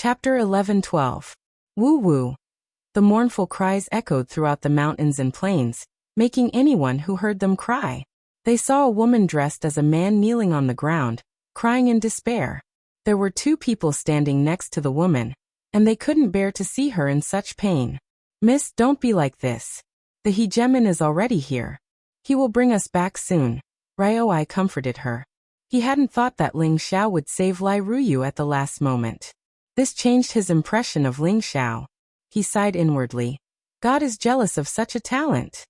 Chapter 11-12. Woo Woo. The mournful cries echoed throughout the mountains and plains, making anyone who heard them cry. They saw a woman dressed as a man kneeling on the ground, crying in despair. There were two people standing next to the woman, and they couldn't bear to see her in such pain. "Miss, don't be like this. The hegemon is already here. He will bring us back soon," Ryoi comforted her. He hadn't thought that Ling Xiao would save Lai Ruyu at the last moment. This changed his impression of Ling Xiao. He sighed inwardly. God is jealous of such a talent.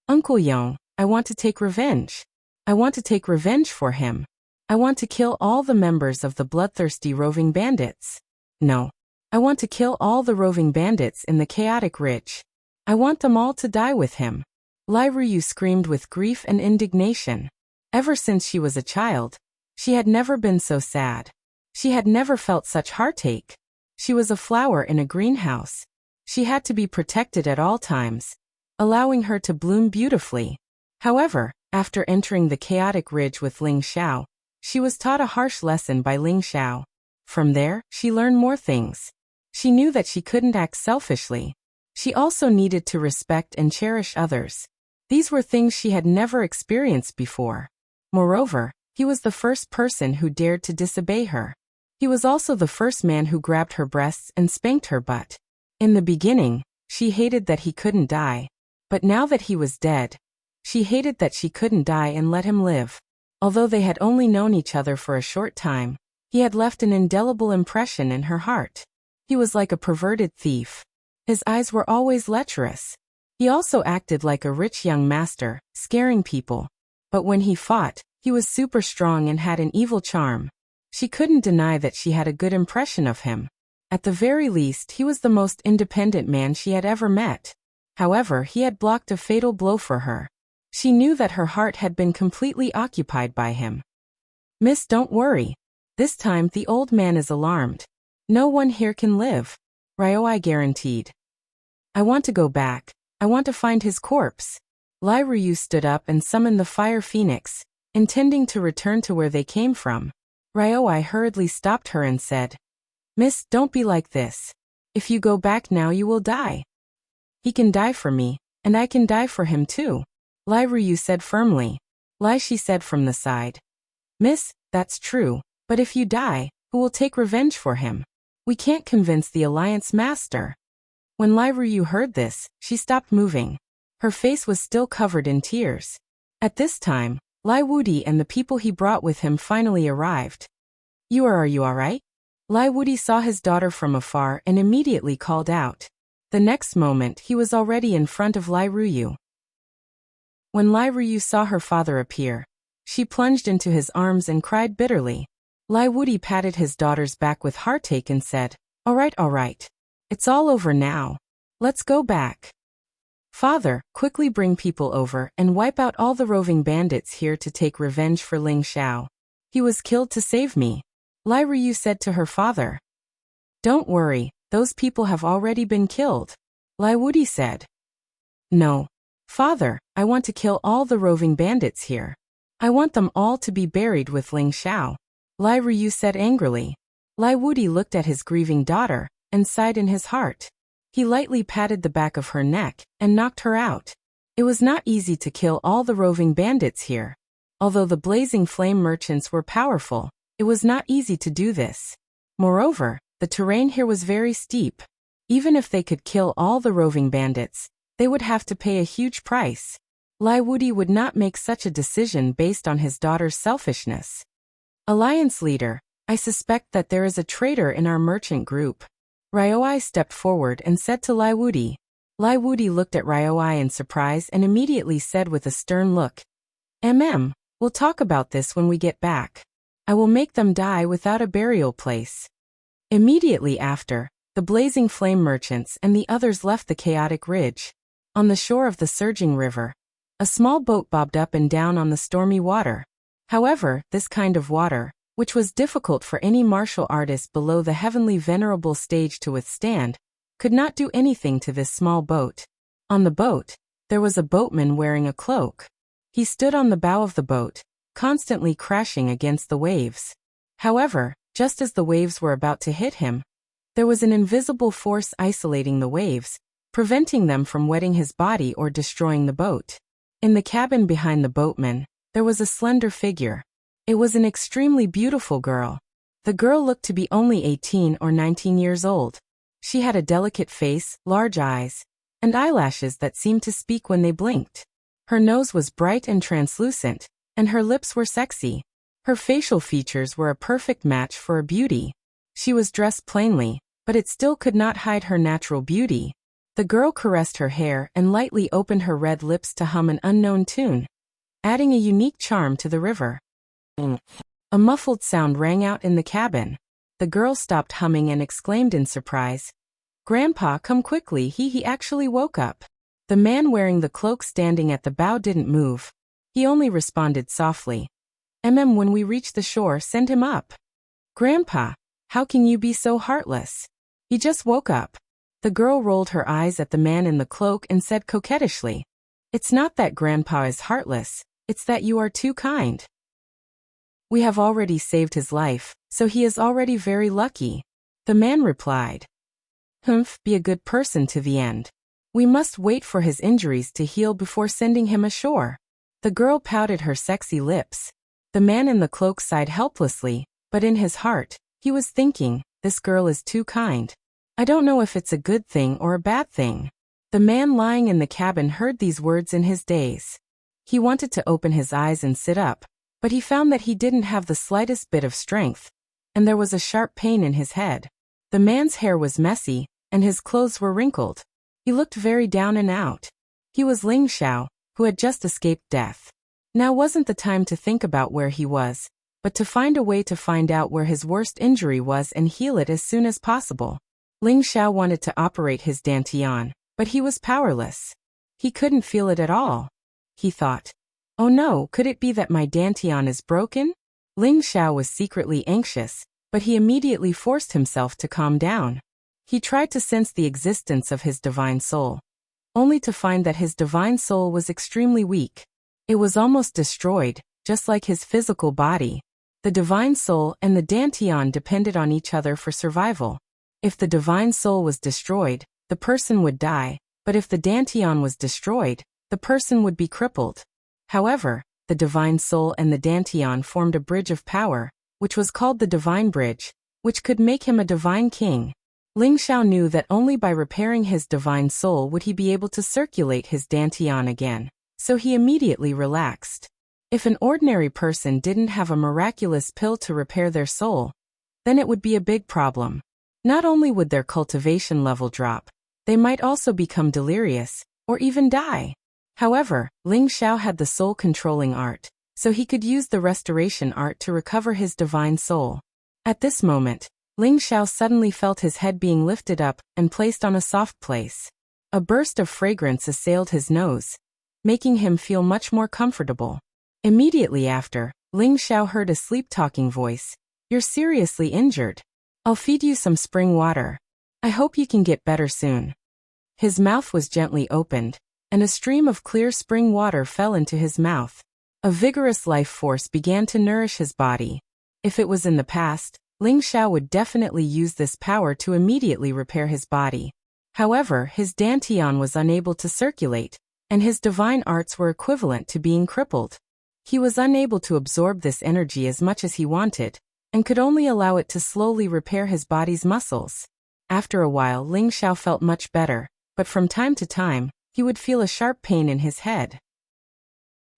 "Uncle Yong, I want to take revenge. I want to take revenge for him. I want to kill all the members of the bloodthirsty roving bandits. No. I want to kill all the roving bandits in the chaotic ridge. I want them all to die with him." Lai Ruyu screamed with grief and indignation. Ever since she was a child, she had never been so sad. She had never felt such heartache. She was a flower in a greenhouse. She had to be protected at all times, allowing her to bloom beautifully. However, after entering the chaotic ridge with Ling Xiao, she was taught a harsh lesson by Ling Xiao. From there, she learned more things. She knew that she couldn't act selfishly. She also needed to respect and cherish others. These were things she had never experienced before. Moreover, he was the first person who dared to disobey her. He was also the first man who grabbed her breasts and spanked her butt. In the beginning, she hated that he couldn't die. But now that he was dead, she hated that she couldn't die and let him live. Although they had only known each other for a short time, he had left an indelible impression in her heart. He was like a perverted thief. His eyes were always lecherous. He also acted like a rich young master, scaring people. But when he fought, he was super strong and had an evil charm. She couldn't deny that she had a good impression of him. At the very least, he was the most independent man she had ever met. However, he had blocked a fatal blow for her. She knew that her heart had been completely occupied by him. "Miss, don't worry. This time the old man is alarmed. No one here can live," Ryoi guaranteed. "I want to go back. I want to find his corpse." Lai Ruyu stood up and summoned the fire phoenix, intending to return to where they came from. Ryoi hurriedly stopped her and said, "Miss, don't be like this. If you go back now you will die." "He can die for me, and I can die for him too," Lai Ruyu said firmly. "Lai," she said from the side. "Miss, that's true, but if you die, who will take revenge for him? We can't convince the Alliance Master." When Lai Ruyu heard this, she stopped moving. Her face was still covered in tears. At this time, Lai Wudi and the people he brought with him finally arrived. Are you alright?" Lai Wudi saw his daughter from afar and immediately called out. The next moment he was already in front of Lai Ruyu. When Lai Ruyu saw her father appear, she plunged into his arms and cried bitterly. Lai Wudi patted his daughter's back with heartache and said, Alright. It's all over now. Let's go back. Father, quickly bring people over and wipe out all the roving bandits here to take revenge for Ling Xiao. He was killed to save me," Lai Ruyu said to her father. "Don't worry, those people have already been killed," Lai Wudi said. "No. Father, I want to kill all the roving bandits here. I want them all to be buried with Ling Xiao," Lai Ruyu said angrily. Lai Wudi looked at his grieving daughter and sighed in his heart. He lightly patted the back of her neck and knocked her out. It was not easy to kill all the roving bandits here. Although the blazing flame merchants were powerful, it was not easy to do this. Moreover, the terrain here was very steep. Even if they could kill all the roving bandits, they would have to pay a huge price. Lai Wudi would not make such a decision based on his daughter's selfishness. "Alliance leader, I suspect that there is a traitor in our merchant group." Ryoi stepped forward and said to Lai Wudi. Lai Wudi looked at Ryoi in surprise and immediately said with a stern look, We'll talk about this when we get back. I will make them die without a burial place." Immediately after, the blazing flame merchants and the others left the chaotic ridge. On the shore of the surging river, a small boat bobbed up and down on the stormy water. However, this kind of water, which was difficult for any martial artist below the heavenly venerable stage to withstand, could not do anything to this small boat. On the boat, there was a boatman wearing a cloak. He stood on the bow of the boat, constantly crashing against the waves. However, just as the waves were about to hit him, There was an invisible force isolating the waves, preventing them from wetting his body or destroying the boat. In the cabin behind the boatman, there was a slender figure. It was an extremely beautiful girl. The girl looked to be only 18 or 19 years old. She had a delicate face, large eyes, and eyelashes that seemed to speak when they blinked. Her nose was bright and translucent, and her lips were sexy. Her facial features were a perfect match for a beauty. She was dressed plainly, but it still could not hide her natural beauty. The girl caressed her hair and lightly opened her red lips to hum an unknown tune, adding a unique charm to the river. A muffled sound rang out in the cabin. The girl stopped humming and exclaimed in surprise, "Grandpa, come quickly, he actually woke up." The man wearing the cloak standing at the bow didn't move. He only responded softly, When we reach the shore, send him up." "Grandpa, how can you be so heartless? He just woke up." The girl rolled her eyes at the man in the cloak and said coquettishly, "It's not that Grandpa is heartless, it's that you are too kind. We have already saved his life, so he is already very lucky." The man replied, "Humph, be a good person to the end. We must wait for his injuries to heal before sending him ashore." The girl pouted her sexy lips. The man in the cloak sighed helplessly, but in his heart, he was thinking, "This girl is too kind. I don't know if it's a good thing or a bad thing." The man lying in the cabin heard these words in his daze. He wanted to open his eyes and sit up, but he found that he didn't have the slightest bit of strength, and there was a sharp pain in his head. The man's hair was messy, and his clothes were wrinkled. He looked very down and out. He was Ling Xiao, who had just escaped death. Now wasn't the time to think about where he was, but to find a way to find out where his worst injury was and heal it as soon as possible. Ling Xiao wanted to operate his dantian, but he was powerless. He couldn't feel it at all. He thought, "Oh no, could it be that my dantian is broken?" Ling Xiao was secretly anxious, but he immediately forced himself to calm down. He tried to sense the existence of his divine soul, only to find that his divine soul was extremely weak. It was almost destroyed, just like his physical body. The divine soul and the dantian depended on each other for survival. If the divine soul was destroyed, the person would die, but if the dantian was destroyed, the person would be crippled. However, the divine soul and the dantian formed a bridge of power, which was called the divine bridge, which could make him a divine king. Ling Xiao knew that only by repairing his divine soul would he be able to circulate his dantian again, so he immediately relaxed. If an ordinary person didn't have a miraculous pill to repair their soul, then it would be a big problem. Not only would their cultivation level drop, they might also become delirious, or even die. However, Ling Xiao had the soul-controlling art, so he could use the restoration art to recover his divine soul. At this moment, Ling Xiao suddenly felt his head being lifted up and placed on a soft place. A burst of fragrance assailed his nose, making him feel much more comfortable. Immediately after, Ling Xiao heard a sleep-talking voice, "You're seriously injured. I'll feed you some spring water. I hope you can get better soon." His mouth was gently opened, and a stream of clear spring water fell into his mouth. A vigorous life force began to nourish his body. If it was in the past, Ling Xiao would definitely use this power to immediately repair his body. However, his dantian was unable to circulate, and his divine arts were equivalent to being crippled. He was unable to absorb this energy as much as he wanted, and could only allow it to slowly repair his body's muscles. After a while, Ling Xiao felt much better, but from time to time, he would feel a sharp pain in his head.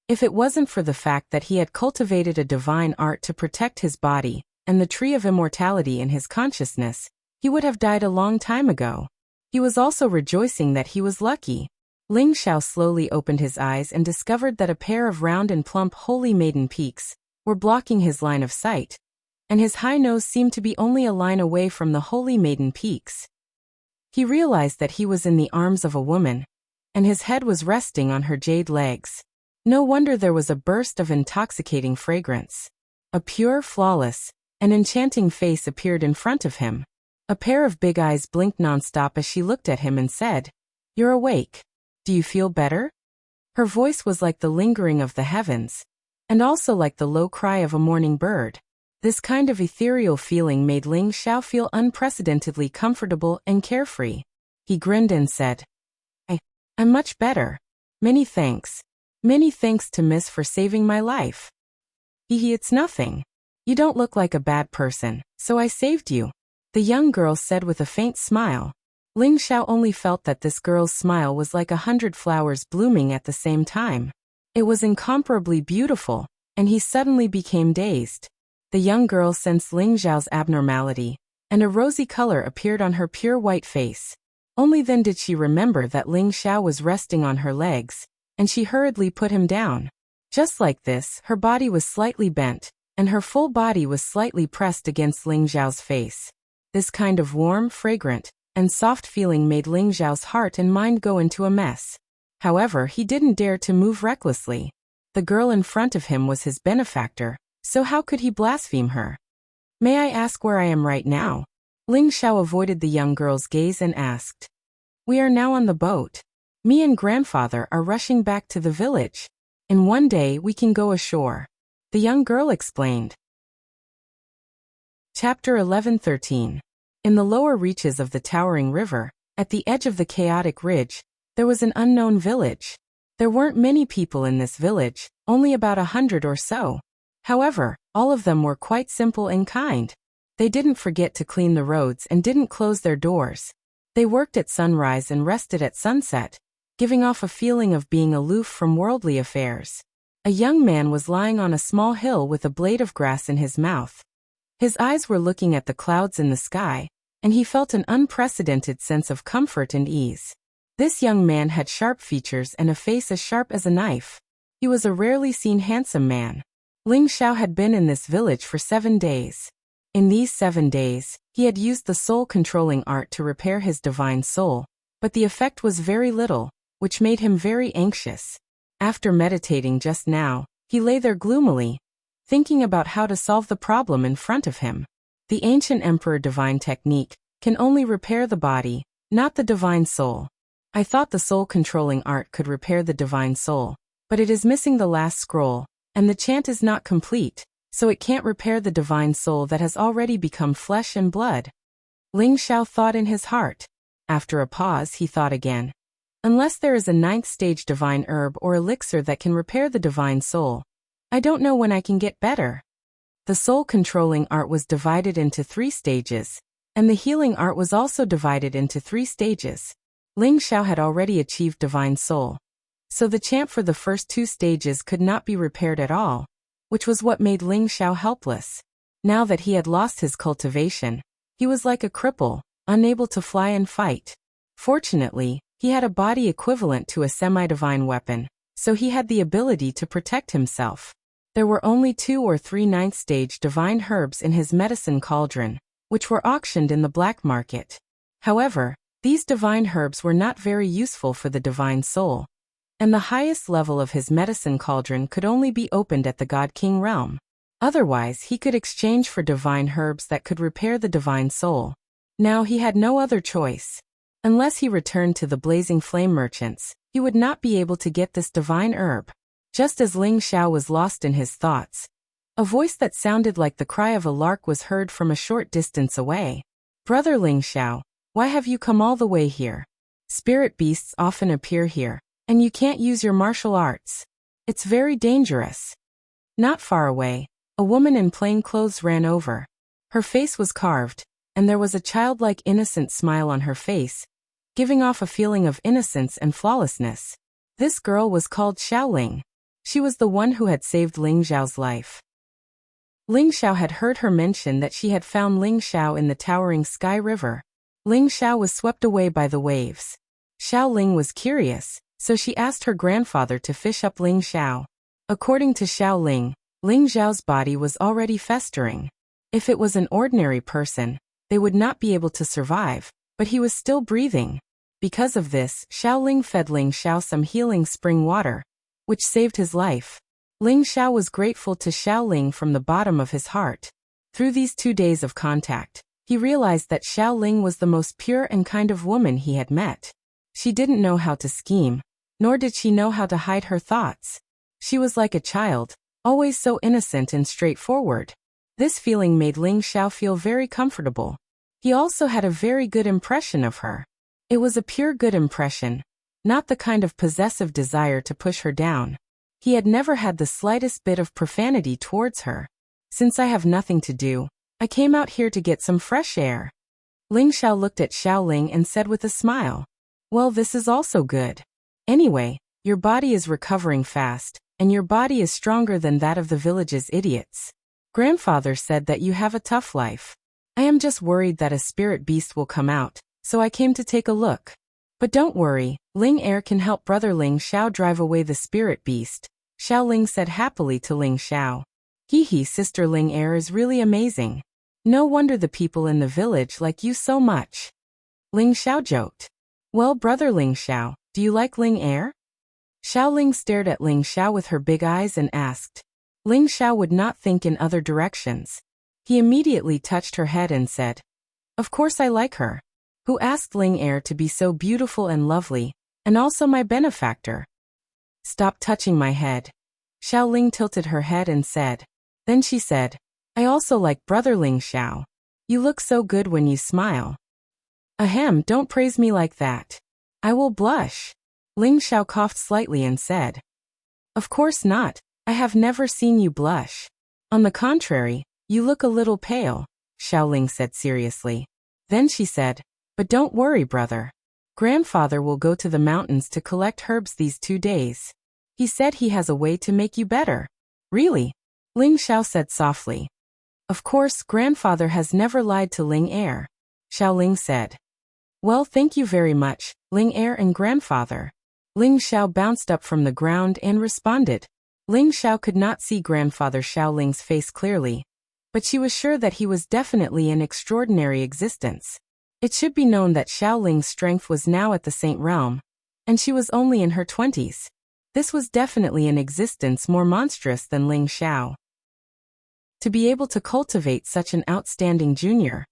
If it wasn't for the fact that he had cultivated a divine art to protect his body, and the tree of immortality in his consciousness, he would have died a long time ago. He was also rejoicing that he was lucky. Ling Xiao slowly opened his eyes and discovered that a pair of round and plump holy maiden peaks were blocking his line of sight, and his high nose seemed to be only a line away from the holy maiden peaks. He realized that he was in the arms of a woman, and his head was resting on her jade legs. No wonder there was a burst of intoxicating fragrance. A pure, flawless, and enchanting face appeared in front of him. A pair of big eyes blinked nonstop as she looked at him and said, "You're awake. Do you feel better?" Her voice was like the lingering of the heavens, and also like the low cry of a morning bird. This kind of ethereal feeling made Ling Xiao feel unprecedentedly comfortable and carefree. He grinned and said, I'm much better. Many thanks. Many thanks to Miss for saving my life. It's nothing. You don't look like a bad person, so I saved you, the young girl said with a faint smile. Ling Xiao only felt that this girl's smile was like 100 flowers blooming at the same time. It was incomparably beautiful, and he suddenly became dazed. The young girl sensed Ling Xiao's abnormality, and a rosy color appeared on her pure white face. Only then did she remember that Ling Xiao was resting on her legs, and she hurriedly put him down. Just like this, her body was slightly bent, and her full body was slightly pressed against Ling Xiao's face. This kind of warm, fragrant, and soft feeling made Ling Xiao's heart and mind go into a mess. However, he didn't dare to move recklessly. The girl in front of him was his benefactor, so how could he blaspheme her? May I ask where I am right now? Ling Xiao avoided the young girl's gaze and asked. We are now on the boat. Me and grandfather are rushing back to the village. In one day we can go ashore. The young girl explained. Chapter 11-13. In the lower reaches of the towering river, at the edge of the chaotic ridge, there was an unknown village. There weren't many people in this village, only about 100 or so. However, all of them were quite simple and kind. They didn't forget to clean the roads and didn't close their doors. They worked at sunrise and rested at sunset, giving off a feeling of being aloof from worldly affairs. A young man was lying on a small hill with a blade of grass in his mouth. His eyes were looking at the clouds in the sky, and he felt an unprecedented sense of comfort and ease. This young man had sharp features and a face as sharp as a knife. He was a rarely seen handsome man. Ling Xiao had been in this village for 7 days. In these 7 days, he had used the soul-controlling art to repair his divine soul, but the effect was very little, which made him very anxious. After meditating just now, he lay there gloomily, thinking about how to solve the problem in front of him. The ancient emperor divine technique can only repair the body, not the divine soul. I thought the soul-controlling art could repair the divine soul, but it is missing the last scroll, and the chant is not complete, so it can't repair the divine soul that has already become flesh and blood. Ling Xiao thought in his heart. After a pause, he thought again. Unless there is a 9th stage divine herb or elixir that can repair the divine soul, I don't know when I can get better. The soul-controlling art was divided into 3 stages, and the healing art was also divided into 3 stages. Ling Xiao had already achieved divine soul, so the chant for the first 2 stages could not be repaired at all, which was what made Ling Xiao helpless. Now that he had lost his cultivation, he was like a cripple, unable to fly and fight. Fortunately, he had a body equivalent to a semi-divine weapon, so he had the ability to protect himself. There were only 2 or 3 9th stage divine herbs in his medicine cauldron, which were auctioned in the black market. However, these divine herbs were not very useful for the divine soul, and the highest level of his medicine cauldron could only be opened at the God King realm. Otherwise, he could exchange for divine herbs that could repair the divine soul. Now he had no other choice. Unless he returned to the blazing flame merchants, he would not be able to get this divine herb. Just as Ling Xiao was lost in his thoughts, a voice that sounded like the cry of a lark was heard from a short distance away. Brother Ling Xiao, why have you come all the way here? Spirit beasts often appear here, and you can't use your martial arts. It's very dangerous. Not far away, a woman in plain clothes ran over. Her face was carved, and there was a childlike innocent smile on her face, giving off a feeling of innocence and flawlessness. This girl was called Xiaoling. She was the one who had saved Ling Xiao's life. Ling Xiao had heard her mention that she had found Ling Xiao in the towering sky river. Ling Xiao was swept away by the waves. Xiaoling was curious, so she asked her grandfather to fish up Ling Xiao. According to Xiaoling, Ling Xiao's body was already festering. If it was an ordinary person, they would not be able to survive, but he was still breathing. Because of this, Xiaoling fed Ling Xiao some healing spring water, which saved his life. Ling Xiao was grateful to Xiaoling from the bottom of his heart. Through these 2 days of contact, he realized that Xiaoling was the most pure and kind of woman he had met. She didn't know how to scheme, nor did she know how to hide her thoughts. She was like a child, always so innocent and straightforward. This feeling made Ling Xiao feel very comfortable. He also had a very good impression of her. It was a pure good impression, not the kind of possessive desire to push her down. He had never had the slightest bit of profanity towards her. Since I have nothing to do, I came out here to get some fresh air. Ling Xiao looked at Xiaoling and said with a smile, well, this is also good. Anyway, your body is recovering fast, and your body is stronger than that of the village's idiots. Grandfather said that you have a tough life. I am just worried that a spirit beast will come out, so I came to take a look. But don't worry, Ling Er can help brother Ling Xiao drive away the spirit beast, Xiaoling said happily to Ling Xiao. Hee, sister Ling Er is really amazing. No wonder the people in the village like you so much. Ling Xiao joked. Well, brother Ling Xiao, do you like Ling Er? Xiaoling stared at Ling Xiao with her big eyes and asked. Ling Xiao would not think in other directions. He immediately touched her head and said, of course I like her. Who asked Ling Er to be so beautiful and lovely, and also my benefactor? Stop touching my head. Xiaoling tilted her head and said. Then she said, I also like brother Ling Xiao. You look so good when you smile. Ahem, don't praise me like that. I will blush. Ling Xiao coughed slightly and said. Of course not, I have never seen you blush. On the contrary, you look a little pale, Xiaoling said seriously. Then she said, but don't worry, brother. Grandfather will go to the mountains to collect herbs these 2 days. He said he has a way to make you better. Really? Ling Xiao said softly. Of course, grandfather has never lied to Ling Er. Xiaoling said. Well, thank you very much, Ling Er and grandfather. Ling Xiao bounced up from the ground and responded. Ling Xiao could not see grandfather Xiaoling's face clearly, but she was sure that he was definitely an extraordinary existence. It should be known that Xiaoling's strength was now at the Saint Realm, and she was only in her 20s. This was definitely an existence more monstrous than Ling Xiao. To be able to cultivate such an outstanding junior,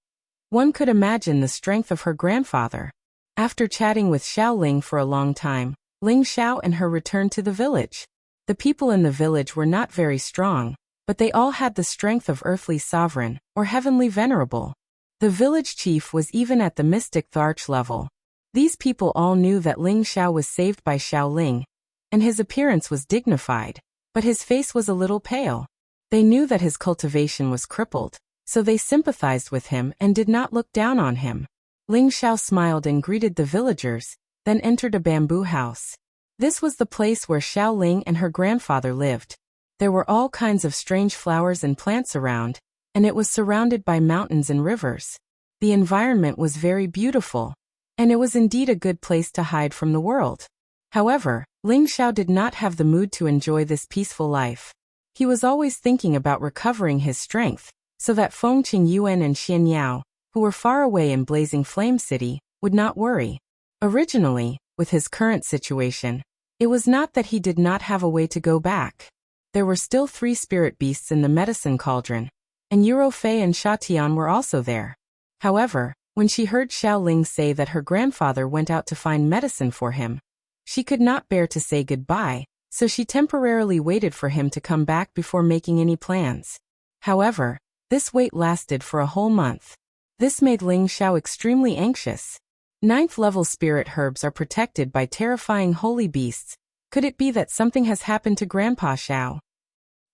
one could imagine the strength of her grandfather. After chatting with Xiaoling for a long time, Ling Xiao and her returned to the village. The people in the village were not very strong, but they all had the strength of earthly sovereign, or heavenly venerable. The village chief was even at the mystic Tharch level. These people all knew that Ling Xiao was saved by Xiaoling, and his appearance was dignified, but his face was a little pale. They knew that his cultivation was crippled, so they sympathized with him and did not look down on him. Ling Xiao smiled and greeted the villagers, then entered a bamboo house. This was the place where Xiaoling and her grandfather lived. There were all kinds of strange flowers and plants around, and it was surrounded by mountains and rivers. The environment was very beautiful, and it was indeed a good place to hide from the world. However, Ling Xiao did not have the mood to enjoy this peaceful life. He was always thinking about recovering his strength, so that Feng Qingyuan and Xian Yao, who were far away in Blazing Flame City, would not worry. Originally, with his current situation, it was not that he did not have a way to go back. There were still 3 spirit beasts in the medicine cauldron, and Eurofei and Shatian were also there. However, when she heard Xiaoling say that her grandfather went out to find medicine for him, she could not bear to say goodbye, so she temporarily waited for him to come back before making any plans. However, this wait lasted for a whole month. This made Ling Xiao extremely anxious. 9th level spirit herbs are protected by terrifying holy beasts. Could it be that something has happened to Grandpa Xiao?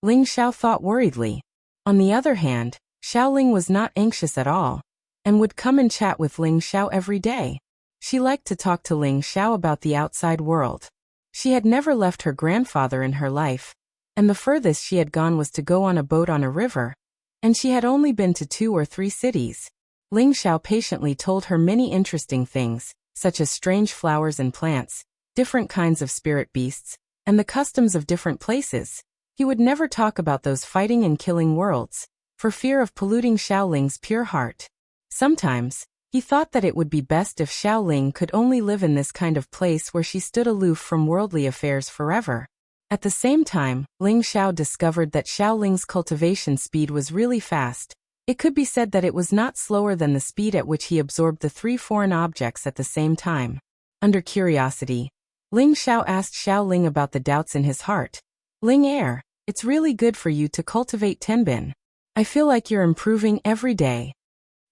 Ling Xiao thought worriedly. On the other hand, Xiaoling was not anxious at all, and would come and chat with Ling Xiao every day. She liked to talk to Ling Xiao about the outside world. She had never left her grandfather in her life, and the furthest she had gone was to go on a boat on a river, and she had only been to 2 or 3 cities. Ling Xiao patiently told her many interesting things, such as strange flowers and plants, different kinds of spirit beasts, and the customs of different places. He would never talk about those fighting and killing worlds, for fear of polluting Xiaoling's pure heart. Sometimes, he thought that it would be best if Xiaoling could only live in this kind of place where she stood aloof from worldly affairs forever. At the same time, Ling Xiao discovered that Xiaoling's cultivation speed was really fast. It could be said that it was not slower than the speed at which he absorbed the 3 foreign objects at the same time. Under curiosity, Ling Xiao asked Xiaoling about the doubts in his heart. Ling Er, it's really good for you to cultivate Tenbin. I feel like you're improving every day.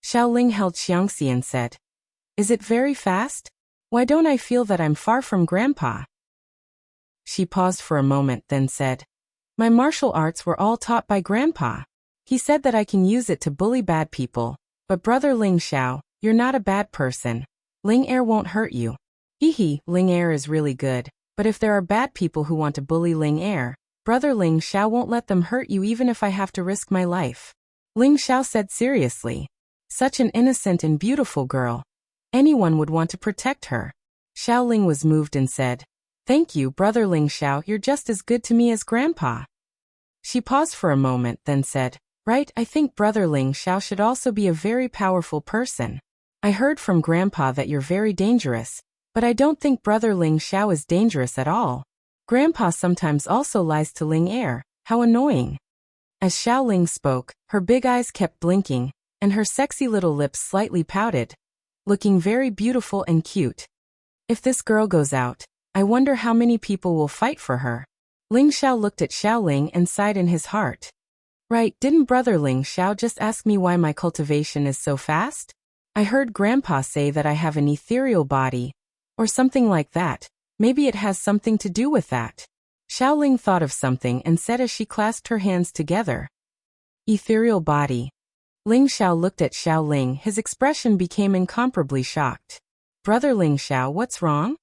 Xiaoling held Xiangxi and said, Is it very fast? Why don't I feel that I'm far from Grandpa? She paused for a moment, then said, My martial arts were all taught by Grandpa. He said that I can use it to bully bad people. But brother Ling Xiao, you're not a bad person. Ling Er won't hurt you. Hehe, Ling Er is really good. But if there are bad people who want to bully Ling Er, brother Ling Xiao won't let them hurt you even if I have to risk my life. Ling Xiao said seriously. Such an innocent and beautiful girl. Anyone would want to protect her. Xiao Ling was moved and said, Thank you, brother Ling Xiao, you're just as good to me as Grandpa. She paused for a moment, then said, Right, I think brother Ling Xiao should also be a very powerful person. I heard from Grandpa that you're very dangerous, but I don't think brother Ling Xiao is dangerous at all. Grandpa sometimes also lies to Ling Er. How annoying. As Xiao Ling spoke, her big eyes kept blinking, and her sexy little lips slightly pouted, looking very beautiful and cute. If this girl goes out, I wonder how many people will fight for her. Ling Xiao looked at Xiao Ling and sighed in his heart. Right, didn't brother Ling Xiao just ask me why my cultivation is so fast? I heard Grandpa say that I have an ethereal body, or something like that. Maybe it has something to do with that. Xiao Ling thought of something and said as she clasped her hands together. Ethereal body. Ling Xiao looked at Xiao Ling. His expression became incomparably shocked. Brother Ling Xiao, what's wrong?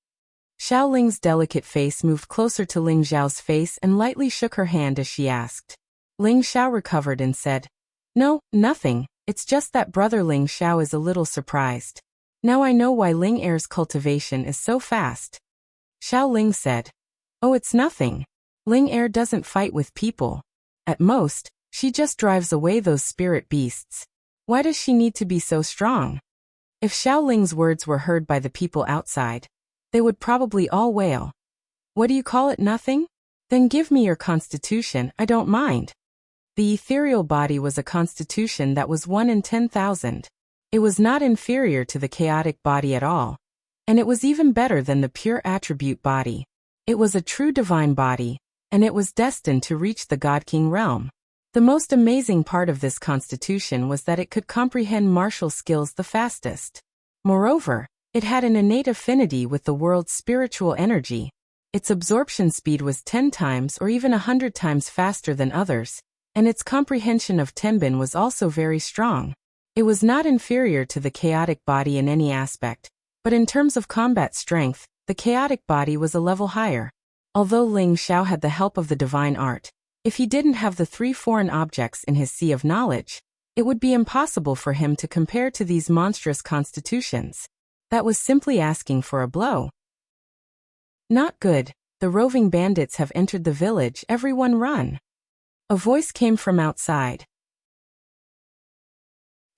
Xiao Ling's delicate face moved closer to Ling Xiao's face and lightly shook her hand as she asked. Ling Xiao recovered and said, No, nothing, it's just that brother Ling Xiao is a little surprised. Now I know why Ling Er's cultivation is so fast. Xiao Ling said, Oh, it's nothing. Ling Er doesn't fight with people. At most, she just drives away those spirit beasts. Why does she need to be so strong? If Xiao Ling's words were heard by the people outside, they would probably all wail. What do you call it, nothing? Then give me your constitution, I don't mind. The ethereal body was a constitution that was 1 in 10,000. It was not inferior to the chaotic body at all. And it was even better than the pure attribute body. It was a true divine body, and it was destined to reach the God King realm. The most amazing part of this constitution was that it could comprehend martial skills the fastest. Moreover, it had an innate affinity with the world's spiritual energy. Its absorption speed was 10 times or even 100 times faster than others, and its comprehension of Tenbin was also very strong. It was not inferior to the chaotic body in any aspect, but in terms of combat strength, the chaotic body was a level higher. Although Ling Xiao had the help of the divine art, if he didn't have the 3 foreign objects in his sea of knowledge, it would be impossible for him to compare to these monstrous constitutions. That was simply asking for a blow. Not good. The roving bandits have entered the village, everyone run. A voice came from outside.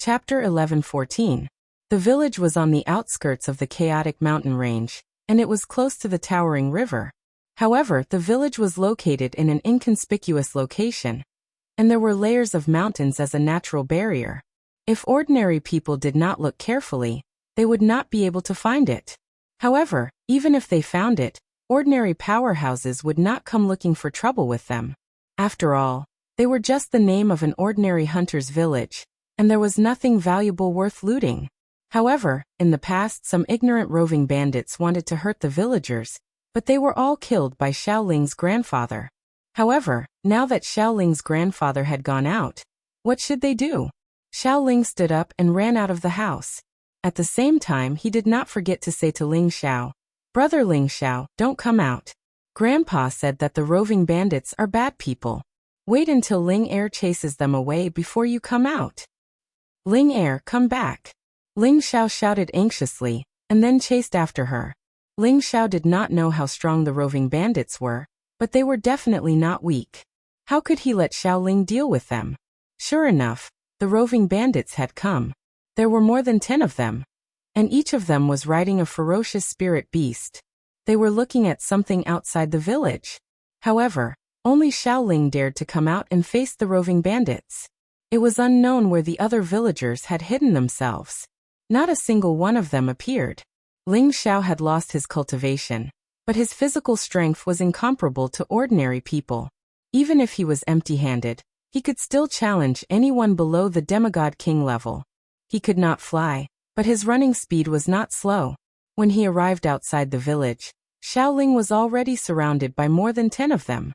Chapter 11:14. The village was on the outskirts of the chaotic mountain range, and it was close to the towering river. However, the village was located in an inconspicuous location, and there were layers of mountains as a natural barrier. If ordinary people did not look carefully, they would not be able to find it. However, even if they found it, ordinary powerhouses would not come looking for trouble with them. After all, they were just the name of an ordinary hunter's village, and there was nothing valuable worth looting. However, in the past some ignorant roving bandits wanted to hurt the villagers, but they were all killed by Xiao Ling's grandfather. However, now that Xiao Ling's grandfather had gone out, what should they do? Xiao Ling stood up and ran out of the house. At the same time, he did not forget to say to Ling Xiao, Brother Ling Xiao, don't come out. Grandpa said that the roving bandits are bad people. Wait until Ling Er chases them away before you come out. Ling Er, come back. Ling Xiao shouted anxiously, and then chased after her. Ling Xiao did not know how strong the roving bandits were, but they were definitely not weak. How could he let Xiao Ling deal with them? Sure enough, the roving bandits had come. There were more than 10 of them, and each of them was riding a ferocious spirit beast. They were looking at something outside the village. However, only Xiao Ling dared to come out and face the roving bandits. It was unknown where the other villagers had hidden themselves. Not a single one of them appeared. Ling Xiao had lost his cultivation, but his physical strength was incomparable to ordinary people. Even if he was empty-handed, He could still challenge anyone below the demigod king level. He could not fly, but his running speed was not slow. When he arrived outside the village, Xiaoling was already surrounded by more than 10 of them.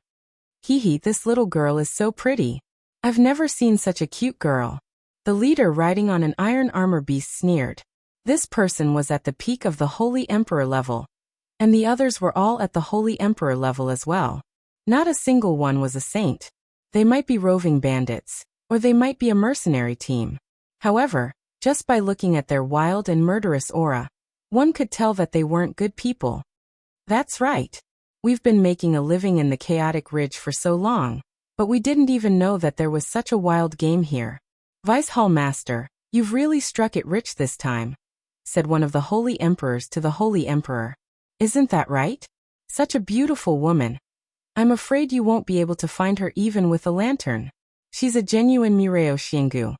Hee, this little girl is so pretty. I've never seen such a cute girl. The leader riding on an iron armor beast sneered. This person was at the peak of the Holy Emperor level, and the others were all at the Holy Emperor level as well. Not a single one was a saint. They might be roving bandits, or they might be a mercenary team. However, just by looking at their wild and murderous aura, one could tell that they weren't good people. That's right. We've been making a living in the chaotic ridge for so long, but we didn't even know that there was such a wild game here. Vice Hall Master, you've really struck it rich this time, said one of the Holy Emperors to the Holy Emperor. Isn't that right? Such a beautiful woman. I'm afraid you won't be able to find her even with a lantern. She's a genuine Mireo Xingu.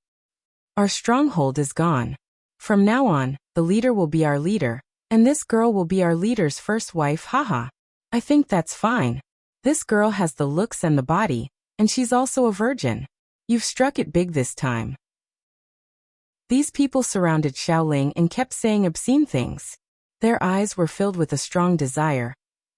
Our stronghold is gone. From now on, the leader will be our leader, and this girl will be our leader's first wife, haha. I think that's fine. This girl has the looks and the body, and she's also a virgin. You've struck it big this time. These people surrounded Xiaoling and kept saying obscene things. Their eyes were filled with a strong desire,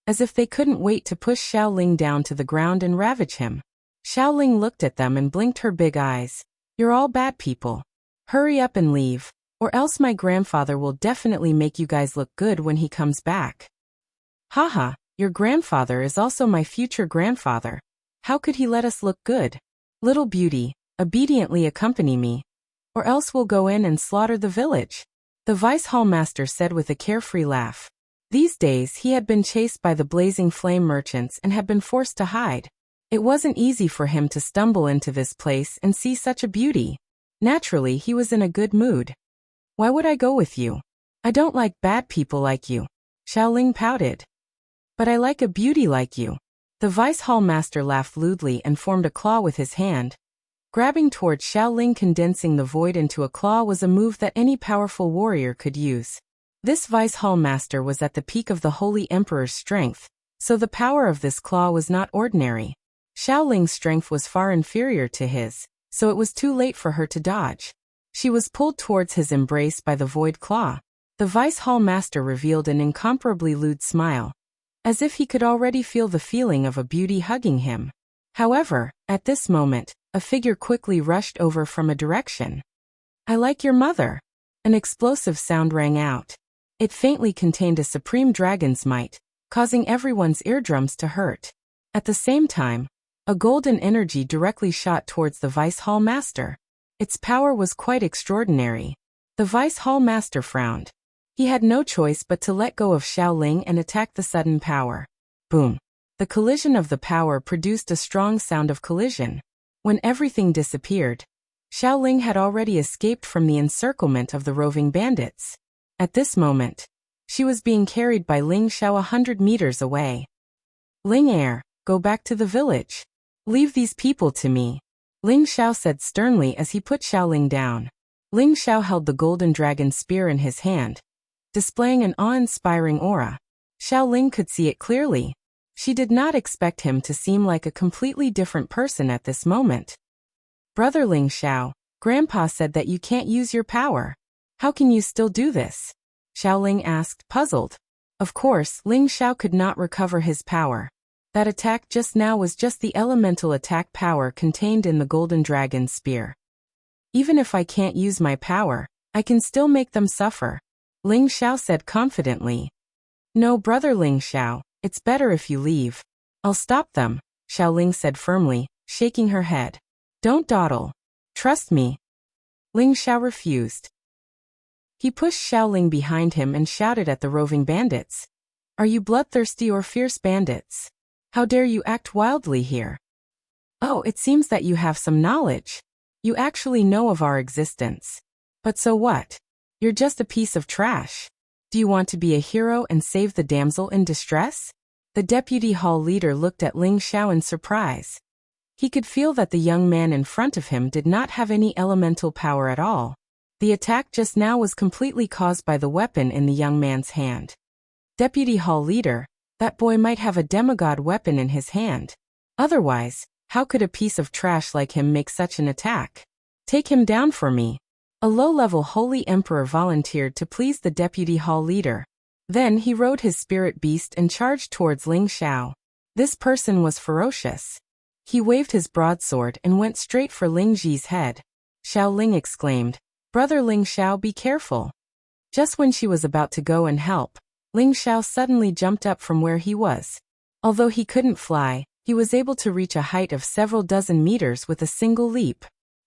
as if they couldn't wait to push Xiaoling down to the ground and ravage him. Xiaoling looked at them and blinked her big eyes. You're all bad people. Hurry up and leave, or else my grandfather will definitely make you guys look good when he comes back. Haha, your grandfather is also my future grandfather. How could he let us look good? Little beauty, obediently accompany me, or else we'll go in and slaughter the village, the Vice Hall Master said with a carefree laugh. These days he had been chased by the blazing flame merchants and had been forced to hide. It wasn't easy for him to stumble into this place and see such a beauty. Naturally, he was in a good mood. Why would I go with you? I don't like bad people like you, Xiaoling pouted. But I like a beauty like you. The Vice Hall Master laughed lewdly and formed a claw with his hand. Grabbing towards Xiaoling, condensing the void into a claw was a move that any powerful warrior could use. This Vice Hall Master was at the peak of the Holy Emperor's strength, so the power of this claw was not ordinary. Xiaoling's strength was far inferior to his, so it was too late for her to dodge. She was pulled towards his embrace by the void claw. The Vice Hall Master revealed an incomparably lewd smile, as if he could already feel the feeling of a beauty hugging him. However, at this moment, a figure quickly rushed over from a direction. I like your mother. An explosive sound rang out. It faintly contained a supreme dragon's might, causing everyone's eardrums to hurt. At the same time, a golden energy directly shot towards the Vice Hall Master. Its power was quite extraordinary. The Vice Hall Master frowned. He had no choice but to let go of Xiaoling and attack the sudden power. Boom. The collision of the power produced a strong sound of collision. When everything disappeared, Xiaoling had already escaped from the encirclement of the roving bandits. At this moment, she was being carried by Ling Xiao 100 meters away. Ling Heir, go back to the village. Leave these people to me, Ling Xiao said sternly as he put Xiaoling down. Ling Xiao held the golden dragon spear in his hand, displaying an awe-inspiring aura. Xiaoling could see it clearly. She did not expect him to seem like a completely different person at this moment. Brother Ling Xiao, Grandpa said that you can't use your power. How can you still do this? Xiaoling asked, puzzled. Of course, Ling Xiao could not recover his power. That attack just now was just the elemental attack power contained in the golden dragon spear. Even if I can't use my power, I can still make them suffer, Ling Xiao said confidently. No, Brother Ling Xiao, it's better if you leave. I'll stop them, Xiaoling said firmly, shaking her head. Don't dawdle. Trust me. Ling Xiao refused. He pushed Xiaoling behind him and shouted at the roving bandits. Are you bloodthirsty or fierce bandits? How dare you act wildly here? Oh, it seems that you have some knowledge. You actually know of our existence. But so what? You're just a piece of trash. Do you want to be a hero and save the damsel in distress? The deputy hall leader looked at Ling Xiao in surprise. He could feel that the young man in front of him did not have any elemental power at all. The attack just now was completely caused by the weapon in the young man's hand. Deputy hall leader, that boy might have a demigod weapon in his hand. Otherwise, How could a piece of trash like him make such an attack? Take him down for me. A low-level holy emperor volunteered to please the deputy hall leader. Then he rode his spirit beast and charged towards Ling Xiao. This person was ferocious. He waved his broadsword and went straight for Ling Ji's head. Xiao Ling exclaimed, "Brother Ling Xiao, be careful." Just when she was about to go and help, Ling Xiao suddenly jumped up from where he was. Although he couldn't fly, he was able to reach a height of several dozen meters with a single leap.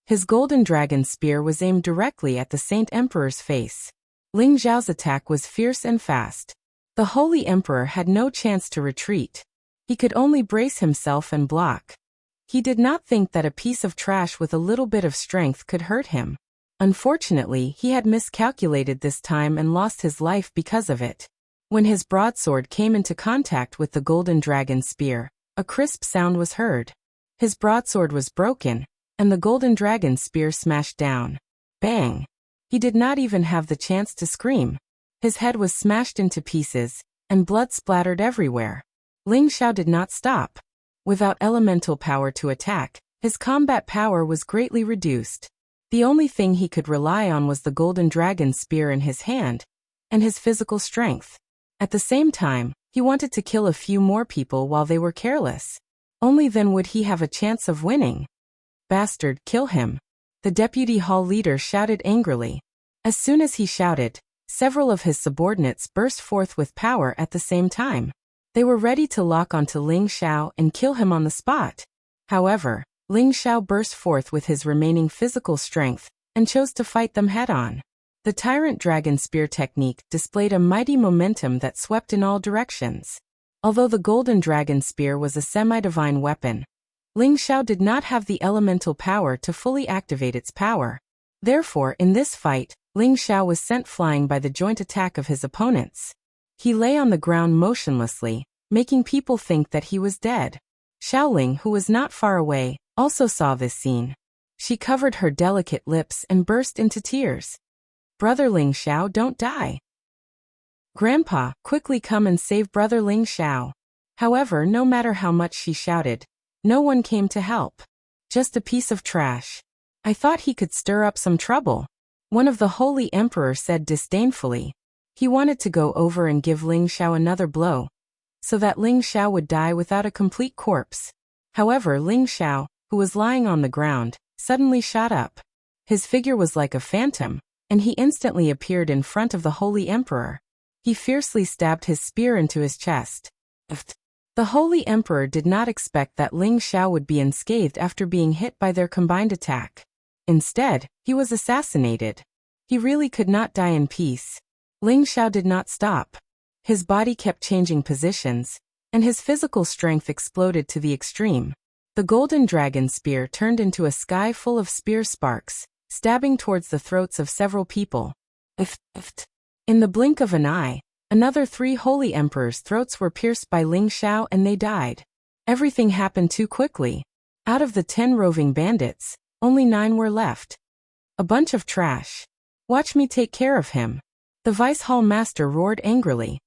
His golden dragon spear was aimed directly at the Saint Emperor's face. Ling Xiao's attack was fierce and fast. The Holy Emperor had no chance to retreat. He could only brace himself and block. He did not think that a piece of trash with a little bit of strength could hurt him. Unfortunately, he had miscalculated this time and lost his life because of it. When his broadsword came into contact with the golden dragon spear, a crisp sound was heard. His broadsword was broken, and the golden dragon spear smashed down. Bang! He did not even have the chance to scream. His head was smashed into pieces, and blood splattered everywhere. Ling Xiao did not stop. Without elemental power to attack, his combat power was greatly reduced. The only thing he could rely on was the golden dragon spear in his hand, and his physical strength. At the same time, he wanted to kill a few more people while they were careless. Only then would he have a chance of winning. "Bastard, kill him!" The deputy hall leader shouted angrily. As soon as he shouted, several of his subordinates burst forth with power at the same time. They were ready to lock onto Ling Xiao and kill him on the spot. However, Ling Xiao burst forth with his remaining physical strength and chose to fight them head-on. The Tyrant Dragon Spear technique displayed a mighty momentum that swept in all directions. Although the Golden Dragon Spear was a semi-divine weapon, Ling Xiao did not have the elemental power to fully activate its power. Therefore, in this fight, Ling Xiao was sent flying by the joint attack of his opponents. He lay on the ground motionlessly, making people think that he was dead. Xiaoling, who was not far away, also saw this scene. She covered her delicate lips and burst into tears. "Brother Ling Xiao, don't die. Grandpa, quickly come and save Brother Ling Xiao." However, no matter how much she shouted, no one came to help. "Just a piece of trash. I thought he could stir up some trouble," one of the Holy Emperor said disdainfully. He wanted to go over and give Ling Xiao another blow, so that Ling Xiao would die without a complete corpse. However, Ling Xiao, who was lying on the ground, suddenly shot up. His figure was like a phantom, and he instantly appeared in front of the Holy Emperor. He fiercely stabbed his spear into his chest. The Holy Emperor did not expect that Ling Xiao would be unscathed after being hit by their combined attack. Instead, he was assassinated. He really could not die in peace. Ling Xiao did not stop. His body kept changing positions, and his physical strength exploded to the extreme. The golden dragon spear turned into a sky full of spear sparks, stabbing towards the throats of several people. In the blink of an eye, another 3 holy emperors' throats were pierced by Ling Xiao and they died. Everything happened too quickly. Out of the 10 roving bandits, only 9 were left. "A bunch of trash. Watch me take care of him," the Vice Hall Master roared angrily.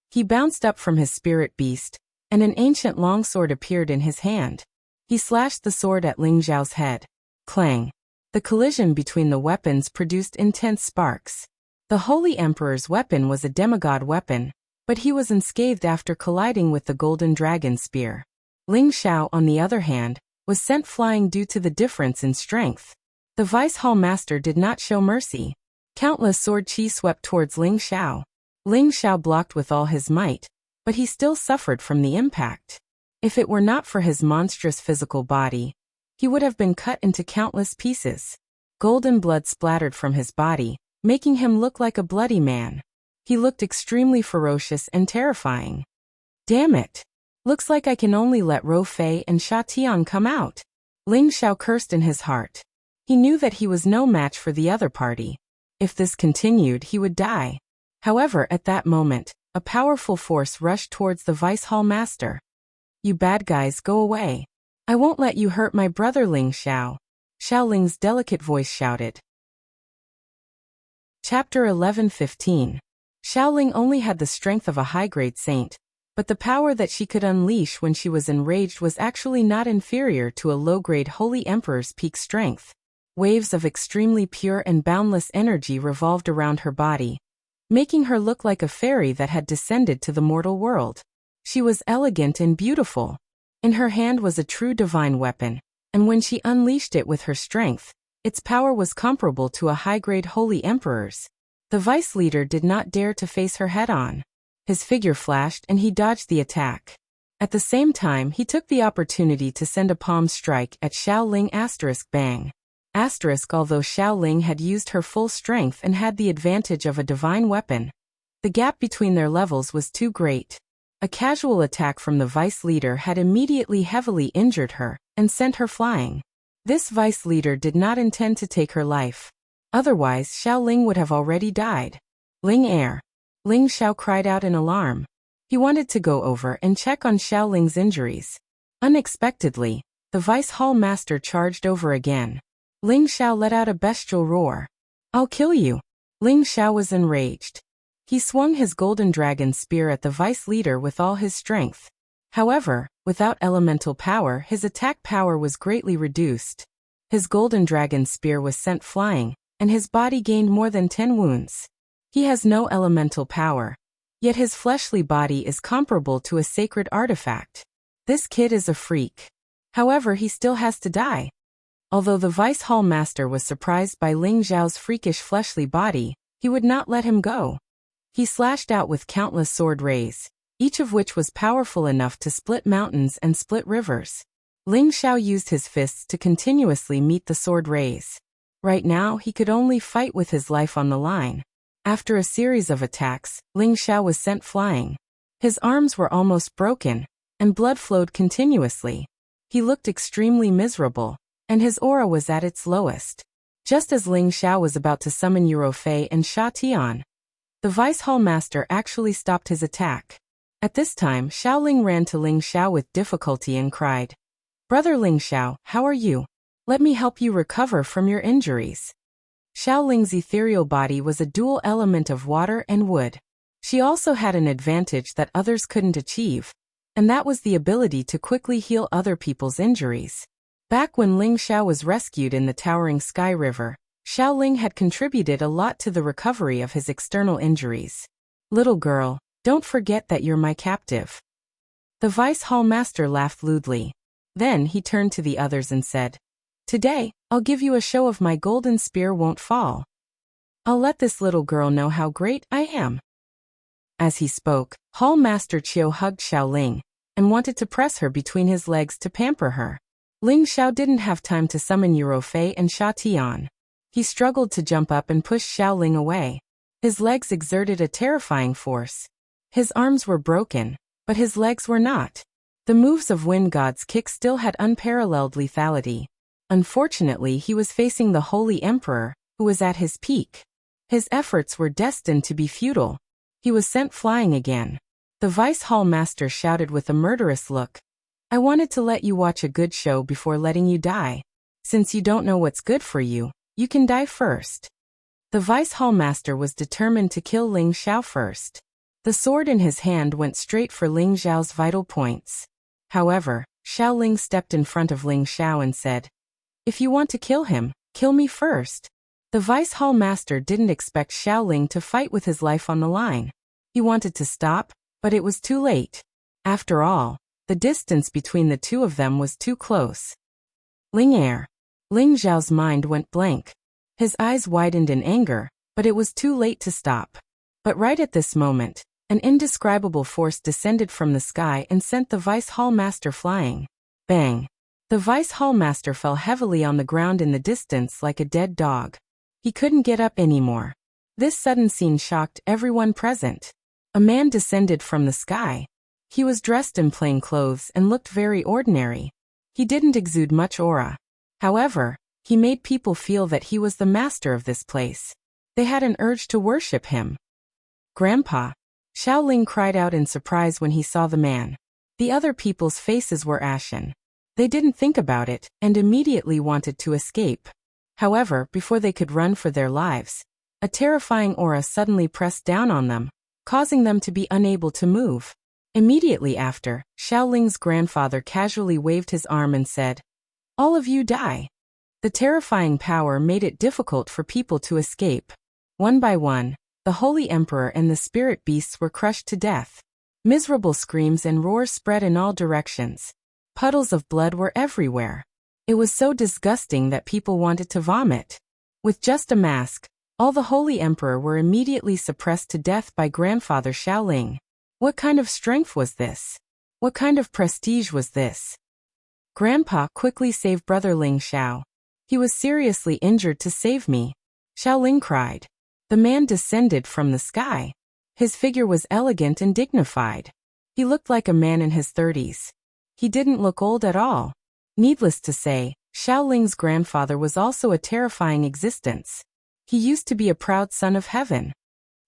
He bounced up from his spirit beast, and an ancient longsword appeared in his hand. He slashed the sword at Ling Xiao's head. Clang! The collision between the weapons produced intense sparks. The Holy Emperor's weapon was a demigod weapon, but he was unscathed after colliding with the golden dragon spear. Ling Xiao, on the other hand, was sent flying due to the difference in strength. The Vice Hall Master did not show mercy. Countless sword chi swept towards Ling Xiao. Ling Xiao blocked with all his might, but he still suffered from the impact. If it were not for his monstrous physical body, he would have been cut into countless pieces. Golden blood splattered from his body, making him look like a bloody man. He looked extremely ferocious and terrifying. "Damn it! Looks like I can only let Ro Fei and Sha Tian come out." Ling Xiao cursed in his heart. He knew that he was no match for the other party. If this continued, he would die. However, at that moment, a powerful force rushed towards the Vice Hall Master. "You bad guys, go away. I won't let you hurt my brother Ling Xiao," Xiao Ling's delicate voice shouted. Chapter 11:15. Xiao Ling only had the strength of a high-grade saint, But the power that she could unleash when she was enraged was actually not inferior to a low-grade Holy Emperor's peak strength. Waves of extremely pure and boundless energy revolved around her body, making her look like a fairy that had descended to the mortal world. She was elegant and beautiful. In her hand was a true divine weapon, and when she unleashed it with her strength, its power was comparable to a high-grade Holy Emperor's. The vice leader did not dare to face her head-on. His figure flashed and he dodged the attack. At the same time, he took the opportunity to send a palm strike at Xiaoling *bang. Although Xiaoling had used her full strength and had the advantage of a divine weapon, the gap between their levels was too great. A casual attack from the vice leader had immediately heavily injured her and sent her flying. This vice leader did not intend to take her life. Otherwise, Xiaoling would have already died. Ling Xiao cried out in alarm. He wanted to go over and check on Xiaoling's injuries. Unexpectedly, the vice hall master charged over again. Ling Xiao let out a bestial roar. "I'll kill you!" Ling Xiao was enraged. He swung his golden dragon spear at the vice leader with all his strength. However, without elemental power, his attack power was greatly reduced. His golden dragon spear was sent flying, and his body gained more than 10 wounds. He has no elemental power, yet his fleshly body is comparable to a sacred artifact. This kid is a freak. However, he still has to die. Although the vice hall master was surprised by Ling Xiao's freakish fleshly body, he would not let him go. He slashed out with countless sword rays, each of which was powerful enough to split mountains and split rivers. Ling Xiao used his fists to continuously meet the sword rays. Right now, he could only fight with his life on the line. After a series of attacks, Ling Xiao was sent flying. His arms were almost broken, and blood flowed continuously. He looked extremely miserable, and his aura was at its lowest. Just as Ling Xiao was about to summon Eurofei and Sha Tian, the vice hall master actually stopped his attack. At this time, Xiaoling ran to Ling Xiao with difficulty and cried, "Brother Ling Xiao, how are you? Let me help you recover from your injuries." Xiaoling's ethereal body was a dual element of water and wood. She also had an advantage that others couldn't achieve, and that was the ability to quickly heal other people's injuries. Back when Ling Xiao was rescued in the towering Sky River, Xiaoling had contributed a lot to the recovery of his external injuries. "Little girl, don't forget that you're my captive." The vice hall master laughed lewdly. Then he turned to the others and said, "Today, I'll give you a show of my golden spear won't fall. I'll let this little girl know how great I am." As he spoke, Hall Master Qiu hugged Xiaoling and wanted to press her between his legs to pamper her. Ling Xiao didn't have time to summon Eurofei and Sha Tian. He struggled to jump up and push Xiaoling away. His legs exerted a terrifying force. His arms were broken, but his legs were not. The moves of Wind God's kick still had unparalleled lethality. Unfortunately, he was facing the Holy Emperor, who was at his peak. His efforts were destined to be futile. He was sent flying again. The vice hall master shouted with a murderous look, "I wanted to let you watch a good show before letting you die. Since you don't know what's good for you, you can die first." The vice hall master was determined to kill Ling Xiao first. The sword in his hand went straight for Ling Xiao's vital points. However, Xiaoling stepped in front of Ling Xiao and said, "If you want to kill him, kill me first." The vice hall master didn't expect Xiaoling to fight with his life on the line. He wanted to stop, but it was too late. After all, the distance between the two of them was too close. Ling Xiao's mind went blank. His eyes widened in anger, but it was too late to stop. But right at this moment, an indescribable force descended from the sky and sent the vice hall master flying. Bang! The vice hall master fell heavily on the ground in the distance like a dead dog. He couldn't get up anymore. This sudden scene shocked everyone present. A man descended from the sky. He was dressed in plain clothes and looked very ordinary. He didn't exude much aura. However, he made people feel that he was the master of this place. They had an urge to worship him. "Grandpa!" Xiaoling cried out in surprise when he saw the man. The other people's faces were ashen. They didn't think about it and immediately wanted to escape. However, before they could run for their lives, a terrifying aura suddenly pressed down on them, causing them to be unable to move. Immediately after, Xiaoling's grandfather casually waved his arm and said, "All of you die." The terrifying power made it difficult for people to escape. One by one, the Holy Emperor and the spirit beasts were crushed to death. Miserable screams and roars spread in all directions. Puddles of blood were everywhere. It was so disgusting that people wanted to vomit. With just a mask, all the Holy Emperor were immediately suppressed to death by Grandfather Xiaoling. What kind of strength was this? What kind of prestige was this? Grandpa quickly saved Brother Ling Xiao. He was seriously injured to save me. Xiaoling cried. The man descended from the sky. His figure was elegant and dignified. He looked like a man in his 30s. He didn't look old at all. Needless to say, Xiaoling's grandfather was also a terrifying existence. He used to be a proud son of heaven.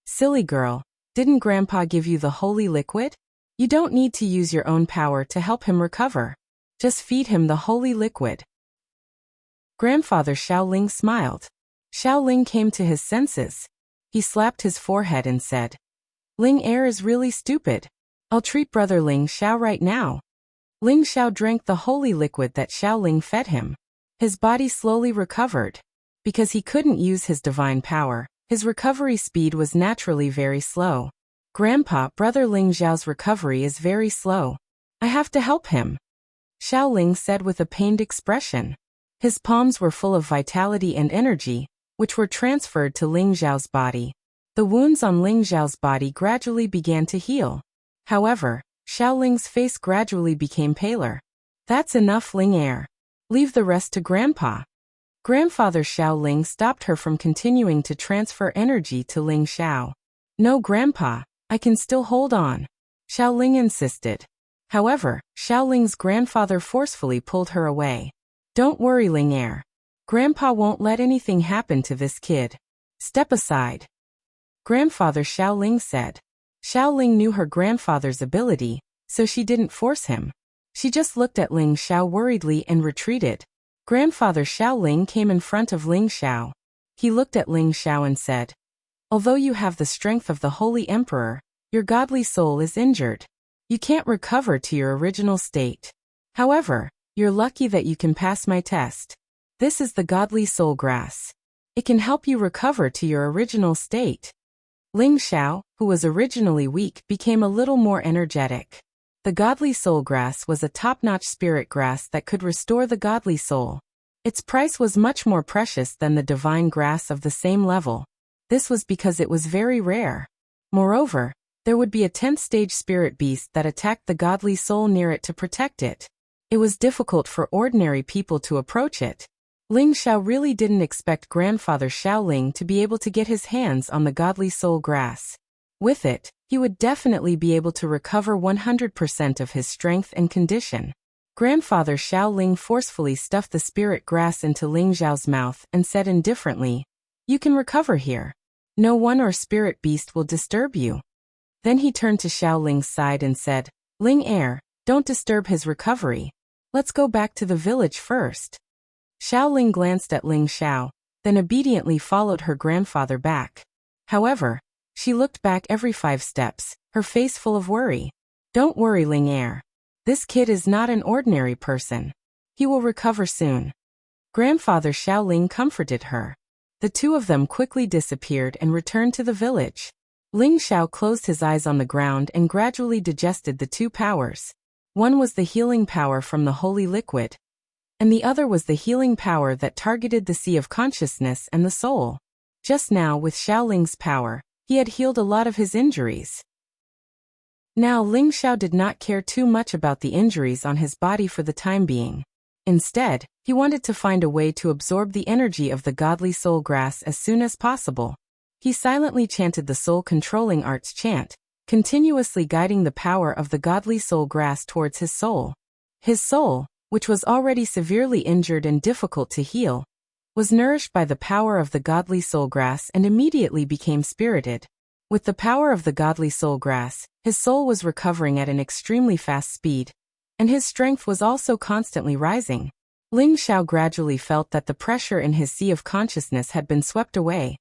Silly girl, didn't Grandpa give you the holy liquid? You don't need to use your own power to help him recover. Just feed him the holy liquid. Grandfather Xiaoling smiled. Xiaoling came to his senses. He slapped his forehead and said, "Ling Er is really stupid. I'll treat Brother Ling Xiao right now." Ling Xiao drank the holy liquid that Xiaoling fed him. His body slowly recovered. Because he couldn't use his divine power, his recovery speed was naturally very slow. "Grandpa, Brother Ling Xiao's recovery is very slow. I have to help him," Xiaoling said with a pained expression. His palms were full of vitality and energy, which were transferred to Ling Xiao's body. The wounds on Ling Xiao's body gradually began to heal. However, Xiaoling's face gradually became paler. "That's enough, Ling Er. Leave the rest to Grandpa." Grandfather Xiaoling stopped her from continuing to transfer energy to Ling Xiao. "No, Grandpa, I can still hold on," Xiaoling insisted. However, Xiaoling's grandfather forcefully pulled her away. "Don't worry, Ling Er. Grandpa won't let anything happen to this kid. Step aside," Grandfather Xiaoling said. Xiaoling knew her grandfather's ability, so she didn't force him. She just looked at Ling Xiao worriedly and retreated. Grandfather Xiaoling came in front of Ling Xiao. He looked at Ling Xiao and said, "Although you have the strength of the Holy Emperor, your godly soul is injured. You can't recover to your original state. However, you're lucky that you can pass my test. This is the godly soul grass. It can help you recover to your original state." Ling Xiao, who was originally weak, became a little more energetic. The godly soul grass was a top-notch spirit grass that could restore the godly soul. Its price was much more precious than the divine grass of the same level. This was because it was very rare. Moreover, there would be a 10th stage spirit beast that attacked the godly soul near it to protect it. It was difficult for ordinary people to approach it. Ling Xiao really didn't expect Grandfather Xiaoling to be able to get his hands on the godly soul grass. With it, he would definitely be able to recover 100% of his strength and condition. Grandfather Xiaoling forcefully stuffed the spirit grass into Ling Xiao's mouth and said indifferently, "You can recover here. No one or spirit beast will disturb you." Then he turned to Xiaoling's side and said, "Ling Er, don't disturb his recovery. Let's go back to the village first." Xiaoling glanced at Ling Xiao, then obediently followed her grandfather back. However, she looked back every 5 steps, her face full of worry. "Don't worry, Ling Er. This kid is not an ordinary person. He will recover soon." Grandfather Xiaoling comforted her. The two of them quickly disappeared and returned to the village. Ling Xiao closed his eyes on the ground and gradually digested the 2 powers. One was the healing power from the holy liquid, and the other was the healing power that targeted the sea of consciousness and the soul. Just now, with Xiaoling's power, he had healed a lot of his injuries. Now Ling Xiao did not care too much about the injuries on his body for the time being. Instead, he wanted to find a way to absorb the energy of the godly soul grass as soon as possible. He silently chanted the soul-controlling arts chant, continuously guiding the power of the godly soul grass towards his soul. His soul, which was already severely injured and difficult to heal, was nourished by the power of the godly soul grass and immediately became spirited. With the power of the godly soul grass, his soul was recovering at an extremely fast speed, and his strength was also constantly rising. Ling Xiao gradually felt that the pressure in his sea of consciousness had been swept away,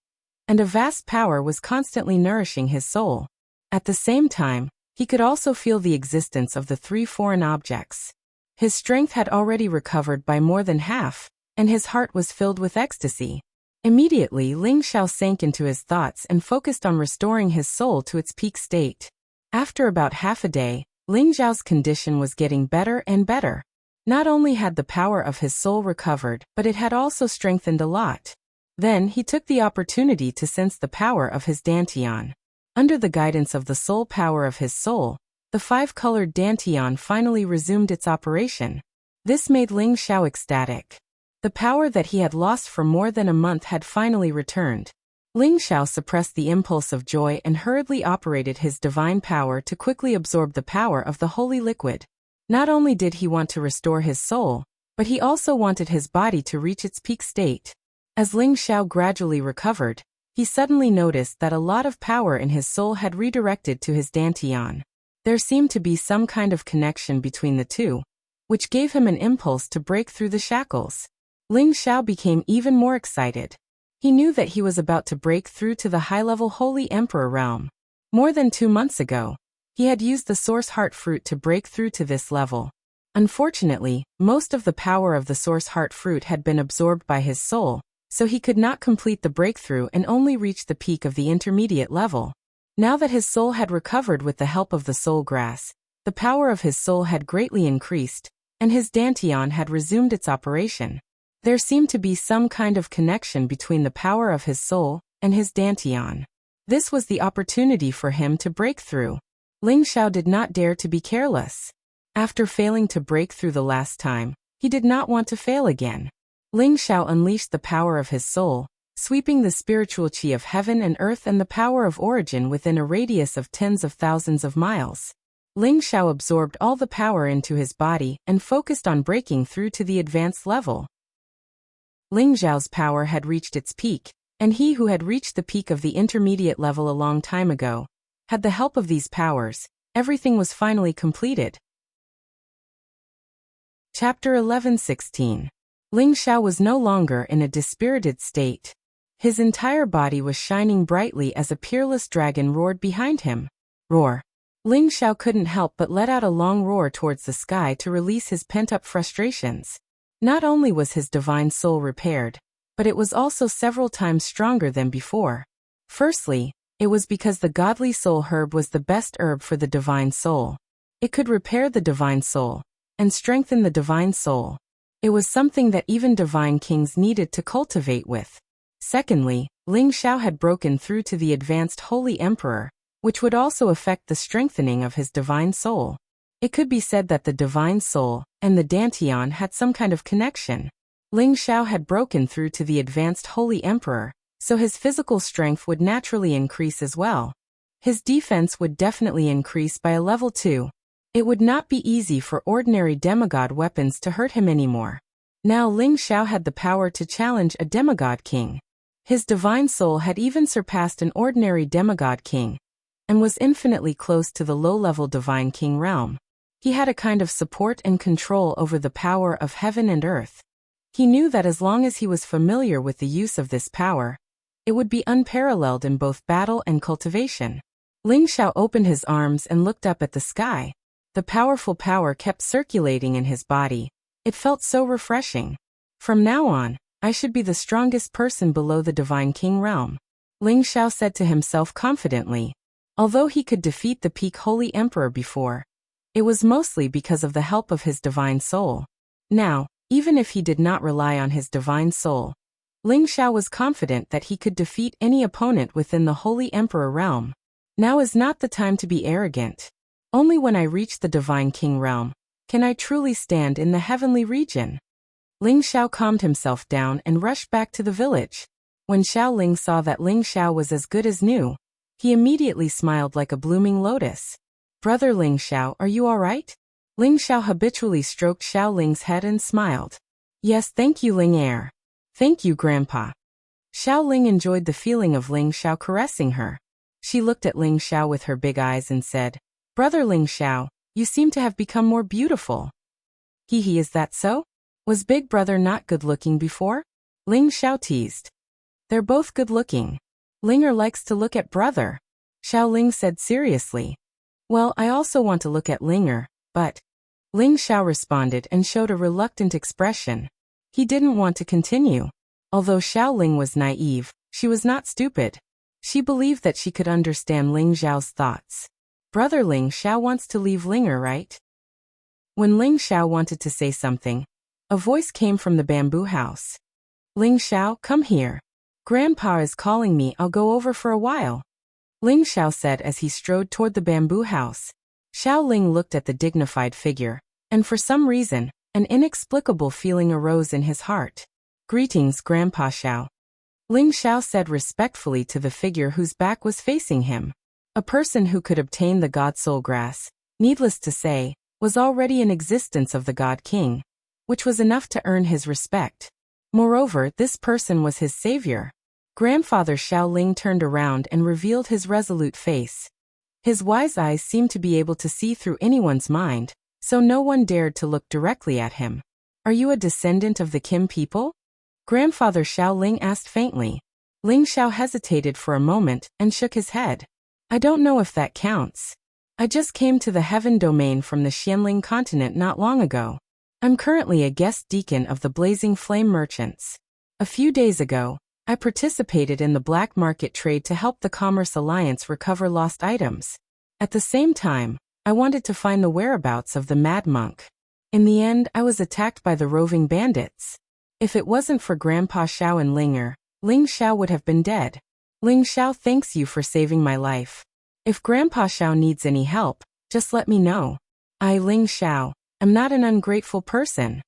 and a vast power was constantly nourishing his soul. At the same time, He could also feel the existence of the 3 foreign objects. His strength had already recovered by more than half, and his heart was filled with ecstasy. Immediately, Ling Xiao sank into his thoughts and focused on restoring his soul to its peak state. After about half a day, Ling Xiao's condition was getting better and better. Not only had the power of his soul recovered, but it had also strengthened a lot. Then he took the opportunity to sense the power of his dantian. Under the guidance of the soul power of his soul, the 5-colored dantian finally resumed its operation. This made Ling Xiao ecstatic. The power that he had lost for more than a month had finally returned. Ling Xiao suppressed the impulse of joy and hurriedly operated his divine power to quickly absorb the power of the holy liquid. Not only did he want to restore his soul, but he also wanted his body to reach its peak state. As Ling Xiao gradually recovered, he suddenly noticed that a lot of power in his soul had redirected to his dantian. There seemed to be some kind of connection between the two, which gave him an impulse to break through the shackles. Ling Xiao became even more excited. He knew that he was about to break through to the high-level Holy Emperor realm. More than 2 months ago, he had used the Source Heart Fruit to break through to this level. Unfortunately, most of the power of the Source Heart Fruit had been absorbed by his soul, so he could not complete the breakthrough and only reach the peak of the intermediate level. Now that his soul had recovered with the help of the soul grass, the power of his soul had greatly increased, and his dantian had resumed its operation. There seemed to be some kind of connection between the power of his soul and his dantian. This was the opportunity for him to break through. Ling Xiao did not dare to be careless. After failing to break through the last time, he did not want to fail again. Ling Xiao unleashed the power of his soul, sweeping the spiritual qi of heaven and earth and the power of origin within a radius of tens of thousands of miles. Ling Xiao absorbed all the power into his body and focused on breaking through to the advanced level. Ling Xiao's power had reached its peak, and he who had reached the peak of the intermediate level a long time ago, had the help of these powers, everything was finally completed. Chapter 11:16. Ling Xiao was no longer in a dispirited state. His entire body was shining brightly as a peerless dragon roared behind him. Roar. Ling Xiao couldn't help but let out a long roar towards the sky to release his pent-up frustrations. Not only was his divine soul repaired, but it was also several times stronger than before. Firstly, it was because the godly soul herb was the best herb for the divine soul. It could repair the divine soul and strengthen the divine soul. It was something that even divine kings needed to cultivate with. Secondly, Ling Xiao had broken through to the advanced Holy Emperor, which would also affect the strengthening of his divine soul. It could be said that the divine soul and the dantian had some kind of connection. Ling Xiao had broken through to the advanced Holy Emperor, so his physical strength would naturally increase as well. His defense would definitely increase by a level 2. It would not be easy for ordinary demigod weapons to hurt him anymore. Now Ling Xiao had the power to challenge a demigod king. His divine soul had even surpassed an ordinary demigod king, and was infinitely close to the low-level divine king realm. He had a kind of support and control over the power of heaven and earth. He knew that as long as he was familiar with the use of this power, it would be unparalleled in both battle and cultivation. Ling Xiao opened his arms and looked up at the sky. The powerful power kept circulating in his body. It felt so refreshing. From now on, I should be the strongest person below the divine king realm, Ling Xiao said to himself confidently. Although he could defeat the peak Holy Emperor before, it was mostly because of the help of his divine soul. Now, even if he did not rely on his divine soul, Ling Xiao was confident that he could defeat any opponent within the Holy Emperor realm. Now is not the time to be arrogant. Only when I reach the divine king realm can I truly stand in the heavenly region. Ling Xiao calmed himself down and rushed back to the village. When Xiao Ling saw that Ling Xiao was as good as new, he immediately smiled like a blooming lotus. Brother Ling Xiao, are you all right? Ling Xiao habitually stroked Xiao Ling's head and smiled. Yes, thank you, Ling Heir. Thank you, Grandpa. Xiao Ling enjoyed the feeling of Ling Xiao caressing her. She looked at Ling Xiao with her big eyes and said, Brother Ling Xiao, you seem to have become more beautiful. Hee, is that so? Was Big Brother not good-looking before? Ling Xiao teased. They're both good-looking. Linger likes to look at Brother, Xiao Ling said seriously. Well, I also want to look at Linger, but… Ling Xiao responded and showed a reluctant expression. He didn't want to continue. Although Xiao Ling was naive, she was not stupid. She believed that she could understand Ling Xiao's thoughts. Brother Ling Xiao wants to leave Linger, right? When Ling Xiao wanted to say something, a voice came from the bamboo house. Ling Xiao, come here. Grandpa is calling me, I'll go over for a while. Ling Xiao said as he strode toward the bamboo house. Xiao Ling looked at the dignified figure, and for some reason, an inexplicable feeling arose in his heart. Greetings, Grandpa Xiao. Ling Xiao said respectfully to the figure whose back was facing him. A person who could obtain the God Soul Grass, needless to say, was already in existence of the God King, which was enough to earn his respect. Moreover, this person was his savior. Grandfather Xiao Ling turned around and revealed his resolute face. His wise eyes seemed to be able to see through anyone's mind, so no one dared to look directly at him. Are you a descendant of the Kim people? Grandfather Xiao Ling asked faintly. Ling Xiao hesitated for a moment and shook his head. I don't know if that counts. I just came to the Heaven Domain from the Xianling continent not long ago. I'm currently a guest deacon of the Blazing Flame Merchants. A few days ago, I participated in the black market trade to help the Commerce Alliance recover lost items. At the same time, I wanted to find the whereabouts of the Mad Monk. In the end, I was attacked by the roving bandits. If it wasn't for Grandpa Xiao and Linger, Ling Xiao would have been dead. Ling Xiao thanks you for saving my life. If Grandpa Xiao needs any help, just let me know. I, Ling Xiao, am not an ungrateful person.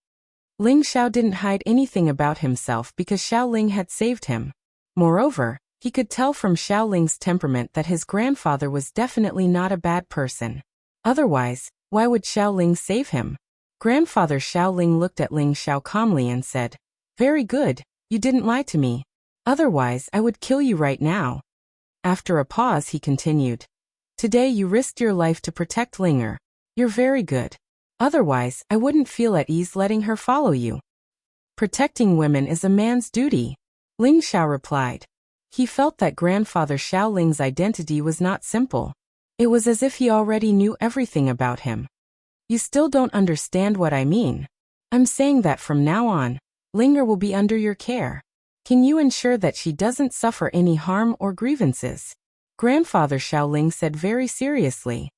Ling Xiao didn't hide anything about himself because Xiao Ling had saved him. Moreover, he could tell from Xiao Ling's temperament that his grandfather was definitely not a bad person. Otherwise, why would Xiao Ling save him? Grandfather Xiao Ling looked at Ling Xiao calmly and said, Very good, you didn't lie to me. Otherwise, I would kill you right now. After a pause, he continued. Today you risked your life to protect Linger. You're very good. Otherwise, I wouldn't feel at ease letting her follow you. Protecting women is a man's duty, Ling Xiao replied. He felt that Grandfather Xiao Ling's identity was not simple. It was as if he already knew everything about him. You still don't understand what I mean. I'm saying that from now on, Linger will be under your care. Can you ensure that she doesn't suffer any harm or grievances? Grandfather Xiao Ling said very seriously.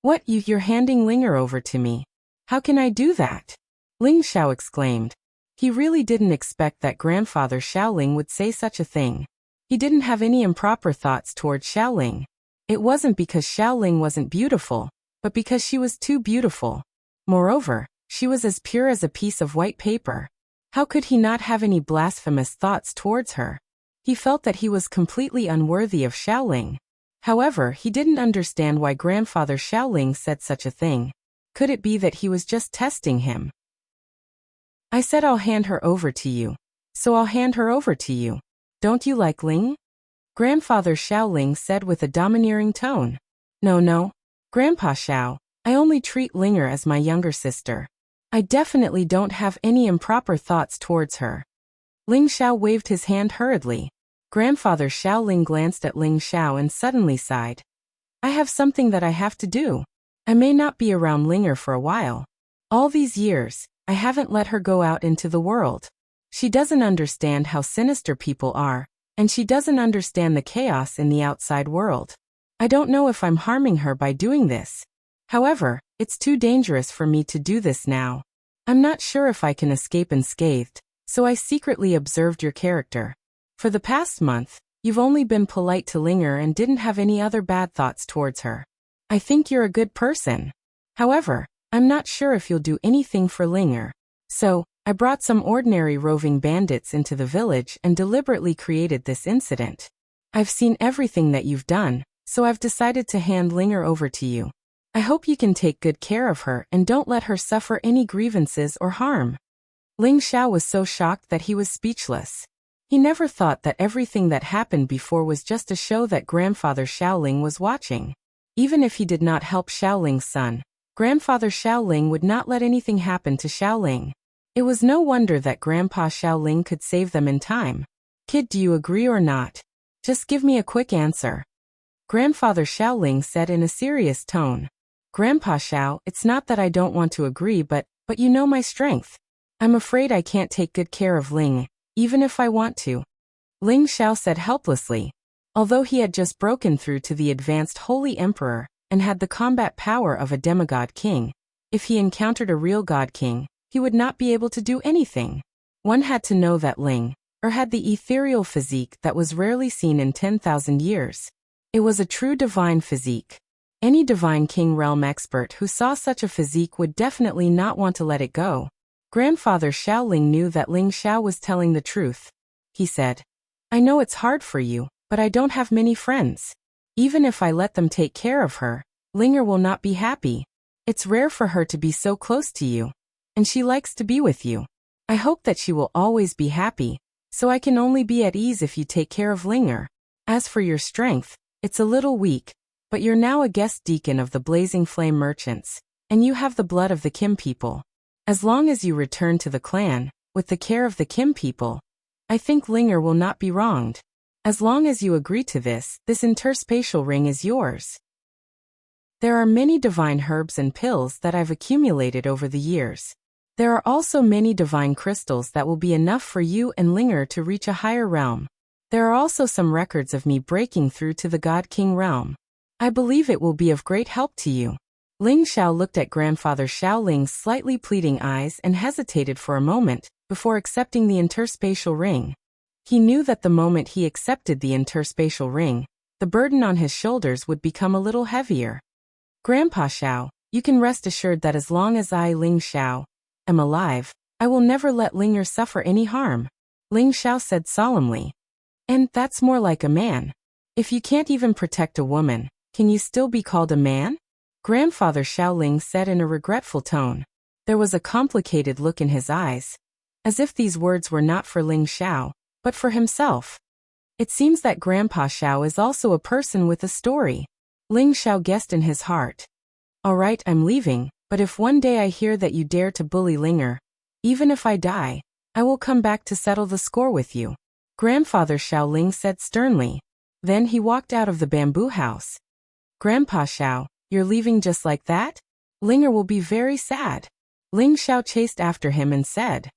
What, you're handing Linger over to me? How can I do that? Ling Xiao exclaimed. He really didn't expect that Grandfather Xiao Ling would say such a thing. He didn't have any improper thoughts toward Xiao Ling. It wasn't because Xiao Ling wasn't beautiful, but because she was too beautiful. Moreover, she was as pure as a piece of white paper. How could he not have any blasphemous thoughts towards her? He felt that he was completely unworthy of Xiao Ling. However, he didn't understand why Grandfather Xiao Ling said such a thing. Could it be that he was just testing him? I said I'll hand her over to you. So I'll hand her over to you. Don't you like Ling? Grandfather Xiao Ling said with a domineering tone. No, Grandpa Xiao, I only treat Linger as my younger sister. I definitely don't have any improper thoughts towards her. Ling Xiao waved his hand hurriedly. Grandfather Xiao Ling glanced at Ling Xiao and suddenly sighed. I have something that I have to do. I may not be around Linger for a while. All these years, I haven't let her go out into the world. She doesn't understand how sinister people are, and she doesn't understand the chaos in the outside world. I don't know if I'm harming her by doing this. However, it's too dangerous for me to do this now. I'm not sure if I can escape unscathed, so I secretly observed your character. For the past month, you've only been polite to Linger and didn't have any other bad thoughts towards her. I think you're a good person. However, I'm not sure if you'll do anything for Linger. So, I brought some ordinary roving bandits into the village and deliberately created this incident. I've seen everything that you've done, so I've decided to hand Linger over to you. I hope you can take good care of her and don't let her suffer any grievances or harm. Ling Xiao was so shocked that he was speechless. He never thought that everything that happened before was just a show that Grandfather Xiao Ling was watching. Even if he did not help Xiao Ling's son, Grandfather Xiao Ling would not let anything happen to Xiao Ling. It was no wonder that Grandpa Xiao Ling could save them in time. Kid, do you agree or not? Just give me a quick answer. Grandfather Xiaoling said in a serious tone. Grandpa Xiao, it's not that I don't want to agree, but you know my strength. I'm afraid I can't take good care of Ling, even if I want to. Ling Xiao said helplessly. Although he had just broken through to the advanced Holy Emperor and had the combat power of a demigod king, if he encountered a real god king, he would not be able to do anything. One had to know that Ling had the ethereal physique that was rarely seen in 10,000 years. It was a true divine physique. Any divine king realm expert who saw such a physique would definitely not want to let it go. Grandfather Xiaoling knew that Ling Xiao was telling the truth. He said, I know it's hard for you, but I don't have many friends. Even if I let them take care of her, Linger will not be happy. It's rare for her to be so close to you. And she likes to be with you. I hope that she will always be happy, so I can only be at ease if you take care of Linger. As for your strength, it's a little weak, but you're now a guest deacon of the Blazing Flame Merchants, and you have the blood of the Kim people. As long as you return to the clan, with the care of the Kim people, I think Linger will not be wronged. As long as you agree to this interspatial ring is yours. There are many divine herbs and pills that I've accumulated over the years. There are also many divine crystals that will be enough for you and Linger to reach a higher realm. There are also some records of me breaking through to the God King realm. I believe it will be of great help to you. Ling Xiao looked at Grandfather Xiaoling's slightly pleading eyes and hesitated for a moment before accepting the interspatial ring. He knew that the moment he accepted the interspatial ring, the burden on his shoulders would become a little heavier. Grandpa Xiao, you can rest assured that as long as I, Ling Xiao, am alive, I will never let Linger suffer any harm, Ling Xiao said solemnly. And that's more like a man. If you can't even protect a woman, can you still be called a man? Grandfather Xiaoling said in a regretful tone. There was a complicated look in his eyes, as if these words were not for Ling Xiao, but for himself. It seems that Grandpa Xiao is also a person with a story. Ling Xiao guessed in his heart. All right, I'm leaving, but if one day I hear that you dare to bully Linger, even if I die, I will come back to settle the score with you, Grandfather Xiaoling said sternly. Then he walked out of the bamboo house. Grandpa Xiao, you're leaving just like that? Linger will be very sad. Ling Xiao chased after him and said,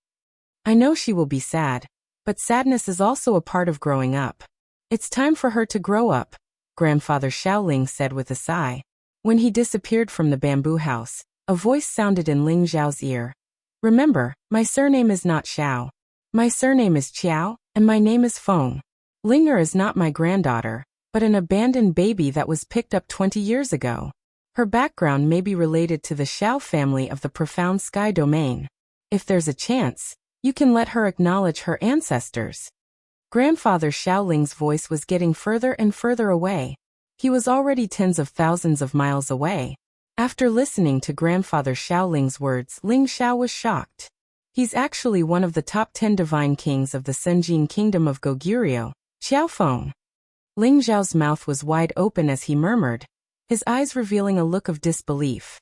I know she will be sad, but sadness is also a part of growing up. It's time for her to grow up, Grandfather Xiaoling said with a sigh. When he disappeared from the bamboo house, a voice sounded in Ling Xiao's ear. Remember, my surname is not Xiao. My surname is Qiao, and my name is Feng. Linger is not my granddaughter, but an abandoned baby that was picked up 20 years ago. Her background may be related to the Xiao family of the profound sky domain. If there's a chance, you can let her acknowledge her ancestors. Grandfather Xiaoling's voice was getting further and further away. He was already tens of thousands of miles away. After listening to Grandfather Xiaoling's words, Ling Xiao was shocked. He's actually one of the top 10 divine kings of the Senjin kingdom of Goguryeo, Xiaofeng. Ling Xiao's mouth was wide open as he murmured, his eyes revealing a look of disbelief.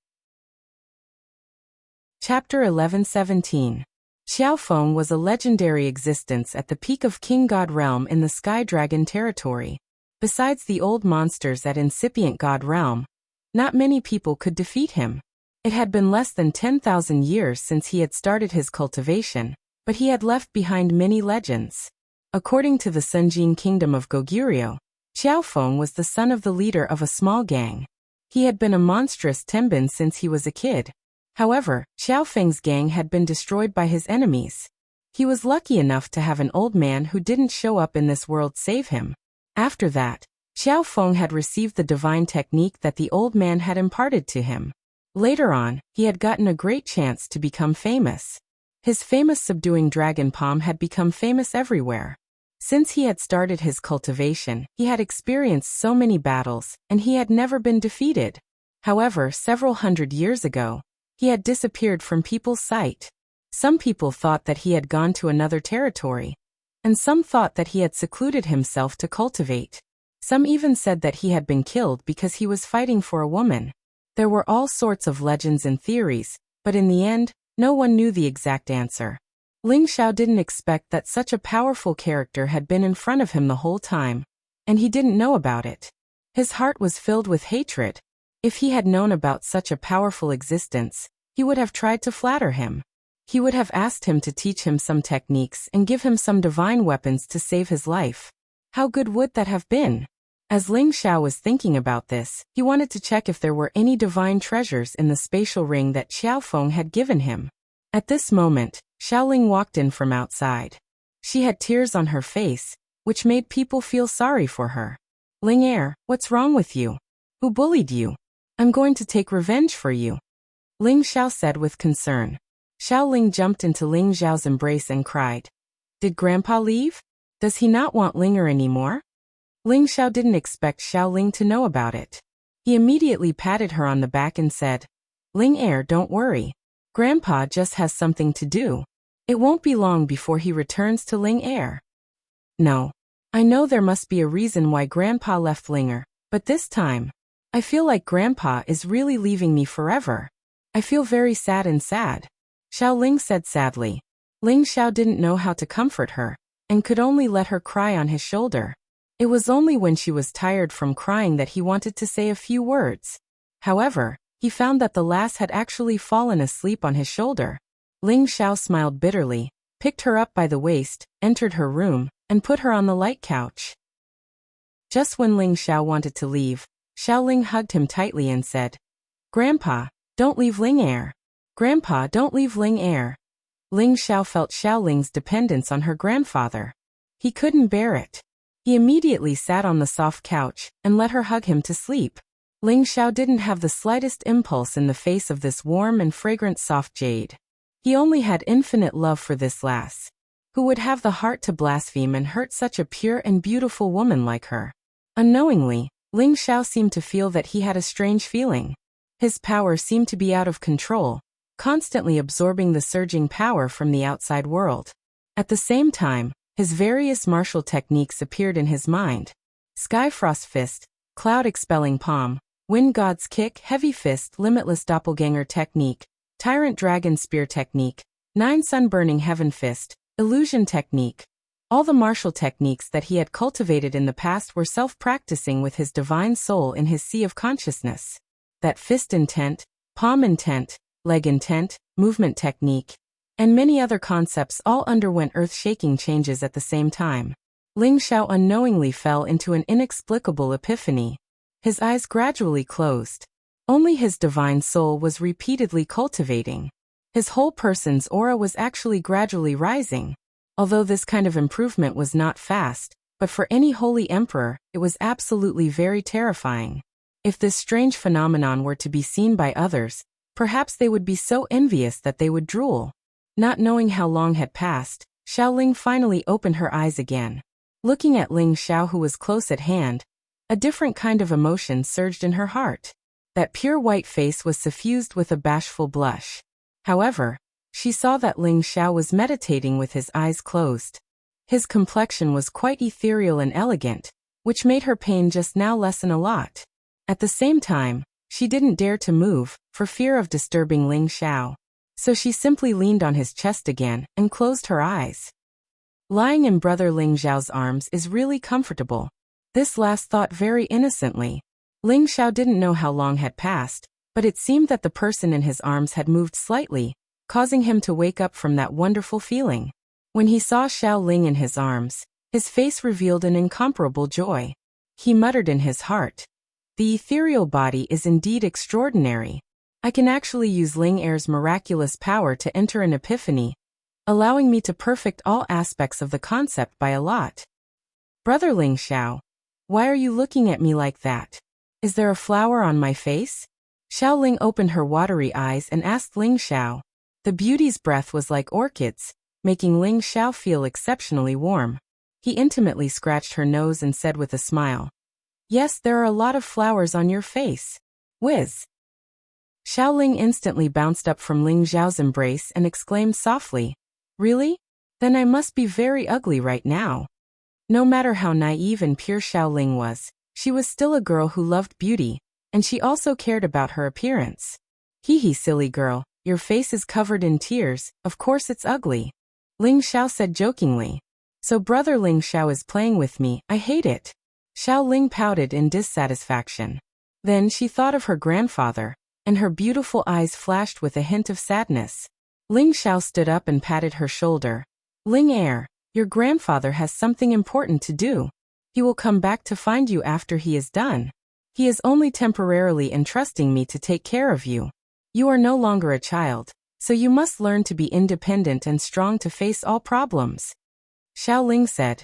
Chapter 11:17. Xiaofeng was a legendary existence at the peak of King God Realm in the Sky Dragon territory. Besides the old monsters at Incipient God Realm, not many people could defeat him. It had been less than 10,000 years since he had started his cultivation, but he had left behind many legends. According to the Senjin kingdom of Goguryeo, Xiaofeng was the son of the leader of a small gang. He had been a monstrous tenbin since he was a kid. However, Xiaofeng's gang had been destroyed by his enemies. He was lucky enough to have an old man who didn't show up in this world save him. After that, Xiaofeng had received the divine technique that the old man had imparted to him. Later on, he had gotten a great chance to become famous. His famous subduing dragon palm had become famous everywhere. Since he had started his cultivation, he had experienced so many battles, and he had never been defeated. However, several hundred years ago, he had disappeared from people's sight. Some people thought that he had gone to another territory, and some thought that he had secluded himself to cultivate. Some even said that he had been killed because he was fighting for a woman. There were all sorts of legends and theories, but in the end, no one knew the exact answer. Ling Xiao didn't expect that such a powerful character had been in front of him the whole time, and he didn't know about it. His heart was filled with hatred. If he had known about such a powerful existence, he would have tried to flatter him. He would have asked him to teach him some techniques and give him some divine weapons to save his life. How good would that have been? As Ling Xiao was thinking about this, he wanted to check if there were any divine treasures in the spatial ring that Xiaofeng had given him. At this moment, Xiaoling walked in from outside. She had tears on her face, which made people feel sorry for her. Ling Er, what's wrong with you? Who bullied you? I'm going to take revenge for you, Ling Xiao said with concern. Xiaoling jumped into Ling Xiao's embrace and cried. Did Grandpa leave? Does he not want Ling Er anymore? Ling Xiao didn't expect Xiaoling to know about it. He immediately patted her on the back and said, Ling Er, don't worry. Grandpa just has something to do. It won't be long before he returns to Ling Er. No. I know there must be a reason why Grandpa left Ling Er, but this time, I feel like Grandpa is really leaving me forever. I feel very sad and sad, Xiaoling said sadly. Ling Xiao didn't know how to comfort her, and could only let her cry on his shoulder. It was only when she was tired from crying that he wanted to say a few words. However, he found that the lass had actually fallen asleep on his shoulder. Ling Xiao smiled bitterly, picked her up by the waist, entered her room, and put her on the light couch. Just when Ling Xiao wanted to leave, Xiaoling hugged him tightly and said, Grandpa, don't leave Ling Er. Grandpa, don't leave Ling Er. Ling Xiao felt Xiaoling's dependence on her grandfather. He couldn't bear it. He immediately sat on the soft couch and let her hug him to sleep. Ling Xiao didn't have the slightest impulse in the face of this warm and fragrant soft jade. He only had infinite love for this lass. Who would have the heart to blaspheme and hurt such a pure and beautiful woman like her? Unknowingly, Ling Xiao seemed to feel that he had a strange feeling. His power seemed to be out of control, constantly absorbing the surging power from the outside world. At the same time, his various martial techniques appeared in his mind. Skyfrost Fist, Cloud Expelling Palm, Wind God's Kick, Heavy Fist, Limitless Doppelganger Technique, Tyrant Dragon Spear Technique, 9 Sun Burning Heaven Fist, Illusion Technique. All the martial techniques that he had cultivated in the past were self-practicing with his divine soul in his sea of consciousness. That fist intent, palm intent, leg intent, movement technique, and many other concepts all underwent earth-shaking changes at the same time. Ling Xiao unknowingly fell into an inexplicable epiphany. His eyes gradually closed. Only his divine soul was repeatedly cultivating. His whole person's aura was actually gradually rising. Although this kind of improvement was not fast, but for any holy emperor, it was absolutely very terrifying. If this strange phenomenon were to be seen by others, perhaps they would be so envious that they would drool. Not knowing how long had passed, Xiaoling finally opened her eyes again. Looking at Ling Xiao, who was close at hand, a different kind of emotion surged in her heart. That pure white face was suffused with a bashful blush. However, she saw that Ling Xiao was meditating with his eyes closed. His complexion was quite ethereal and elegant, which made her pain just now lessen a lot. At the same time, she didn't dare to move, for fear of disturbing Ling Xiao. So she simply leaned on his chest again and closed her eyes. Lying in Brother Ling Xiao's arms is really comfortable. This last thought very innocently. Ling Xiao didn't know how long had passed, but it seemed that the person in his arms had moved slightly, causing him to wake up from that wonderful feeling. When he saw Xiao Ling in his arms, his face revealed an incomparable joy. He muttered in his heart, "The ethereal body is indeed extraordinary. I can actually use Ling Er's miraculous power to enter an epiphany, allowing me to perfect all aspects of the concept by a lot." Brother Ling Xiao, why are you looking at me like that? Is there a flower on my face? Xiao Ling opened her watery eyes and asked Ling Xiao. The beauty's breath was like orchids, making Ling Xiao feel exceptionally warm. He intimately scratched her nose and said with a smile, "Yes, there are a lot of flowers on your face. Whiz." Xiao Ling instantly bounced up from Ling Xiao's embrace and exclaimed softly, "Really? Then I must be very ugly right now." No matter how naive and pure Xiao Ling was, she was still a girl who loved beauty, and she also cared about her appearance. "Hee, silly girl, your face is covered in tears, of course it's ugly," Ling Xiao said jokingly. "So Brother Ling Xiao is playing with me, I hate it." Xiao Ling pouted in dissatisfaction. Then she thought of her grandfather, and her beautiful eyes flashed with a hint of sadness. Ling Xiao stood up and patted her shoulder. Ling heir, your grandfather has something important to do. He will come back to find you after he is done. He is only temporarily entrusting me to take care of you. You are no longer a child, so you must learn to be independent and strong to face all problems. Xiao Ling said.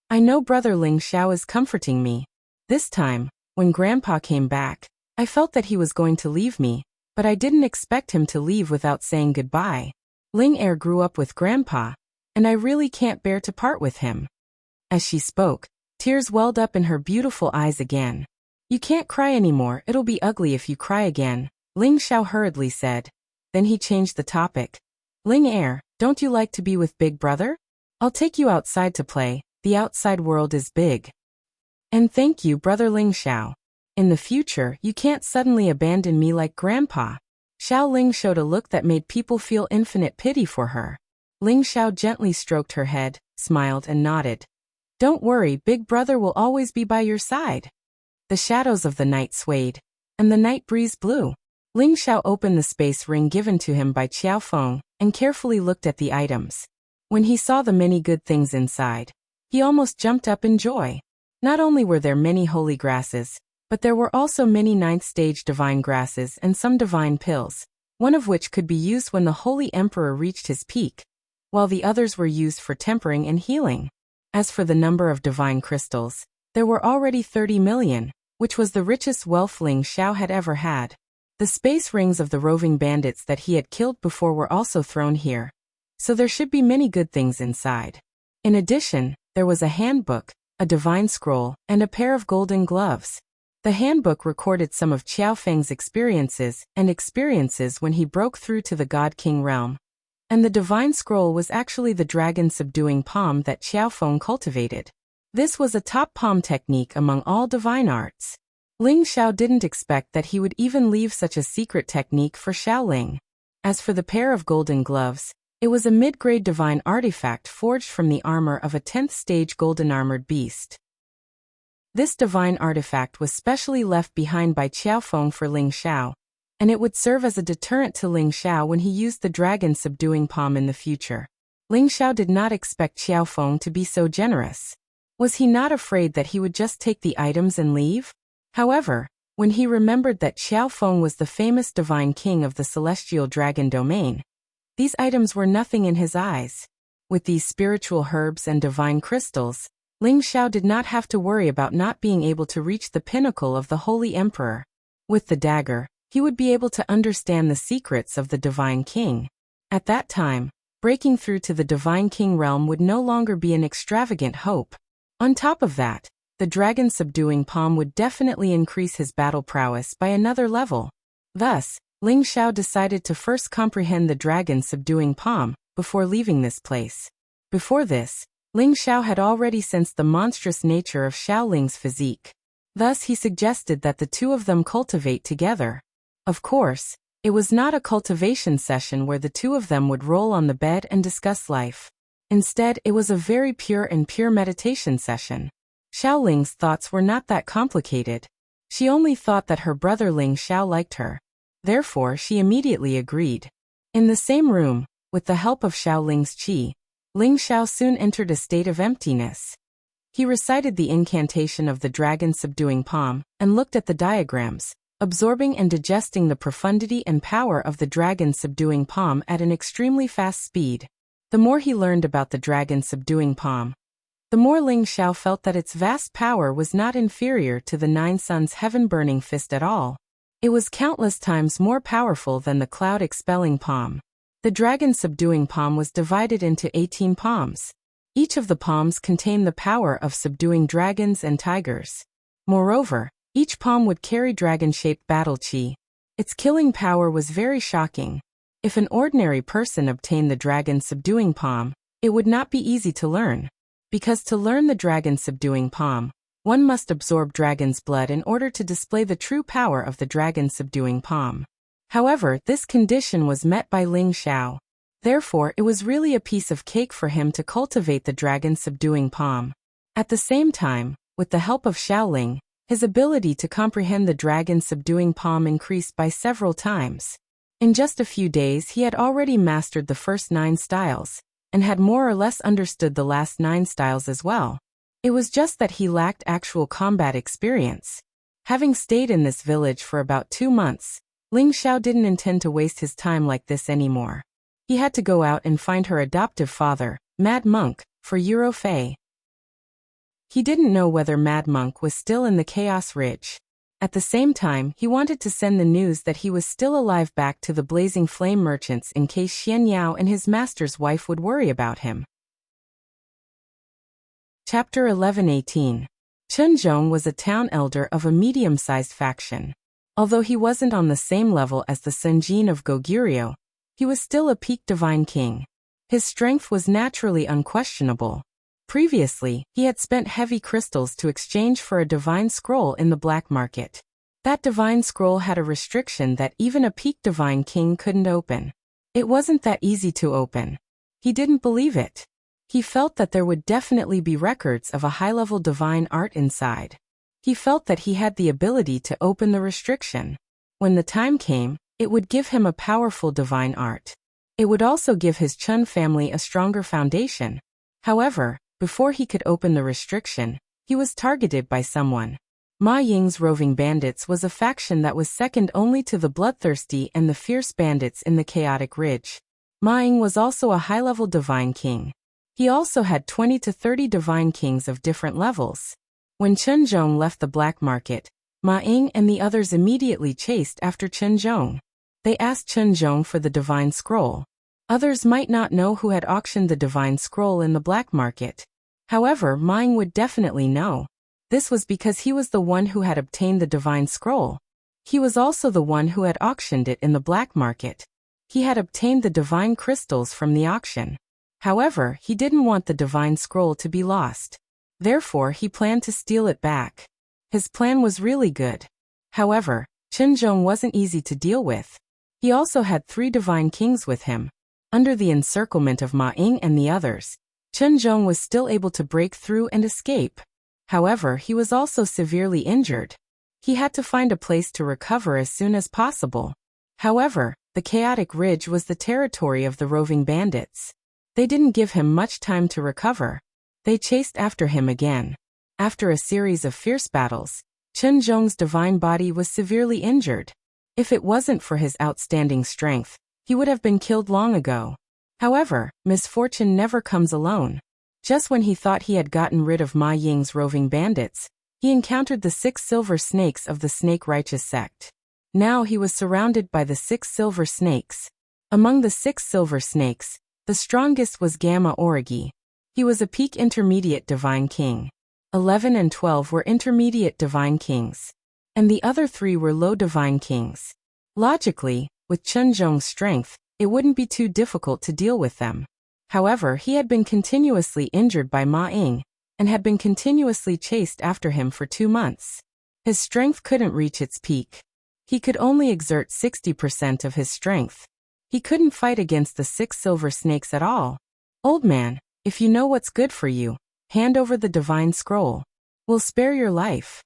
I know brother Ling Xiao is comforting me. This time, when Grandpa came back, I felt that he was going to leave me, but I didn't expect him to leave without saying goodbye. Ling heir grew up with Grandpa, and I really can't bear to part with him. As she spoke, tears welled up in her beautiful eyes again. You can't cry anymore, it'll be ugly if you cry again, Ling Xiao hurriedly said. Then he changed the topic. Ling heir, don't you like to be with big brother? I'll take you outside to play, the outside world is big. And thank you brother Ling Xiao. In the future, you can't suddenly abandon me like Grandpa. Xiao Ling showed a look that made people feel infinite pity for her. Ling Xiao gently stroked her head, smiled and nodded. Don't worry, big brother will always be by your side. The shadows of the night swayed, and the night breeze blew. Ling Xiao opened the space ring given to him by Qiao Feng, and carefully looked at the items. When he saw the many good things inside, he almost jumped up in joy. Not only were there many holy grasses, but there were also many ninth-stage divine grasses and some divine pills, one of which could be used when the Holy Emperor reached his peak, while the others were used for tempering and healing. As for the number of divine crystals, there were already 30 million, which was the richest wealth Ling Xiao had ever had. The space rings of the roving bandits that he had killed before were also thrown here, so there should be many good things inside. In addition, there was a handbook, a divine scroll, and a pair of golden gloves. The handbook recorded some of Qiao Feng's experiences when he broke through to the God King realm. And the divine scroll was actually the dragon-subduing palm that Qiao Feng cultivated. This was a top palm technique among all divine arts. Ling Xiao didn't expect that he would even leave such a secret technique for Xiao Ling. As for the pair of golden gloves, it was a mid-grade divine artifact forged from the armor of a 10th-stage golden-armored beast. This divine artifact was specially left behind by Qiao Feng for Ling Xiao, and it would serve as a deterrent to Ling Xiao when he used the dragon-subduing palm in the future. Ling Xiao did not expect Qiao Feng to be so generous. Was he not afraid that he would just take the items and leave? However, when he remembered that Qiao Feng was the famous divine king of the celestial dragon domain, these items were nothing in his eyes. With these spiritual herbs and divine crystals, Ling Xiao did not have to worry about not being able to reach the pinnacle of the Holy Emperor. With the dagger, he would be able to understand the secrets of the Divine King. At that time, breaking through to the Divine King realm would no longer be an extravagant hope. On top of that, the dragon-subduing palm would definitely increase his battle prowess by another level. Thus, Ling Xiao decided to first comprehend the dragon-subduing palm before leaving this place. Before this, Ling Xiao had already sensed the monstrous nature of Xiao Ling's physique. Thus he suggested that the two of them cultivate together. Of course, it was not a cultivation session where the two of them would roll on the bed and discuss life. Instead, it was a very pure meditation session. Xiao Ling's thoughts were not that complicated. She only thought that her brother Ling Xiao liked her. Therefore, she immediately agreed. In the same room, with the help of Xiao Ling's qi, Ling Xiao soon entered a state of emptiness. He recited the incantation of the dragon-subduing palm, and looked at the diagrams, absorbing and digesting the profundity and power of the dragon-subduing palm at an extremely fast speed. The more he learned about the dragon-subduing palm, the more Ling Xiao felt that its vast power was not inferior to the Nine Suns' heaven-burning fist at all. It was countless times more powerful than the cloud-expelling palm. The dragon-subduing palm was divided into 18 palms. Each of the palms contained the power of subduing dragons and tigers. Moreover, each palm would carry dragon-shaped battle chi. Its killing power was very shocking. If an ordinary person obtained the dragon-subduing palm, it would not be easy to learn. Because to learn the dragon-subduing palm, one must absorb dragon's blood in order to display the true power of the dragon-subduing palm. However, this condition was met by Ling Xiao. Therefore, it was really a piece of cake for him to cultivate the dragon-subduing palm. At the same time, With the help of Xiaoling, his ability to comprehend the dragon's subduing palm increased by several times. In just a few days he had already mastered the first 9 styles, and had more or less understood the last 9 styles as well. It was just that he lacked actual combat experience. Having stayed in this village for about 2 months, Ling Xiao didn't intend to waste his time like this anymore. He had to go out and find her adoptive father, Mad Monk, for Eurofei. He didn't know whether Mad Monk was still in the Chaos Ridge. At the same time, he wanted to send the news that he was still alive back to the Blazing Flame merchants in case Xian Yao and his master's wife would worry about him. Chapter 11:18. Chen Zhong was a town elder of a medium-sized faction. Although he wasn't on the same level as the Senjin of Goguryeo, he was still a peak divine king. His strength was naturally unquestionable. Previously, he had spent heavy crystals to exchange for a divine scroll in the black market. That divine scroll had a restriction that even a peak divine king couldn't open. It wasn't that easy to open. He didn't believe it. He felt that there would definitely be records of a high-level divine art inside. He felt that he had the ability to open the restriction. When the time came, it would give him a powerful divine art. It would also give his Chun family a stronger foundation. However, before he could open the restriction, he was targeted by someone. Ma Ying's roving bandits was a faction that was second only to the bloodthirsty and the fierce bandits in the Chaotic Ridge. Ma Ying was also a high-level divine king. He also had 20 to 30 divine kings of different levels. When Chen Zhong left the black market, Ma Ying and the others immediately chased after Chen Zhong. They asked Chen Zhong for the divine scroll. Others might not know who had auctioned the divine scroll in the black market. However, Ma Ying would definitely know. This was because he was the one who had obtained the divine scroll. He was also the one who had auctioned it in the black market. He had obtained the divine crystals from the auction. However, he didn't want the divine scroll to be lost. Therefore, he planned to steal it back. His plan was really good. However, Chen Zhong wasn't easy to deal with. He also had 3 divine kings with him. Under the encirclement of Ma Ying and the others, Chen Zhong was still able to break through and escape. However, he was also severely injured. He had to find a place to recover as soon as possible. However, the Chaotic Ridge was the territory of the roving bandits. They didn't give him much time to recover. They chased after him again. After a series of fierce battles, Chen Zhong's divine body was severely injured. If it wasn't for his outstanding strength, he would have been killed long ago. However, misfortune never comes alone. Just when he thought he had gotten rid of Ma Ying's roving bandits, he encountered the 6 silver snakes of the Snake Righteous sect. Now he was surrounded by the 6 silver snakes. Among the 6 silver snakes, the strongest was Gamma Origi. He was a peak intermediate divine king. 11 and 12 were intermediate divine kings. And the other 3 were low divine kings. Logically, with Chen Zhong's strength, it wouldn't be too difficult to deal with them. However, he had been continuously injured by Ma Ying, and had been continuously chased after him for 2 months. His strength couldn't reach its peak. He could only exert 60% of his strength. He couldn't fight against the 6 silver snakes at all. Old man, if you know what's good for you, hand over the divine scroll. We'll spare your life.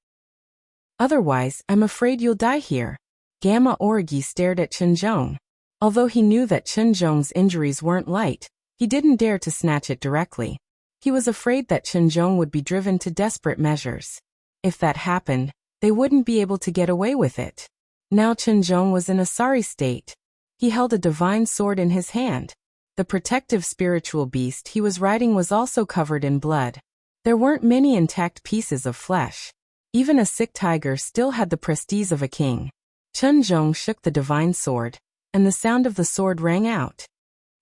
Otherwise, I'm afraid you'll die here. Gamma Origi stared at Chen Zhong. Although he knew that Chen Zhong's injuries weren't light, he didn't dare to snatch it directly. He was afraid that Chen Zhong would be driven to desperate measures. If that happened, they wouldn't be able to get away with it. Now Chen Zhong was in a sorry state. He held a divine sword in his hand. The protective spiritual beast he was riding was also covered in blood. There weren't many intact pieces of flesh. Even a sick tiger still had the prestige of a king. Chen Zhong shook the divine sword, and the sound of the sword rang out.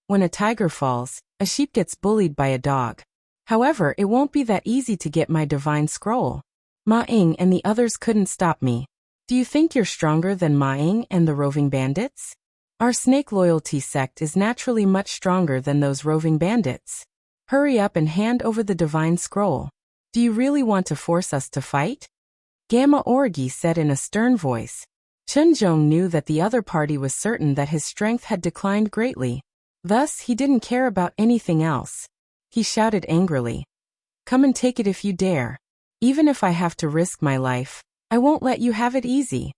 When a tiger falls, a sheep gets bullied by a dog. However, it won't be that easy to get my divine scroll. Ma Ying and the others couldn't stop me. Do you think you're stronger than Ma Ying and the roving bandits? Our snake loyalty sect is naturally much stronger than those roving bandits. Hurry up and hand over the divine scroll. Do you really want to force us to fight? Gamma Origi said in a stern voice. Chen Zhong knew that the other party was certain that his strength had declined greatly. Thus, he didn't care about anything else. He shouted angrily. Come and take it if you dare. Even if I have to risk my life, I won't let you have it easy.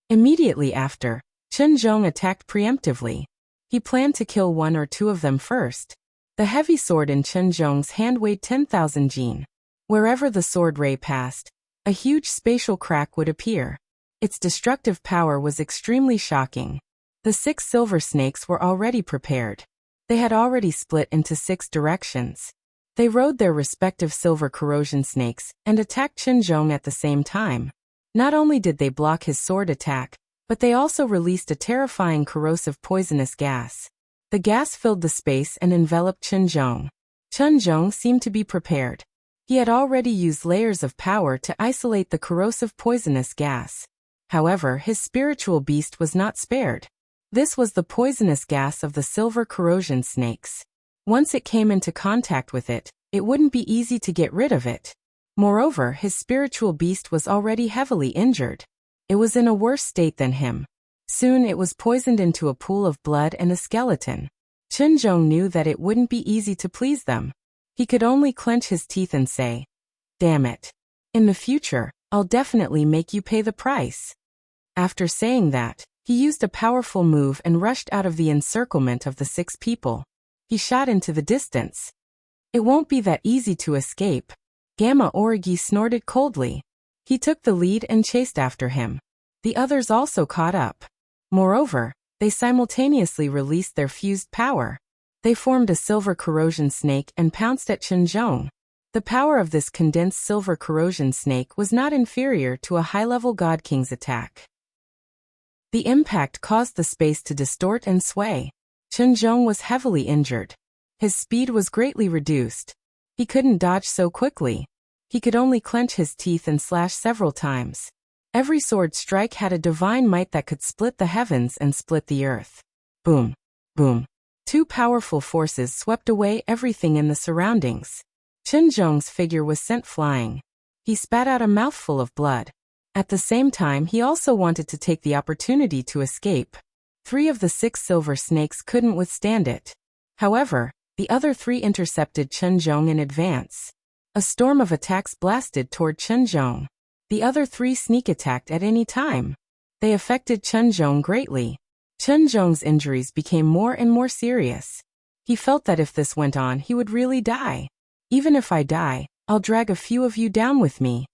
Immediately after, Chen Zhong attacked preemptively. He planned to kill one or two of them first. The heavy sword in Chen Zhong's hand weighed 10,000 jin. Wherever the sword ray passed, a huge spatial crack would appear. Its destructive power was extremely shocking. The 6 silver snakes were already prepared. They had already split into 6 directions. They rode their respective silver corrosion snakes and attacked Chen Zhong at the same time. Not only did they block his sword attack, but they also released a terrifying corrosive poisonous gas. The gas filled the space and enveloped Chen Zhong. Chen Zhong seemed to be prepared. He had already used layers of power to isolate the corrosive poisonous gas. However, his spiritual beast was not spared. This was the poisonous gas of the silver corrosion snakes. Once it came into contact with it, it wouldn't be easy to get rid of it. Moreover, his spiritual beast was already heavily injured. It was in a worse state than him. Soon it was poisoned into a pool of blood and a skeleton. Chen Zhong knew that it wouldn't be easy to please them. He could only clench his teeth and say, "Damn it. In the future, I'll definitely make you pay the price." After saying that, he used a powerful move and rushed out of the encirclement of the 6 people. He shot into the distance. "It won't be that easy to escape." Gamma Origi snorted coldly. He took the lead and chased after him. The others also caught up. Moreover, they simultaneously released their fused power. They formed a silver corrosion snake and pounced at Chen Zhong. The power of this condensed silver corrosion snake was not inferior to a high-level God King's attack. The impact caused the space to distort and sway. Chen Zhong was heavily injured. His speed was greatly reduced. He couldn't dodge so quickly. He could only clench his teeth and slash several times. Every sword strike had a divine might that could split the heavens and split the earth. Boom. Boom. 2 powerful forces swept away everything in the surroundings. Chen Zhong's figure was sent flying. He spat out a mouthful of blood. At the same time, he also wanted to take the opportunity to escape. 3 of the 6 silver snakes couldn't withstand it. However, the other 3 intercepted Chen Zhong in advance. A storm of attacks blasted toward Chen Zhong. The other 3 sneak attacked at any time. They affected Chen Zhong greatly. Chen Zhong's injuries became more and more serious. He felt that if this went on, he would really die. "Even if I die, I'll drag a few of you down with me."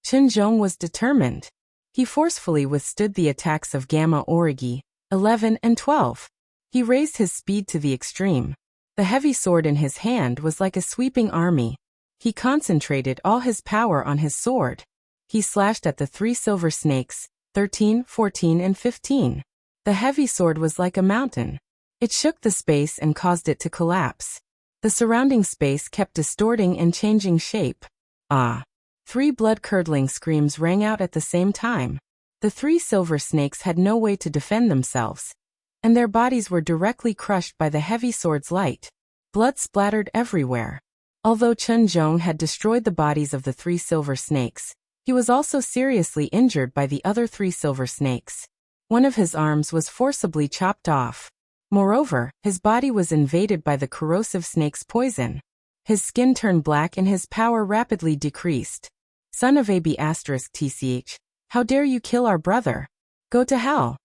Chen Zhong was determined. He forcefully withstood the attacks of Gamma Origi, 11 and 12. He raised his speed to the extreme. The heavy sword in his hand was like a sweeping army. He concentrated all his power on his sword. He slashed at the 3 silver snakes, 13, 14 and 15. The heavy sword was like a mountain. It shook the space and caused it to collapse. The surrounding space kept distorting and changing shape. Ah! 3 blood-curdling screams rang out at the same time. The 3 silver snakes had no way to defend themselves, and their bodies were directly crushed by the heavy sword's light. Blood splattered everywhere. Although Chen Zhong had destroyed the bodies of the 3 silver snakes, he was also seriously injured by the other 3 silver snakes. One of his arms was forcibly chopped off. Moreover, his body was invaded by the corrosive snake's poison. His skin turned black and his power rapidly decreased. "Son of AB*TCH, how dare you kill our brother? Go to hell!"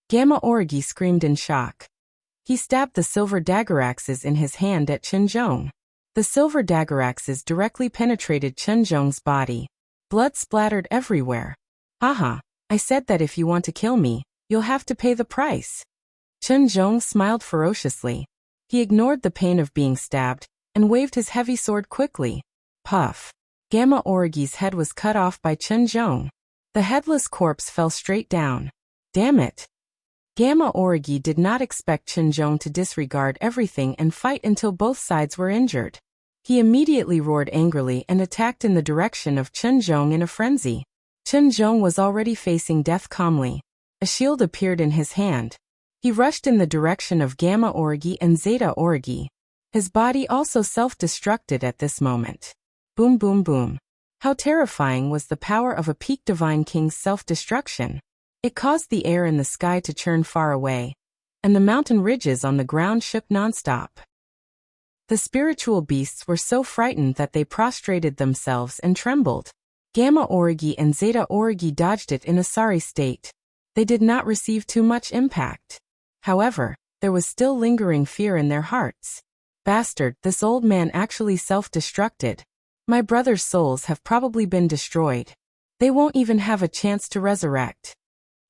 Gamma Origi screamed in shock. He stabbed the silver dagger axes in his hand at Chen Zhong. The silver dagger axes directly penetrated Chen Zhong's body. Blood splattered everywhere. "Haha, I said that if you want to kill me, you'll have to pay the price." Chen Zhong smiled ferociously. He ignored the pain of being stabbed and waved his heavy sword quickly. Puff. Gamma Origi's head was cut off by Chen Zhong. The headless corpse fell straight down. Damn it. Gamma Origi did not expect Chen Zhong to disregard everything and fight until both sides were injured. He immediately roared angrily and attacked in the direction of Chen Zhong in a frenzy. Chen Zhong was already facing death calmly. A shield appeared in his hand. He rushed in the direction of Gamma Origi and Zeta Origi. His body also self-destructed at this moment. Boom boom boom. How terrifying was the power of a peak divine king's self-destruction. It caused the air in the sky to churn far away, and the mountain ridges on the ground shook nonstop. The spiritual beasts were so frightened that they prostrated themselves and trembled. Gamma Origi and Zeta Origi dodged it in a sorry state. They did not receive too much impact. However, there was still lingering fear in their hearts. Bastard, this old man actually self-destructed. My brother's souls have probably been destroyed. They won't even have a chance to resurrect.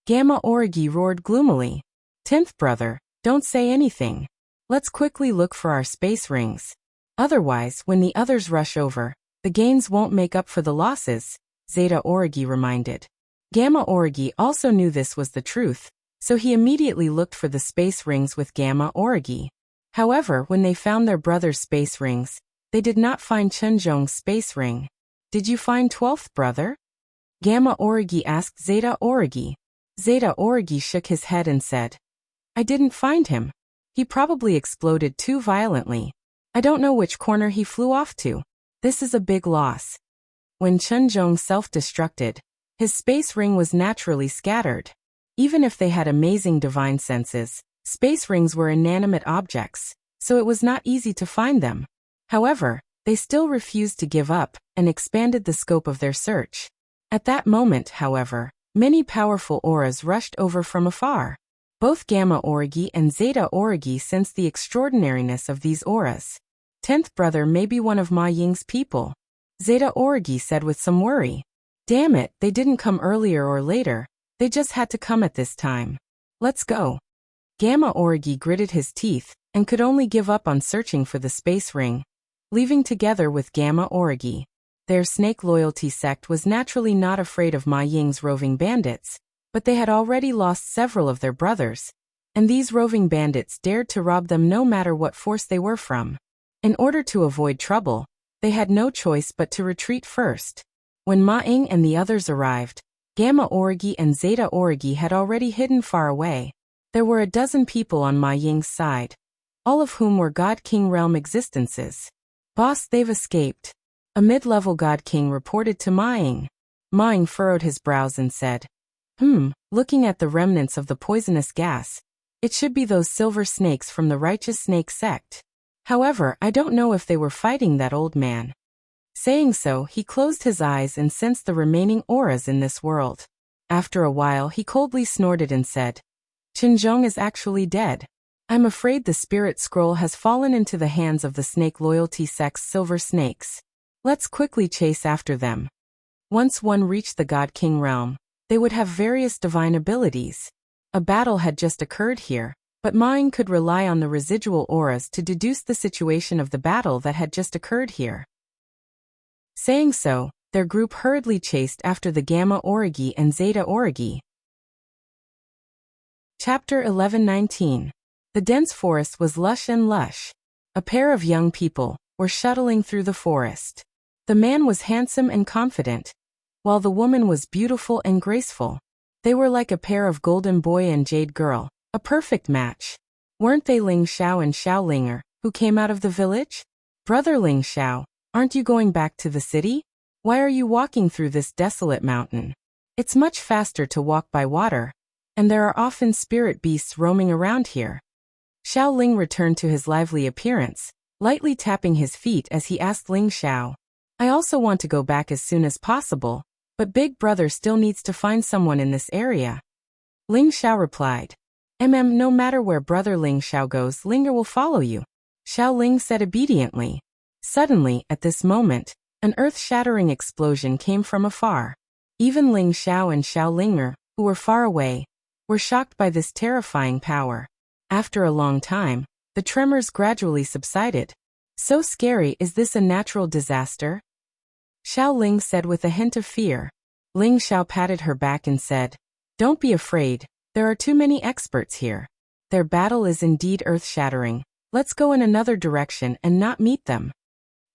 Gamma Origi roared gloomily. 10th brother, don't say anything. Let's quickly look for our space rings. Otherwise, when the others rush over, the gains won't make up for the losses, Zeta Origi reminded. Gamma Origi also knew this was the truth, so he immediately looked for the space rings with Gamma Origi. However, when they found their brother's space rings, they did not find Chunzhong's space ring. Did you find 12th brother? Gamma Origi asked Zeta Origi. Zeta Origi shook his head and said, I didn't find him. He probably exploded too violently. I don't know which corner he flew off to. This is a big loss. When Chunzhong self-destructed, his space ring was naturally scattered. Even if they had amazing divine senses, space rings were inanimate objects, so it was not easy to find them. However, they still refused to give up and expanded the scope of their search. At that moment, however, many powerful auras rushed over from afar. Both Gamma Origi and Zeta Origi sensed the extraordinariness of these auras. 10th brother may be one of Ma Ying's people, Zeta Origi said with some worry. Damn it, they didn't come earlier or later, they just had to come at this time. Let's go. Gamma Origi gritted his teeth and could only give up on searching for the space ring. Leaving together with Gamma Origi, their snake loyalty sect was naturally not afraid of Ma Ying's roving bandits, but they had already lost several of their brothers, and these roving bandits dared to rob them no matter what force they were from. In order to avoid trouble, they had no choice but to retreat first. When Ma Ying and the others arrived, Gamma Origi and Zeta Origi had already hidden far away. There were a dozen people on Ma Ying's side, all of whom were God King realm existences. Boss, they've escaped. A mid-level God King reported to Ma Ying. Ma Ying furrowed his brows and said, looking at the remnants of the poisonous gas, it should be those silver snakes from the righteous snake sect. However, I don't know if they were fighting that old man. Saying so, he closed his eyes and sensed the remaining auras in this world. After a while, he coldly snorted and said, Chunzhong is actually dead. I'm afraid the spirit scroll has fallen into the hands of the snake loyalty sect's silver snakes. Let's quickly chase after them. Once one reached the God King realm, they would have various divine abilities. A battle had just occurred here, but Ma Ying could rely on the residual auras to deduce the situation of the battle that had just occurred here. Saying so, their group hurriedly chased after the Gamma Origi and Zeta Origi. Chapter 11:19. The dense forest was lush and lush. A pair of young people were shuttling through the forest. The man was handsome and confident, while the woman was beautiful and graceful. They were like a pair of golden boy and jade girl, a perfect match. Weren't they Ling Xiao and Xiao Linger, who came out of the village? Brother Ling Xiao, aren't you going back to the city? Why are you walking through this desolate mountain? It's much faster to walk by water, and there are often spirit beasts roaming around here. Xiao Ling returned to his lively appearance, lightly tapping his feet as he asked Ling Xiao. I also want to go back as soon as possible, but Big Brother still needs to find someone in this area. Ling Xiao replied. No matter where Brother Ling Xiao goes, Linger will follow you. Xiao Ling said obediently. Suddenly, at this moment, an earth-shattering explosion came from afar. Even Ling Xiao and Xiao Linger, who were far away, were shocked by this terrifying power. After a long time, the tremors gradually subsided. So scary, is this a natural disaster? Xiao Ling said with a hint of fear. Ling Xiao patted her back and said, Don't be afraid, there are too many experts here. Their battle is indeed earth-shattering. Let's go in another direction and not meet them.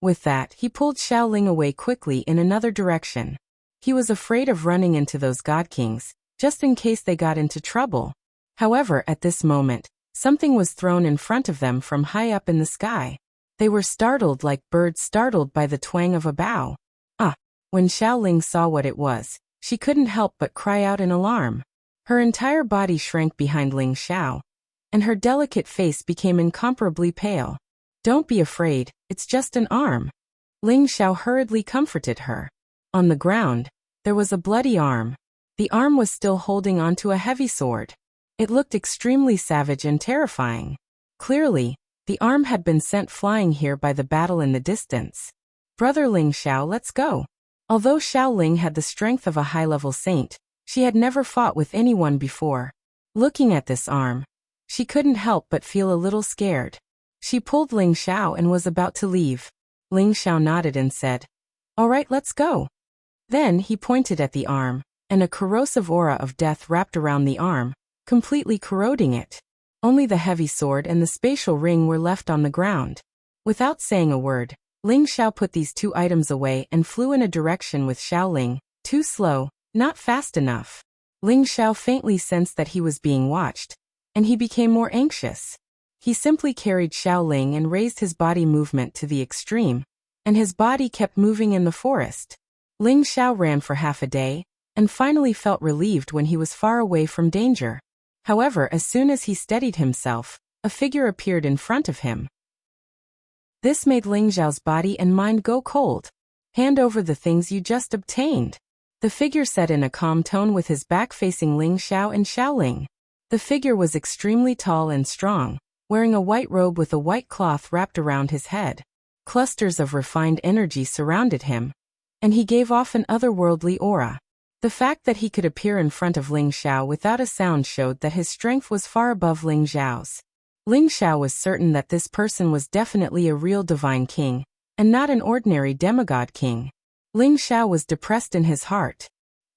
With that, he pulled Xiao Ling away quickly in another direction. He was afraid of running into those God Kings, just in case they got into trouble. However, at this moment, something was thrown in front of them from high up in the sky. They were startled like birds startled by the twang of a bow. When Xiao Ling saw what it was, she couldn't help but cry out in alarm. Her entire body shrank behind Ling Xiao, and her delicate face became incomparably pale. Don't be afraid, it's just an arm. Ling Xiao hurriedly comforted her. On the ground, there was a bloody arm. The arm was still holding onto a heavy sword. It looked extremely savage and terrifying. Clearly, the arm had been sent flying here by the battle in the distance. Brother Ling Xiao, let's go. Although Xiao Ling had the strength of a high-level saint, she had never fought with anyone before. Looking at this arm, she couldn't help but feel a little scared. She pulled Ling Xiao and was about to leave. Ling Xiao nodded and said, "All right, let's go." Then he pointed at the arm, and a corrosive aura of death wrapped around the arm, completely corroding it. Only the heavy sword and the spatial ring were left on the ground. Without saying a word, Ling Xiao put these two items away and flew in a direction with Xiao Ling. Too slow, not fast enough. Ling Xiao faintly sensed that he was being watched, and he became more anxious. He simply carried Xiao Ling and raised his body movement to the extreme, and his body kept moving in the forest. Ling Xiao ran for half a day, and finally felt relieved when he was far away from danger. However, as soon as he steadied himself, a figure appeared in front of him. This made Ling Xiao's body and mind go cold. "Hand over the things you just obtained," the figure said in a calm tone with his back facing Ling Xiao and Xiao Ling. The figure was extremely tall and strong, wearing a white robe with a white cloth wrapped around his head. Clusters of refined energy surrounded him, and he gave off an otherworldly aura. The fact that he could appear in front of Ling Xiao without a sound showed that his strength was far above Ling Xiao's. Ling Xiao was certain that this person was definitely a real divine king, and not an ordinary demigod king. Ling Xiao was depressed in his heart.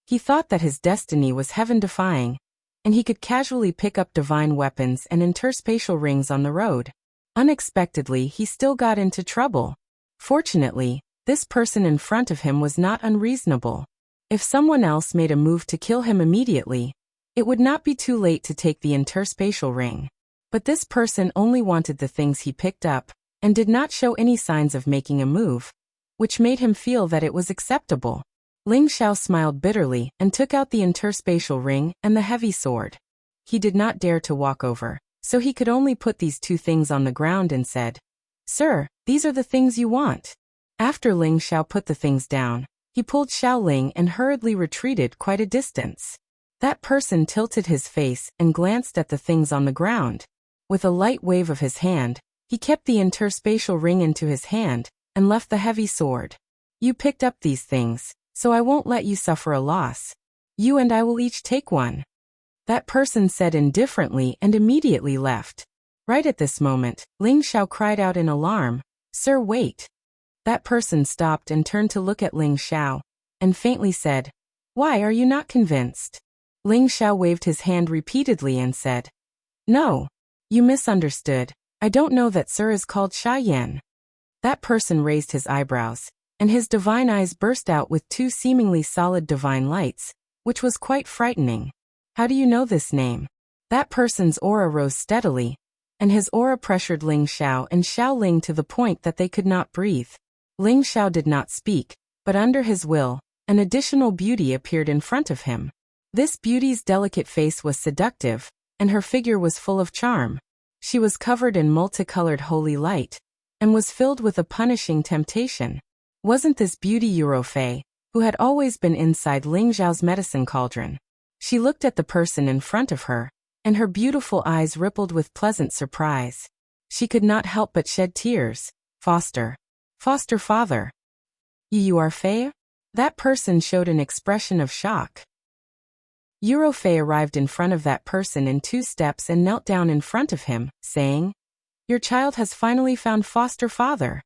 He thought that his destiny was heaven-defying, and he could casually pick up divine weapons and interspatial rings on the road. Unexpectedly, he still got into trouble. Fortunately, this person in front of him was not unreasonable. If someone else made a move to kill him immediately, it would not be too late to take the interspatial ring. But this person only wanted the things he picked up, and did not show any signs of making a move, which made him feel that it was acceptable. Ling Xiao smiled bitterly and took out the interspatial ring and the heavy sword. He did not dare to walk over, so he could only put these two things on the ground and said, "Sir, these are the things you want." After Ling Xiao put the things down, he pulled Xiao Ling and hurriedly retreated quite a distance. That person tilted his face and glanced at the things on the ground. With a light wave of his hand, he kept the interspatial ring into his hand, and left the heavy sword. "You picked up these things, so I won't let you suffer a loss. You and I will each take one," that person said indifferently and immediately left. Right at this moment, Ling Xiao cried out in alarm, "Sir, wait." That person stopped and turned to look at Ling Xiao, and faintly said, "Why are you not convinced?" Ling Xiao waved his hand repeatedly and said, "No. You misunderstood. I don't know that Sir is called Sha Yan." That person raised his eyebrows, and his divine eyes burst out with two seemingly solid divine lights, which was quite frightening. "How do you know this name?" That person's aura rose steadily, and his aura pressured Ling Xiao and Xiao Ling to the point that they could not breathe. Ling Xiao did not speak, but under his will, an additional beauty appeared in front of him. This beauty's delicate face was seductive, and her figure was full of charm. She was covered in multicolored holy light, and was filled with a punishing temptation. Wasn't this beauty Eurofei, who had always been inside Ling Xiao's medicine cauldron? She looked at the person in front of her, and her beautiful eyes rippled with pleasant surprise. She could not help but shed tears. Foster father. You are Fei? That person showed an expression of shock. Eurofei arrived in front of that person in 2 steps and knelt down in front of him, saying, "Your child has finally found foster father."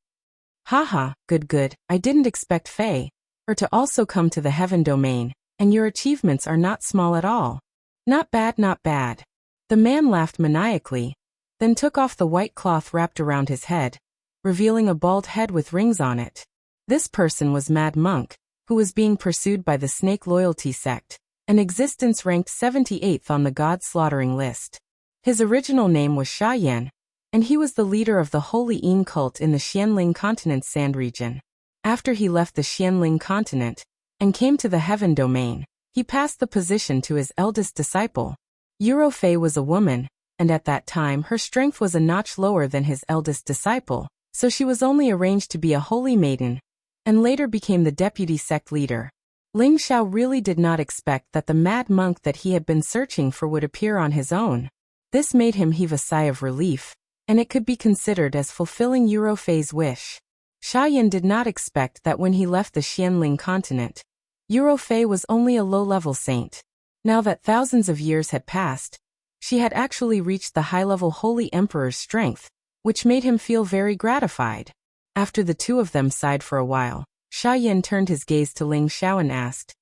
Haha, good, I didn't expect Fei, or to also come to the heaven domain, and your achievements are not small at all. Not bad. The man laughed maniacally, then took off the white cloth wrapped around his head, revealing a bald head with rings on it. This person was Mad Monk, who was being pursued by the Snake Loyalty sect, an existence ranked 78th on the God Slaughtering list. His original name was Sha Yan, and he was the leader of the Holy Yin cult in the Xianling continent's sand region. After he left the Xianling continent, and came to the heaven domain, he passed the position to his eldest disciple. Eurofei was a woman, and at that time her strength was a notch lower than his eldest disciple, so she was only arranged to be a holy maiden, and later became the deputy sect leader. Ling Xiao really did not expect that the mad monk that he had been searching for would appear on his own. This made him heave a sigh of relief, and it could be considered as fulfilling Eurofei's wish. Xiaoyan did not expect that when he left the Xianling continent, Eurofei was only a low-level saint. Now that thousands of years had passed, she had actually reached the high-level Holy Emperor's strength, which made him feel very gratified. After the two of them sighed for a while, Xiaoyan turned his gaze to Ling Xiao and asked,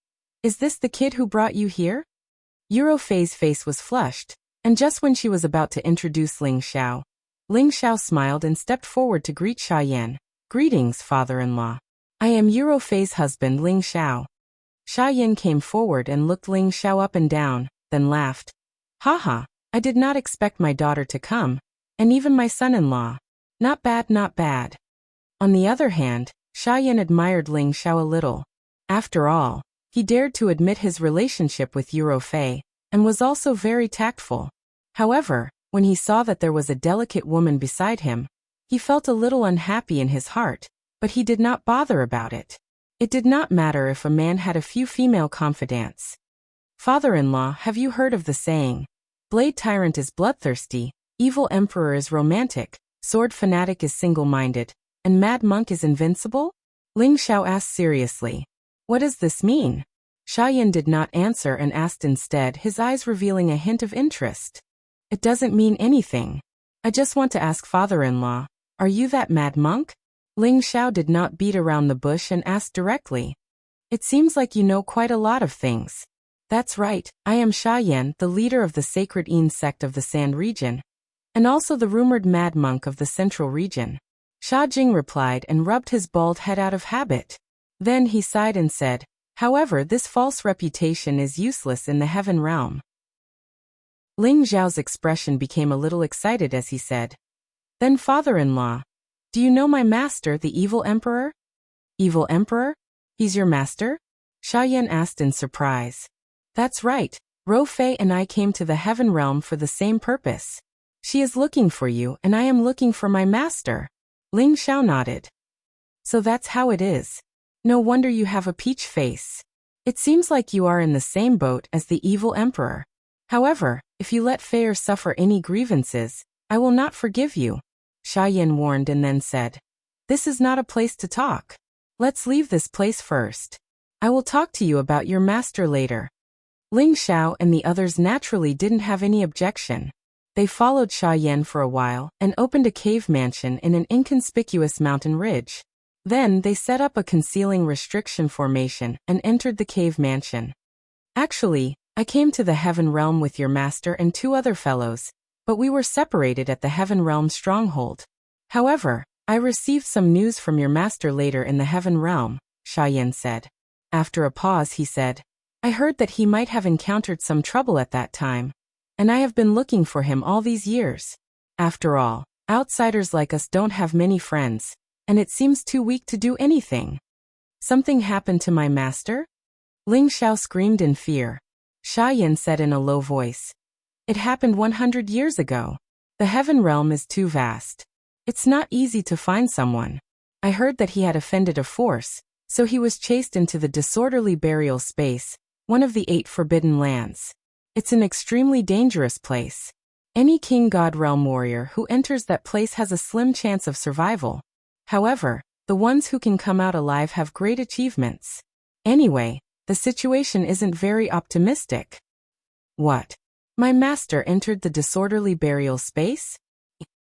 "Is this the kid who brought you here?" Eurofei's face was flushed, and just when she was about to introduce Ling Xiao smiled and stepped forward to greet Xiaoyan. "Greetings, father-in-law. I am Eurofei's husband, Ling Xiao." Xiaoyan came forward and looked Ling Xiao up and down, then laughed. "Haha, I did not expect my daughter to come, and even my son-in-law. Not bad, not bad." On the other hand, Xiaoyan admired Ling Xiao a little. After all, he dared to admit his relationship with Eurofei, and was also very tactful. However, when he saw that there was a delicate woman beside him, he felt a little unhappy in his heart, but he did not bother about it. It did not matter if a man had a few female confidants. "Father-in-law, have you heard of the saying, Blade Tyrant is bloodthirsty, Evil Emperor is romantic, Sword Fanatic is single-minded, and Mad Monk is invincible?" Ling Xiao asked seriously. "What does this mean?" Xiaoyan did not answer and asked instead, his eyes revealing a hint of interest. "It doesn't mean anything. I just want to ask father-in-law, are you that mad monk?" Ling Xiao did not beat around the bush and asked directly. "It seems like you know quite a lot of things." "That's right, I am Xiaoyan, the leader of the Sacred Yin sect of the Sand region, and also the rumored mad monk of the Central region." Xia Jing replied and rubbed his bald head out of habit. Then he sighed and said, "However, this false reputation is useless in the heaven realm." Ling Xiao's expression became a little excited as he said, "Then father-in-law, do you know my master, the Evil Emperor?" "Evil Emperor? He's your master?" Xiaoyan asked in surprise. "That's right, Ro Fei and I came to the heaven realm for the same purpose. She is looking for you and I am looking for my master." Ling Xiao nodded. "So that's how it is. No wonder you have a peach face. It seems like you are in the same boat as the Evil Emperor. However, if you let Fei suffer any grievances, I will not forgive you," Xiaoyan warned and then said, "This is not a place to talk. Let's leave this place first. I will talk to you about your master later." Ling Xiao and the others naturally didn't have any objection. They followed Xiaoyan for a while and opened a cave mansion in an inconspicuous mountain ridge. Then they set up a concealing restriction formation and entered the cave mansion. "Actually, I came to the heaven realm with your master and two other fellows, but we were separated at the heaven realm stronghold. However, I received some news from your master later in the heaven realm," Xiaoyan said. After a pause he said, "I heard that he might have encountered some trouble at that time, and I have been looking for him all these years. After all, outsiders like us don't have many friends, and it seems too weak to do anything." "Something happened to my master?" Ling Xiao screamed in fear. Xiaoyan said in a low voice, "It happened 100 years ago. The heaven realm is too vast. It's not easy to find someone. I heard that he had offended a force, so he was chased into the disorderly burial space, one of the 8 forbidden lands. It's an extremely dangerous place. Any king god realm warrior who enters that place has a slim chance of survival. However, the ones who can come out alive have great achievements. Anyway, the situation isn't very optimistic." "What? My master entered the disorderly burial space?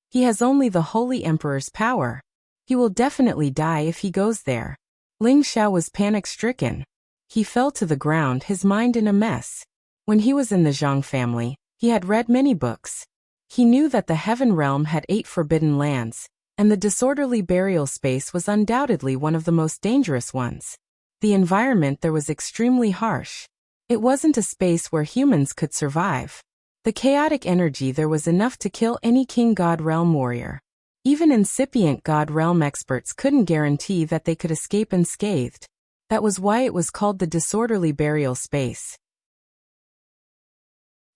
He has only the Holy Emperor's power. He will definitely die if he goes there." Ling Xiao was panic-stricken. He fell to the ground, his mind in a mess. When he was in the Zhang family, he had read many books. He knew that the heaven realm had 8 forbidden lands, and the disorderly burial space was undoubtedly one of the most dangerous ones. The environment there was extremely harsh. It wasn't a space where humans could survive. The chaotic energy there was enough to kill any king god realm warrior. Even incipient god realm experts couldn't guarantee that they could escape unscathed. That was why it was called the disorderly burial space.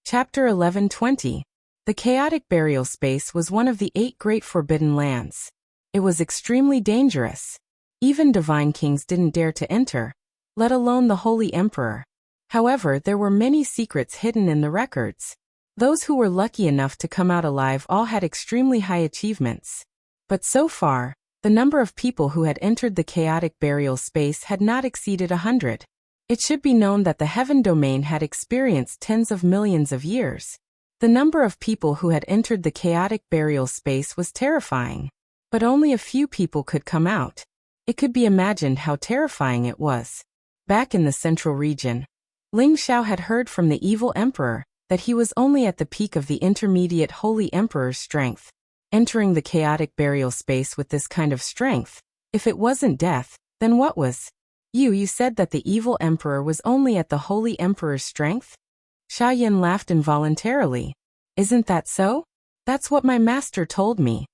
Chapter 11:20. The chaotic burial space was one of the 8 great forbidden lands. It was extremely dangerous. Even divine kings didn't dare to enter, let alone the Holy Emperor. However, there were many secrets hidden in the records. Those who were lucky enough to come out alive all had extremely high achievements. But so far, the number of people who had entered the chaotic burial space had not exceeded 100. It should be known that the heaven domain had experienced tens of millions of years. The number of people who had entered the chaotic burial space was terrifying. But only a few people could come out. It could be imagined how terrifying it was. Back in the central region, Ling Xiao had heard from the evil emperor that he was only at the peak of the intermediate Holy Emperor's strength. Entering the chaotic burial space with this kind of strength, if it wasn't death, then what was? You said that the evil emperor was only at the Holy Emperor's strength? Xia Yan laughed involuntarily. Isn't that so? That's what my master told me.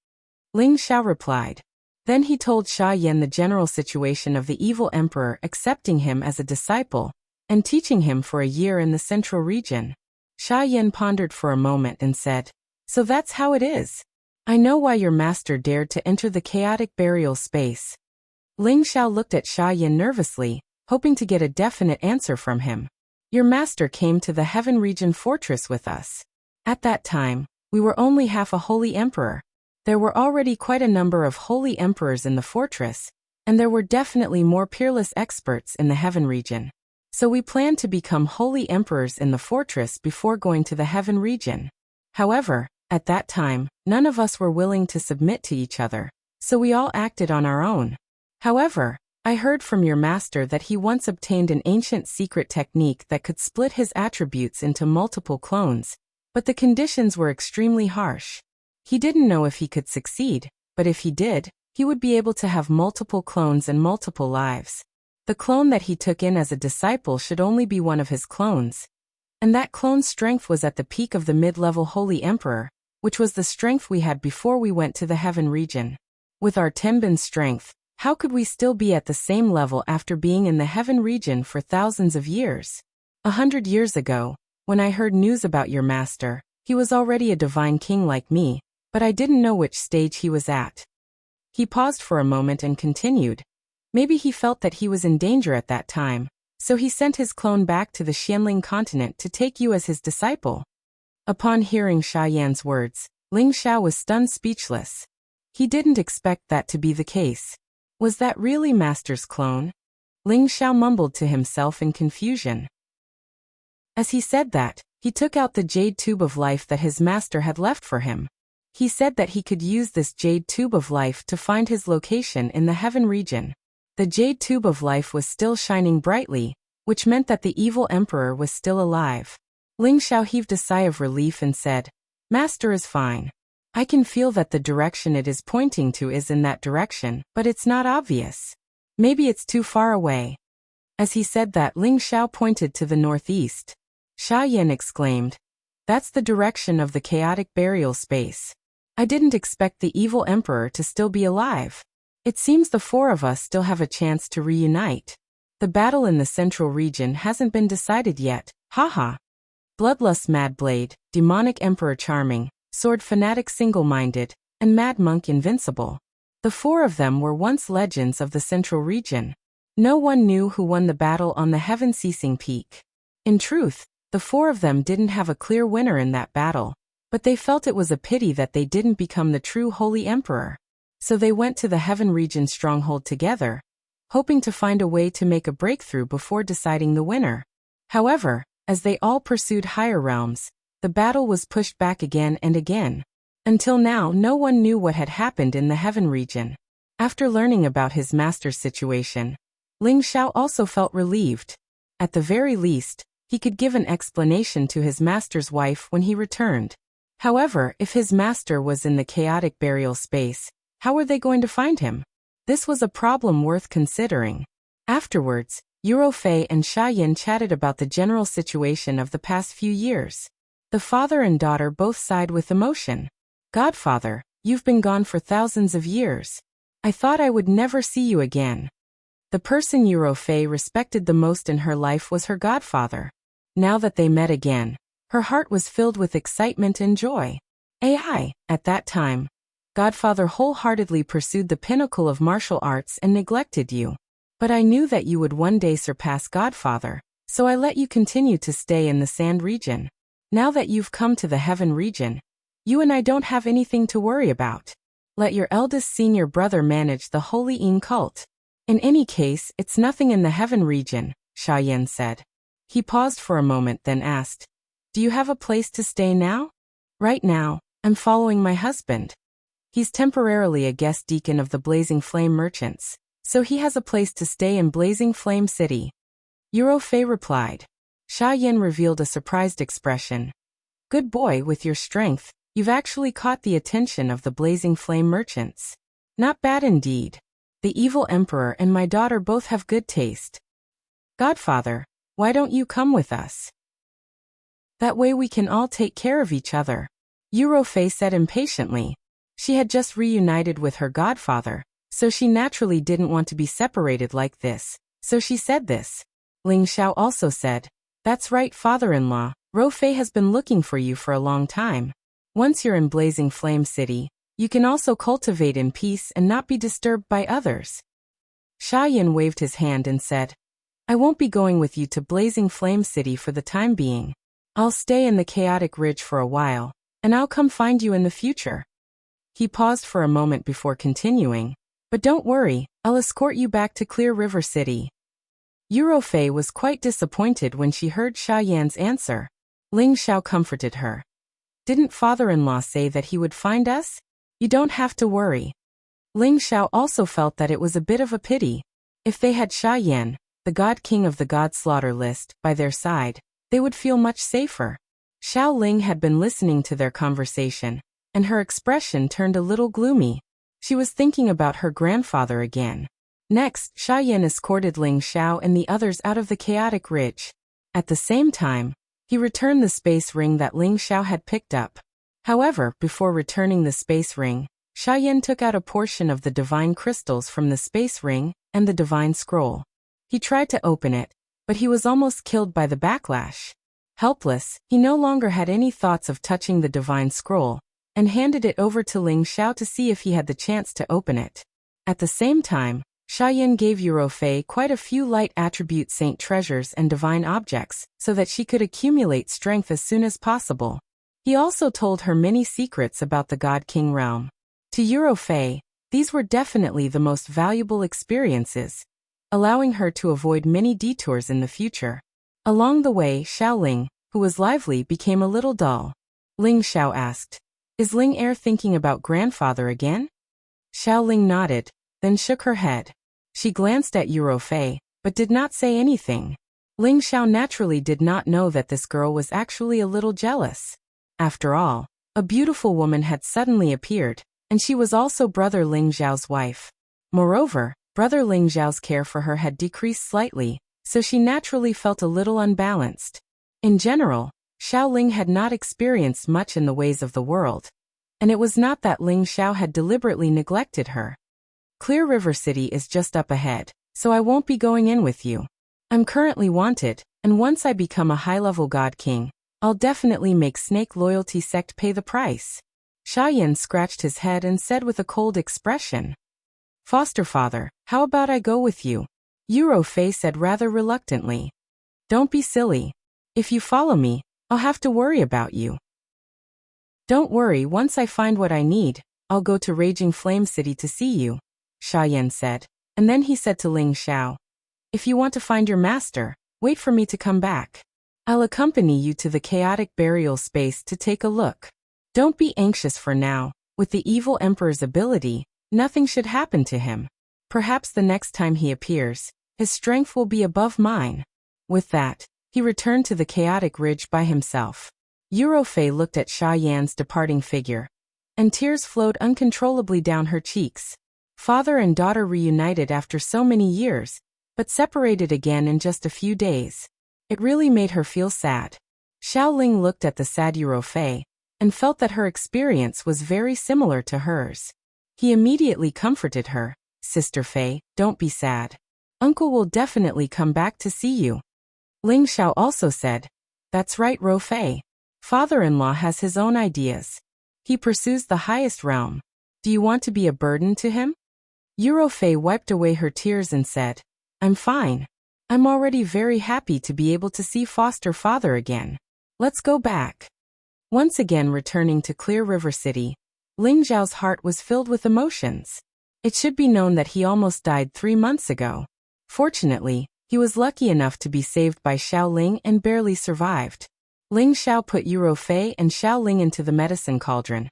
Ling Xiao replied. Then he told Xia Yan the general situation of the evil emperor accepting him as a disciple and teaching him for a year in the central region. Xia Yan pondered for a moment and said, So that's how it is. I know why your master dared to enter the chaotic burial space. Ling Xiao looked at Xia Yan nervously, hoping to get a definite answer from him. Your master came to the Heaven Region Fortress with us. At that time, we were only half a Holy Emperor. There were already quite a number of Holy Emperors in the fortress, and there were definitely more peerless experts in the Heaven Region. So we planned to become Holy Emperors in the fortress before going to the Heaven Region. However, at that time, none of us were willing to submit to each other, so we all acted on our own. However, I heard from your master that he once obtained an ancient secret technique that could split his attributes into multiple clones, but the conditions were extremely harsh. He didn't know if he could succeed, but if he did, he would be able to have multiple clones and multiple lives. The clone that he took in as a disciple should only be one of his clones. And that clone's strength was at the peak of the mid-level Holy Emperor, which was the strength we had before we went to the Heaven Region. With our Tenbin strength, how could we still be at the same level after being in the Heaven Region for thousands of years? 100 years ago, when I heard news about your master, he was already a divine king like me, but I didn't know which stage he was at. He paused for a moment and continued. Maybe he felt that he was in danger at that time, so he sent his clone back to the Xianling continent to take you as his disciple. Upon hearing Xia Yan's words, Ling Xiao was stunned speechless. He didn't expect that to be the case. Was that really Master's clone? Ling Xiao mumbled to himself in confusion. As he said that, he took out the jade tube of life that his master had left for him. He said that he could use this jade tube of life to find his location in the Heaven Region. The jade tube of life was still shining brightly, which meant that the evil emperor was still alive. Ling Xiao heaved a sigh of relief and said, Master is fine. I can feel that the direction it is pointing to is in that direction, but it's not obvious. Maybe it's too far away. As he said that, Ling Xiao pointed to the northeast. Xia Yan exclaimed, That's the direction of the chaotic burial space. I didn't expect the evil emperor to still be alive. It seems the four of us still have a chance to reunite. The battle in the central region hasn't been decided yet, haha. Bloodlust Mad Blade, Demonic Emperor Charming, Sword Fanatic Single-Minded, and Mad Monk Invincible. The four of them were once legends of the central region. No one knew who won the battle on the heaven-ceasing peak. In truth, the four of them didn't have a clear winner in that battle, but they felt it was a pity that they didn't become the true Holy Emperor. So they went to the Heaven Region stronghold together, hoping to find a way to make a breakthrough before deciding the winner. However, as they all pursued higher realms, the battle was pushed back again and again. Until now, no one knew what had happened in the Heaven Region. After learning about his master's situation, Ling Xiao also felt relieved. At the very least, he could give an explanation to his master's wife when he returned. However, if his master was in the chaotic burial space, how were they going to find him? This was a problem worth considering. Afterwards, Eurofei and Xia Yan chatted about the general situation of the past few years. The father and daughter both sighed with emotion. Godfather, you've been gone for thousands of years. I thought I would never see you again. The person Eurofei respected the most in her life was her godfather. Now that they met again, her heart was filled with excitement and joy. At that time, Godfather wholeheartedly pursued the pinnacle of martial arts and neglected you. But I knew that you would one day surpass Godfather, so I let you continue to stay in the sand region. Now that you've come to the heaven region, you and I don't have anything to worry about. Let your eldest senior brother manage the Holy Yin cult. In any case, it's nothing in the heaven region, Xia Yan said. He paused for a moment, then asked, do you have a place to stay now? Right now, I'm following my husband. He's temporarily a guest deacon of the Blazing Flame Merchants, so he has a place to stay in Blazing Flame City. Eurofei replied. Xia Yan revealed a surprised expression. Good boy, with your strength, you've actually caught the attention of the Blazing Flame Merchants. Not bad indeed. The evil emperor and my daughter both have good taste. Godfather, why don't you come with us? That way we can all take care of each other, Eurofei said impatiently. She had just reunited with her godfather, so she naturally didn't want to be separated like this, so she said this. Ling Xiao also said, that's right, father-in-law, Rofei has been looking for you for a long time. Once you're in Blazing Flame City, you can also cultivate in peace and not be disturbed by others. Xia Yan waved his hand and said, I won't be going with you to Blazing Flame City for the time being. I'll stay in the Chaotic Ridge for a while, and I'll come find you in the future. He paused for a moment before continuing, but don't worry, I'll escort you back to Clear River City. Eurofei was quite disappointed when she heard Xia Yan's answer. Ling Xiao comforted her. Didn't father-in-law say that he would find us? You don't have to worry. Ling Xiao also felt that it was a bit of a pity. If they had Xia Yan, the God King of the God Slaughter list, by their side, they would feel much safer. Xiao Ling had been listening to their conversation, and her expression turned a little gloomy. She was thinking about her grandfather again. Next, Xia Yan escorted Ling Xiao and the others out of the Chaotic Ridge. At the same time, he returned the space ring that Ling Xiao had picked up. However, before returning the space ring, Xia Yan took out a portion of the divine crystals from the space ring and the divine scroll. He tried to open it, but he was almost killed by the backlash. Helpless, he no longer had any thoughts of touching the divine scroll, and handed it over to Ling Xiao to see if he had the chance to open it. At the same time, Xia Yan gave Eurofei quite a few light attribute saint treasures and divine objects, so that she could accumulate strength as soon as possible. He also told her many secrets about the God King realm. To Eurofei, these were definitely the most valuable experiences, allowing her to avoid many detours in the future. Along the way, Xiao Ling, who was lively, became a little dull. Ling Xiao asked, is Ling Er thinking about grandfather again? Xiao Ling nodded, then shook her head. She glanced at Eurofei, but did not say anything. Ling Xiao naturally did not know that this girl was actually a little jealous. After all, a beautiful woman had suddenly appeared, and she was also Brother Ling Zhao's wife. Moreover, Brother Ling Zhao's care for her had decreased slightly, so she naturally felt a little unbalanced. In general, Xiao Ling had not experienced much in the ways of the world, and it was not that Ling Xiao had deliberately neglected her. Clear River City is just up ahead, so I won't be going in with you. I'm currently wanted, and once I become a high-level God King, I'll definitely make Snake Loyalty Sect pay the price. Xia Yan scratched his head and said with a cold expression. Foster father, how about I go with you? Eurofei said rather reluctantly. Don't be silly. If you follow me, I'll have to worry about you. Don't worry, once I find what I need, I'll go to Raging Flame City to see you, Xia Yan said, and then he said to Ling Xiao. If you want to find your master, wait for me to come back. I'll accompany you to the chaotic burial space to take a look. Don't be anxious for now, with the evil emperor's ability, nothing should happen to him. Perhaps the next time he appears, his strength will be above mine. With that, he returned to the chaotic ridge by himself. Eurofei looked at Xia Yan's departing figure, and tears flowed uncontrollably down her cheeks. Father and daughter reunited after so many years, but separated again in just a few days. It really made her feel sad. Xiao Ling looked at the sad Eurofei, and felt that her experience was very similar to hers. He immediately comforted her. Sister Fei, don't be sad. Uncle will definitely come back to see you. Ling Xiao also said, that's right, Rofei. Father-in-law has his own ideas. He pursues the highest realm. Do you want to be a burden to him? Eurofei wiped away her tears and said, I'm fine. I'm already very happy to be able to see foster father again. Let's go back. Once again returning to Clear River City, Ling Zhao's heart was filled with emotions. It should be known that he almost died 3 months ago. Fortunately, he was lucky enough to be saved by Xiao Ling and barely survived. Ling Xiao put Eurofei and Xiao Ling into the medicine cauldron,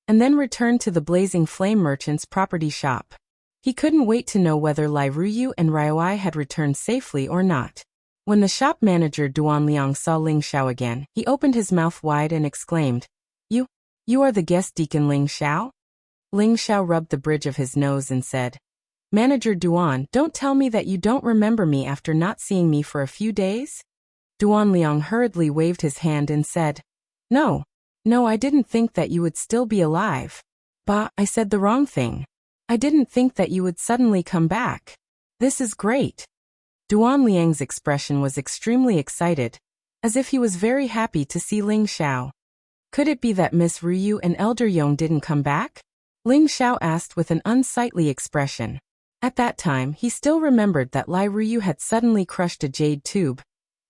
and then returned to the Blazing Flame merchant's property shop. He couldn't wait to know whether Lai Ruyu and Raioi had returned safely or not. When the shop manager Duan Liang saw Ling Xiao again, he opened his mouth wide and exclaimed, You are the guest deacon Ling Xiao? Ling Xiao rubbed the bridge of his nose and said, Manager Duan, don't tell me that you don't remember me after not seeing me for a few days? Duan Liang hurriedly waved his hand and said, No, I didn't think that you would still be alive. Bah, I said the wrong thing. I didn't think that you would suddenly come back. This is great. Duan Liang's expression was extremely excited, as if he was very happy to see Ling Xiao. Could it be that Miss Ruyu and Elder Yong didn't come back? Ling Xiao asked with an unsightly expression. At that time, he still remembered that Lai Ruyu had suddenly crushed a jade tube,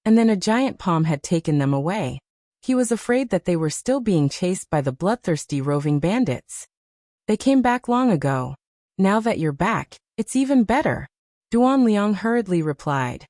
and then a giant palm had taken them away. He was afraid that they were still being chased by the bloodthirsty roving bandits. They came back long ago. Now that you're back, it's even better, Duan Liang hurriedly replied.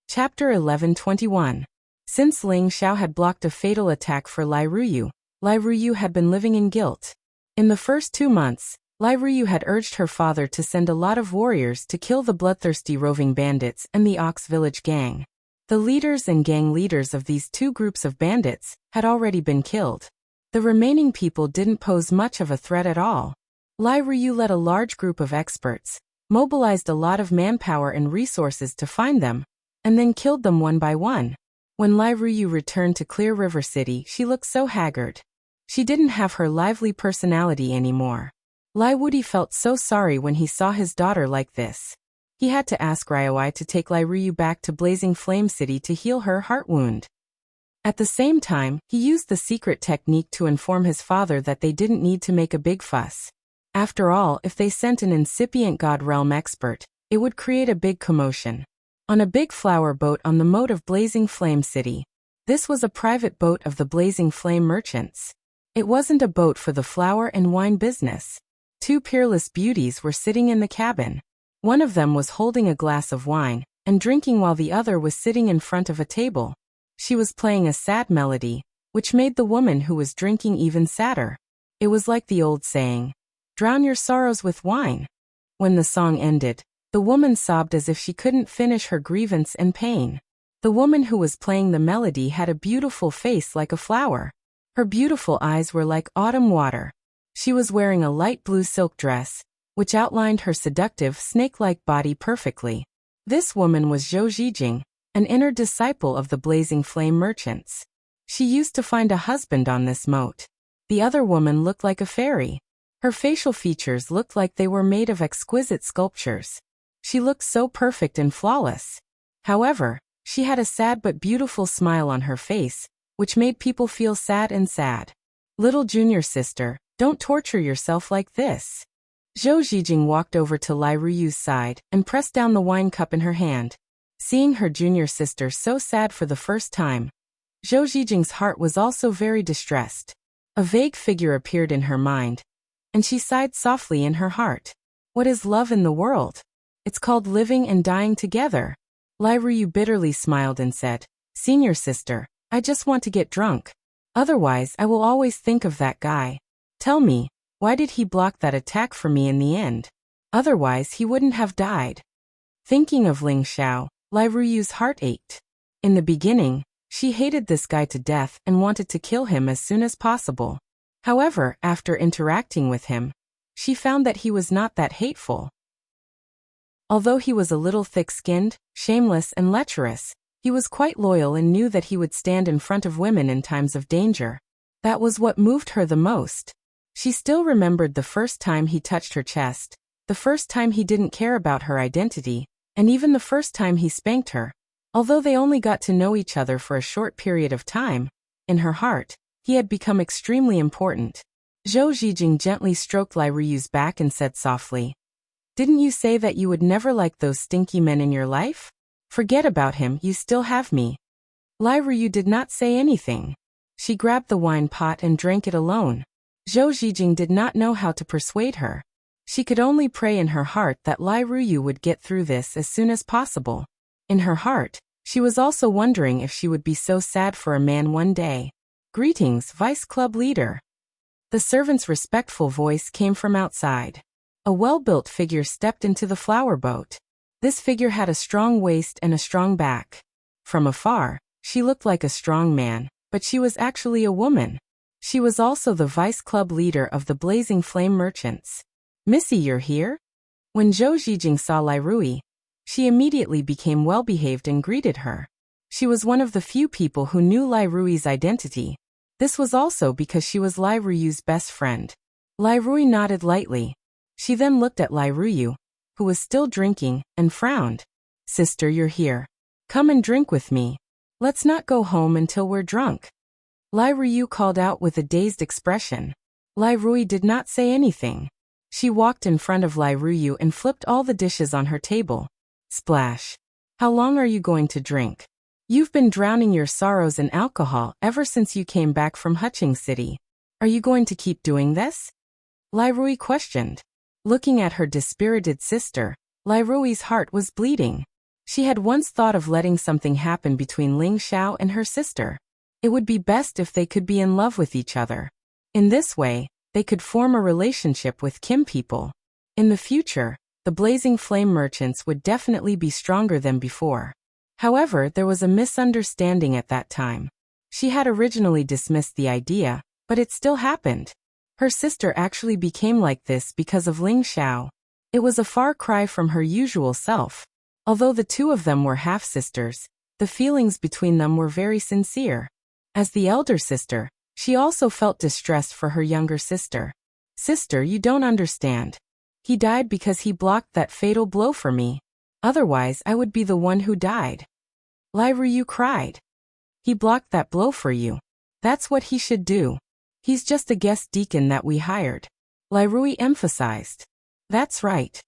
Chapter 1121. Since Ling Xiao had blocked a fatal attack for Lai Ruyu had been living in guilt. In the first 2 months, Lai Ruyu had urged her father to send a lot of warriors to kill the bloodthirsty roving bandits and the Ox Village gang. The leaders and gang leaders of these 2 groups of bandits had already been killed. The remaining people didn't pose much of a threat at all. Lai Ruyu led a large group of experts, mobilized a lot of manpower and resources to find them, and then killed them one by one. When Lai Ruyu returned to Clear River City, she looked so haggard. She didn't have her lively personality anymore. Lai Wudi felt so sorry when he saw his daughter like this. He had to ask Raioi to take Lai Ruyu back to Blazing Flame City to heal her heart wound. At the same time, he used the secret technique to inform his father that they didn't need to make a big fuss. After all, if they sent an incipient God Realm expert, it would create a big commotion. On a big flower boat on the moat of Blazing Flame City. This was a private boat of the Blazing Flame merchants. It wasn't a boat for the flower and wine business. 2 peerless beauties were sitting in the cabin. One of them was holding a glass of wine and drinking while the other was sitting in front of a table. She was playing a sad melody, which made the woman who was drinking even sadder. It was like the old saying, drown your sorrows with wine. When the song ended, the woman sobbed as if she couldn't finish her grievance and pain. The woman who was playing the melody had a beautiful face like a flower. Her beautiful eyes were like autumn water. She was wearing a light blue silk dress, which outlined her seductive snake-like body perfectly. This woman was Zhou Zhijing, an inner disciple of the Blazing Flame merchants. She used to find a husband on this moat. The other woman looked like a fairy. Her facial features looked like they were made of exquisite sculptures. She looked so perfect and flawless. However, she had a sad but beautiful smile on her face, which made people feel sad and sad. Little junior sister, don't torture yourself like this. Zhou Zhijing walked over to Lai Ruyu's side and pressed down the wine cup in her hand. Seeing her junior sister so sad for the first time, Zhou Zhijing's heart was also very distressed. A vague figure appeared in her mind, and she sighed softly in her heart. What is love in the world? It's called living and dying together. Lai Ruyu bitterly smiled and said, Senior sister, I just want to get drunk. Otherwise, I will always think of that guy. Tell me, why did he block that attack for me in the end? Otherwise, he wouldn't have died. Thinking of Ling Xiao, Lai Ruyu's heart ached. In the beginning, she hated this guy to death and wanted to kill him as soon as possible. However, after interacting with him, she found that he was not that hateful. Although he was a little thick-skinned, shameless and lecherous, he was quite loyal and knew that he would stand in front of women in times of danger. That was what moved her the most. She still remembered the first time he touched her chest, the first time he didn't care about her identity, and even the first time he spanked her. Although they only got to know each other for a short period of time, in her heart, he had become extremely important. Zhou Zhijing gently stroked Lai Ruyu's back and said softly, "Didn't you say that you would never like those stinky men in your life? Forget about him, you still have me." Lai Ruyu did not say anything. She grabbed the wine pot and drank it alone. Zhou Zhijing did not know how to persuade her. She could only pray in her heart that Lai Ruyu would get through this as soon as possible. In her heart, she was also wondering if she would be so sad for a man one day. "Greetings, Vice Club Leader." The servant's respectful voice came from outside. A well-built figure stepped into the flower boat. This figure had a strong waist and a strong back. From afar, she looked like a strong man, but she was actually a woman. She was also the Vice Club Leader of the Blazing Flame Merchants. "Missy, you're here?" When Zhou Zhijing saw Lai Rui, she immediately became well-behaved and greeted her. She was one of the few people who knew Lai Rui's identity. This was also because she was Lai Ruyu's best friend. Lai Rui nodded lightly. She then looked at Lai Ruyu, who was still drinking, and frowned. "Sister, you're here. Come and drink with me. Let's not go home until we're drunk." Lai Ruyu called out with a dazed expression. Lai Rui did not say anything. She walked in front of Lai Ruyu and flipped all the dishes on her table. Splash. "How long are you going to drink? You've been drowning your sorrows in alcohol ever since you came back from Huching City. Are you going to keep doing this?" Lai Rui questioned. Looking at her dispirited sister, Lai Rui's heart was bleeding. She had once thought of letting something happen between Ling Xiao and her sister. It would be best if they could be in love with each other. In this way, they could form a relationship with Kim people. In the future, the Blazing Flame Merchants would definitely be stronger than before. However, there was a misunderstanding at that time. She had originally dismissed the idea, but it still happened. Her sister actually became like this because of Ling Xiao. It was a far cry from her usual self. Although the two of them were half-sisters, the feelings between them were very sincere. As the elder sister, she also felt distressed for her younger sister. "Sister, you don't understand. He died because he blocked that fatal blow for me. Otherwise, I would be the one who died." Lai Ruyu cried. "He blocked that blow for you. That's what he should do. He's just a guest deacon that we hired." Lai Rui emphasized. "That's right.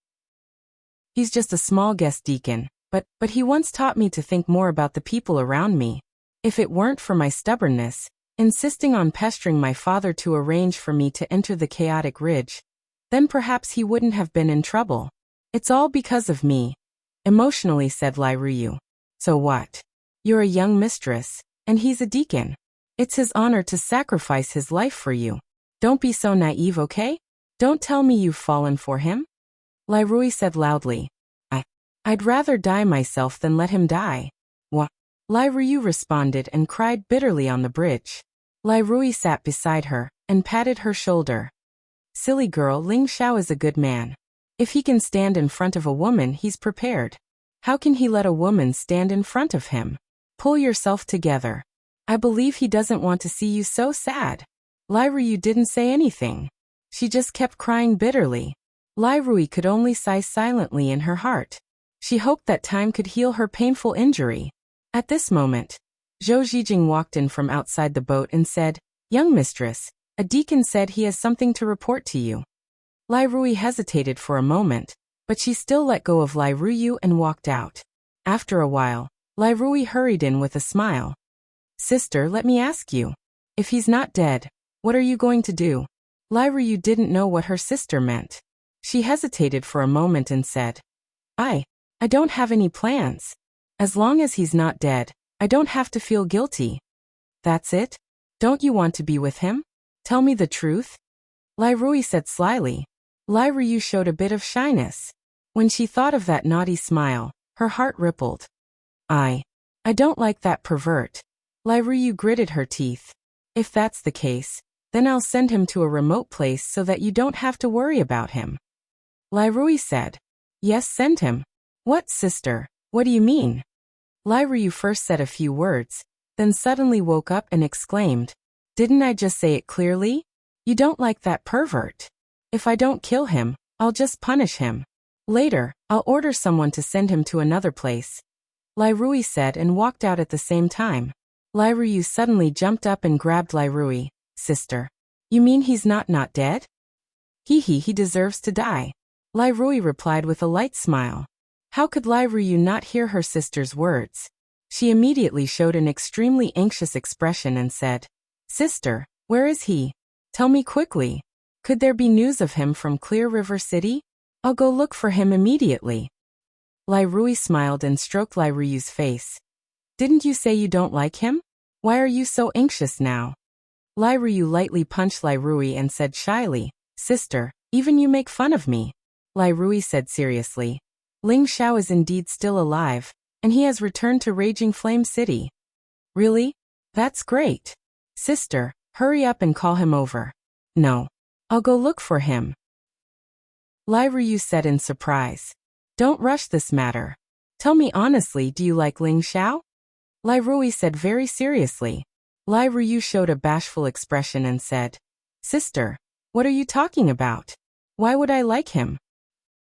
He's just a small guest deacon, but he once taught me to think more about the people around me. If it weren't for my stubbornness, insisting on pestering my father to arrange for me to enter the chaotic ridge, then perhaps he wouldn't have been in trouble. It's all because of me," emotionally said Lai Ruyu. "So what? You're a young mistress, and he's a deacon. It's his honor to sacrifice his life for you. Don't be so naive, okay? Don't tell me you've fallen for him." Lai Rui said loudly. I'd rather die myself than let him die." "What?" Lai Ruyu responded and cried bitterly on the bridge. Lai Rui sat beside her and patted her shoulder. "Silly girl, Ling Xiao is a good man. If he can stand in front of a woman, he's prepared. How can he let a woman stand in front of him? Pull yourself together. I believe he doesn't want to see you so sad." Lai Ruyu didn't say anything. She just kept crying bitterly. Lai Rui could only sigh silently in her heart. She hoped that time could heal her painful injury. At this moment, Zhou Zhijing walked in from outside the boat and said, "Young mistress, a deacon said he has something to report to you." Lai Rui hesitated for a moment, but she still let go of Lai Ruyu and walked out. After a while, Lai Rui hurried in with a smile. "Sister, let me ask you. If he's not dead, what are you going to do?" Lai Ruyu didn't know what her sister meant. She hesitated for a moment and said, I don't have any plans. As long as he's not dead, I don't have to feel guilty." "That's it? Don't you want to be with him? Tell me the truth?" Lai Rui said slyly. Lai Ruyu showed a bit of shyness. When she thought of that naughty smile, her heart rippled. I don't like that pervert." Lai Ruyu gritted her teeth. "If that's the case, then I'll send him to a remote place so that you don't have to worry about him." Lai Rui said, "Yes, send him." "What, sister? What do you mean?" Lai Ruyu first said a few words, then suddenly woke up and exclaimed, "Didn't I just say it clearly? You don't like that pervert. If I don't kill him, I'll just punish him. Later, I'll order someone to send him to another place," Lai Rui said and walked out at the same time. Lai Ruyu suddenly jumped up and grabbed Lai Rui. "Sister, You mean he's not dead? He deserves to die. Lai Rui replied with a light smile. How could Lai Ruyu not hear her sister's words? She immediately showed an extremely anxious expression and said, Sister, where is he? Tell me quickly. Could there be news of him from Clear River City? I'll go look for him immediately. Lai Rui smiled and stroked Lai Ruyu's face. Didn't you say you don't like him? Why are you so anxious now? Lai Ryu lightly punched Lai Rui and said shyly, Sister, even you make fun of me. Lai Rui said seriously. Ling Xiao is indeed still alive, and he has returned to Raging Flame City. Really? That's great. Sister, hurry up and call him over. No. I'll go look for him. Lai Ryu said in surprise. Don't rush this matter. Tell me honestly, do you like Ling Xiao? Lai Rui said very seriously. Lai Ryu showed a bashful expression and said, Sister, what are you talking about? Why would I like him?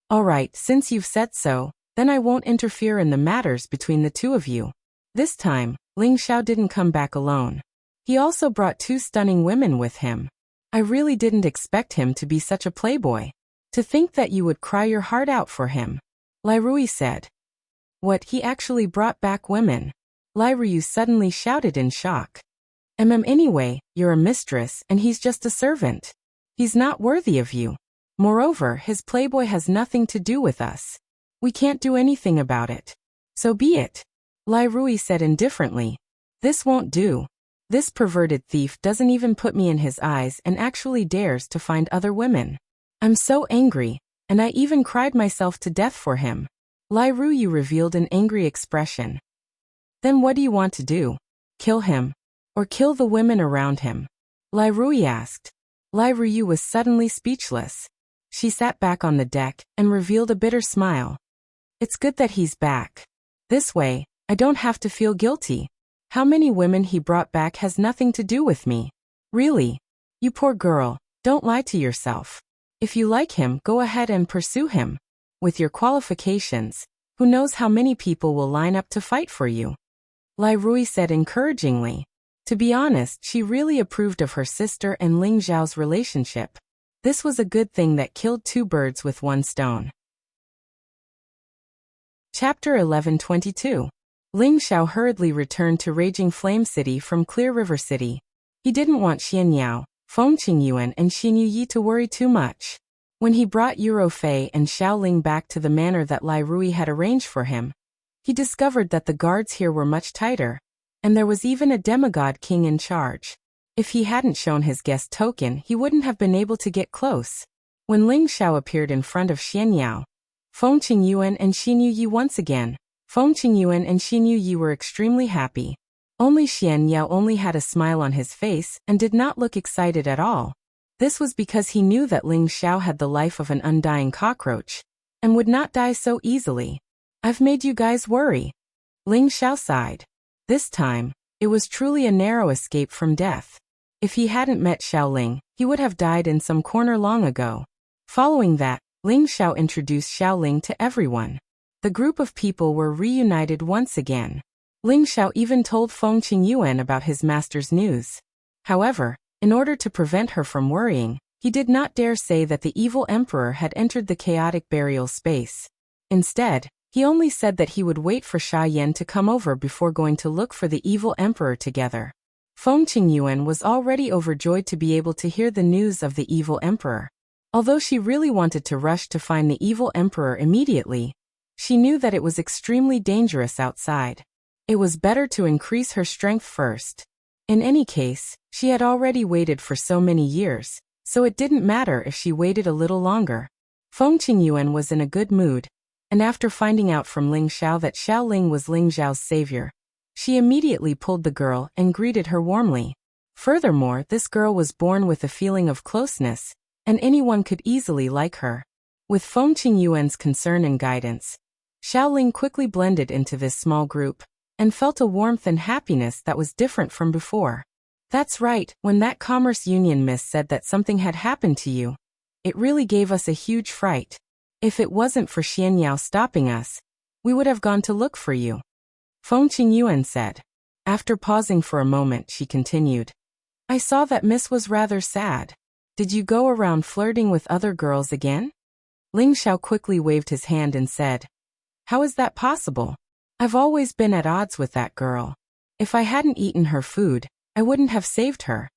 All right, since you've said so, then I won't interfere in the matters between the two of you. This time, Ling Xiao didn't come back alone. He also brought 2 stunning women with him. I really didn't expect him to be such a playboy. To think that you would cry your heart out for him. Lai Rui said. What, he actually brought back women? Lai Ryu suddenly shouted in shock. Anyway, you're a mistress and he's just a servant. He's not worthy of you. Moreover, his playboy has nothing to do with us. We can't do anything about it. So be it. Lai Rui said indifferently. This won't do. This perverted thief doesn't even put me in his eyes and actually dares to find other women. I'm so angry, and I even cried myself to death for him. Lai Rui revealed an angry expression. Then what do you want to do? Kill him? Or kill the women around him? Lai Rui asked. Lai Rui was suddenly speechless. She sat back on the deck and revealed a bitter smile. It's good that he's back. This way, I don't have to feel guilty. How many women he brought back has nothing to do with me. Really? You poor girl, don't lie to yourself. If you like him, go ahead and pursue him. With your qualifications, who knows how many people will line up to fight for you? Lai Rui said encouragingly. To be honest, she really approved of her sister and Ling Xiao's relationship. This was a good thing that killed 2 birds with 1 stone. Chapter 11:22. Ling Xiao hurriedly returned to Raging Flame City from Clear River City. He didn't want Xian Yao, Feng Qingyuan and Xin Yuyi to worry too much. When he brought Yuro Fei and Xiao Ling back to the manor that Lai Rui had arranged for him, he discovered that the guards here were much tighter, and there was even a demigod king in charge. If he hadn't shown his guest token, he wouldn't have been able to get close. When Ling Xiao appeared in front of Xian Yao, Feng Qingyuan and Xin Yuyi once again, Feng Qingyuan and Xin Yuyi were extremely happy. Only Xian Yao only had a smile on his face and did not look excited at all. This was because he knew that Ling Xiao had the life of an undying cockroach, and would not die so easily. I've made you guys worry. Ling Xiao sighed. This time, it was truly a narrow escape from death. If he hadn't met Xiao Ling, he would have died in some corner long ago. Following that, Ling Xiao introduced Xiao Ling to everyone. The group of people were reunited once again. Ling Xiao even told Feng Qingyuan about his master's news. However, in order to prevent her from worrying, he did not dare say that the evil emperor had entered the chaotic burial space. Instead, he only said that he would wait for Sha Yan to come over before going to look for the evil emperor together. Feng Qingyuan was already overjoyed to be able to hear the news of the evil emperor. Although she really wanted to rush to find the evil emperor immediately, she knew that it was extremely dangerous outside. It was better to increase her strength first. In any case, she had already waited for so many years, so it didn't matter if she waited a little longer. Feng Qingyuan was in a good mood, and after finding out from Ling Xiao that Xiao Ling was Ling Xiao's savior, she immediately pulled the girl and greeted her warmly. Furthermore, this girl was born with a feeling of closeness, and anyone could easily like her. With Feng Qingyuan's concern and guidance, Xiao Ling quickly blended into this small group, and felt a warmth and happiness that was different from before. That's right, when that Commerce Union miss said that something had happened to you, it really gave us a huge fright. If it wasn't for Xian Yao stopping us, we would have gone to look for you. Feng Qingyuan said. After pausing for a moment, she continued. I saw that Miss was rather sad. Did you go around flirting with other girls again? Ling Xiao quickly waved his hand and said, How is that possible? I've always been at odds with that girl. If I hadn't eaten her food, I wouldn't have saved her.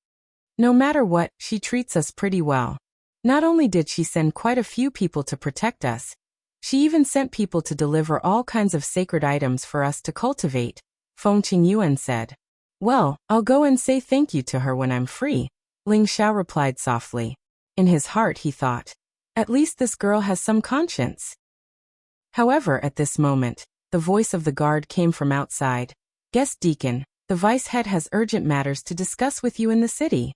No matter what, she treats us pretty well. Not only did she send quite a few people to protect us, she even sent people to deliver all kinds of sacred items for us to cultivate, Feng Qingyuan said. Well, I'll go and say thank you to her when I'm free, Ling Xiao replied softly. In his heart he thought, at least this girl has some conscience. However, at this moment, the voice of the guard came from outside. Guest Deacon, the vice head has urgent matters to discuss with you in the city.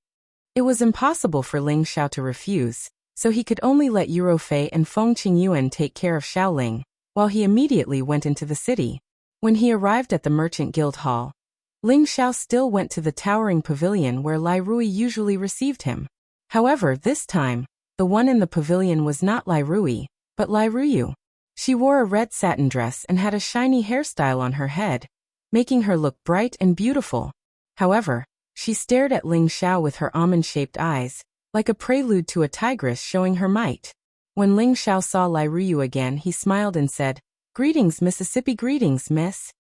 It was impossible for Ling Xiao to refuse, so he could only let Eurofei and Feng Qingyuan take care of Xiaoling, while he immediately went into the city. When he arrived at the Merchant Guild Hall, Ling Xiao still went to the towering pavilion where Lai Rui usually received him. However, this time, the one in the pavilion was not Lai Rui, but Lai Ruyu. She wore a red satin dress and had a shiny hairstyle on her head, making her look bright and beautiful. However, she stared at Ling Xiao with her almond-shaped eyes, like a prelude to a tigress showing her might. When Ling Xiao saw Lai Ruyu again, he smiled and said, Greetings, Mississippi, greetings, miss.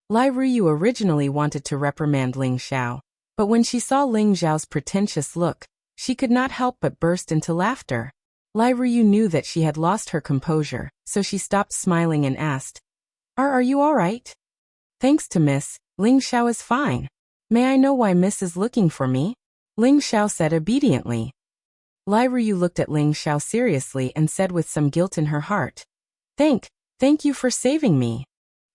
Lai Ruyu originally wanted to reprimand Ling Xiao, but when she saw Ling Xiao's pretentious look, she could not help but burst into laughter. Lai Ruyu knew that she had lost her composure, so she stopped smiling and asked, Are you all right? Thanks to Miss, Ling Xiao is fine. May I know why Miss is looking for me? Ling Xiao said obediently. Lai Ruyu looked at Ling Xiao seriously and said with some guilt in her heart, Thank you for saving me.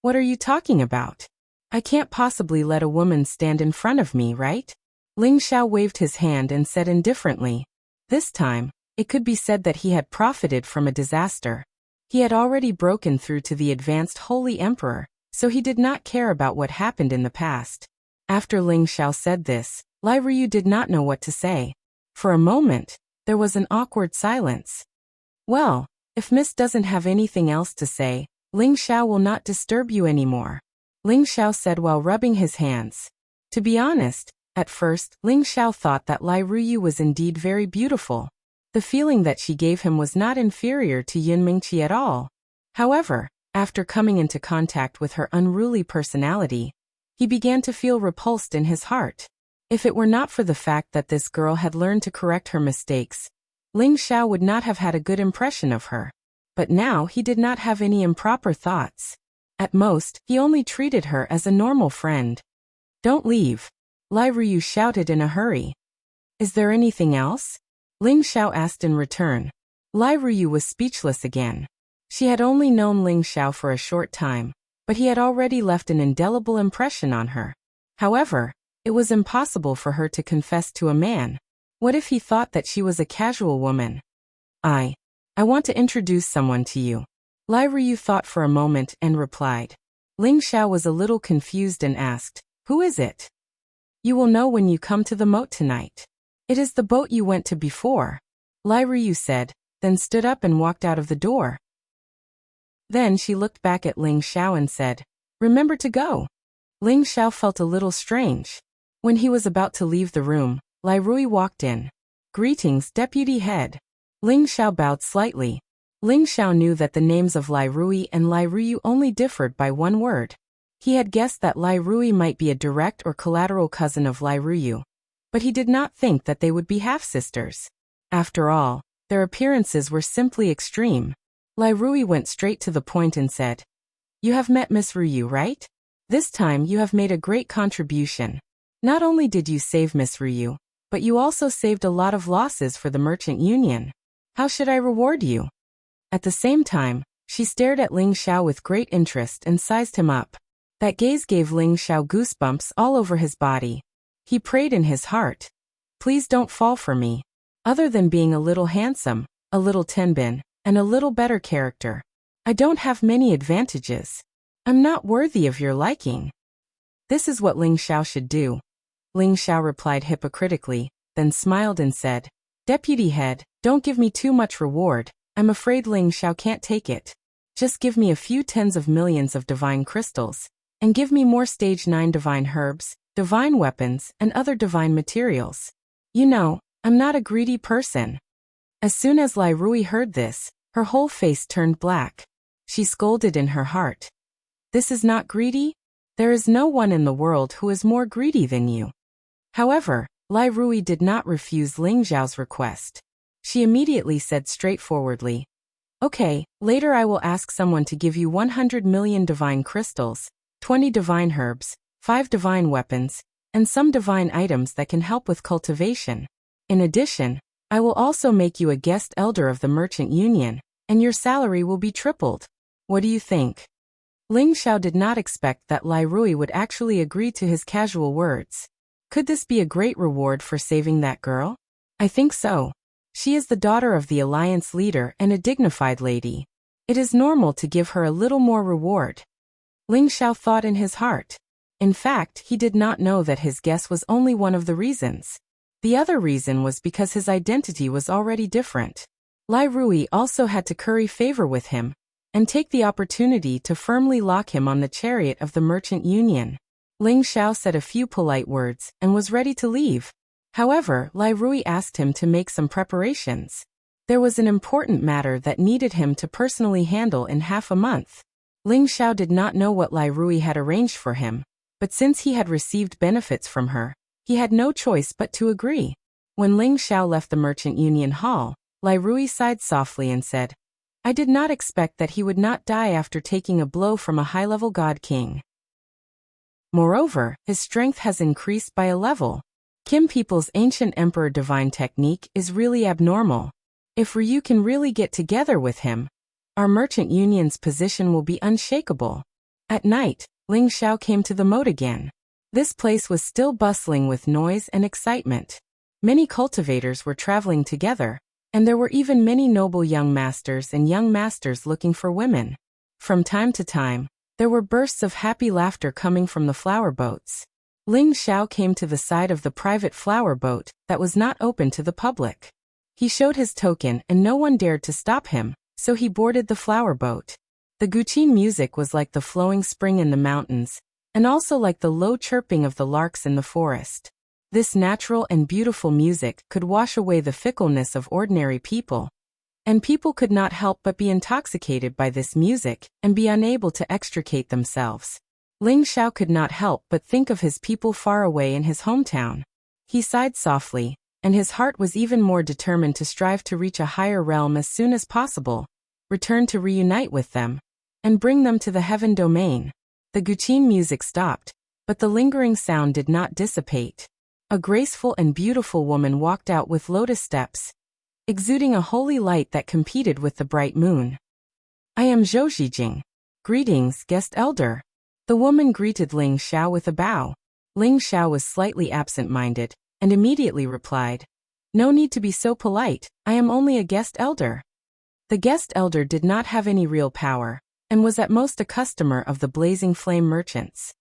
What are you talking about? I can't possibly let a woman stand in front of me, right? Ling Xiao waved his hand and said indifferently. This time, it could be said that he had profited from a disaster. He had already broken through to the advanced Holy Emperor, so he did not care about what happened in the past. After Ling Xiao said this, Lai Ruyu did not know what to say. For a moment, there was an awkward silence. Well, if Miss doesn't have anything else to say, Ling Xiao will not disturb you anymore, Ling Xiao said while rubbing his hands. To be honest, at first, Ling Xiao thought that Lai Ruyu was indeed very beautiful. The feeling that she gave him was not inferior to Yun Mingqi at all. However, after coming into contact with her unruly personality, he began to feel repulsed in his heart. If it were not for the fact that this girl had learned to correct her mistakes, Ling Xiao would not have had a good impression of her. But now he did not have any improper thoughts. At most, he only treated her as a normal friend. Don't leave, Lai Ruyu shouted in a hurry. Is there anything else? Ling Xiao asked in return. Lai Ruyu was speechless again. She had only known Ling Xiao for a short time, but he had already left an indelible impression on her. However, it was impossible for her to confess to a man. What if he thought that she was a casual woman? I want to introduce someone to you. Lai Ruyu thought for a moment and replied. Ling Xiao was a little confused and asked, Who is it? You will know when you come to the moat tonight. It is the boat you went to before, Lai Ruyu said, then stood up and walked out of the door. Then she looked back at Ling Xiao and said, Remember to go. Ling Xiao felt a little strange. When he was about to leave the room, Lai Ruyu walked in. Greetings, Deputy Head. Ling Xiao bowed slightly. Ling Xiao knew that the names of Lai Rui and Lai Ruyu only differed by one word. He had guessed that Lai Rui might be a direct or collateral cousin of Lai Ruyu, but he did not think that they would be half-sisters. After all, their appearances were simply extreme. Lai Rui went straight to the point and said, You have met Miss Ruyu, right? This time you have made a great contribution. Not only did you save Miss Ruyu, but you also saved a lot of losses for the Merchant Union. How should I reward you? At the same time, she stared at Ling Xiao with great interest and sized him up. That gaze gave Ling Xiao goosebumps all over his body. He prayed in his heart, Please don't fall for me. Other than being a little handsome, a little tenbin, and a little better character, I don't have many advantages. I'm not worthy of your liking. This is what Ling Xiao should do. Ling Xiao replied hypocritically, then smiled and said, Deputy Head, don't give me too much reward. I'm afraid Ling Xiao can't take it. Just give me a few tens of millions of divine crystals, and give me more stage 9 divine herbs, divine weapons, and other divine materials. You know, I'm not a greedy person. As soon as Lai Rui heard this, her whole face turned black. She scolded in her heart. This is not greedy? There is no one in the world who is more greedy than you. However, Lai Rui did not refuse Ling Zhao's request. She immediately said straightforwardly, "Okay, later I will ask someone to give you 100 million divine crystals, 20 divine herbs, 5 divine weapons, and some divine items that can help with cultivation. In addition, I will also make you a guest elder of the Merchant Union, and your salary will be tripled. What do you think?" Ling Xiao did not expect that Lai Rui would actually agree to his casual words. Could this be a great reward for saving that girl? I think so. She is the daughter of the alliance leader and a dignified lady. It is normal to give her a little more reward. Ling Xiao thought in his heart. In fact, he did not know that his guess was only one of the reasons. The other reason was because his identity was already different. Lai Rui also had to curry favor with him and take the opportunity to firmly lock him on the chariot of the Merchant Union. Ling Xiao said a few polite words and was ready to leave. However, Lai Rui asked him to make some preparations. There was an important matter that needed him to personally handle in half a month. Ling Xiao did not know what Lai Rui had arranged for him, but since he had received benefits from her, he had no choice but to agree. When Ling Xiao left the Merchant Union Hall, Lai Rui sighed softly and said, "I did not expect that he would not die after taking a blow from a high-level god king. Moreover, his strength has increased by a level. Kim people's ancient emperor divine technique is really abnormal. If Ryu can really get together with him, our Merchant Union's position will be unshakable." At night, Ling Xiao came to the moat again. This place was still bustling with noise and excitement. Many cultivators were traveling together, and there were even many noble young masters and young masters looking for women. From time to time, there were bursts of happy laughter coming from the flower boats. Ling Xiao came to the side of the private flower boat that was not open to the public. He showed his token and no one dared to stop him, so he boarded the flower boat. The Guqin music was like the flowing spring in the mountains, and also like the low chirping of the larks in the forest. This natural and beautiful music could wash away the fickleness of ordinary people, and people could not help but be intoxicated by this music and be unable to extricate themselves. Ling Xiao could not help but think of his people far away in his hometown. He sighed softly, and his heart was even more determined to strive to reach a higher realm as soon as possible, return to reunite with them, and bring them to the heaven domain. The Guqin music stopped, but the lingering sound did not dissipate. A graceful and beautiful woman walked out with lotus steps, exuding a holy light that competed with the bright moon. "I am Zhou Xijing. Greetings, guest elder." The woman greeted Ling Xiao with a bow. Ling Xiao was slightly absent-minded, and immediately replied, "No need to be so polite, I am only a guest elder." The guest elder did not have any real power, and was at most a customer of the Blazing Flame merchants.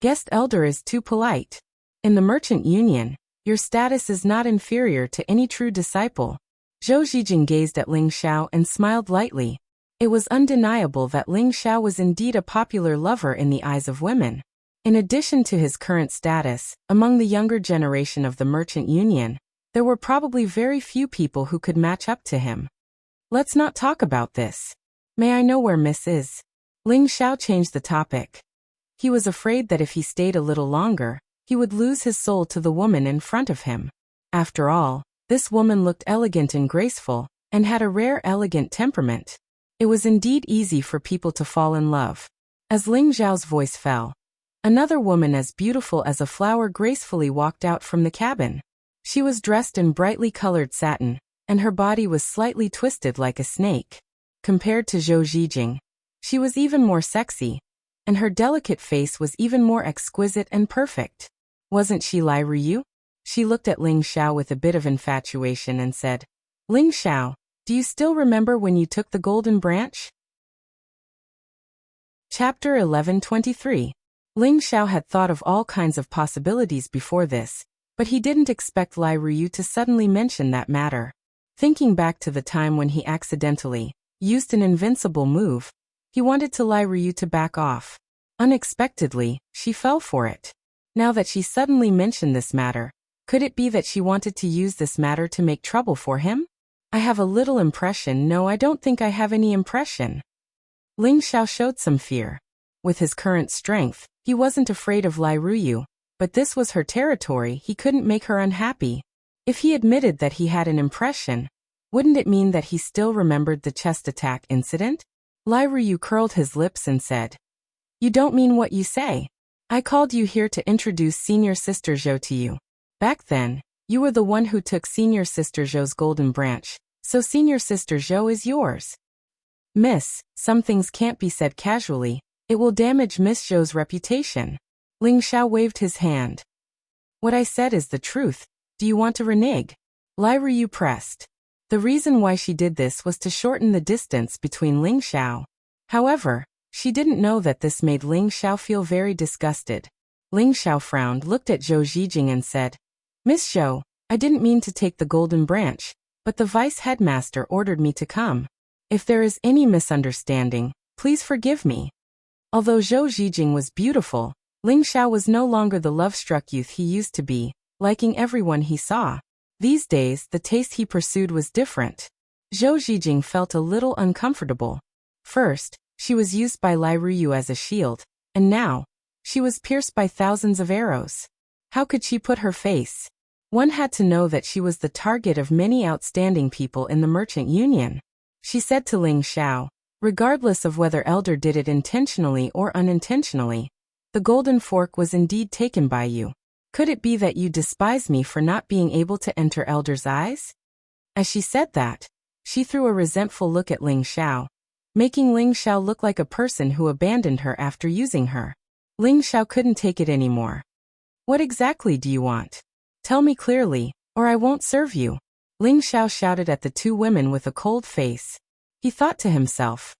Guest elder is too polite. In the Merchant Union, your status is not inferior to any true disciple. Zhou Xijing gazed at Ling Xiao and smiled lightly. It was undeniable that Ling Xiao was indeed a popular lover in the eyes of women. In addition to his current status, among the younger generation of the Merchant Union, there were probably very few people who could match up to him. "Let's not talk about this. May I know where Miss is?" Ling Xiao changed the topic. He was afraid that if he stayed a little longer, he would lose his soul to the woman in front of him. After all, this woman looked elegant and graceful, and had a rare elegant temperament. It was indeed easy for people to fall in love. As Ling Zhao's voice fell, another woman as beautiful as a flower gracefully walked out from the cabin. She was dressed in brightly colored satin, and her body was slightly twisted like a snake. Compared to Zhou Xijing, she was even more sexy, and her delicate face was even more exquisite and perfect. Wasn't she Lai Ryu? She looked at Ling Xiao with a bit of infatuation and said, "Ling Xiao, do you still remember when you took the golden branch?" Chapter 11:23. Ling Xiao had thought of all kinds of possibilities before this, but he didn't expect Lai Ryu to suddenly mention that matter. Thinking back to the time when he accidentally used an invincible move, he wanted to Lai Ryu to back off. Unexpectedly, she fell for it. Now that she suddenly mentioned this matter, could it be that she wanted to use this matter to make trouble for him? I have a little impression. No, I don't think I have any impression. Ling Xiao showed some fear. With his current strength, he wasn't afraid of Lai Ruyu, but this was her territory. He couldn't make her unhappy. If he admitted that he had an impression, wouldn't it mean that he still remembered the chest attack incident? Lai Ruyu curled his lips and said, "You don't mean what you say. I called you here to introduce Senior Sister Zhou to you. Back then, you were the one who took Senior Sister Zhou's golden branch, so Senior Sister Zhou is yours." "Miss, some things can't be said casually. It will damage Miss Zhou's reputation." Ling Xiao waved his hand. "What I said is the truth. Do you want to renege?" Lai Ruyu pressed. The reason why she did this was to shorten the distance between Ling Xiao. However, she didn't know that this made Ling Xiao feel very disgusted. Ling Xiao frowned, looked at Zhou Zhijing and said, "Miss Zhou, I didn't mean to take the golden branch, but the vice headmaster ordered me to come. If there is any misunderstanding, please forgive me." Although Zhou Zhijing was beautiful, Ling Xiao was no longer the love-struck youth he used to be, liking everyone he saw. These days, the taste he pursued was different. Zhou Zhijing felt a little uncomfortable. First, she was used by Lai Ruyu as a shield, and now, she was pierced by thousands of arrows. How could she put her face? One had to know that she was the target of many outstanding people in the Merchant Union. She said to Ling Xiao, "Regardless of whether Elder did it intentionally or unintentionally, the golden fork was indeed taken by you. Could it be that you despise me for not being able to enter Elder's eyes?" As she said that, she threw a resentful look at Ling Xiao, making Ling Xiao look like a person who abandoned her after using her. Ling Xiao couldn't take it anymore. "What exactly do you want? Tell me clearly, or I won't serve you." Ling Xiao shouted at the two women with a cold face. He thought to himself,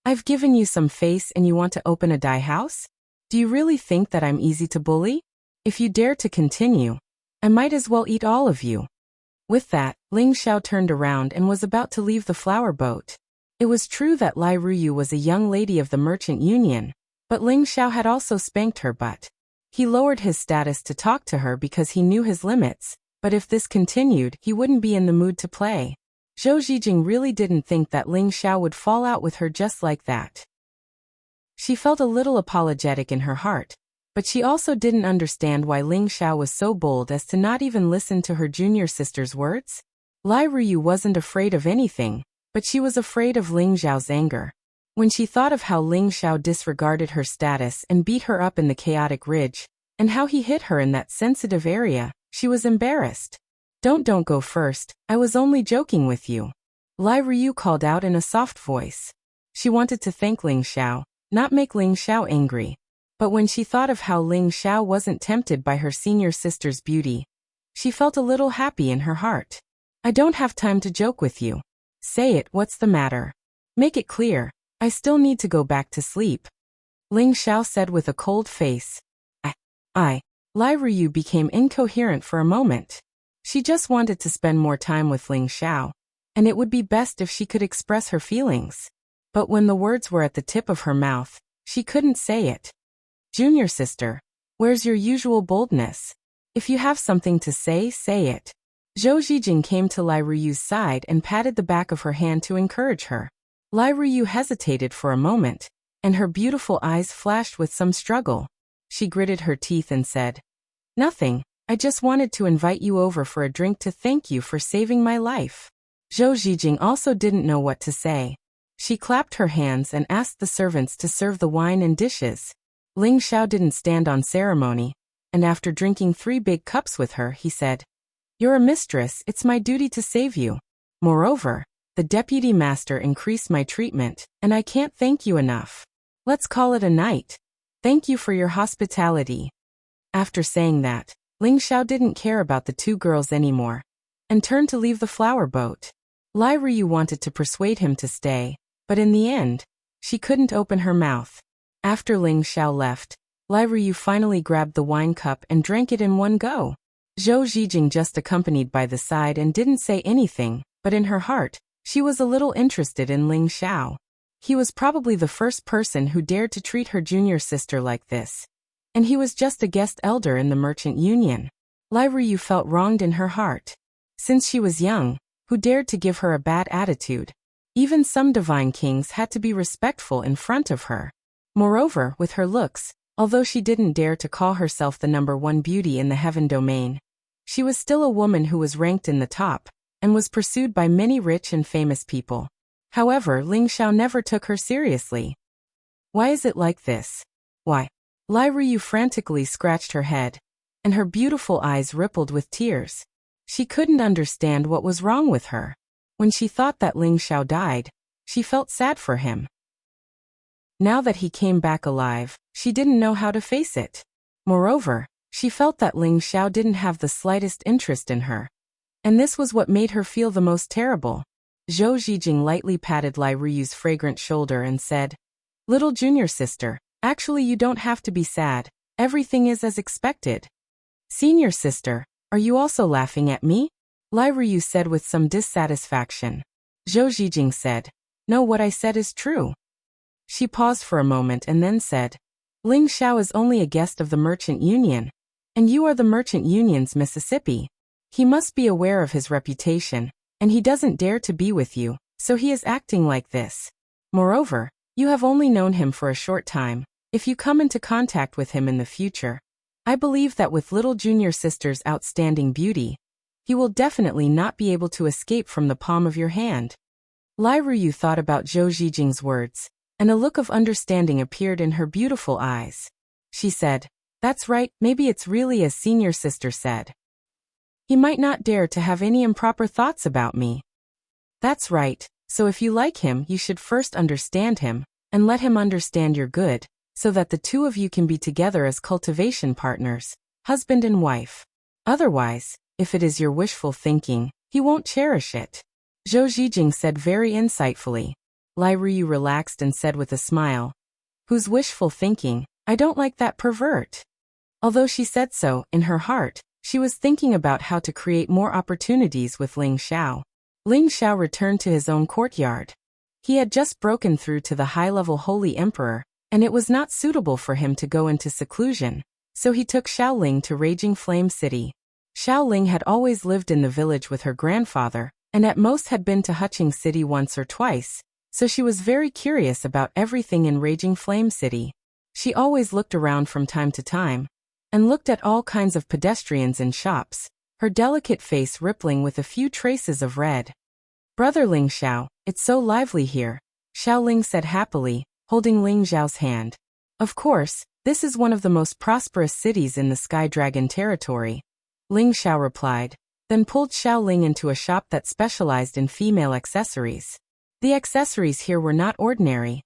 "I've given you some face and you want to open a dye house? Do you really think that I'm easy to bully? If you dare to continue, I might as well eat all of you." With that, Ling Xiao turned around and was about to leave the flower boat. It was true that Lai Ruyu was a young lady of the Merchant Union, but Ling Xiao had also spanked her butt. He lowered his status to talk to her because he knew his limits, but if this continued, he wouldn't be in the mood to play. Zhou Zhijing really didn't think that Ling Xiao would fall out with her just like that. She felt a little apologetic in her heart, but she also didn't understand why Ling Xiao was so bold as to not even listen to her junior sister's words. Lai Ruyu wasn't afraid of anything, but she was afraid of Ling Xiao's anger. When she thought of how Ling Xiao disregarded her status and beat her up in the chaotic ridge, and how he hit her in that sensitive area, she was embarrassed. Don't go first, I was only joking with you," Lai Ruyu called out in a soft voice. She wanted to thank Ling Xiao, not make Ling Xiao angry. But when she thought of how Ling Xiao wasn't tempted by her senior sister's beauty, she felt a little happy in her heart. "I don't have time to joke with you. Say it, what's the matter? Make it clear. I still need to go back to sleep," Ling Xiao said with a cold face. I. Lai Ruyu became incoherent for a moment. She just wanted to spend more time with Ling Xiao, and it would be best if she could express her feelings. But when the words were at the tip of her mouth, she couldn't say it. "Junior sister, where's your usual boldness? If you have something to say, say it." Zhou Zhijing came to Lai Ruyu's side and patted the back of her hand to encourage her. Lai Ruyu hesitated for a moment, and her beautiful eyes flashed with some struggle. She gritted her teeth and said, "Nothing, I just wanted to invite you over for a drink to thank you for saving my life." Zhou Zhijing also didn't know what to say. She clapped her hands and asked the servants to serve the wine and dishes. Ling Xiao didn't stand on ceremony, and after drinking 3 big cups with her, he said, "You're a mistress, it's my duty to save you. Moreover, the deputy master increased my treatment, and I can't thank you enough. Let's call it a night. Thank you for your hospitality." After saying that, Ling Xiao didn't care about the 2 girls anymore, and turned to leave the flower boat. Lai Ruyu wanted to persuade him to stay, but in the end, she couldn't open her mouth. After Ling Xiao left, Lai Ruyu finally grabbed the wine cup and drank it in one go. Zhou Zhijing just accompanied by the side and didn't say anything, but in her heart, she was a little interested in Ling Xiao. He was probably the first person who dared to treat her junior sister like this. and he was just a guest elder in the merchant union. Lai Ruyu felt wronged in her heart. Since she was young, who dared to give her a bad attitude? Even some divine kings had to be respectful in front of her. Moreover, with her looks, although she didn't dare to call herself the #1 beauty in the heaven domain, she was still a woman who was ranked in the top, and was pursued by many rich and famous people. However, Ling Xiao never took her seriously. Why is it like this? Why? Lai Ruyu frantically scratched her head, and her beautiful eyes rippled with tears. She couldn't understand what was wrong with her. When she thought that Ling Xiao died, she felt sad for him. Now that he came back alive, she didn't know how to face it. Moreover, she felt that Ling Xiao didn't have the slightest interest in her. And this was what made her feel the most terrible. Zhou Zhijing lightly patted Lai Ruyu's fragrant shoulder and said, "Little junior sister, actually you don't have to be sad. Everything is as expected." "Senior sister, are you also laughing at me?" Lai Ruyu said with some dissatisfaction. Zhou Zhijing said, "No, what I said is true." She paused for a moment and then said, "Ling Xiao is only a guest of the Merchant Union, and you are the Merchant Union's Mississippi. He must be aware of his reputation, and he doesn't dare to be with you, so he is acting like this. Moreover, you have only known him for a short time. If you come into contact with him in the future, I believe that with little junior sister's outstanding beauty, he will definitely not be able to escape from the palm of your hand." Lai Ruyu thought about Zhou Zhijing's words, and a look of understanding appeared in her beautiful eyes. She said, "That's right, maybe it's really as senior sister said. He might not dare to have any improper thoughts about me." "That's right, so if you like him you should first understand him, and let him understand your good, so that the two of you can be together as cultivation partners, husband and wife. Otherwise, if it is your wishful thinking, he won't cherish it." Zhou Zhijing said very insightfully. Lai Ruyu relaxed and said with a smile, "Whose wishful thinking? I don't like that pervert." Although she said so, in her heart, she was thinking about how to create more opportunities with Ling Xiao. Ling Xiao returned to his own courtyard. He had just broken through to the high-level Holy Emperor, and it was not suitable for him to go into seclusion, so he took Xiaoling to Raging Flame City. Xiaoling had always lived in the village with her grandfather, and at most had been to Huqing City once or twice, so she was very curious about everything in Raging Flame City. She always looked around from time to time, and looked at all kinds of pedestrians and shops, her delicate face rippling with a few traces of red. "Brother Ling Xiao, it's so lively here," Xiaoling said happily, holding Ling Xiao's hand. "Of course, this is one of the most prosperous cities in the Sky Dragon territory," Ling Xiao replied, then pulled Xiaoling into a shop that specialized in female accessories. The accessories here were not ordinary,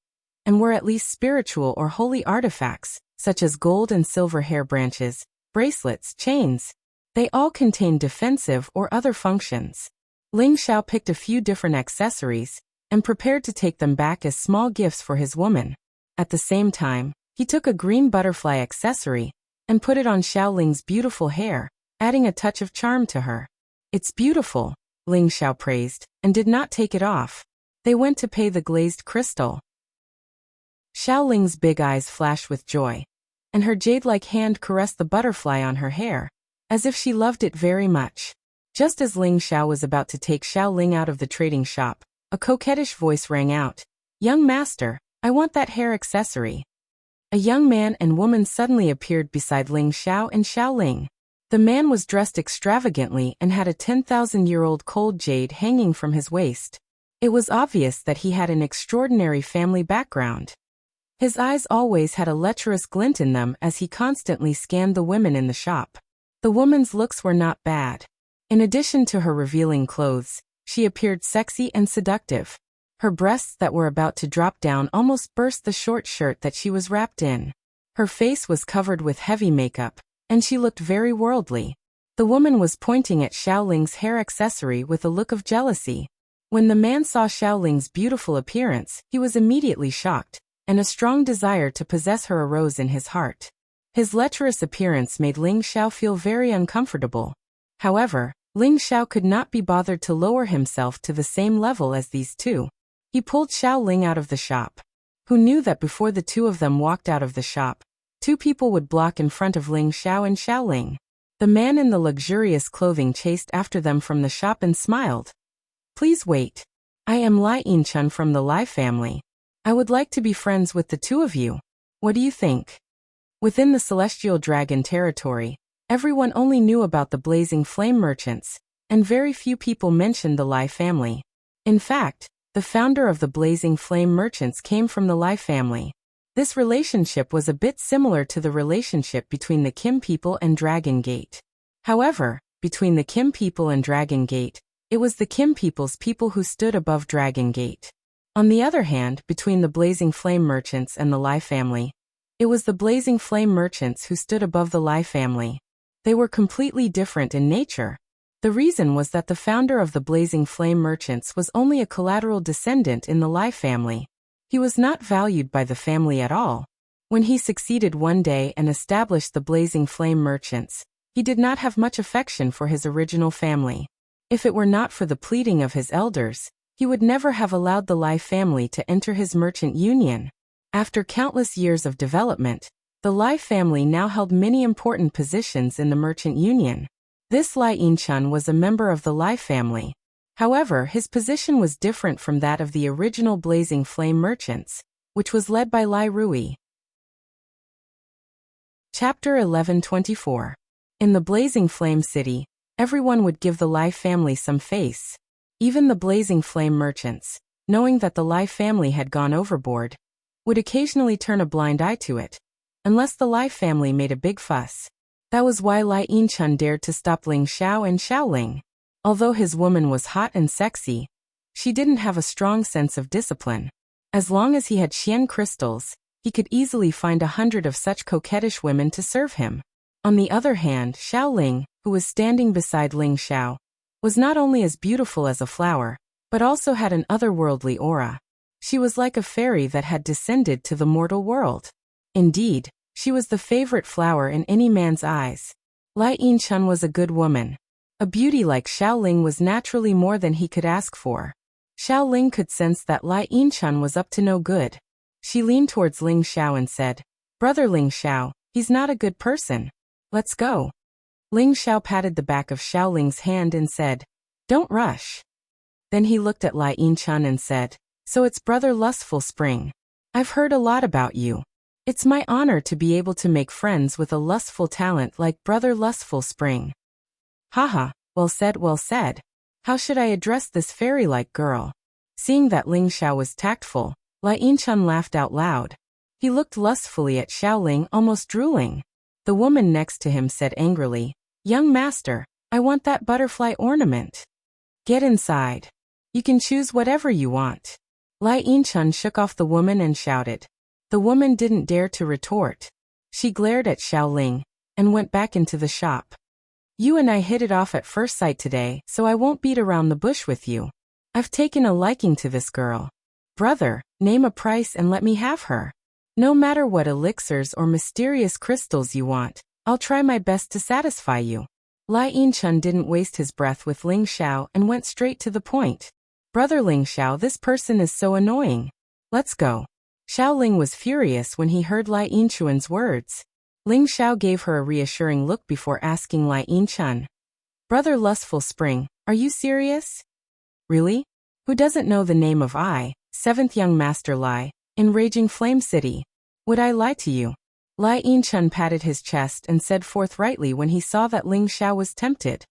and were at least spiritual or holy artifacts, such as gold and silver hair branches, bracelets, chains. They all contained defensive or other functions. Ling Xiao picked a few different accessories, and prepared to take them back as small gifts for his woman. At the same time, he took a green butterfly accessory, and put it on Xiaoling's beautiful hair, adding a touch of charm to her. "It's beautiful," Ling Xiao praised, and did not take it off. They went to pay the glazed crystal. Xiaoling's big eyes flashed with joy, and her jade-like hand caressed the butterfly on her hair, as if she loved it very much. Just as Ling Xiao was about to take Xiaoling out of the trading shop, a coquettish voice rang out, "Young master, I want that hair accessory." A young man and woman suddenly appeared beside Ling Xiao and Xiaoling. The man was dressed extravagantly and had a 10,000-year-old cold jade hanging from his waist. It was obvious that he had an extraordinary family background. His eyes always had a lecherous glint in them as he constantly scanned the women in the shop. The woman's looks were not bad. In addition to her revealing clothes, she appeared sexy and seductive. Her breasts that were about to drop down almost burst the short shirt that she was wrapped in. Her face was covered with heavy makeup, and she looked very worldly. The woman was pointing at Xiaoling's hair accessory with a look of jealousy. When the man saw Xiaoling's beautiful appearance, he was immediately shocked, and a strong desire to possess her arose in his heart. His lecherous appearance made Ling Xiao feel very uncomfortable. However, Ling Xiao could not be bothered to lower himself to the same level as these two. He pulled Xiaoling out of the shop. Who knew that before the two of them walked out of the shop, Two people would block in front of Ling Xiao and Xiao Ling. The man in the luxurious clothing chased after them from the shop and smiled. Please wait. I am Lai Yinchun from the Lai family. I would like to be friends with the two of you. What do you think? Within the Celestial Dragon territory, everyone only knew about the Blazing Flame merchants, and very few people mentioned the Lai family. In fact, the founder of the Blazing Flame merchants came from the Lai family. This relationship was a bit similar to the relationship between the Kim people and Dragon Gate. However, between the Kim people and Dragon Gate, it was the Kim people's people who stood above Dragon Gate. On the other hand, between the Blazing Flame merchants and the Lai family, it was the Blazing Flame merchants who stood above the Lai family. They were completely different in nature. The reason was that the founder of the Blazing Flame merchants was only a collateral descendant in the Lai family. He was not valued by the family at all. When he succeeded one day and established the Blazing Flame merchants, he did not have much affection for his original family. If it were not for the pleading of his elders, he would never have allowed the Lai family to enter his merchant union. After countless years of development, the Lai family now held many important positions in the merchant union. This Lai Yinchun was a member of the Lai family. However, his position was different from that of the original Blazing Flame merchants, which was led by Lai Rui. Chapter 1124. In the Blazing Flame city, everyone would give the Lai family some face. Even the Blazing Flame merchants, knowing that the Lai family had gone overboard, would occasionally turn a blind eye to it, unless the Lai family made a big fuss. That was why Lai Yinchun dared to stop Ling Xiao and Xiao Ling. Although his woman was hot and sexy, she didn't have a strong sense of discipline. As long as he had Xian crystals, he could easily find 100 of such coquettish women to serve him. On the other hand, Xiao Ling, who was standing beside Ling Xiao, was not only as beautiful as a flower, but also had an otherworldly aura. She was like a fairy that had descended to the mortal world. Indeed, she was the favorite flower in any man's eyes. Lai Yinchun was a good woman. A beauty like Xiao Ling was naturally more than he could ask for. Xiao Ling could sense that Lai Yinchun was up to no good. She leaned towards Ling Xiao and said, "Brother Ling Xiao, he's not a good person. Let's go." Ling Xiao patted the back of Xiao Ling's hand and said, "Don't rush." Then he looked at Lai Yinchun and said, "So it's Brother Lustful Spring. I've heard a lot about you. It's my honor to be able to make friends with a lustful talent like Brother Lustful Spring." Haha, well said, well said. How should I address this fairy-like girl? Seeing that Ling Xiao was tactful, Lai Yinchun laughed out loud. He looked lustfully at Xiao Ling, almost drooling. The woman next to him said angrily, "Young master, I want that butterfly ornament. Get inside. You can choose whatever you want." Lai Yinchun shook off the woman and shouted. The woman didn't dare to retort. She glared at Xiao Ling and went back into the shop. "You and I hit it off at first sight today, so I won't beat around the bush with you. I've taken a liking to this girl. Brother, name a price and let me have her. No matter what elixirs or mysterious crystals you want, I'll try my best to satisfy you." Lai Yinchun didn't waste his breath with Ling Xiao and went straight to the point. "Brother Ling Xiao, this person is so annoying. Let's go." Xiao Ling was furious when he heard Lai Yinchun's words. Ling Xiao gave her a reassuring look before asking Lai Yinchun, "Brother Lustful Spring, are you serious?" "Really? Who doesn't know the name of I, 7th Young Master Lai, in Raging Flame City? Would I lie to you?" Lai Yinchun patted his chest and said forthrightly when he saw that Ling Xiao was tempted.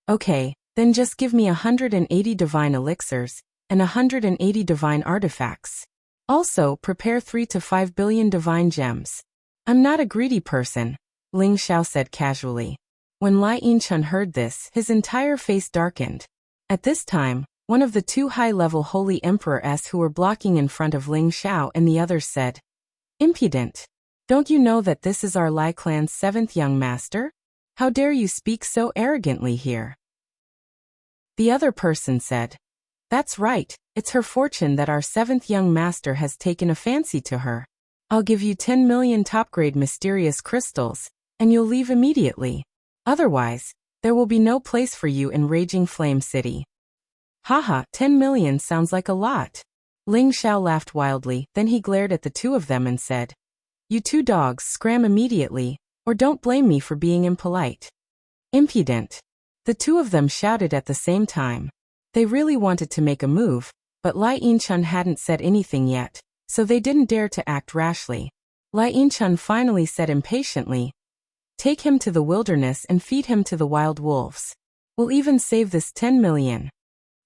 "Okay, then just give me 180 divine elixirs, and 180 divine artifacts. Also, prepare 3 to 5 billion divine gems. I'm not a greedy person," Ling Xiao said casually. When Lai Yinchun heard this, his entire face darkened. At this time, one of the two high-level holy emperors who were blocking in front of Ling Xiao and the others said, "Impudent! Don't you know that this is our Lai clan's 7th young master? How dare you speak so arrogantly here?" The other person said, "That's right, it's her fortune that our 7th young master has taken a fancy to her. I'll give you 10 million top-grade mysterious crystals, and you'll leave immediately. Otherwise, there will be no place for you in Raging Flame City." "Haha, 10 million sounds like a lot." Ling Xiao laughed wildly, then he glared at the two of them and said, You two dogs, scram immediately, or don't blame me for being impolite. Impudent. The two of them shouted at the same time. They really wanted to make a move, but Lai Yinchun hadn't said anything yet, so they didn't dare to act rashly. Lai Yinchun finally said impatiently, "Take him to the wilderness and feed him to the wild wolves. We'll even save this 10 million.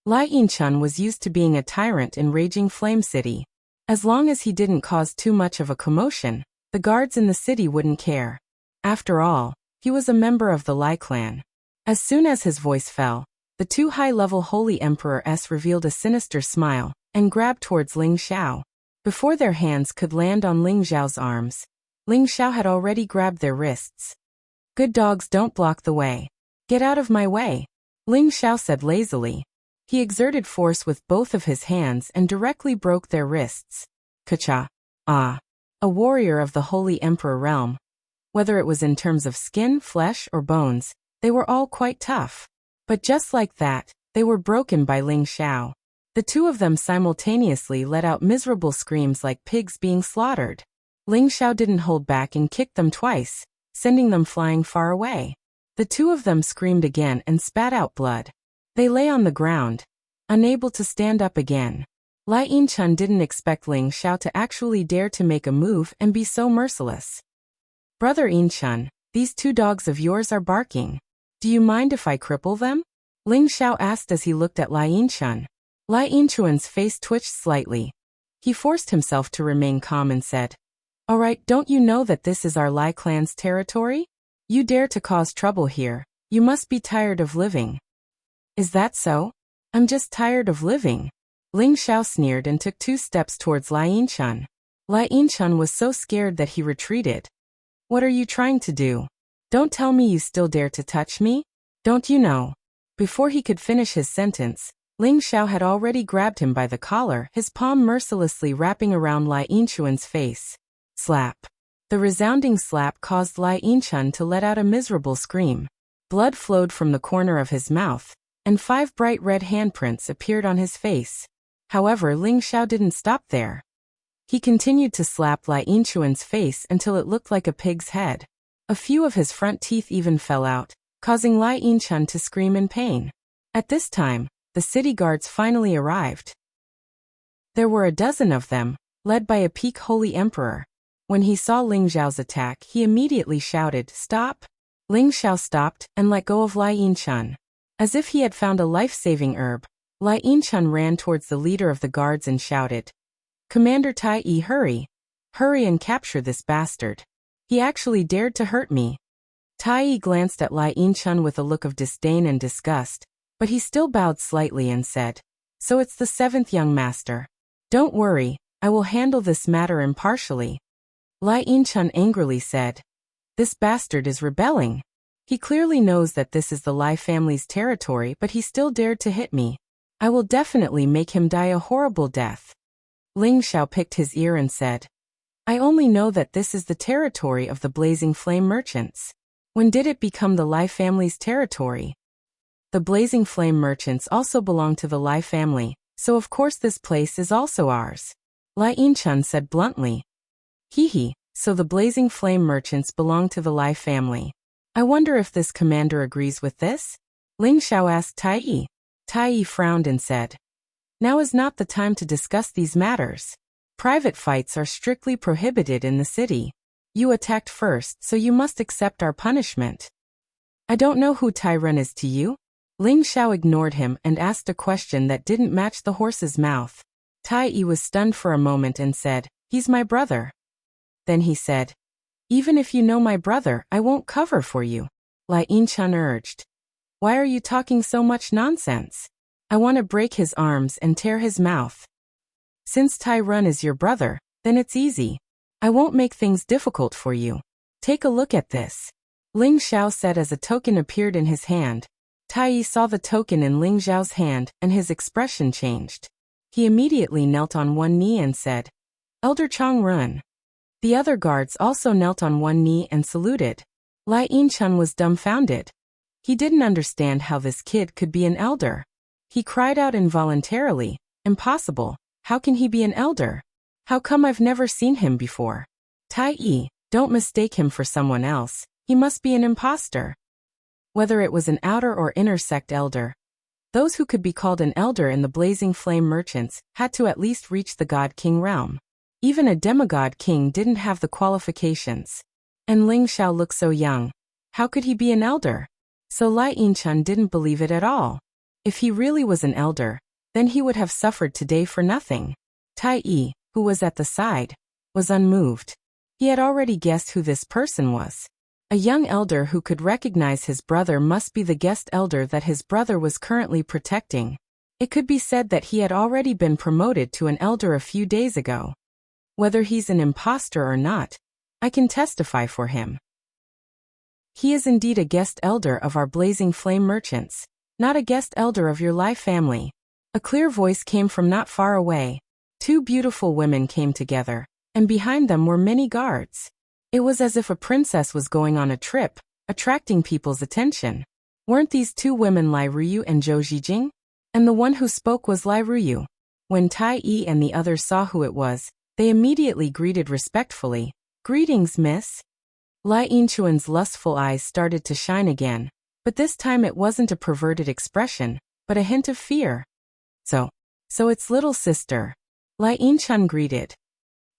Lai Yinchun was used to being a tyrant in Raging Flame City. As long as he didn't cause too much of a commotion, the guards in the city wouldn't care. After all, he was a member of the Lai clan. As soon as his voice fell, the two high-level Holy Emperors revealed a sinister smile and grabbed towards Ling Xiao. Before their hands could land on Ling Xiao's arms, Ling Xiao had already grabbed their wrists. Good dogs don't block the way. Get out of my way, Ling Xiao said lazily. He exerted force with both of his hands and directly broke their wrists. Kacha. Ah. A warrior of the Holy Emperor realm. Whether it was in terms of skin, flesh, or bones, they were all quite tough. But just like that, they were broken by Ling Xiao. The two of them simultaneously let out miserable screams like pigs being slaughtered. Ling Xiao didn't hold back and kicked them twice, sending them flying far away. The two of them screamed again and spat out blood. They lay on the ground, unable to stand up again. Lai Yinchun didn't expect Ling Xiao to actually dare to make a move and be so merciless. Brother Yinchun, these two dogs of yours are barking. Do you mind if I cripple them? Ling Xiao asked as he looked at Lai Yinchun. Lai Yinchun's face twitched slightly. He forced himself to remain calm and said, "All right, don't you know that this is our Lai clan's territory? You dare to cause trouble here. You must be tired of living." "Is that so? I'm just tired of living." Ling Xiao sneered and took 2 steps towards Lai Yinchun. Lai Yinchun was so scared that he retreated. "What are you trying to do? Don't tell me you still dare to touch me? Don't you know?" Before he could finish his sentence, Ling Xiao had already grabbed him by the collar, his palm mercilessly wrapping around Lai Yinchun's face. Slap. The resounding slap caused Lai Yinchun to let out a miserable scream. Blood flowed from the corner of his mouth, and 5 bright red handprints appeared on his face. However, Ling Xiao didn't stop there. He continued to slap Lai Yinchun's face until it looked like a pig's head. A few of his front teeth even fell out, causing Lai Yinchun to scream in pain. At this time, the city guards finally arrived. There were a dozen of them, led by a peak Holy Emperor. When he saw Ling Xiao's attack, he immediately shouted, "Stop!" Ling Xiao stopped and let go of Lai Yinchun. As if he had found a life-saving herb, Lai Yinchun ran towards the leader of the guards and shouted, "Commander Tai Yi, hurry! Hurry and capture this bastard. He actually dared to hurt me." Tai Yi glanced at Lai Yinchun with a look of disdain and disgust, but he still bowed slightly and said, "So it's the 7th young master. Don't worry, I will handle this matter impartially." Lai Yinchun angrily said, "This bastard is rebelling. He clearly knows that this is the Lai family's territory, but he still dared to hit me. I will definitely make him die a horrible death." Ling Xiao picked his ear and said, "I only know that this is the territory of the Blazing Flame merchants. When did it become the Lai family's territory?" "The Blazing Flame merchants also belong to the Lai family, so of course this place is also ours," Lai Yinchun said bluntly. "Hee, so the Blazing Flame merchants belong to the Lai family. I wonder if this commander agrees with this?" Ling Xiao asked Tai Yi. Tai Yi frowned and said, "Now is not the time to discuss these matters. Private fights are strictly prohibited in the city. You attacked first, so you must accept our punishment." "I don't know who Tai Ren is to you?" Ling Xiao ignored him and asked a question that didn't match the horse's mouth. Tai Yi was stunned for a moment and said, "He's my brother." Then he said, "Even if you know my brother, I won't cover for you," Lai Yinchun urged. "Why are you talking so much nonsense? I want to break his arms and tear his mouth." "Since Tai Run is your brother, then it's easy. I won't make things difficult for you. Take a look at this," Ling Xiao said as a token appeared in his hand. Tai Yi saw the token in Ling Xiao's hand and his expression changed. He immediately knelt on one knee and said, "Elder Chong Run." The other guards also knelt on one knee and saluted. Lai Yinchun was dumbfounded. He didn't understand how this kid could be an elder. He cried out involuntarily, "Impossible, how can he be an elder? How come I've never seen him before?" Tai, don't mistake him for someone else, he must be an impostor. Whether it was an outer or inner sect elder, those who could be called an elder in the Blazing Flame merchants had to at least reach the God King realm. Even a demigod king didn't have the qualifications. And Ling Xiao looked so young. How could he be an elder? So Lai Yinchan didn't believe it at all. If he really was an elder, then he would have suffered today for nothing. Tai, who was at the side, was unmoved. He had already guessed who this person was. A young elder who could recognize his brother must be the guest elder that his brother was currently protecting. It could be said that he had already been promoted to an elder a few days ago. Whether he's an impostor or not, I can testify for him. He is indeed a guest elder of our Blazing Flame merchants, not a guest elder of your Lai family. A clear voice came from not far away. Two beautiful women came together, and behind them were many guards. It was as if a princess was going on a trip, attracting people's attention. Weren't these two women Lai Ruyu and Zhou Zhijing? And the one who spoke was Lai Ruyu. When Tai and the others saw who it was, they immediately greeted respectfully. Greetings, miss. Lai Yinchuan's lustful eyes started to shine again, but this time it wasn't a perverted expression, but a hint of fear. So it's little sister. Lai Yinchan greeted.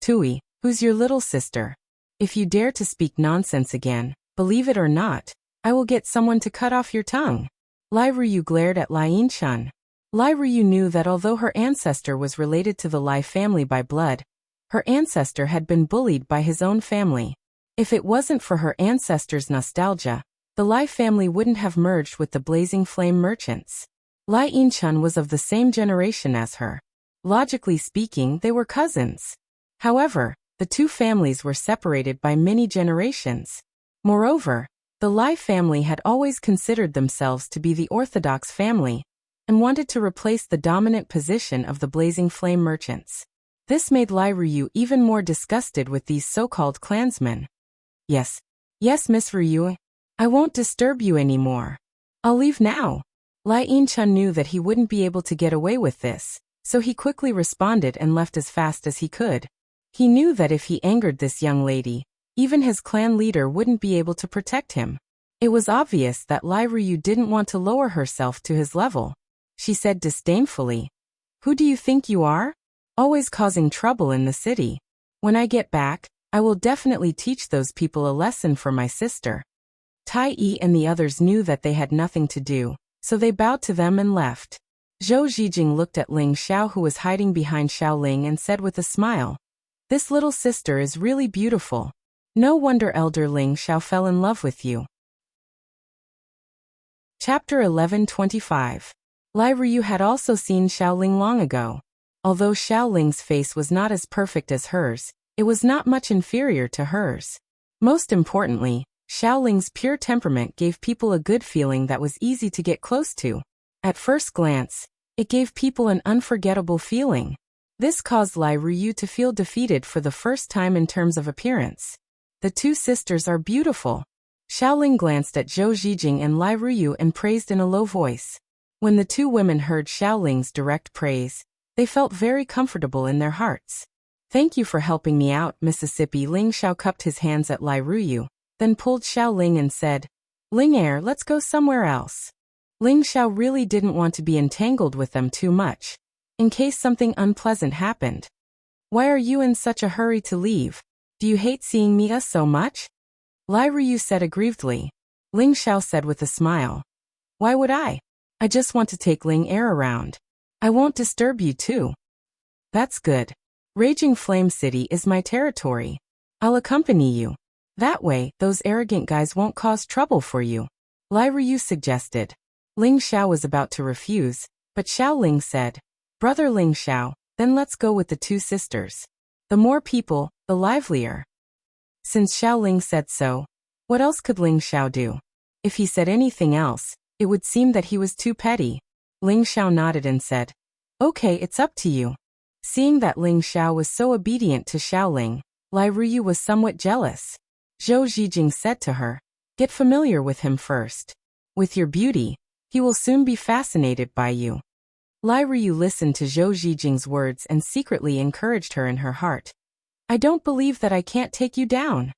Tui, who's your little sister? If you dare to speak nonsense again, believe it or not, I will get someone to cut off your tongue. Lai Ruyu glared at Lai Yinchan. Lai Ruyu knew that although her ancestor was related to the Lai family by blood, her ancestor had been bullied by his own family. If it wasn't for her ancestor's nostalgia, the Lai family wouldn't have merged with the Blazing Flame merchants. Lai Yinchan was of the same generation as her. Logically speaking, they were cousins. However, the two families were separated by many generations. Moreover, the Lai family had always considered themselves to be the orthodox family, and wanted to replace the dominant position of the Blazing Flame merchants. This made Lai Ruyu even more disgusted with these so-called clansmen. Yes, Miss Ruyu, I won't disturb you anymore. I'll leave now. Lai Yinchan knew that he wouldn't be able to get away with this, so he quickly responded and left as fast as he could. He knew that if he angered this young lady, even his clan leader wouldn't be able to protect him. It was obvious that Lai Ruyu didn't want to lower herself to his level. She said disdainfully, "Who do you think you are? Always causing trouble in the city. When I get back, I will definitely teach those people a lesson for my sister." Tai and the others knew that they had nothing to do, so they bowed to them and left. Zhou Zhijing looked at Ling Xiao, who was hiding behind Xiao Ling, and said with a smile, "This little sister is really beautiful. No wonder Elder Ling Xiao fell in love with you." Chapter 11:25. Lai Ruyu had also seen Xiao Ling long ago. Although Xiao Ling's face was not as perfect as hers, it was not much inferior to hers. Most importantly, Xiao Ling's pure temperament gave people a good feeling that was easy to get close to. At first glance, it gave people an unforgettable feeling. This caused Lai Ruyu to feel defeated for the first time in terms of appearance. The two sisters are beautiful. Xiao Ling glanced at Zhou Zhijing and Lai Ruyu and praised in a low voice. When the two women heard Xiao Ling's direct praise, they felt very comfortable in their hearts. "Thank you for helping me out, Mississippi." Ling Xiao cupped his hands at Lai Ruyu, then pulled Xiao Ling and said, "Ling Er, let's go somewhere else." Ling Xiao really didn't want to be entangled with them too much, in case something unpleasant happened. "Why are you in such a hurry to leave? Do you hate seeing me so much?" Lai Ruyu said aggrievedly. Ling Xiao said with a smile, "Why would I? I just want to take Ling Er around. I won't disturb you too." "That's good. Raging Flame City is my territory. I'll accompany you. That way, those arrogant guys won't cause trouble for you," Lai Ruyu suggested. Ling Xiao was about to refuse, but Xiao Ling said, "Brother Ling Xiao, then let's go with the two sisters. The more people, the livelier." Since Xiao Ling said so, what else could Ling Xiao do? If he said anything else, it would seem that he was too petty. Ling Xiao nodded and said, "Okay, it's up to you." Seeing that Ling Xiao was so obedient to Xiao Ling, Lai Ruyu was somewhat jealous. Zhou Zhijing said to her, "Get familiar with him first. With your beauty, he will soon be fascinated by you." Lai Ruyu listened to Zhou Zhijing's words and secretly encouraged her in her heart. I don't believe that I can't take you down.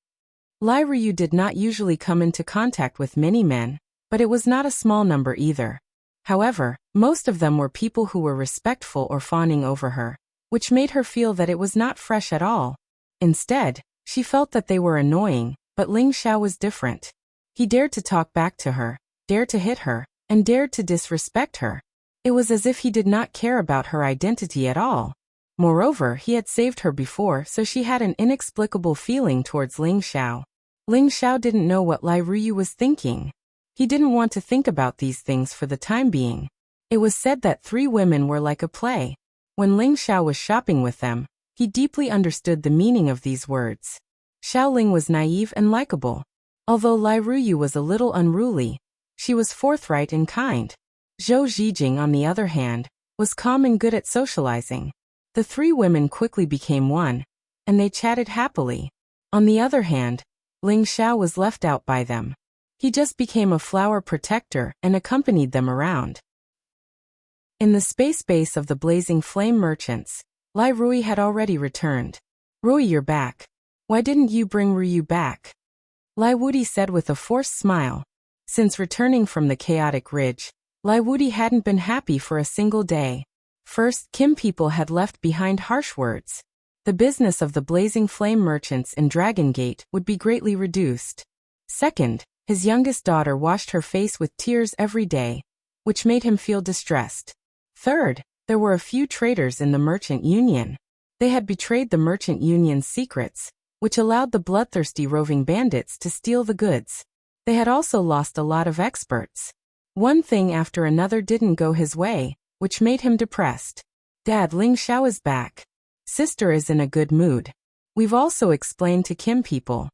Lai Ruyu did not usually come into contact with many men, but it was not a small number either. However, most of them were people who were respectful or fawning over her, which made her feel that it was not fresh at all. Instead, she felt that they were annoying, but Ling Xiao was different. He dared to talk back to her, dared to hit her, and dared to disrespect her. It was as if he did not care about her identity at all. Moreover, he had saved her before, so she had an inexplicable feeling towards Ling Xiao. Ling Xiao didn't know what Lai Ruyu was thinking. He didn't want to think about these things for the time being. It was said that 3 women were like a play. When Ling Xiao was shopping with them, he deeply understood the meaning of these words. Xiao Ling was naive and likable. Although Lai Ruyu was a little unruly, she was forthright and kind. Zhou Zhijing, on the other hand, was calm and good at socializing. The 3 women quickly became one, and they chatted happily. On the other hand, Ling Xiao was left out by them. He just became a flower protector and accompanied them around. In the space base of the Blazing Flame Merchants, Lai Rui had already returned. Rui, you're back. Why didn't you bring Ruyu back? Lai Wudi said with a forced smile. Since returning from the Chaotic Ridge, Lai Wudi hadn't been happy for a single day. First, Kim people had left behind harsh words. The business of the Blazing Flame Merchants in Dragon Gate would be greatly reduced. Second, his youngest daughter washed her face with tears every day, which made him feel distressed. Third, there were a few traitors in the Merchant Union. They had betrayed the Merchant Union's secrets, which allowed the bloodthirsty roving bandits to steal the goods. They had also lost a lot of experts. One thing after another didn't go his way, which made him depressed. Dad, Ling Xiao is back. Sister is in a good mood. We've also explained to Kim people.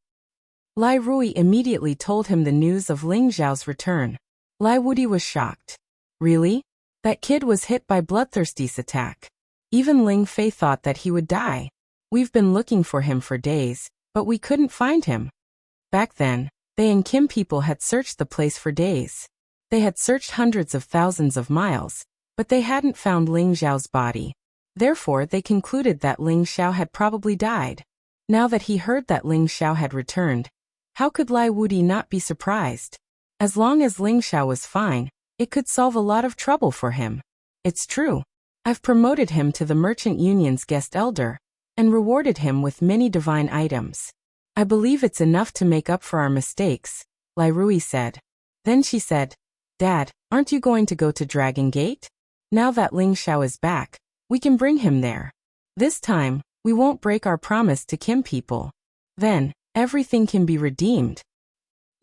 Lai Rui immediately told him the news of Ling Xiao's return. Lai Wudi was shocked. Really? That kid was hit by Bloodthirsty's attack. Even Ling Fei thought that he would die. We've been looking for him for days, but we couldn't find him. Back then, they and Kim people had searched the place for days. They had searched hundreds of thousands of miles, but they hadn't found Ling Xiao's body. Therefore, they concluded that Ling Xiao had probably died. Now that he heard that Ling Xiao had returned, how could Lai Wudi not be surprised? As long as Ling Xiao was fine, it could solve a lot of trouble for him. It's true. I've promoted him to the Merchant Union's guest elder, and rewarded him with many divine items. I believe it's enough to make up for our mistakes, Lai Rui said. Then she said, Dad, aren't you going to go to Dragon Gate? Now that Ling Xiao is back, we can bring him there. This time, we won't break our promise to Kim people. Then, everything can be redeemed.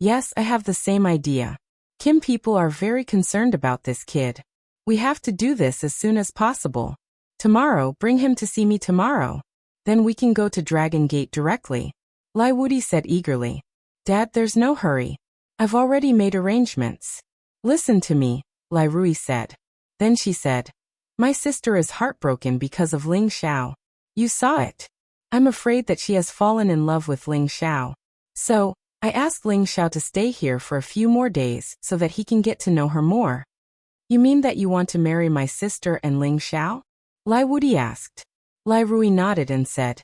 Yes, I have the same idea. Kim people are very concerned about this kid. We have to do this as soon as possible. Tomorrow, bring him to see me tomorrow. Then we can go to Dragon Gate directly. Lai Wudi said eagerly. Dad, there's no hurry. I've already made arrangements. Listen to me, Lai Rui said. Then she said, my sister is heartbroken because of Ling Xiao. You saw it. I'm afraid that she has fallen in love with Ling Xiao. So, I asked Ling Xiao to stay here for a few more days so that he can get to know her more. You mean that you want to marry my sister and Ling Xiao? Lai Wudi asked. Lai Rui nodded and said,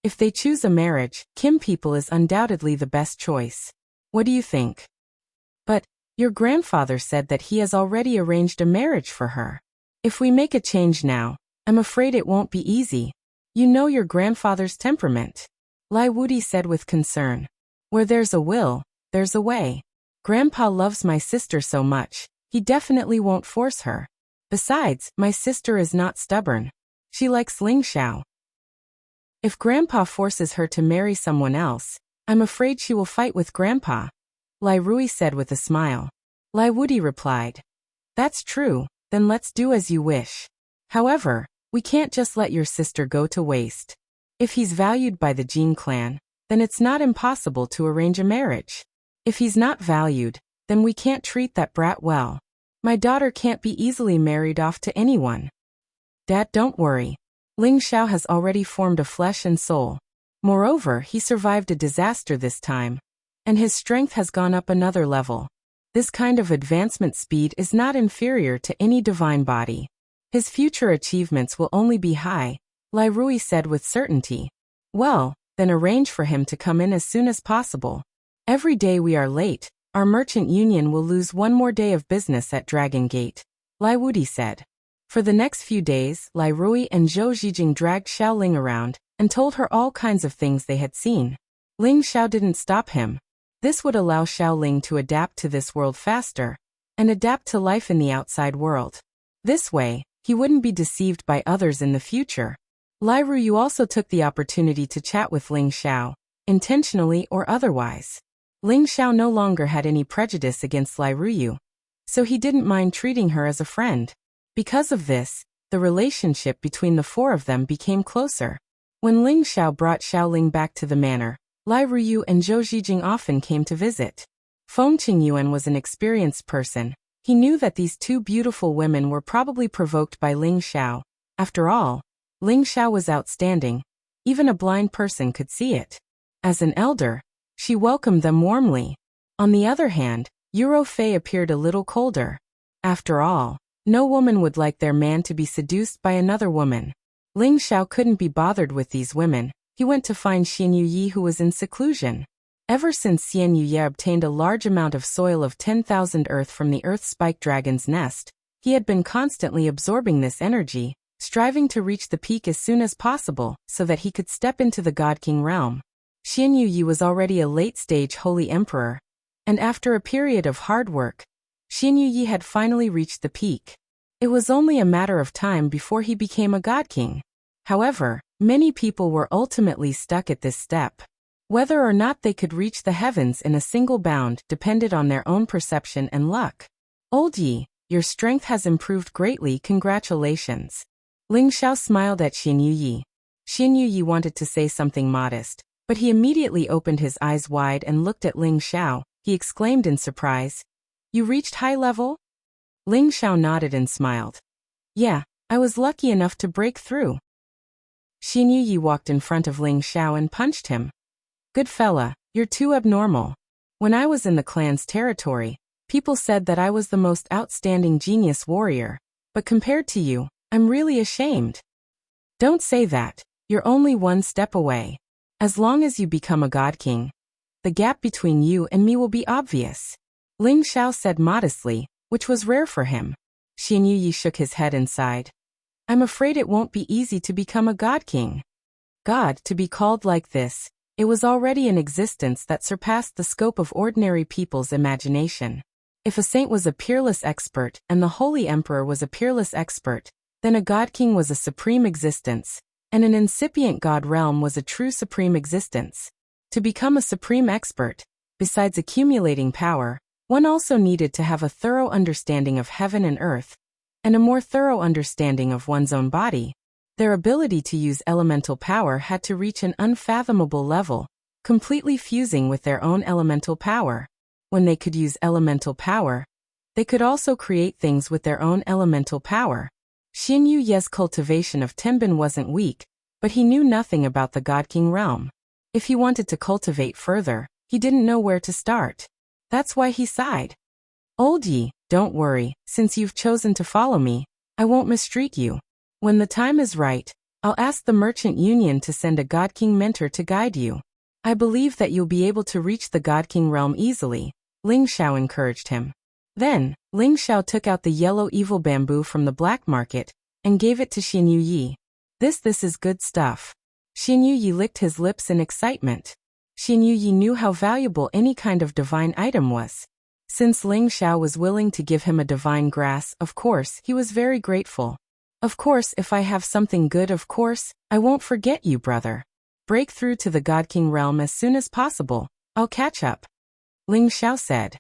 if they choose a marriage, Kim people is undoubtedly the best choice. What do you think? But, your grandfather said that he has already arranged a marriage for her. If we make a change now, I'm afraid it won't be easy. You know your grandfather's temperament. Lai Wudi said with concern. Where there's a will, there's a way. Grandpa loves my sister so much, he definitely won't force her. Besides, my sister is not stubborn. She likes Ling Xiao. If Grandpa forces her to marry someone else, I'm afraid she will fight with Grandpa. Lai Rui said with a smile. Lai Wudi replied. That's true, then let's do as you wish. However, we can't just let your sister go to waste. If he's valued by the Jin clan, then it's not impossible to arrange a marriage. If he's not valued, then we can't treat that brat well. My daughter can't be easily married off to anyone. Dad, don't worry. Ling Xiao has already formed a flesh and soul. Moreover, he survived a disaster this time, and his strength has gone up another level. This kind of advancement speed is not inferior to any divine body. His future achievements will only be high, Lai Rui said with certainty. Well, then arrange for him to come in as soon as possible. Every day we are late, our merchant union will lose one more day of business at Dragon Gate, Lai Wudi said. For the next few days, Lai Rui and Zhou Zhijing dragged Xiao Ling around and told her all kinds of things they had seen. Ling Xiao didn't stop him. This would allow Xiao Ling to adapt to this world faster and adapt to life in the outside world. This way, he wouldn't be deceived by others in the future. Lai Rui also took the opportunity to chat with Ling Xiao, intentionally or otherwise. Ling Xiao no longer had any prejudice against Lai Rui, so he didn't mind treating her as a friend. Because of this, the relationship between the four of them became closer. When Ling Xiao brought Xiao Ling back to the manor, Lai Rui and Zhou Zhijing often came to visit. Feng Qingyuan was an experienced person. He knew that these two beautiful women were probably provoked by Ling Xiao. After all, Ling Xiao was outstanding. Even a blind person could see it. As an elder, she welcomed them warmly. On the other hand, Euro Fei appeared a little colder. After all, no woman would like their man to be seduced by another woman. Ling Xiao couldn't be bothered with these women. He went to find Xian Yuyi, who was in seclusion. Ever since Xian Yuyi obtained a large amount of soil of 10,000 earth from the earth spike dragon's nest, he had been constantly absorbing this energy, striving to reach the peak as soon as possible so that he could step into the God King realm. Xian Yuyi was already a late-stage holy emperor, and after a period of hard work, Xian Yuyi had finally reached the peak. It was only a matter of time before he became a God King. However, many people were ultimately stuck at this step. Whether or not they could reach the heavens in a single bound depended on their own perception and luck. Old Yi, your strength has improved greatly, congratulations. Ling Xiao smiled at Xian Yuyi. Xian Yuyi wanted to say something modest, but he immediately opened his eyes wide and looked at Ling Xiao. He exclaimed in surprise, "You reached high level?" Ling Xiao nodded and smiled. "Yeah, I was lucky enough to break through." Xian Yuyi walked in front of Ling Xiao and punched him. "Good fella, you're too abnormal. When I was in the clan's territory, people said that I was the most outstanding genius warrior, but compared to you, I'm really ashamed." "Don't say that, you're only one step away. As long as you become a God King, the gap between you and me will be obvious," Ling Xiao said modestly, which was rare for him. Xian Yuyi shook his head and sighed. "I'm afraid it won't be easy to become a God King." God, to be called like this, it was already an existence that surpassed the scope of ordinary people's imagination. If a saint was a peerless expert and the Holy Emperor was a peerless expert, then a God King was a supreme existence, and an incipient God realm was a true supreme existence. To become a supreme expert, besides accumulating power, one also needed to have a thorough understanding of heaven and earth, and a more thorough understanding of one's own body. Their ability to use elemental power had to reach an unfathomable level, completely fusing with their own elemental power. When they could use elemental power, they could also create things with their own elemental power. Xian Yuyi's cultivation of Tenbin wasn't weak, but he knew nothing about the God King realm. If he wanted to cultivate further, he didn't know where to start. That's why he sighed. "Old Yi, don't worry, since you've chosen to follow me, I won't mistreat you. When the time is right, I'll ask the Merchant Union to send a God King mentor to guide you. I believe that you'll be able to reach the God King realm easily," Ling Xiao encouraged him. Then, Ling Xiao took out the yellow evil bamboo from the black market and gave it to Xian Yuyi. This is good stuff." Xian Yuyi licked his lips in excitement. Xian Yuyi knew how valuable any kind of divine item was. Since Ling Xiao was willing to give him a divine grass, of course, he was very grateful. "Of course, if I have something good, of course, I won't forget you, brother. Break through to the God King realm as soon as possible. I'll catch up," Ling Xiao said.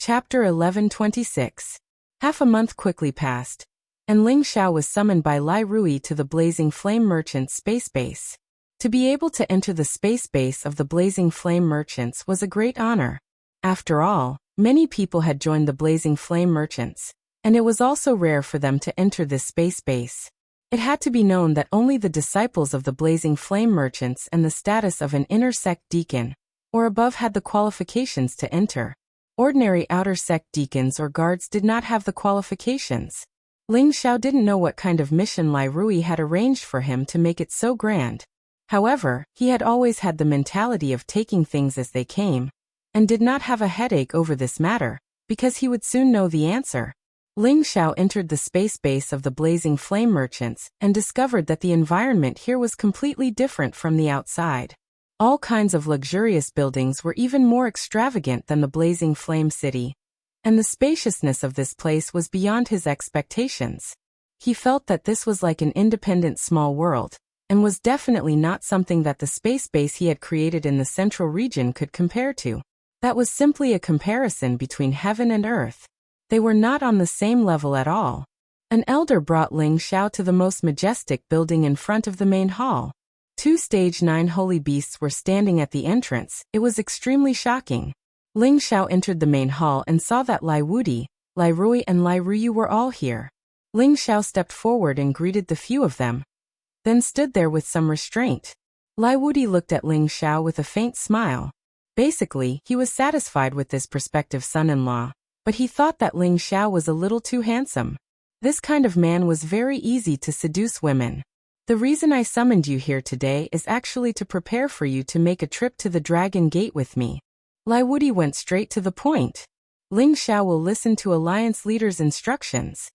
Chapter 1126. Half a month quickly passed, and Ling Xiao was summoned by Lai Rui to the Blazing Flame Merchants space base. To be able to enter the space base of the Blazing Flame Merchants was a great honor. After all, many people had joined the Blazing Flame Merchants, and it was also rare for them to enter this space base. It had to be known that only the disciples of the Blazing Flame Merchants and the status of an inner sect deacon or above had the qualifications to enter. Ordinary outer sect deacons or guards did not have the qualifications. Ling Xiao didn't know what kind of mission Lai Rui had arranged for him to make it so grand. However, he had always had the mentality of taking things as they came, and did not have a headache over this matter, because he would soon know the answer. Ling Xiao entered the space base of the Blazing Flame Merchants and discovered that the environment here was completely different from the outside. All kinds of luxurious buildings were even more extravagant than the Blazing Flame City, and the spaciousness of this place was beyond his expectations. He felt that this was like an independent small world, and was definitely not something that the space base he had created in the central region could compare to. That was simply a comparison between heaven and earth. They were not on the same level at all. An elder brought Ling Xiao to the most majestic building in front of the main hall. 2 stage 9 holy beasts were standing at the entrance. It was extremely shocking. Ling Xiao entered the main hall and saw that Lai Wudi, Lai Rui and Lai Ruyu were all here. Ling Xiao stepped forward and greeted the few of them, then stood there with some restraint. Lai Wudi looked at Ling Xiao with a faint smile. Basically, he was satisfied with this prospective son-in-law, but he thought that Ling Xiao was a little too handsome. This kind of man was very easy to seduce women. The reason I summoned you here today is actually to prepare for you to make a trip to the Dragon Gate with me. Lai Wudi went straight to the point. Ling Xiao will listen to Alliance leader's instructions.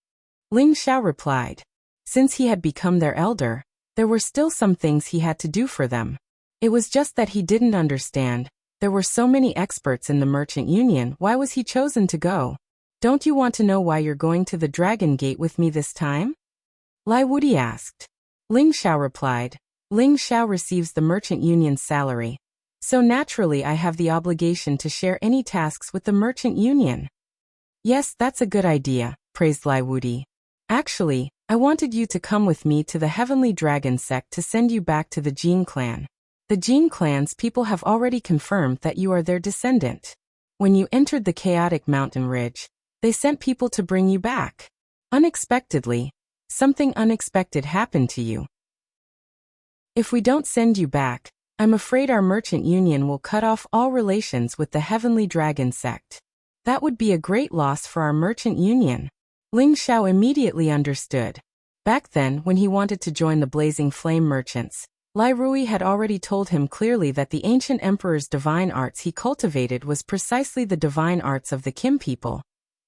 Ling Xiao replied. Since he had become their elder, there were still some things he had to do for them. It was just that he didn't understand. There were so many experts in the Merchant Union, why was he chosen to go? Don't you want to know why you're going to the Dragon Gate with me this time? Lai Wudi asked. Ling Xiao replied. Ling Xiao receives the Merchant Union's salary, so naturally I have the obligation to share any tasks with the Merchant Union. Yes, that's a good idea, praised Lai Wudi. Actually, I wanted you to come with me to the Heavenly Dragon sect to send you back to the Jin clan. The Jin clan's people have already confirmed that you are their descendant. When you entered the chaotic mountain ridge, they sent people to bring you back. Unexpectedly, something unexpected happened to you. If we don't send you back, I'm afraid our Merchant Union will cut off all relations with the Heavenly Dragon sect. That would be a great loss for our Merchant Union. Ling Xiao immediately understood. Back then, when he wanted to join the Blazing Flame Merchants, Lai Rui had already told him clearly that the ancient emperor's divine arts he cultivated was precisely the divine arts of the Kim people,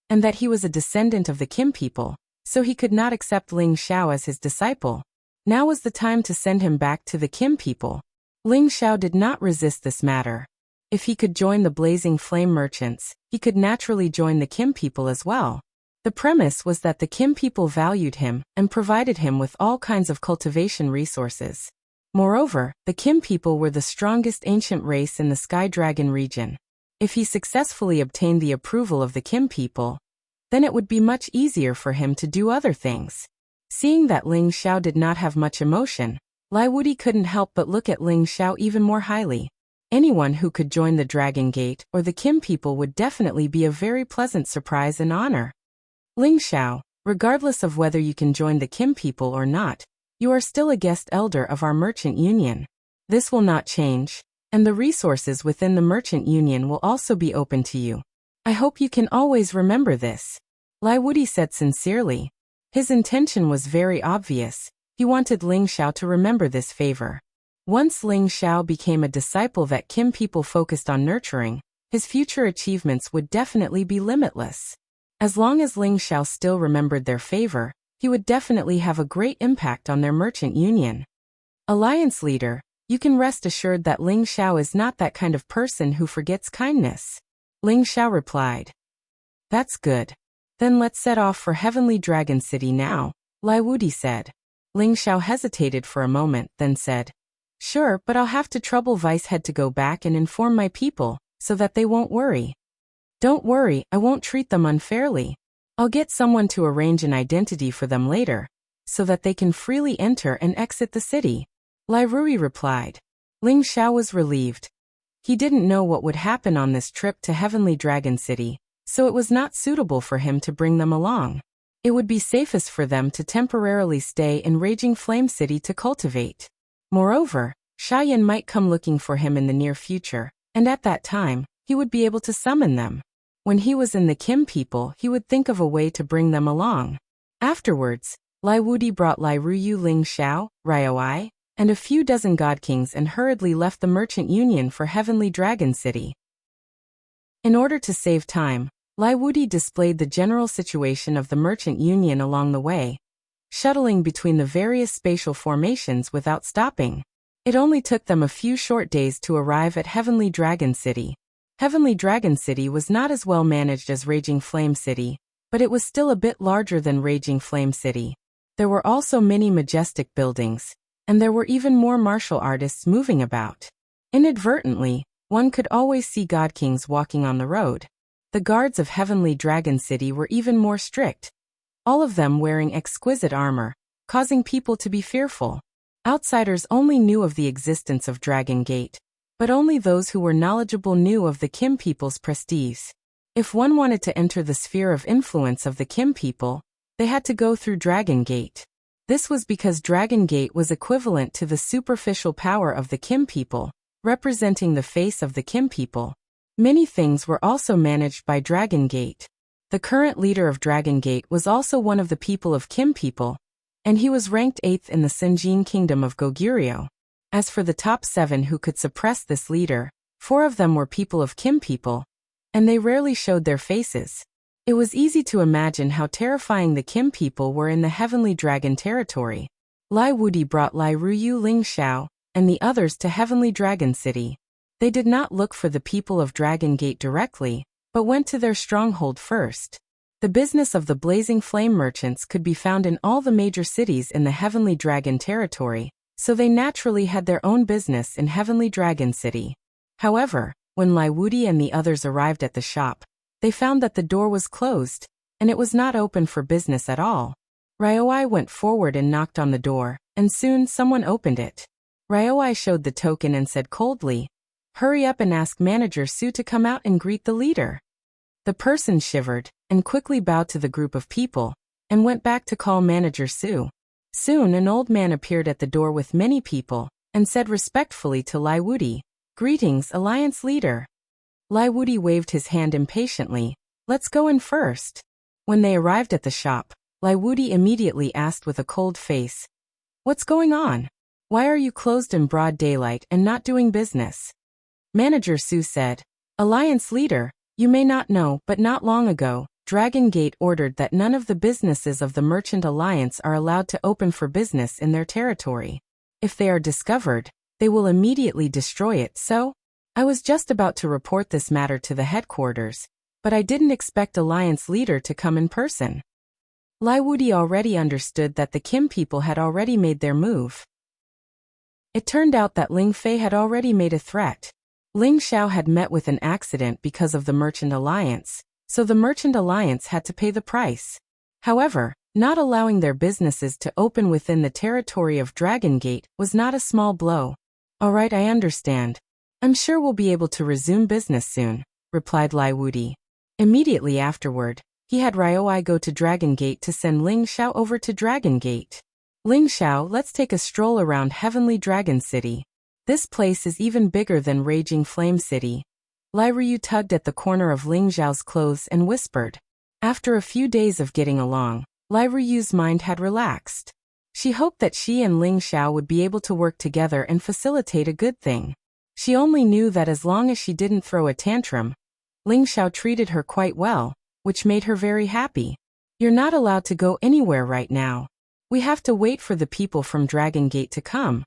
and that he was a descendant of the Kim people, so he could not accept Ling Xiao as his disciple. Now was the time to send him back to the Kim people. Ling Xiao did not resist this matter. If he could join the Blazing Flame Merchants, he could naturally join the Kim people as well. The premise was that the Kim people valued him and provided him with all kinds of cultivation resources. Moreover, the Kim people were the strongest ancient race in the Sky Dragon region. If he successfully obtained the approval of the Kim people, then it would be much easier for him to do other things. Seeing that Ling Xiao did not have much emotion, Lai Wudi couldn't help but look at Ling Xiao even more highly. Anyone who could join the Dragon Gate or the Kim people would definitely be a very pleasant surprise and honor. Ling Xiao, regardless of whether you can join the Kim people or not, you are still a guest elder of our Merchant Union. This will not change, and the resources within the Merchant Union will also be open to you. I hope you can always remember this. Lai Wudi said sincerely. His intention was very obvious. He wanted Ling Xiao to remember this favor. Once Ling Xiao became a disciple that Kim people focused on nurturing, his future achievements would definitely be limitless. As long as Ling Xiao still remembered their favor, he would definitely have a great impact on their Merchant Union. Alliance leader, you can rest assured that Ling Xiao is not that kind of person who forgets kindness. Ling Xiao replied. That's good. Then let's set off for Heavenly Dragon City now, Lai Wudi said. Ling Xiao hesitated for a moment, then said, Sure, but I'll have to trouble Vicehead to go back and inform my people, so that they won't worry. Don't worry, I won't treat them unfairly. I'll get someone to arrange an identity for them later, so that they can freely enter and exit the city. Lai Rui replied. Ling Xiao was relieved. He didn't know what would happen on this trip to Heavenly Dragon City, so it was not suitable for him to bring them along. It would be safest for them to temporarily stay in Raging Flame City to cultivate. Moreover, Xiaoyan might come looking for him in the near future, and at that time, he would be able to summon them. When he was in the Kim people, he would think of a way to bring them along. Afterwards, Lai Wudi brought Lai Ruyu Ling Xiao, Ryoi, and a few dozen godkings and hurriedly left the merchant union for Heavenly Dragon City. In order to save time, Lai Wudi displayed the general situation of the merchant union along the way, shuttling between the various spatial formations without stopping. It only took them a few short days to arrive at Heavenly Dragon City. Heavenly Dragon City was not as well managed as Raging Flame City, but it was still a bit larger than Raging Flame City. There were also many majestic buildings, and there were even more martial artists moving about. Inadvertently, one could always see godkings walking on the road. The guards of Heavenly Dragon City were even more strict, all of them wearing exquisite armor, causing people to be fearful. Outsiders only knew of the existence of Dragon Gate, but only those who were knowledgeable knew of the Kim people's prestige. If one wanted to enter the sphere of influence of the Kim people, they had to go through Dragon Gate. This was because Dragon Gate was equivalent to the superficial power of the Kim people, representing the face of the Kim people. Many things were also managed by Dragon Gate. The current leader of Dragon Gate was also one of the people of Kim people, and he was ranked 8th in the Senjin Kingdom of Goguryeo. As for the top 7 who could suppress this leader, 4 of them were people of Kim people, and they rarely showed their faces. It was easy to imagine how terrifying the Kim people were in the Heavenly Dragon territory. Lai Wudi brought Lai Ruyu Ling Xiao and the others to Heavenly Dragon City. They did not look for the people of Dragon Gate directly, but went to their stronghold first. The business of the Blazing Flame merchants could be found in all the major cities in the Heavenly Dragon territory, so they naturally had their own business in Heavenly Dragon City. However, when Lai Wudi and the others arrived at the shop, they found that the door was closed, and it was not open for business at all. Ryoi went forward and knocked on the door, and soon someone opened it. Ryoi showed the token and said coldly, "Hurry up and ask Manager Su to come out and greet the leader." The person shivered, and quickly bowed to the group of people, and went back to call Manager Su. Soon an old man appeared at the door with many people, and said respectfully to Lai Wudi, "Greetings, Alliance Leader." Lai Wudi waved his hand impatiently, "Let's go in first." When they arrived at the shop, Lai Wudi immediately asked with a cold face, "What's going on? Why are you closed in broad daylight and not doing business?" Manager Su said, "Alliance Leader, you may not know, but not long ago, Dragon Gate ordered that none of the businesses of the Merchant Alliance are allowed to open for business in their territory. If they are discovered, they will immediately destroy it, so I was just about to report this matter to the headquarters, but I didn't expect Alliance Leader to come in person." Lai Wudi already understood that the Kim people had already made their move. It turned out that Ling Fei had already made a threat. Ling Xiao had met with an accident because of the Merchant Alliance, so the Merchant Alliance had to pay the price. However, not allowing their businesses to open within the territory of Dragon Gate was not a small blow. "All right, I understand. I'm sure we'll be able to resume business soon," replied Lai Wudi. Immediately afterward, he had Ryoi go to Dragon Gate to send Ling Xiao over to Dragon Gate. "Ling Xiao, let's take a stroll around Heavenly Dragon City. This place is even bigger than Raging Flame City." Lai Ryu tugged at the corner of Ling Xiao's clothes and whispered. After a few days of getting along, Lai Ryu's mind had relaxed. She hoped that she and Ling Xiao would be able to work together and facilitate a good thing. She only knew that as long as she didn't throw a tantrum, Ling Xiao treated her quite well, which made her very happy. "You're not allowed to go anywhere right now. We have to wait for the people from Dragon Gate to come,"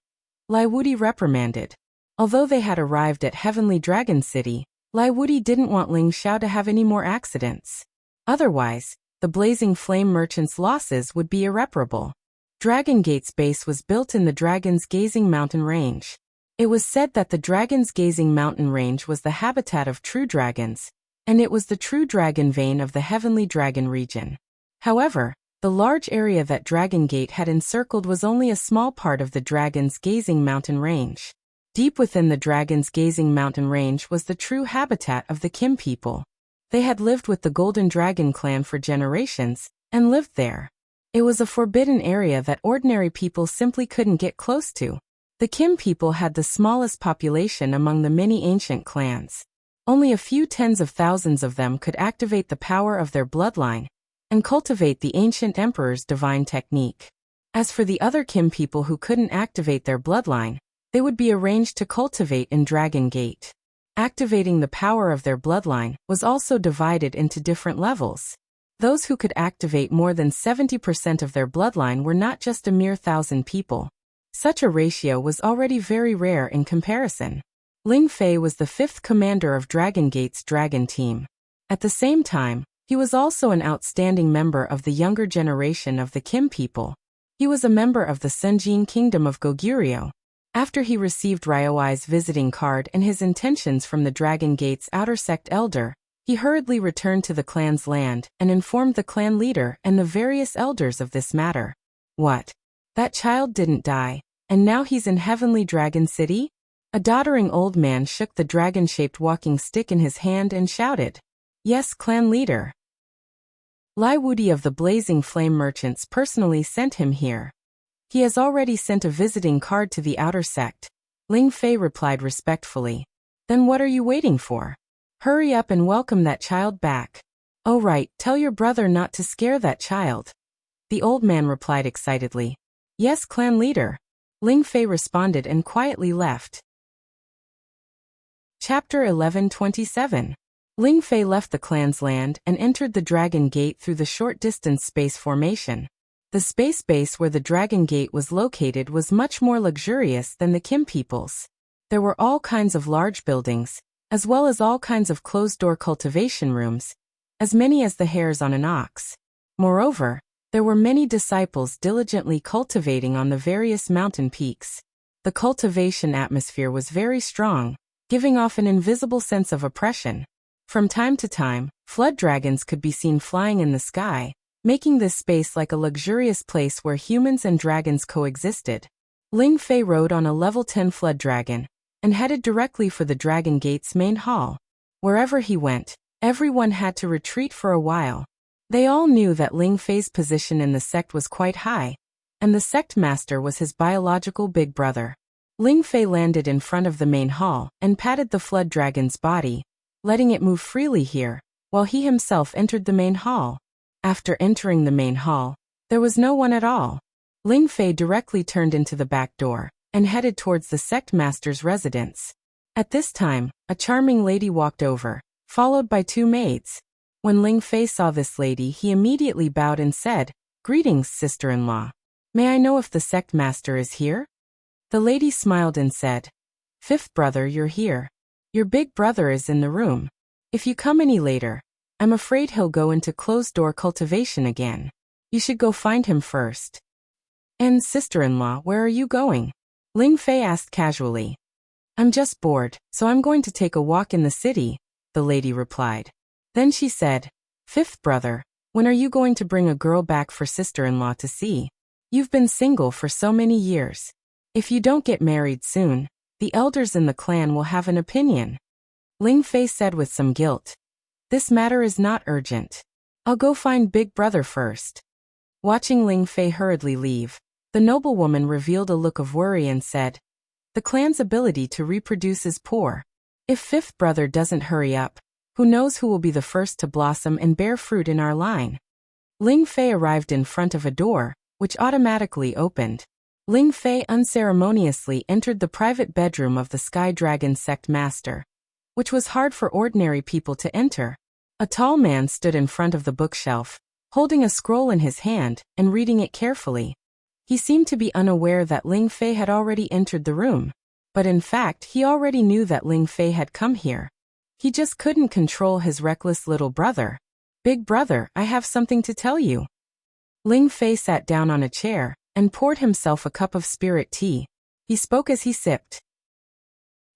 Lai Wudi reprimanded. Although they had arrived at Heavenly Dragon City, Lai Wudi didn't want Ling Xiao to have any more accidents. Otherwise, the Blazing Flame merchants' losses would be irreparable. Dragon Gate's base was built in the Dragon's Gazing Mountain Range. It was said that the Dragon's Gazing Mountain Range was the habitat of true dragons, and it was the true dragon vein of the Heavenly Dragon region. However, the large area that Dragon Gate had encircled was only a small part of the Dragon's Gazing Mountain Range. Deep within the Dragon's Gazing Mountain Range was the true habitat of the Kim people. They had lived with the Golden Dragon clan for generations, and lived there. It was a forbidden area that ordinary people simply couldn't get close to. The Kim people had the smallest population among the many ancient clans. Only a few tens of thousands of them could activate the power of their bloodline, and cultivate the ancient emperor's divine technique. As for the other Kim people who couldn't activate their bloodline, they would be arranged to cultivate in Dragon Gate. Activating the power of their bloodline was also divided into different levels. Those who could activate more than 70% of their bloodline were not just a mere 1,000 people. Such a ratio was already very rare in comparison. Ling Fei was the 5th commander of Dragon Gate's dragon team. At the same time, he was also an outstanding member of the younger generation of the Kim people. He was a member of the Sunjin Kingdom of Goguryeo. After he received Ryuai's visiting card and his intentions from the Dragon Gate's outer sect elder, he hurriedly returned to the clan's land and informed the clan leader and the various elders of this matter. What? That child didn't die, and now he's in Heavenly Dragon City? A doddering old man shook the dragon-shaped walking stick in his hand and shouted, "Yes, clan leader. Lai Wudi of the Blazing Flame Merchants personally sent him here. He has already sent a visiting card to the outer sect," Ling Fei replied respectfully. "Then what are you waiting for? Hurry up and welcome that child back." "Oh right, tell your brother not to scare that child," the old man replied excitedly. "Yes, clan leader," Ling Fei responded and quietly left. Chapter 1127. Ling Fei left the clan's land and entered the Dragon Gate through the short-distance space formation. The space base where the Dragon Gate was located was much more luxurious than the Kim people's. There were all kinds of large buildings, as well as all kinds of closed-door cultivation rooms, as many as the hairs on an ox. Moreover, there were many disciples diligently cultivating on the various mountain peaks. The cultivation atmosphere was very strong, giving off an invisible sense of oppression. From time to time, flood dragons could be seen flying in the sky, making this space like a luxurious place where humans and dragons coexisted. Ling Fei rode on a level 10 flood dragon and headed directly for the Dragon Gate's main hall. Wherever he went, everyone had to retreat for a while. They all knew that Ling Fei's position in the sect was quite high, and the sect master was his biological big brother. Ling Fei landed in front of the main hall and patted the flood dragon's body, letting it move freely here, while he himself entered the main hall. After entering the main hall, there was no one at all. Ling Fei directly turned into the back door and headed towards the sect master's residence. At this time, a charming lady walked over, followed by 2 maids. When Ling Fei saw this lady, he immediately bowed and said, "Greetings, sister-in-law. May I know if the sect master is here?" The lady smiled and said, "Fifth brother, you're here. Your big brother is in the room. If you come any later, I'm afraid he'll go into closed-door cultivation again. You should go find him first." "And sister-in-law, where are you going?" Ling Fei asked casually. "I'm just bored, so I'm going to take a walk in the city," the lady replied. Then she said, "Fifth brother, when are you going to bring a girl back for sister-in-law to see? You've been single for so many years. If you don't get married soon, the elders in the clan will have an opinion." Ling Fei said with some guilt, "This matter is not urgent. I'll go find big brother first." Watching Ling Fei hurriedly leave, the noblewoman revealed a look of worry and said, "The clan's ability to reproduce is poor. If fifth brother doesn't hurry up, who knows who will be the first to blossom and bear fruit in our line." Ling Fei arrived in front of a door, which automatically opened. Ling Fei unceremoniously entered the private bedroom of the Sky Dragon sect master, which was hard for ordinary people to enter. A tall man stood in front of the bookshelf, holding a scroll in his hand and reading it carefully. He seemed to be unaware that Ling Fei had already entered the room, but in fact he already knew that Ling Fei had come here. He just couldn't control his reckless little brother. "Big brother, I have something to tell you." Ling Fei sat down on a chair and poured himself a cup of spirit tea. He spoke as he sipped.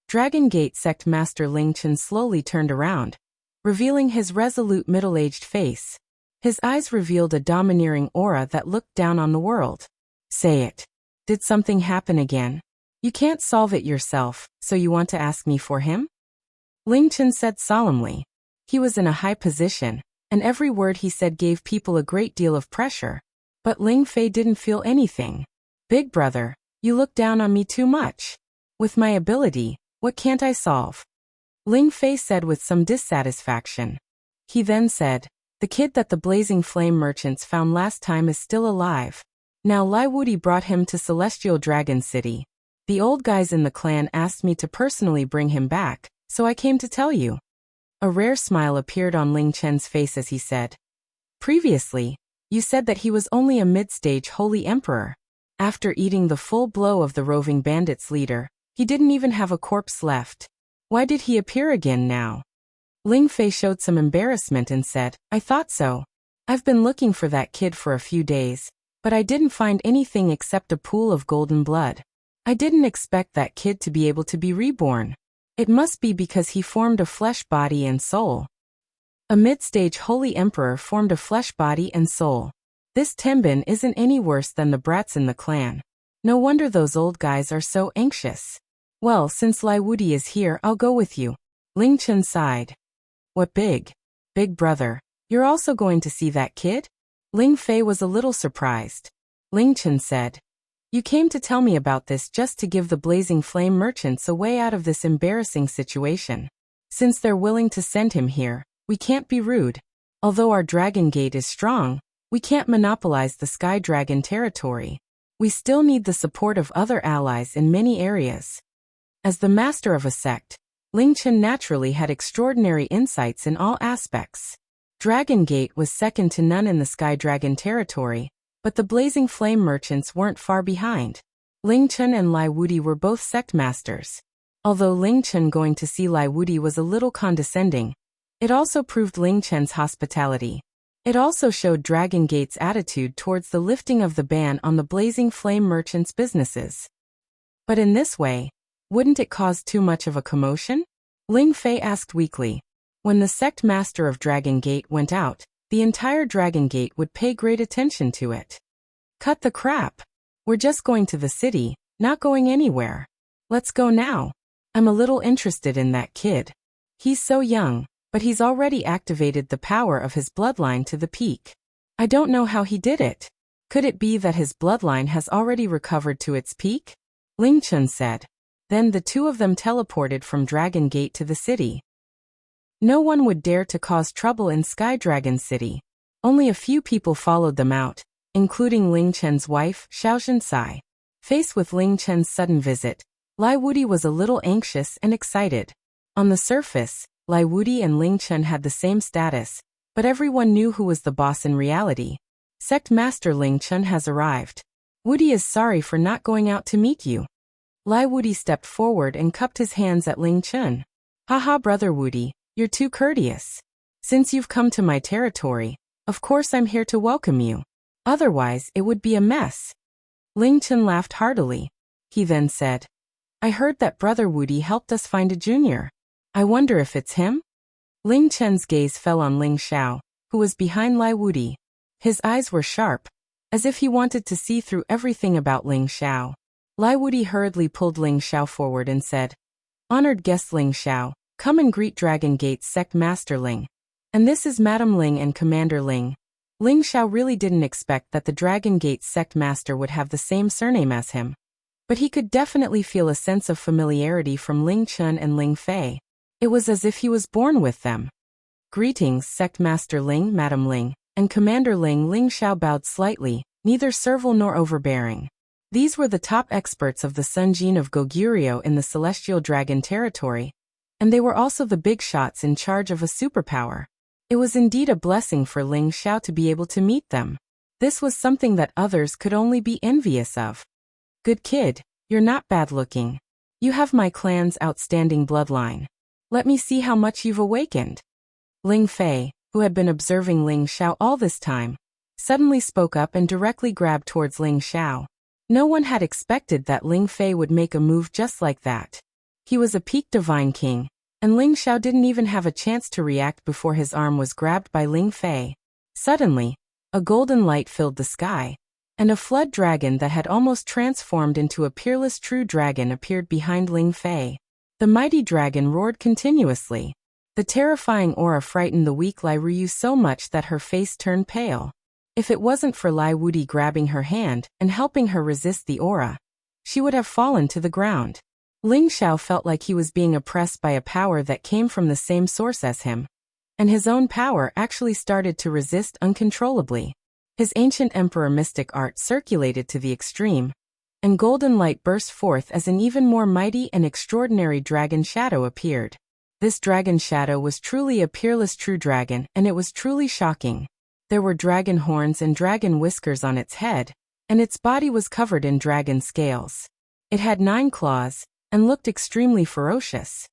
Dragon Gate sect master Ling Chen slowly turned around, revealing his resolute middle-aged face. His eyes revealed a domineering aura that looked down on the world. "Say it. Did something happen again? You can't solve it yourself, so you want to ask me for him?" Ling Chen said solemnly. He was in a high position, and every word he said gave people a great deal of pressure. But Ling Fei didn't feel anything. "Big brother, you look down on me too much. With my ability, what can't I solve?" Ling Fei said with some dissatisfaction. He then said, The kid that the blazing flame merchants found last time is still alive. Now Lai Wudi brought him to Celestial Dragon City. The old guys in the clan asked me to personally bring him back, so I came to tell you." A rare smile appeared on Ling Chen's face as he said, "Previously, you said that he was only a mid-stage holy emperor. After eating the full blow of the roving bandits leader, he didn't even have a corpse left. Why did he appear again now?" Ling Fei showed some embarrassment and said, "I thought so. I've been looking for that kid for a few days, but I didn't find anything except a pool of golden blood. I didn't expect that kid to be able to be reborn. It must be because he formed a flesh body and soul." A mid-stage holy emperor formed a flesh body and soul. This Tenbin isn't any worse than the brats in the clan. No wonder those old guys are so anxious. "Well, since Lai Wudi is here, I'll go with you." Ling Chen sighed. "What big brother, you're also going to see that kid?" Ling Fei was a little surprised. Ling Chen said, "You came to tell me about this just to give the blazing flame merchants a way out of this embarrassing situation. Since they're willing to send him here, we can't be rude. Although our dragon gate is strong, we can't monopolize the Sky Dragon territory. We still need the support of other allies in many areas." As the master of a sect, Ling Chen naturally had extraordinary insights in all aspects. Dragon Gate was second to none in the Sky Dragon territory, but the blazing flame merchants weren't far behind. Ling Chen and Lai Wudi were both sect masters. Although Ling Chen going to see Lai Wudi was a little condescending, it also proved Ling Chen's hospitality. It also showed Dragon Gate's attitude towards the lifting of the ban on the blazing flame merchants' businesses. But in this way, wouldn't it cause too much of a commotion? Ling Fei asked weakly. When the sect master of Dragon Gate went out, the entire Dragon Gate would pay great attention to it. "Cut the crap. We're just going to the city, not going anywhere. Let's go now. I'm a little interested in that kid. He's so young, but he's already activated the power of his bloodline to the peak. I don't know how he did it. Could it be that his bloodline has already recovered to its peak?" Ling Chen said. Then the two of them teleported from Dragon Gate to the city. No one would dare to cause trouble in Sky Dragon City. Only a few people followed them out, including Ling Chen's wife, Xiaoxin Sai. Faced with Ling Chen's sudden visit, Lai Wudi was a little anxious and excited. On the surface, Lai Wudi and Ling Chen had the same status, but everyone knew who was the boss in reality. "Sect Master Ling Chen has arrived. Wudi is sorry for not going out to meet you." Lai Wudi stepped forward and cupped his hands at Ling Chen. "Haha, brother Wudi, you're too courteous. Since you've come to my territory, of course I'm here to welcome you. Otherwise, it would be a mess." Ling Chen laughed heartily. He then said, "I heard that brother Wudi helped us find a junior. I wonder if it's him?" Ling Chen's gaze fell on Ling Xiao, who was behind Lai Wudi. His eyes were sharp, as if he wanted to see through everything about Ling Xiao. Lai Wudi hurriedly pulled Ling Xiao forward and said, "Honored guest Ling Xiao, come and greet Dragon Gate's Sect Master Ling. And this is Madam Ling and Commander Ling." Ling Xiao really didn't expect that the Dragon Gate's Sect Master would have the same surname as him. But he could definitely feel a sense of familiarity from Ling Chen and Ling Fei. It was as if he was born with them. "Greetings, Sect Master Ling, Madam Ling, and Commander Ling." Ling Xiao bowed slightly, neither servile nor overbearing. These were the top experts of the Sunjin of Goguryeo in the Celestial Dragon territory, and they were also the big shots in charge of a superpower. It was indeed a blessing for Ling Xiao to be able to meet them. This was something that others could only be envious of. "Good kid, you're not bad looking. You have my clan's outstanding bloodline. Let me see how much you've awakened." Ling Fei, who had been observing Ling Xiao all this time, suddenly spoke up and directly grabbed towards Ling Xiao. No one had expected that Ling Fei would make a move just like that. He was a peak divine king, and Ling Xiao didn't even have a chance to react before his arm was grabbed by Ling Fei. Suddenly, a golden light filled the sky, and a flood dragon that had almost transformed into a peerless true dragon appeared behind Ling Fei. The mighty dragon roared continuously. The terrifying aura frightened the weak Lai Ryu so much that her face turned pale. If it wasn't for Lai Wudi grabbing her hand and helping her resist the aura, she would have fallen to the ground. Ling Xiao felt like he was being oppressed by a power that came from the same source as him. and his own power actually started to resist uncontrollably. His ancient emperor mystic art circulated to the extreme, and golden light burst forth as an even more mighty and extraordinary dragon shadow appeared. This dragon shadow was truly a peerless true dragon, and it was truly shocking. There were dragon horns and dragon whiskers on its head, and its body was covered in dragon scales. It had 9 claws, and looked extremely ferocious.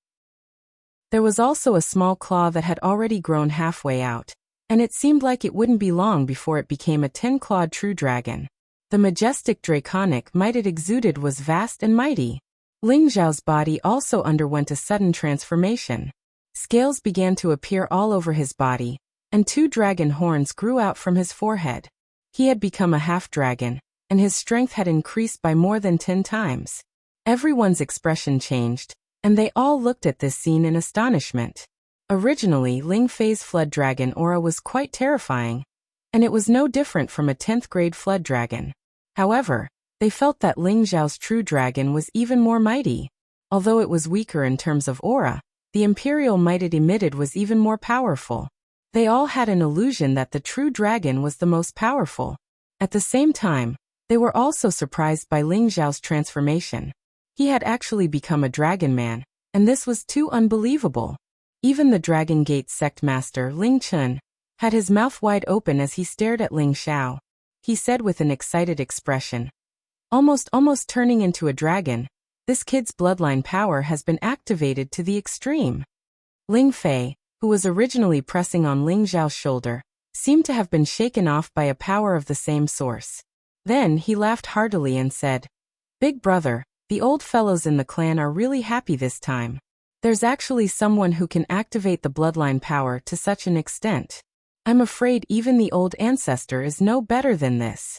There was also a small claw that had already grown halfway out, and it seemed like it wouldn't be long before it became a 10-clawed true dragon. The majestic draconic might it exuded was vast and mighty. Ling Xiao's body also underwent a sudden transformation. Scales began to appear all over his body, and 2 dragon horns grew out from his forehead. He had become a half-dragon, and his strength had increased by more than 10 times. Everyone's expression changed, and they all looked at this scene in astonishment. Originally, Ling Fei's flood dragon aura was quite terrifying, and it was no different from a 10th-grade flood dragon. However, they felt that Ling Xiao's true dragon was even more mighty. Although it was weaker in terms of aura, the imperial might it emitted was even more powerful. They all had an illusion that the true dragon was the most powerful. At the same time, they were also surprised by Ling Xiao's transformation. He had actually become a dragon man, and this was too unbelievable. Even the Dragon Gate sect master Ling Chun had his mouth wide open as he stared at Ling Xiao. He said with an excited expression, almost turning into a dragon, this kid's bloodline power has been activated to the extreme. Ling Fei, who was originally pressing on Ling Xiao's shoulder, seemed to have been shaken off by a power of the same source. Then he laughed heartily and said, "Big brother, the old fellows in the clan are really happy this time. There's actually someone who can activate the bloodline power to such an extent. I'm afraid even the old ancestor is no better than this."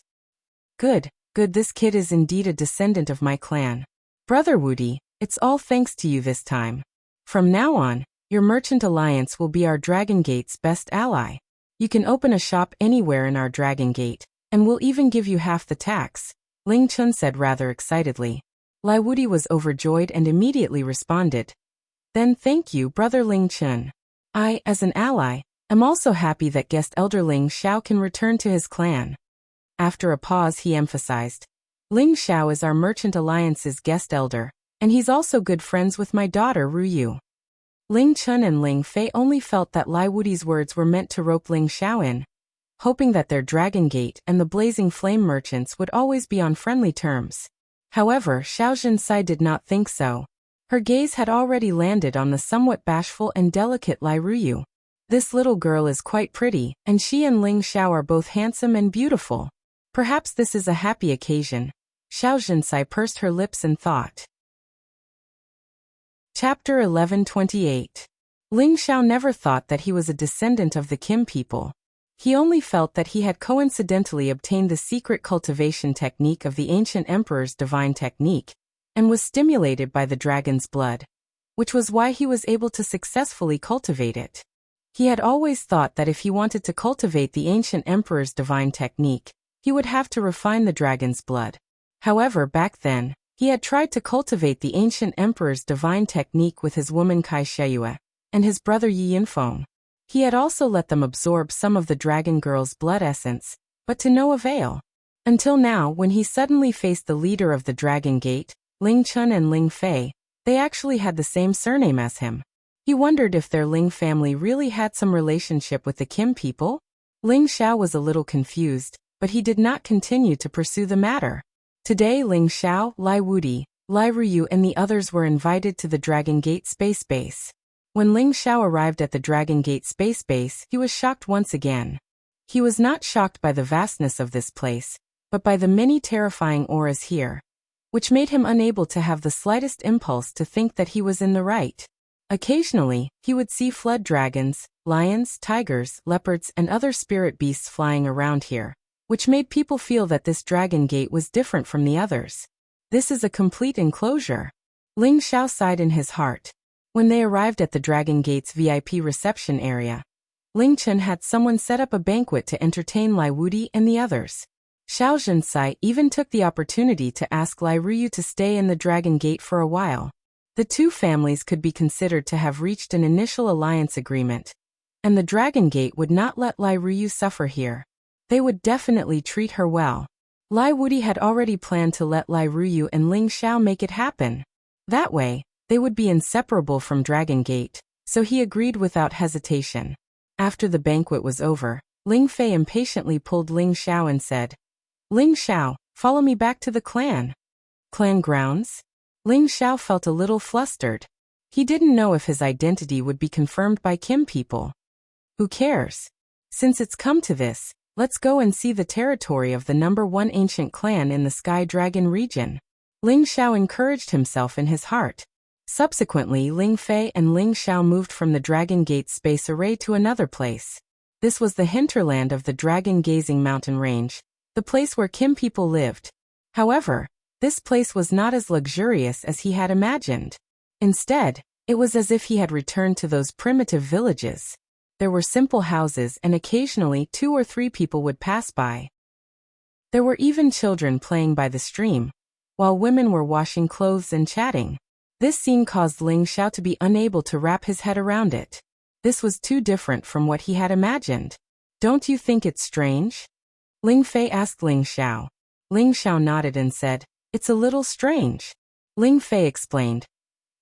Good, this kid is indeed a descendant of my clan. Brother Wudi, it's all thanks to you this time. From now on, your merchant alliance will be our Dragon Gate's best ally. You can open a shop anywhere in our Dragon Gate, and we'll even give you half the tax, Ling Chun said rather excitedly. Lai Wudi was overjoyed and immediately responded, "Then thank you, Brother Ling Chun. I, as an ally, am also happy that guest elder Ling Xiao can return to his clan." After a pause he emphasized, "Ling Xiao is our merchant alliance's guest elder, and he's also good friends with my daughter Ru Yu." Ling Chun and Ling Fei only felt that Lai Wudi's words were meant to rope Ling Xiao in, hoping that their Dragon Gate and the Blazing Flame merchants would always be on friendly terms. However, Xiao Jinsai did not think so. Her gaze had already landed on the somewhat bashful and delicate Lai Ruyu. This little girl is quite pretty, and she and Ling Xiao are both handsome and beautiful. Perhaps this is a happy occasion. Xiao Jinsai pursed her lips and thought. Chapter 1128. Ling Xiao never thought that he was a descendant of the Kim people. He only felt that he had coincidentally obtained the secret cultivation technique of the ancient emperor's divine technique, and was stimulated by the dragon's blood, which was why he was able to successfully cultivate it. He had always thought that if he wanted to cultivate the ancient emperor's divine technique, he would have to refine the dragon's blood. However, back then, he had tried to cultivate the ancient emperor's divine technique with his woman Kai Sheyue and his brother Yi Yinfeng. He had also let them absorb some of the dragon girl's blood essence, but to no avail. Until now, when he suddenly faced the leader of the Dragon Gate, Ling Chun and Ling Fei, they actually had the same surname as him. He wondered if their Ling family really had some relationship with the Kim people. Ling Xiao was a little confused, but he did not continue to pursue the matter. Today Ling Xiao, Lai Wudi, Lai Ruyu and the others were invited to the Dragon Gate space base. When Ling Xiao arrived at the Dragon Gate space base, he was shocked once again. He was not shocked by the vastness of this place, but by the many terrifying auras here, which made him unable to have the slightest impulse to think that he was in the right. Occasionally, he would see flood dragons, lions, tigers, leopards and other spirit beasts flying around here, which made people feel that this Dragon Gate was different from the others. This is a complete enclosure. Ling Xiao sighed in his heart. When they arrived at the Dragon Gate's VIP reception area, Ling Chun had someone set up a banquet to entertain Lai Wudi and the others. Xiao Jinsai even took the opportunity to ask Lai Ruyu to stay in the Dragon Gate for a while. The two families could be considered to have reached an initial alliance agreement, and the Dragon Gate would not let Lai Ruyu suffer here. They would definitely treat her well. Lai Wudi had already planned to let Lai Ruyu and Ling Xiao make it happen. That way, they would be inseparable from Dragon Gate, so he agreed without hesitation. After the banquet was over, Ling Fei impatiently pulled Ling Xiao and said, "Ling Xiao, follow me back to the clan." Clan grounds? Ling Xiao felt a little flustered. He didn't know if his identity would be confirmed by Kim people. Who cares? Since it's come to this, let's go and see the territory of the #1 ancient clan in the Sky Dragon region. Ling Xiao encouraged himself in his heart. Subsequently, Ling Fei and Ling Xiao moved from the Dragon Gate space array to another place. This was the hinterland of the Dragon Gazing Mountain Range, the place where Kim people lived. However, this place was not as luxurious as he had imagined. Instead, it was as if he had returned to those primitive villages. There were simple houses and occasionally 2 or 3 people would pass by. There were even children playing by the stream, while women were washing clothes and chatting. This scene caused Ling Xiao to be unable to wrap his head around it. This was too different from what he had imagined. Don't you think it's strange? Ling Fei asked Ling Xiao. Ling Xiao nodded and said, "It's a little strange." Ling Fei explained,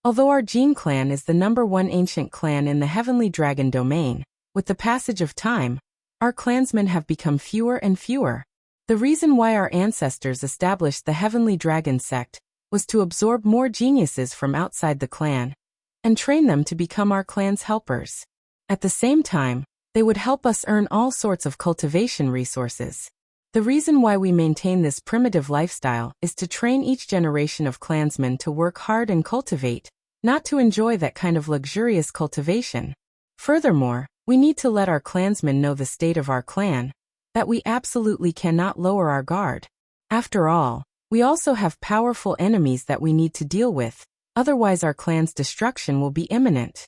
"Although our Jin clan is the #1 ancient clan in the Heavenly Dragon domain, with the passage of time, our clansmen have become fewer and fewer. The reason why our ancestors established the Heavenly Dragon sect was to absorb more geniuses from outside the clan and train them to become our clan's helpers. At the same time, they would help us earn all sorts of cultivation resources. The reason why we maintain this primitive lifestyle is to train each generation of clansmen to work hard and cultivate, not to enjoy that kind of luxurious cultivation. Furthermore, we need to let our clansmen know the state of our clan, that we absolutely cannot lower our guard. After all, we also have powerful enemies that we need to deal with, otherwise our clan's destruction will be imminent."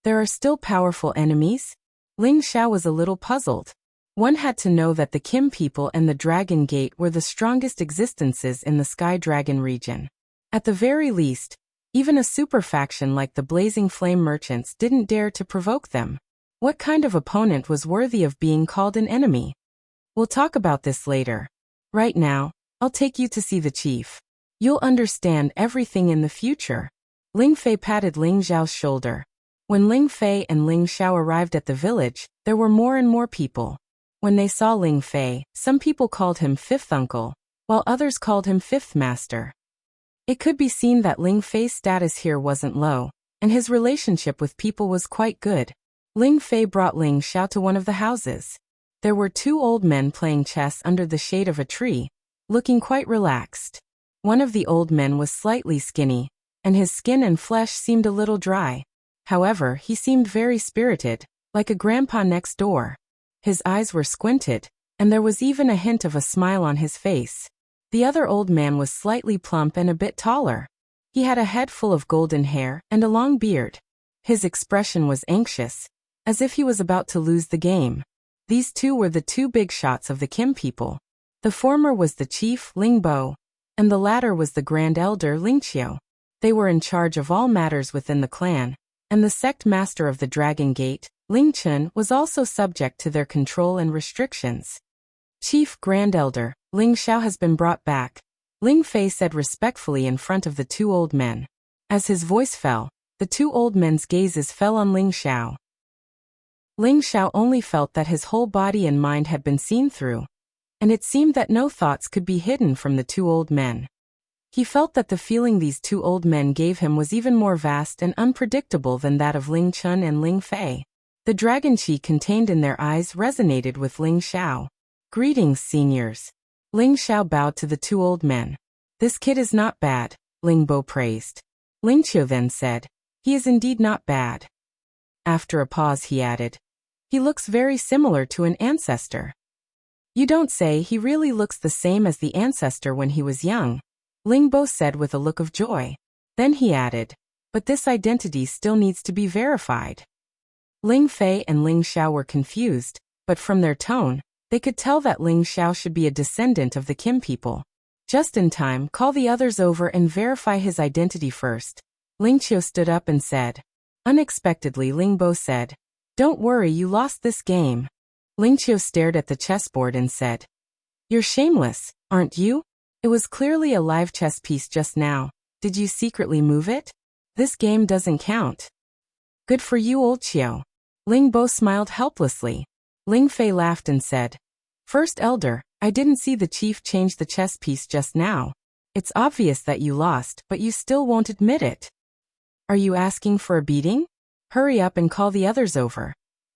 There are still powerful enemies? Ling Xiao was a little puzzled. One had to know that the Kim people and the Dragon Gate were the strongest existences in the Sky Dragon region. At the very least, even a super faction like the Blazing Flame Merchants didn't dare to provoke them. What kind of opponent was worthy of being called an enemy? We'll talk about this later. Right now, I'll take you to see the chief. You'll understand everything in the future. Ling Fei patted Ling Xiao's shoulder. When Ling Fei and Ling Xiao arrived at the village, there were more and more people. When they saw Ling Fei, some people called him Fifth Uncle, while others called him Fifth Master. It could be seen that Ling Fei's status here wasn't low, and his relationship with people was quite good. Ling Fei brought Ling Xiao to one of the houses. There were 2 old men playing chess under the shade of a tree, looking quite relaxed. One of the old men was slightly skinny, and his skin and flesh seemed a little dry. However, he seemed very spirited, like a grandpa next door. His eyes were squinted, and there was even a hint of a smile on his face. The other old man was slightly plump and a bit taller. He had a head full of golden hair and a long beard. His expression was anxious, as if he was about to lose the game. These 2 were the 2 big shots of the Kim people. The former was the chief, Ling Bo, and the latter was the grand elder, Ling Qiu. They were in charge of all matters within the clan, and the sect master of the Dragon Gate, Ling Chun, was also subject to their control and restrictions. "Chief Grand Elder, Ling Xiao has been brought back," Ling Fei said respectfully in front of the 2 old men. As his voice fell, the 2 old men's gazes fell on Ling Xiao. Ling Xiao only felt that his whole body and mind had been seen through, and it seemed that no thoughts could be hidden from the 2 old men. He felt that the feeling these 2 old men gave him was even more vast and unpredictable than that of Ling Chun and Ling Fei. The dragon chi contained in their eyes resonated with Ling Xiao. "Greetings, seniors." Ling Xiao bowed to the 2 old men. "This kid is not bad," Ling Bo praised. Ling Qiu then said, "He is indeed not bad." After a pause he added, "He looks very similar to an ancestor." "You don't say, he really looks the same as the ancestor when he was young," Ling Bo said with a look of joy. Then he added, "But this identity still needs to be verified." Ling Fei and Ling Xiao were confused, but from their tone, they could tell that Ling Xiao should be a descendant of the Kim people. Just in time, call the others over and verify his identity first. Ling Qiu stood up and said. Unexpectedly Ling Bo said, Don't worry, you lost this game. Lingqiu stared at the chessboard and said, You're shameless, aren't you? It was clearly a live chess piece just now. Did you secretly move it? This game doesn't count. Good for you, old Qiu. Ling Bo smiled helplessly. Ling Fei laughed and said, First Elder, I didn't see the chief change the chess piece just now. It's obvious that you lost, but you still won't admit it. Are you asking for a beating? Hurry up and call the others over.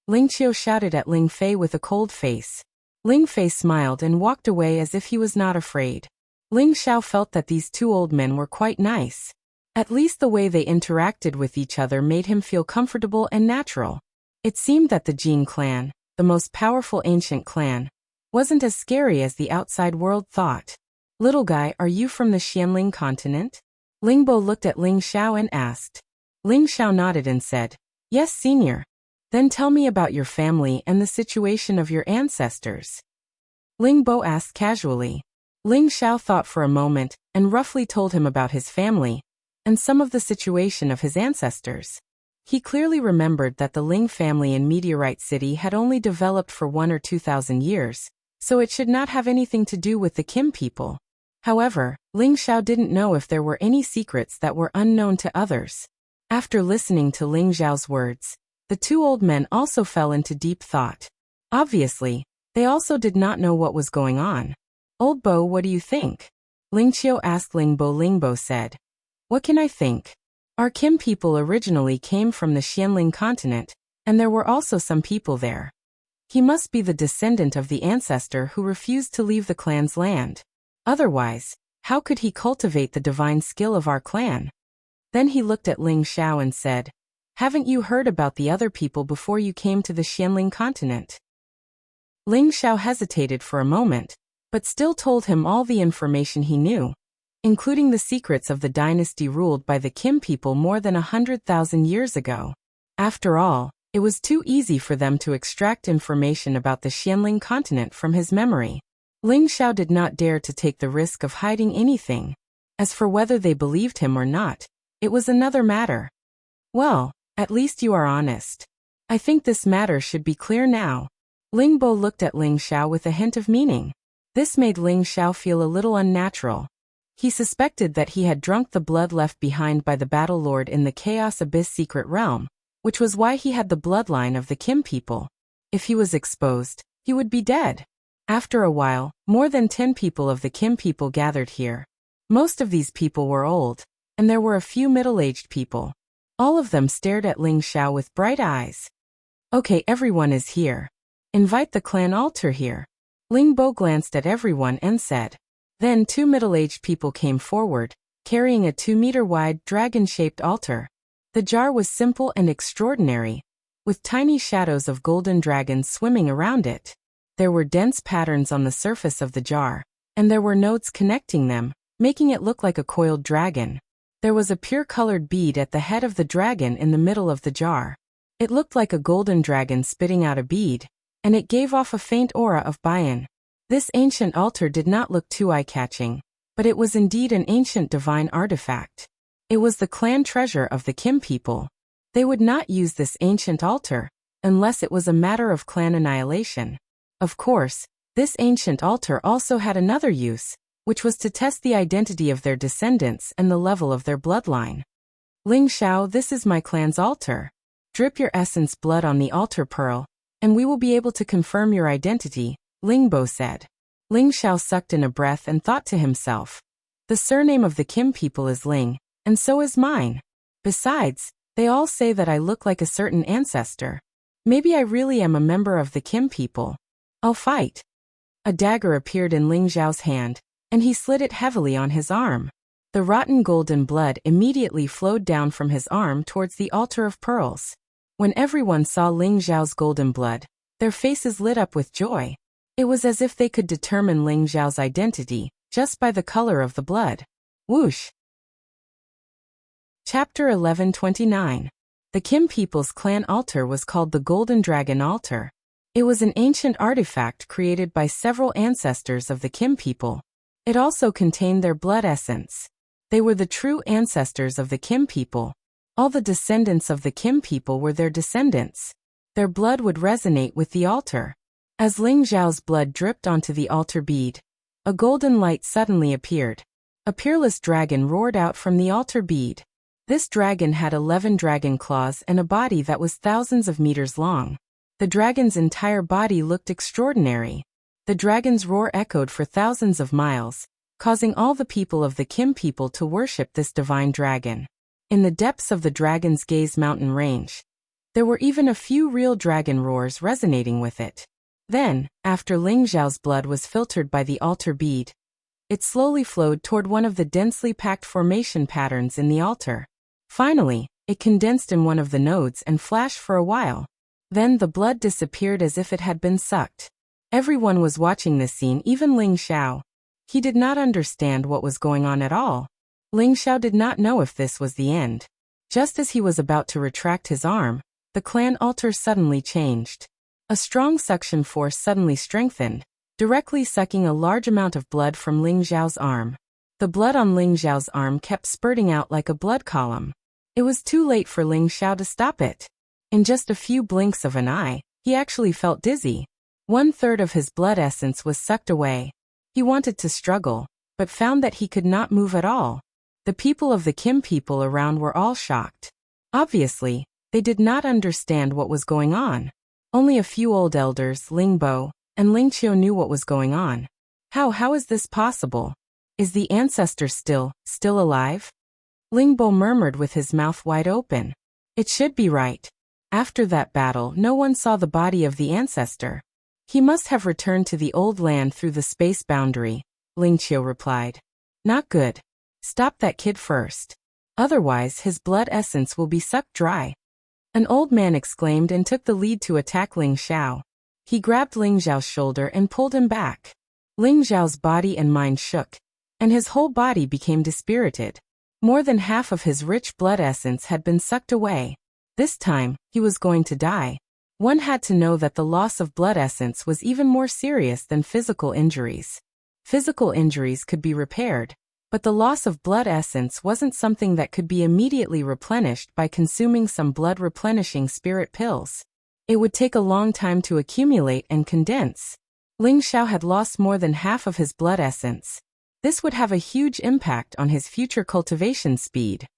Ling Qiu shouted at Ling Fei with a cold face. Ling Fei smiled and walked away as if he was not afraid. Ling Xiao felt that these two old men were quite nice. At least the way they interacted with each other made him feel comfortable and natural. It seemed that the Jin clan, the most powerful ancient clan, wasn't as scary as the outside world thought. Little guy, are you from the Xianling continent? Ling Bo looked at Ling Xiao and asked. Ling Xiao nodded and said, Yes, senior. Then tell me about your family and the situation of your ancestors. Ling Bo asked casually. Ling Xiao thought for a moment and roughly told him about his family and some of the situation of his ancestors. He clearly remembered that the Ling family in Meteorite City had only developed for 1 or 2,000 years, so it should not have anything to do with the Kim people. However, Ling Xiao didn't know if there were any secrets that were unknown to others. After listening to Ling Xiao's words, the two old men also fell into deep thought. Obviously, they also did not know what was going on. Old Bo, what do you think? Ling Qiu asked Ling Bo. Ling Bo said, What can I think? Our Kim people originally came from the Xianling continent, and there were also some people there. He must be the descendant of the ancestor who refused to leave the clan's land. Otherwise, how could he cultivate the divine skill of our clan? Then he looked at Ling Xiao and said, Haven't you heard about the other people before you came to the Xianling continent? Ling Xiao hesitated for a moment, but still told him all the information he knew, including the secrets of the dynasty ruled by the Kim people more than 100,000 years ago. After all, it was too easy for them to extract information about the Xianling continent from his memory. Ling Xiao did not dare to take the risk of hiding anything. As for whether they believed him or not, it was another matter. Well, at least you are honest. I think this matter should be clear now. Ling Bo looked at Ling Xiao with a hint of meaning. This made Ling Xiao feel a little unnatural. He suspected that he had drunk the blood left behind by the Battle Lord in the Chaos Abyss secret realm, which was why he had the bloodline of the Kim people. If he was exposed, he would be dead. After a while, more than 10 people of the Kim people gathered here. Most of these people were old, and there were a few middle-aged people. All of them stared at Ling Xiao with bright eyes. Okay, everyone is here. Invite the clan altar here. Ling Bo glanced at everyone and said. Then 2 middle-aged people came forward, carrying a 2-meter-wide dragon-shaped altar. The jar was simple and extraordinary, with tiny shadows of golden dragons swimming around it. There were dense patterns on the surface of the jar, and there were nodes connecting them, making it look like a coiled dragon. There was a pure-colored bead at the head of the dragon in the middle of the jar. It looked like a golden dragon spitting out a bead, and it gave off a faint aura of Bayan. This ancient altar did not look too eye-catching, but it was indeed an ancient divine artifact. It was the clan treasure of the Kim people. They would not use this ancient altar unless it was a matter of clan annihilation. Of course, this ancient altar also had another use, which was to test the identity of their descendants and the level of their bloodline. Ling Xiao, this is my clan's altar. Drip your essence blood on the altar pearl, and we will be able to confirm your identity, Ling Bo said. Ling Xiao sucked in a breath and thought to himself. The surname of the Kim people is Ling, and so is mine. Besides, they all say that I look like a certain ancestor. Maybe I really am a member of the Kim people. I'll fight. A dagger appeared in Ling Xiao's hand, and he slid it heavily on his arm. The rotten golden blood immediately flowed down from his arm towards the altar of pearls. When everyone saw Ling Xiao's golden blood, their faces lit up with joy. It was as if they could determine Ling Xiao's identity just by the color of the blood. Whoosh! Chapter 1129. The Kim people's clan altar was called the Golden Dragon Altar. It was an ancient artifact created by several ancestors of the Kim people. It also contained their blood essence. They were the true ancestors of the Kim people. All the descendants of the Kim people were their descendants. Their blood would resonate with the altar. As Ling Xiao's blood dripped onto the altar bead, a golden light suddenly appeared. A peerless dragon roared out from the altar bead. This dragon had 11 dragon claws and a body that was thousands of meters long. The dragon's entire body looked extraordinary. The dragon's roar echoed for thousands of miles, causing all the people of the Kim people to worship this divine dragon. In the depths of the Dragon's Gaze mountain range, there were even a few real dragon roars resonating with it. Then, after Ling Xiao's blood was filtered by the altar bead, it slowly flowed toward one of the densely packed formation patterns in the altar. Finally, it condensed in one of the nodes and flashed for a while. Then the blood disappeared as if it had been sucked. Everyone was watching this scene, even Ling Xiao. He did not understand what was going on at all. Ling Xiao did not know if this was the end. Just as he was about to retract his arm, the clan altar suddenly changed. A strong suction force suddenly strengthened, directly sucking a large amount of blood from Ling Xiao's arm. The blood on Ling Xiao's arm kept spurting out like a blood column. It was too late for Ling Xiao to stop it. In just a few blinks of an eye, he actually felt dizzy. 1/3 of his blood essence was sucked away. He wanted to struggle, but found that he could not move at all. The people of the Kim people around were all shocked. Obviously, they did not understand what was going on. Only a few old elders, Ling Bo and Ling Qiu, knew what was going on. How is this possible? Is the ancestor still alive? Ling Bo murmured with his mouth wide open. It should be right. After that battle, no one saw the body of the ancestor. He must have returned to the old land through the space boundary, Ling Qiu replied. Not good. Stop that kid first. Otherwise his blood essence will be sucked dry. An old man exclaimed and took the lead to attack Ling Xiao. He grabbed Ling Xiao's shoulder and pulled him back. Ling Xiao's body and mind shook, and his whole body became dispirited. More than half of his rich blood essence had been sucked away. This time, he was going to die. One had to know that the loss of blood essence was even more serious than physical injuries. Physical injuries could be repaired, but the loss of blood essence wasn't something that could be immediately replenished by consuming some blood-replenishing spirit pills. It would take a long time to accumulate and condense. Ling Xiao had lost more than half of his blood essence. This would have a huge impact on his future cultivation speed.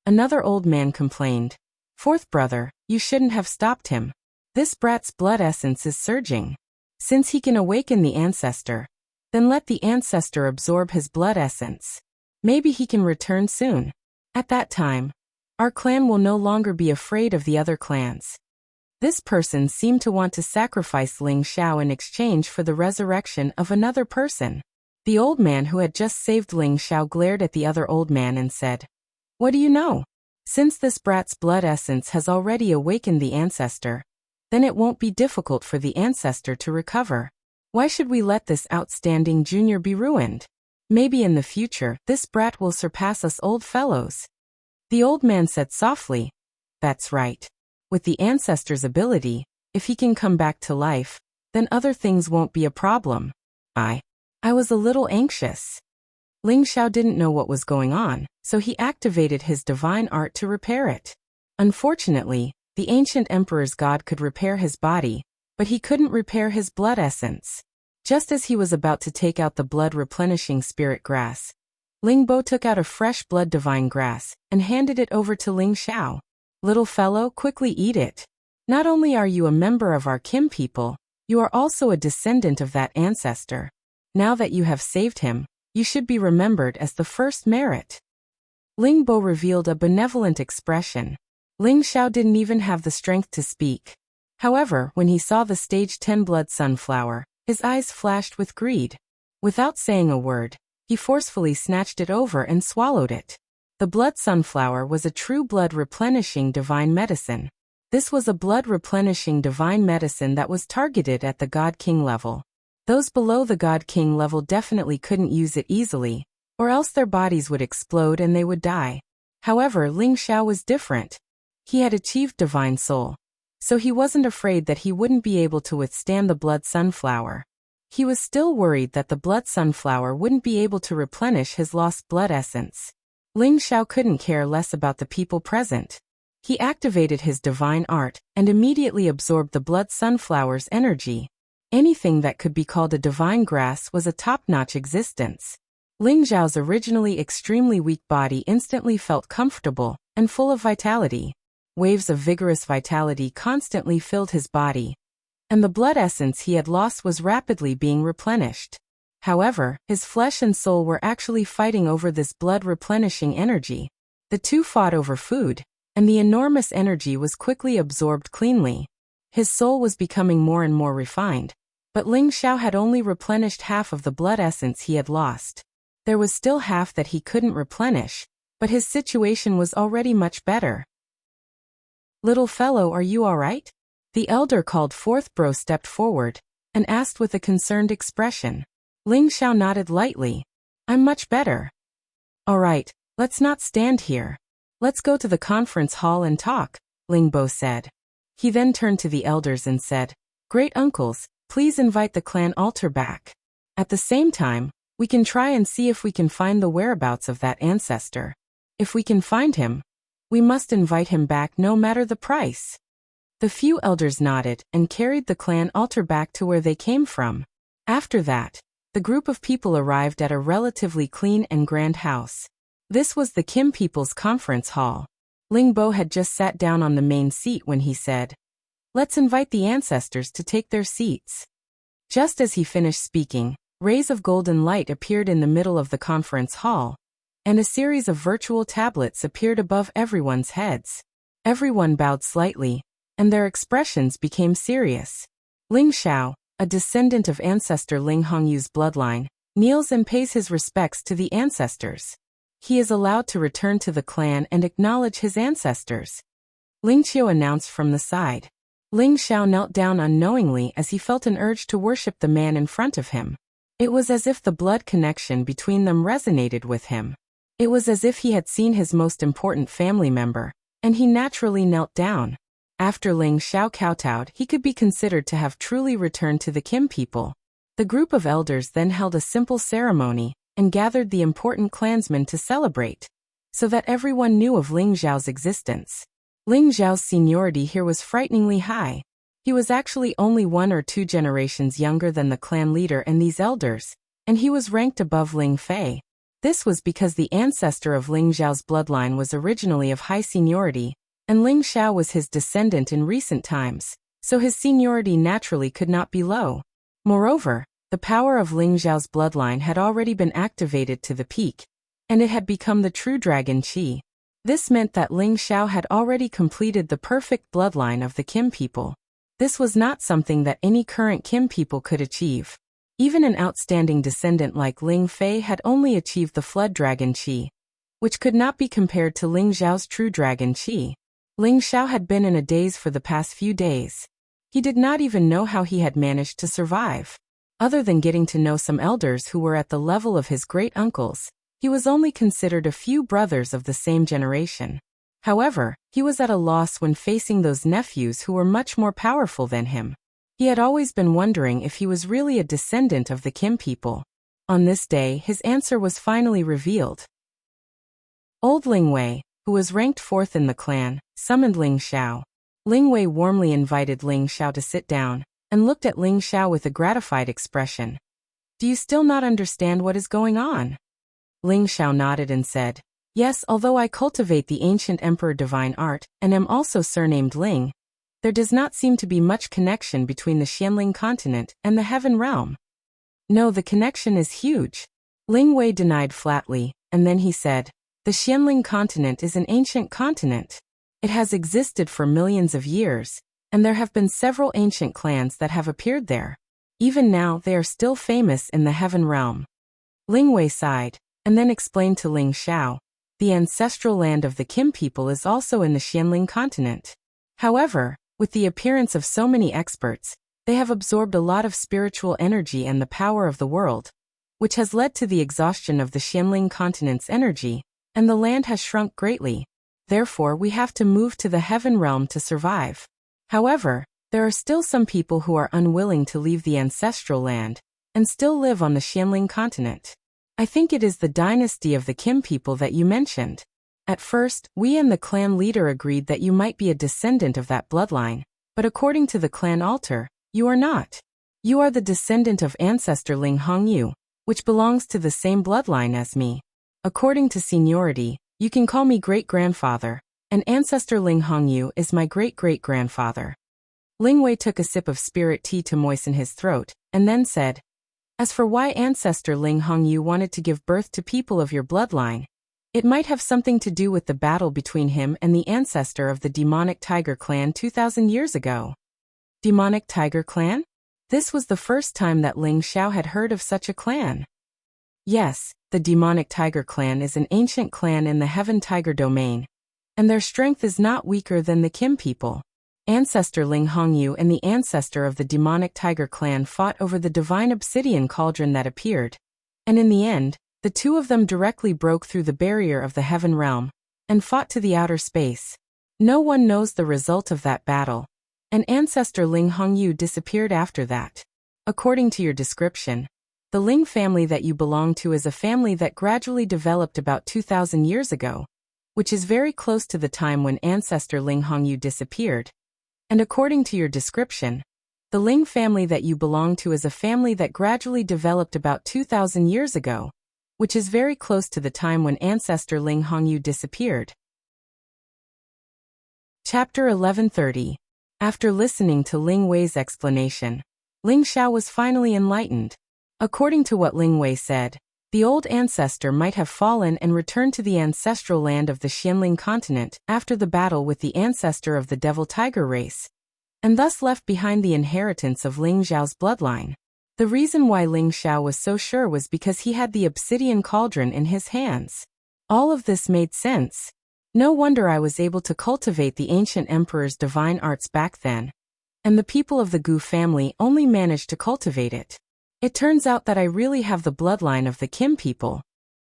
Another old man complained. Fourth brother, you shouldn't have stopped him. This brat's blood essence is surging. Since he can awaken the ancestor, then let the ancestor absorb his blood essence. Maybe he can return soon. At that time, our clan will no longer be afraid of the other clans. This person seemed to want to sacrifice Ling Xiao in exchange for the resurrection of another person. The old man who had just saved Ling Xiao glared at the other old man and said, What do you know? Since this brat's blood essence has already awakened the ancestor, then it won't be difficult for the ancestor to recover. Why should we let this outstanding junior be ruined? Maybe in the future, this brat will surpass us old fellows. The old man said softly, That's right. With the ancestor's ability, if he can come back to life, then other things won't be a problem. I was a little anxious. Ling Xiao didn't know what was going on, so he activated his divine art to repair it. Unfortunately, the ancient emperor's god could repair his body, but he couldn't repair his blood essence. Just as he was about to take out the blood-replenishing spirit grass, Ling Bo took out a fresh blood divine grass and handed it over to Ling Xiao. Little fellow, quickly eat it. Not only are you a member of our Kim people, you are also a descendant of that ancestor. Now that you have saved him, you should be remembered as the first merit. Ling Bo revealed a benevolent expression. Ling Xiao didn't even have the strength to speak. However, when he saw the stage 10 blood sunflower, his eyes flashed with greed. Without saying a word, he forcefully snatched it over and swallowed it. The blood sunflower was a true blood-replenishing divine medicine. This was a blood-replenishing divine medicine that was targeted at the God King level. Those below the God King level definitely couldn't use it easily, or else their bodies would explode and they would die. However, Ling Xiao was different. He had achieved divine soul, so he wasn't afraid that he wouldn't be able to withstand the blood sunflower. He was still worried that the blood sunflower wouldn't be able to replenish his lost blood essence. Ling Xiao couldn't care less about the people present. He activated his divine art and immediately absorbed the blood sunflower's energy. Anything that could be called a divine grass was a top-notch existence. Ling Xiao's originally extremely weak body instantly felt comfortable and full of vitality. Waves of vigorous vitality constantly filled his body, and the blood essence he had lost was rapidly being replenished. However, his flesh and soul were actually fighting over this blood-replenishing energy. The two fought over food, and the enormous energy was quickly absorbed cleanly. His soul was becoming more and more refined, but Ling Xiao had only replenished half of the blood essence he had lost. There was still half that he couldn't replenish, but his situation was already much better. "Little fellow, are you all right?" The elder called forth. Bro stepped forward and asked with a concerned expression. Ling Xiao nodded lightly. "I'm much better." "All right, let's not stand here. Let's go to the conference hall and talk," Ling Bo said. He then turned to the elders and said, "Great uncles, please invite the clan altar back. At the same time, we can try and see if we can find the whereabouts of that ancestor. If we can find him, we must invite him back no matter the price." The few elders nodded and carried the clan altar back to where they came from. After that, the group of people arrived at a relatively clean and grand house. This was the Kim people's conference hall. Ling Bo had just sat down on the main seat when he said, "Let's invite the ancestors to take their seats." Just as he finished speaking, rays of golden light appeared in the middle of the conference hall, and a series of virtual tablets appeared above everyone's heads. Everyone bowed slightly, and their expressions became serious. Ling Xiao, a descendant of ancestor Ling Hongyu's bloodline, kneels and pays his respects to the ancestors. He is allowed to return to the clan and acknowledge his ancestors. Ling Qiu announced from the side. Ling Xiao knelt down unknowingly as he felt an urge to worship the man in front of him. It was as if the blood connection between them resonated with him. It was as if he had seen his most important family member, and he naturally knelt down. After Ling Xiao kowtowed, he could be considered to have truly returned to the Kim people. The group of elders then held a simple ceremony and gathered the important clansmen to celebrate, so that everyone knew of Ling Xiao's existence. Ling Xiao's seniority here was frighteningly high. He was actually only 1 or 2 generations younger than the clan leader and these elders, and he was ranked above Ling Fei. This was because the ancestor of Ling Xiao's bloodline was originally of high seniority, and Ling Xiao was his descendant in recent times, so his seniority naturally could not be low. Moreover, the power of Ling Xiao's bloodline had already been activated to the peak, and it had become the true dragon Qi. This meant that Ling Xiao had already completed the perfect bloodline of the Kim people. This was not something that any current Kim people could achieve. Even an outstanding descendant like Ling Fei had only achieved the flood dragon Qi, which could not be compared to Ling Xiao's true dragon Qi. Ling Xiao had been in a daze for the past few days. He did not even know how he had managed to survive. Other than getting to know some elders who were at the level of his great uncles, he was only considered a few brothers of the same generation. However, he was at a loss when facing those nephews who were much more powerful than him. He had always been wondering if he was really a descendant of the Kim people. On this day, his answer was finally revealed. Old Ling Wei, who was ranked 4th in the clan, summoned Ling Xiao. Ling Wei warmly invited Ling Xiao to sit down, and looked at Ling Xiao with a gratified expression. "Do you still not understand what is going on?" Ling Xiao nodded and said, "Yes, although I cultivate the ancient emperor divine art, and am also surnamed Ling, there does not seem to be much connection between the Xianling continent and the heaven realm." "No, the connection is huge," Ling Wei denied flatly, and then he said, "The Xianling continent is an ancient continent. It has existed for millions of years, and there have been several ancient clans that have appeared there. Even now, they are still famous in the heaven realm." Ling Wei sighed, and then explained to Ling Xiao, "The ancestral land of the Kim people is also in the Xianling continent. However, with the appearance of so many experts, they have absorbed a lot of spiritual energy and the power of the world, which has led to the exhaustion of the Xianling continent's energy, and the land has shrunk greatly. Therefore, we have to move to the heaven realm to survive. However, there are still some people who are unwilling to leave the ancestral land and still live on the Xianling continent. I think it is the dynasty of the Kim people that you mentioned." At first, we and the clan leader agreed that you might be a descendant of that bloodline, but according to the clan altar, you are not. You are the descendant of ancestor Ling Hongyu, which belongs to the same bloodline as me. According to seniority, you can call me great-grandfather, and ancestor Ling Hongyu is my great-great-grandfather. Ling Wei took a sip of spirit tea to moisten his throat, and then said, as for why ancestor Ling Hongyu wanted to give birth to people of your bloodline, it might have something to do with the battle between him and the ancestor of the demonic tiger clan 2,000 years ago. Demonic tiger clan? This was the first time that Ling Xiao had heard of such a clan. Yes, the demonic tiger clan is an ancient clan in the Heaven Tiger domain, and their strength is not weaker than the Kim people. Ancestor Ling Hongyu and the ancestor of the demonic tiger clan fought over the divine obsidian cauldron that appeared, and in the end, the two of them directly broke through the barrier of the heaven realm and fought to the outer space. No one knows the result of that battle, and ancestor Ling Hongyu disappeared after that. According to your description, the Ling family that you belong to is a family that gradually developed about 2,000 years ago, which is very close to the time when ancestor Ling Hongyu disappeared. And according to your description, the Ling family that you belong to is a family that gradually developed about 2,000 years ago, which is very close to the time when ancestor Ling Hongyu disappeared. Chapter 1130. After listening to Ling Wei's explanation, Ling Xiao was finally enlightened. According to what Ling Wei said, the old ancestor might have fallen and returned to the ancestral land of the Xianling continent after the battle with the ancestor of the devil tiger race, and thus left behind the inheritance of Ling Xiao's bloodline. The reason why Ling Xiao was so sure was because he had the obsidian cauldron in his hands. All of this made sense. No wonder I was able to cultivate the ancient emperor's divine arts back then, and the people of the Gu family only managed to cultivate it. It turns out that I really have the bloodline of the Kim people.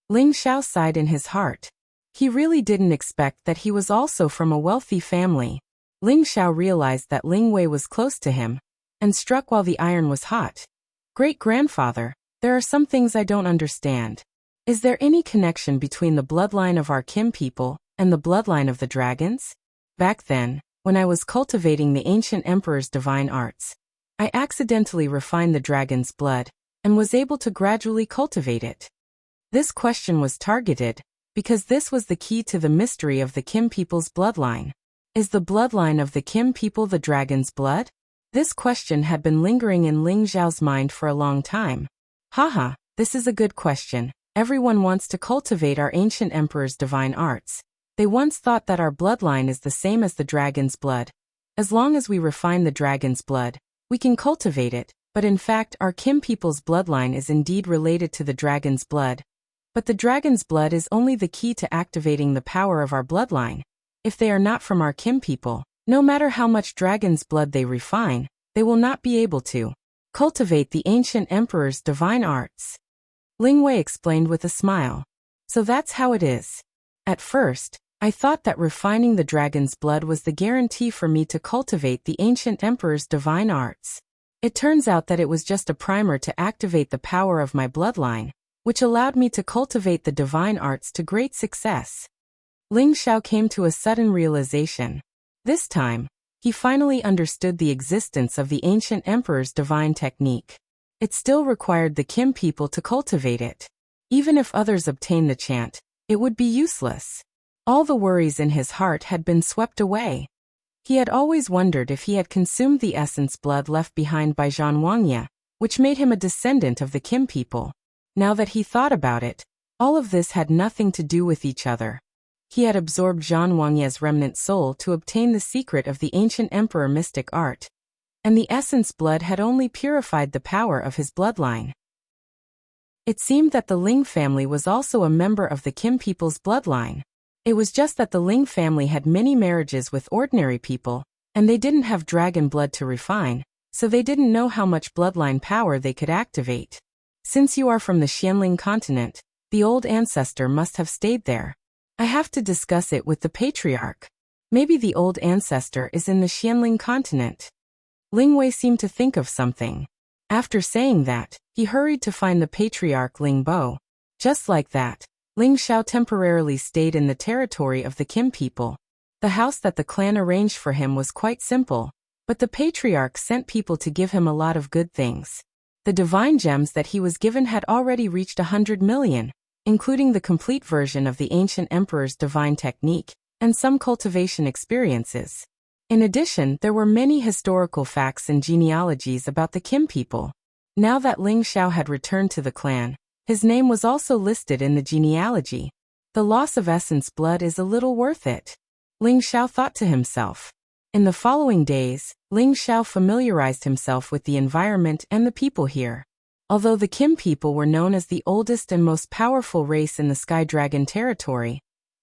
Ling Xiao sighed in his heart. He really didn't expect that he was also from a wealthy family. Ling Xiao realized that Ling Wei was close to him, and struck while the iron was hot. Great-grandfather, there are some things I don't understand. Is there any connection between the bloodline of our Kim people and the bloodline of the dragons? Back then, when I was cultivating the ancient emperor's divine arts, I accidentally refined the dragon's blood, and was able to gradually cultivate it. This question was targeted, because this was the key to the mystery of the Kim people's bloodline. Is the bloodline of the Kim people the dragon's blood? This question had been lingering in Ling Xiao's mind for a long time. Haha, this is a good question. Everyone wants to cultivate our ancient emperor's divine arts. They once thought that our bloodline is the same as the dragon's blood. As long as we refine the dragon's blood, we can cultivate it, but in fact our Kim people's bloodline is indeed related to the dragon's blood. But the dragon's blood is only the key to activating the power of our bloodline. If they are not from our Kim people, no matter how much dragon's blood they refine, they will not be able to cultivate the ancient emperor's divine arts. Ling Wei explained with a smile. So that's how it is. At first, I thought that refining the dragon's blood was the guarantee for me to cultivate the ancient emperor's divine arts. It turns out that it was just a primer to activate the power of my bloodline, which allowed me to cultivate the divine arts to great success. Ling Xiao came to a sudden realization. This time, he finally understood the existence of the ancient emperor's divine technique. It still required the Kim people to cultivate it. Even if others obtained the chant, it would be useless. All the worries in his heart had been swept away. He had always wondered if he had consumed the essence blood left behind by Zhan Wangye, which made him a descendant of the Kim people. Now that he thought about it, all of this had nothing to do with each other. He had absorbed Zhan Wangye's remnant soul to obtain the secret of the ancient emperor mystic art, and the essence blood had only purified the power of his bloodline. It seemed that the Ling family was also a member of the Kim people's bloodline. It was just that the Ling family had many marriages with ordinary people, and they didn't have dragon blood to refine, so they didn't know how much bloodline power they could activate. Since you are from the Xianling continent, the old ancestor must have stayed there. I have to discuss it with the patriarch. Maybe the old ancestor is in the Xianling continent. Ling Wei seemed to think of something. After saying that, he hurried to find the patriarch Ling Bo. Just like that, Ling Xiao temporarily stayed in the territory of the Kim people. The house that the clan arranged for him was quite simple, but the patriarch sent people to give him a lot of good things. The divine gems that he was given had already reached 100 million, including the complete version of the ancient emperor's divine technique, and some cultivation experiences. In addition, there were many historical facts and genealogies about the Kim people. Now that Ling Xiao had returned to the clan, his name was also listed in the genealogy. The loss of essence blood is a little worth it, Ling Xiao thought to himself. In the following days, Ling Xiao familiarized himself with the environment and the people here. Although the Kim people were known as the oldest and most powerful race in the Sky Dragon territory,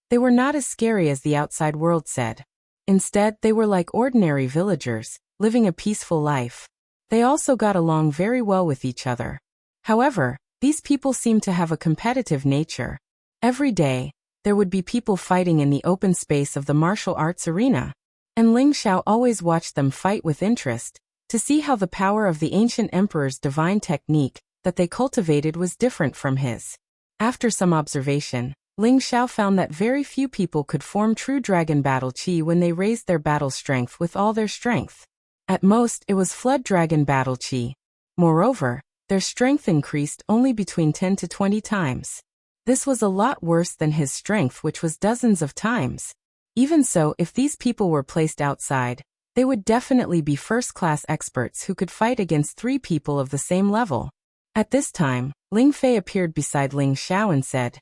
they were not as scary as the outside world said. Instead, they were like ordinary villagers, living a peaceful life. They also got along very well with each other. However, these people seemed to have a competitive nature. Every day, there would be people fighting in the open space of the martial arts arena. And Ling Xiao always watched them fight with interest, to see how the power of the ancient emperor's divine technique that they cultivated was different from his. After some observation, Ling Xiao found that very few people could form true dragon battle chi when they raised their battle strength with all their strength. At most, it was flood dragon battle chi. Moreover, their strength increased only between 10 to 20 times. This was a lot worse than his strength, which was dozens of times. Even so, if these people were placed outside, they would definitely be first-class experts who could fight against 3 people of the same level. At this time, Ling Fei appeared beside Ling Xiao and said,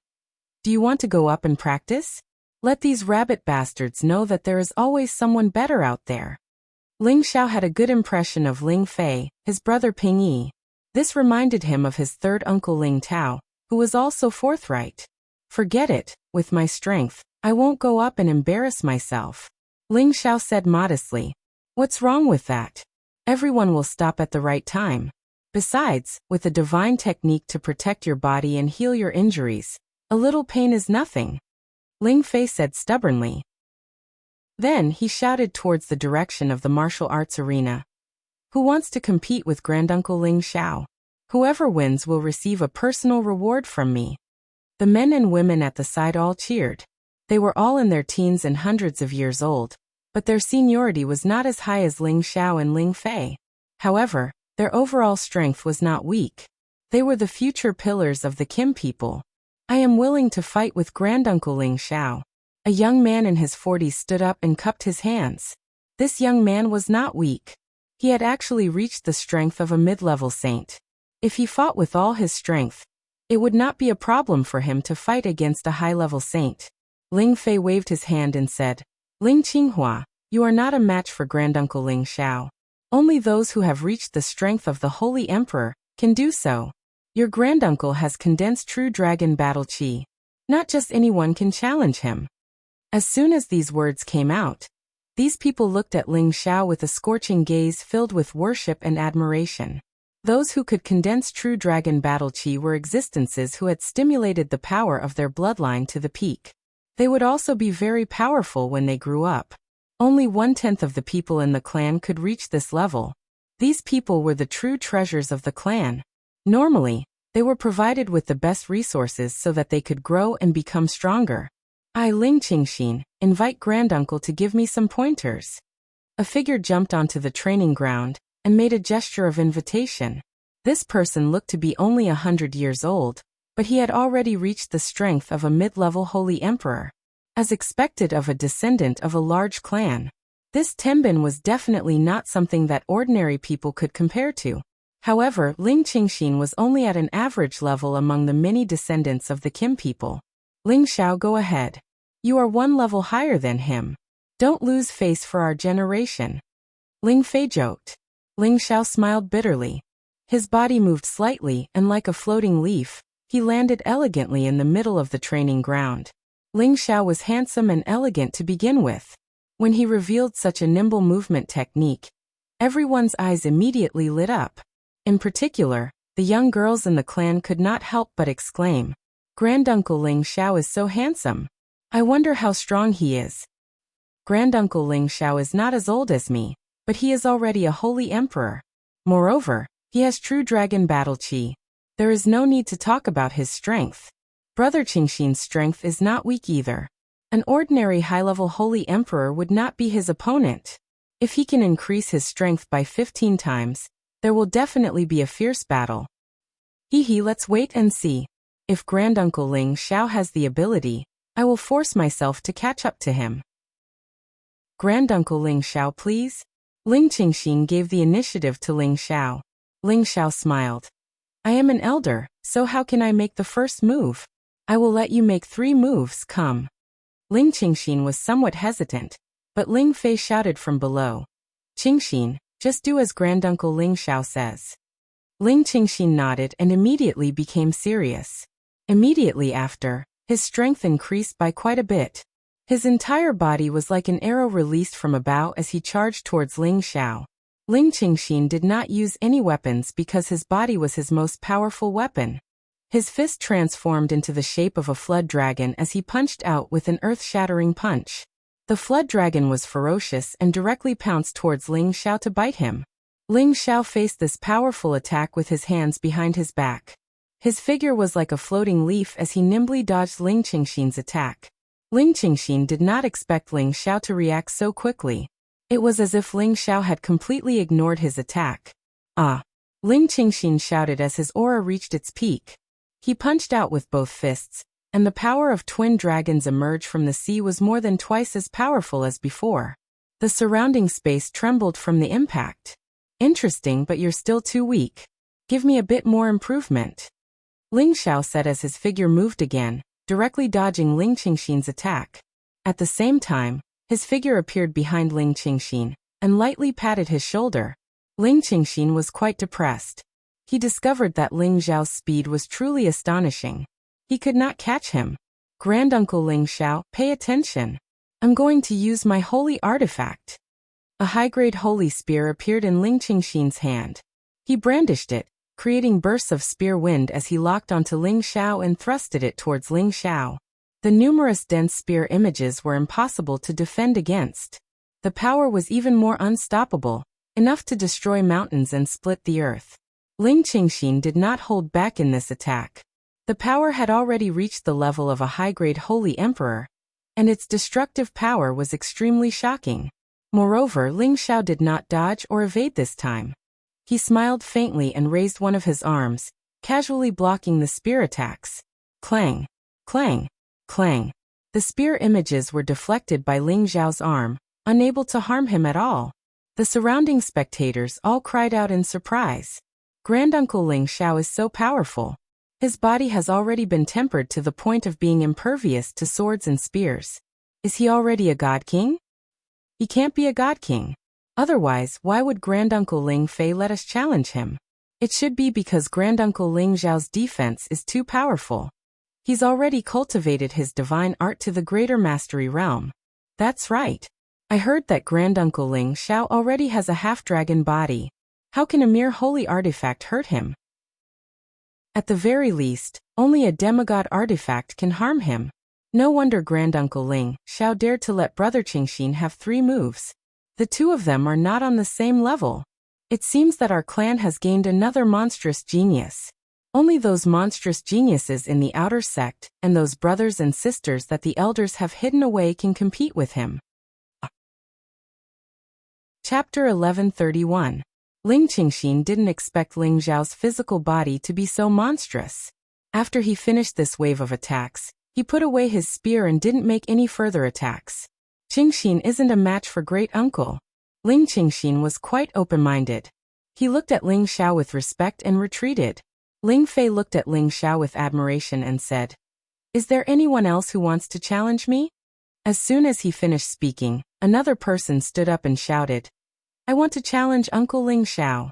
"Do you want to go up and practice? Let these rabbit bastards know that there is always someone better out there." Ling Xiao had a good impression of Ling Fei, his brother Ping Yi. This reminded him of his third uncle Ling Tao, who was also forthright. "Forget it, with my strength, I won't go up and embarrass myself," Ling Xiao said modestly. "What's wrong with that? Everyone will stop at the right time. Besides, with a divine technique to protect your body and heal your injuries, a little pain is nothing," Ling Fei said stubbornly. Then he shouted towards the direction of the martial arts arena. "Who wants to compete with Granduncle Ling Xiao? Whoever wins will receive a personal reward from me." The men and women at the side all cheered. They were all in their teens and hundreds of years old, but their seniority was not as high as Ling Xiao and Ling Fei. However, their overall strength was not weak. They were the future pillars of the Kim people. "I am willing to fight with Granduncle Ling Xiao." A young man in his 40s stood up and cupped his hands. This young man was not weak. He had actually reached the strength of a mid-level saint. If he fought with all his strength, it would not be a problem for him to fight against a high-level saint. Ling Fei waved his hand and said, "Ling Qinghua, you are not a match for Granduncle Ling Xiao. Only those who have reached the strength of the Holy Emperor can do so. Your granduncle has condensed true dragon battle chi. Not just anyone can challenge him." As soon as these words came out, these people looked at Ling Xiao with a scorching gaze filled with worship and admiration. Those who could condense true dragon battle chi were existences who had stimulated the power of their bloodline to the peak. They would also be very powerful when they grew up. Only 1/10 of the people in the clan could reach this level. These people were the true treasures of the clan. Normally, they were provided with the best resources so that they could grow and become stronger. "I, Ling Qingxin, invite Granduncle to give me some pointers." A figure jumped onto the training ground and made a gesture of invitation. This person looked to be only 100 years old, but he had already reached the strength of a mid-level holy emperor. As expected of a descendant of a large clan, this Tenbin was definitely not something that ordinary people could compare to. However, Ling Qingxin was only at an average level among the many descendants of the Kim people. "Ling Xiao, go ahead. You are 1 level higher than him. Don't lose face for our generation," Ling Fei joked. Ling Xiao smiled bitterly. His body moved slightly, and like a floating leaf, he landed elegantly in the middle of the training ground. Ling Xiao was handsome and elegant to begin with. When he revealed such a nimble movement technique, everyone's eyes immediately lit up. In particular, the young girls in the clan could not help but exclaim, "Granduncle Ling Xiao is so handsome. I wonder how strong he is." Granduncle Ling Xiao is not as old as me, but he is already a holy emperor. Moreover, he has true dragon battle chi. There is no need to talk about his strength. Brother Qingxin's strength is not weak either. An ordinary high-level holy emperor would not be his opponent. If he can increase his strength by 15 times, there will definitely be a fierce battle. Let's wait and see. If Granduncle Ling Xiao has the ability, I will force myself to catch up to him. Granduncle Ling Xiao, please. Ling Qingxin gave the initiative to Ling Xiao. Ling Xiao smiled. I am an elder, so how can I make the first move? I will let you make 3 moves, come. Ling Qingxin was somewhat hesitant, but Ling Fei shouted from below. Qingxin, just do as Granduncle Ling Xiao says. Ling Qingxin nodded and immediately became serious. Immediately after, his strength increased by quite a bit. His entire body was like an arrow released from a bow as he charged towards Ling Xiao. Ling Qingxin did not use any weapons because his body was his most powerful weapon. His fist transformed into the shape of a flood dragon as he punched out with an earth-shattering punch. The flood dragon was ferocious and directly pounced towards Ling Xiao to bite him. Ling Xiao faced this powerful attack with his hands behind his back. His figure was like a floating leaf as he nimbly dodged Ling Qingxin's attack. Ling Qingxin did not expect Ling Xiao to react so quickly. It was as if Ling Xiao had completely ignored his attack. Ah! Ling Qingxin shouted as his aura reached its peak. He punched out with both fists, and the power of twin dragons emerged from the sea was more than twice as powerful as before. The surrounding space trembled from the impact. Interesting, but you're still too weak. Give me a bit more improvement. Ling Xiao said as his figure moved again, directly dodging Ling Qingxin's attack. At the same time, his figure appeared behind Ling Qingxin, and lightly patted his shoulder. Ling Qingxin was quite depressed. He discovered that Ling Xiao's speed was truly astonishing. He could not catch him. Granduncle Ling Xiao, pay attention. I'm going to use my holy artifact. A high-grade holy spear appeared in Ling Qingxin's hand. He brandished it, creating bursts of spear wind as he locked onto Ling Xiao and thrusted it towards Ling Xiao. The numerous dense spear images were impossible to defend against. The power was even more unstoppable, enough to destroy mountains and split the earth. Ling Qingxin did not hold back in this attack. The power had already reached the level of a high-grade holy emperor, and its destructive power was extremely shocking. Moreover, Ling Xiao did not dodge or evade this time. He smiled faintly and raised one of his arms, casually blocking the spear attacks. Clang! Clang! Clang! The spear images were deflected by Ling Xiao's arm, unable to harm him at all. The surrounding spectators all cried out in surprise. Granduncle Ling Xiao is so powerful. His body has already been tempered to the point of being impervious to swords and spears. Is he already a god king? He can't be a god king. Otherwise, why would Granduncle Ling Fei let us challenge him? It should be because Granduncle Ling Xiao's defense is too powerful. He's already cultivated his divine art to the greater mastery realm. That's right. I heard that Granduncle Ling Xiao already has a half-dragon body. How can a mere holy artifact hurt him? At the very least, only a demigod artifact can harm him. No wonder Granduncle Ling Xiao dared to let Brother Qingxin have 3 moves. The two of them are not on the same level. It seems that our clan has gained another monstrous genius. Only those monstrous geniuses in the outer sect, and those brothers and sisters that the elders have hidden away can compete with him. Chapter 1131. Ling Qingxin didn't expect Ling Xiao's physical body to be so monstrous. After he finished this wave of attacks, he put away his spear and didn't make any further attacks. Qingxin isn't a match for great uncle. Ling Qingxin was quite open-minded. He looked at Ling Xiao with respect and retreated. Ling Fei looked at Ling Xiao with admiration and said, "Is there anyone else who wants to challenge me?" As soon as he finished speaking, another person stood up and shouted, "I want to challenge Uncle Ling Xiao."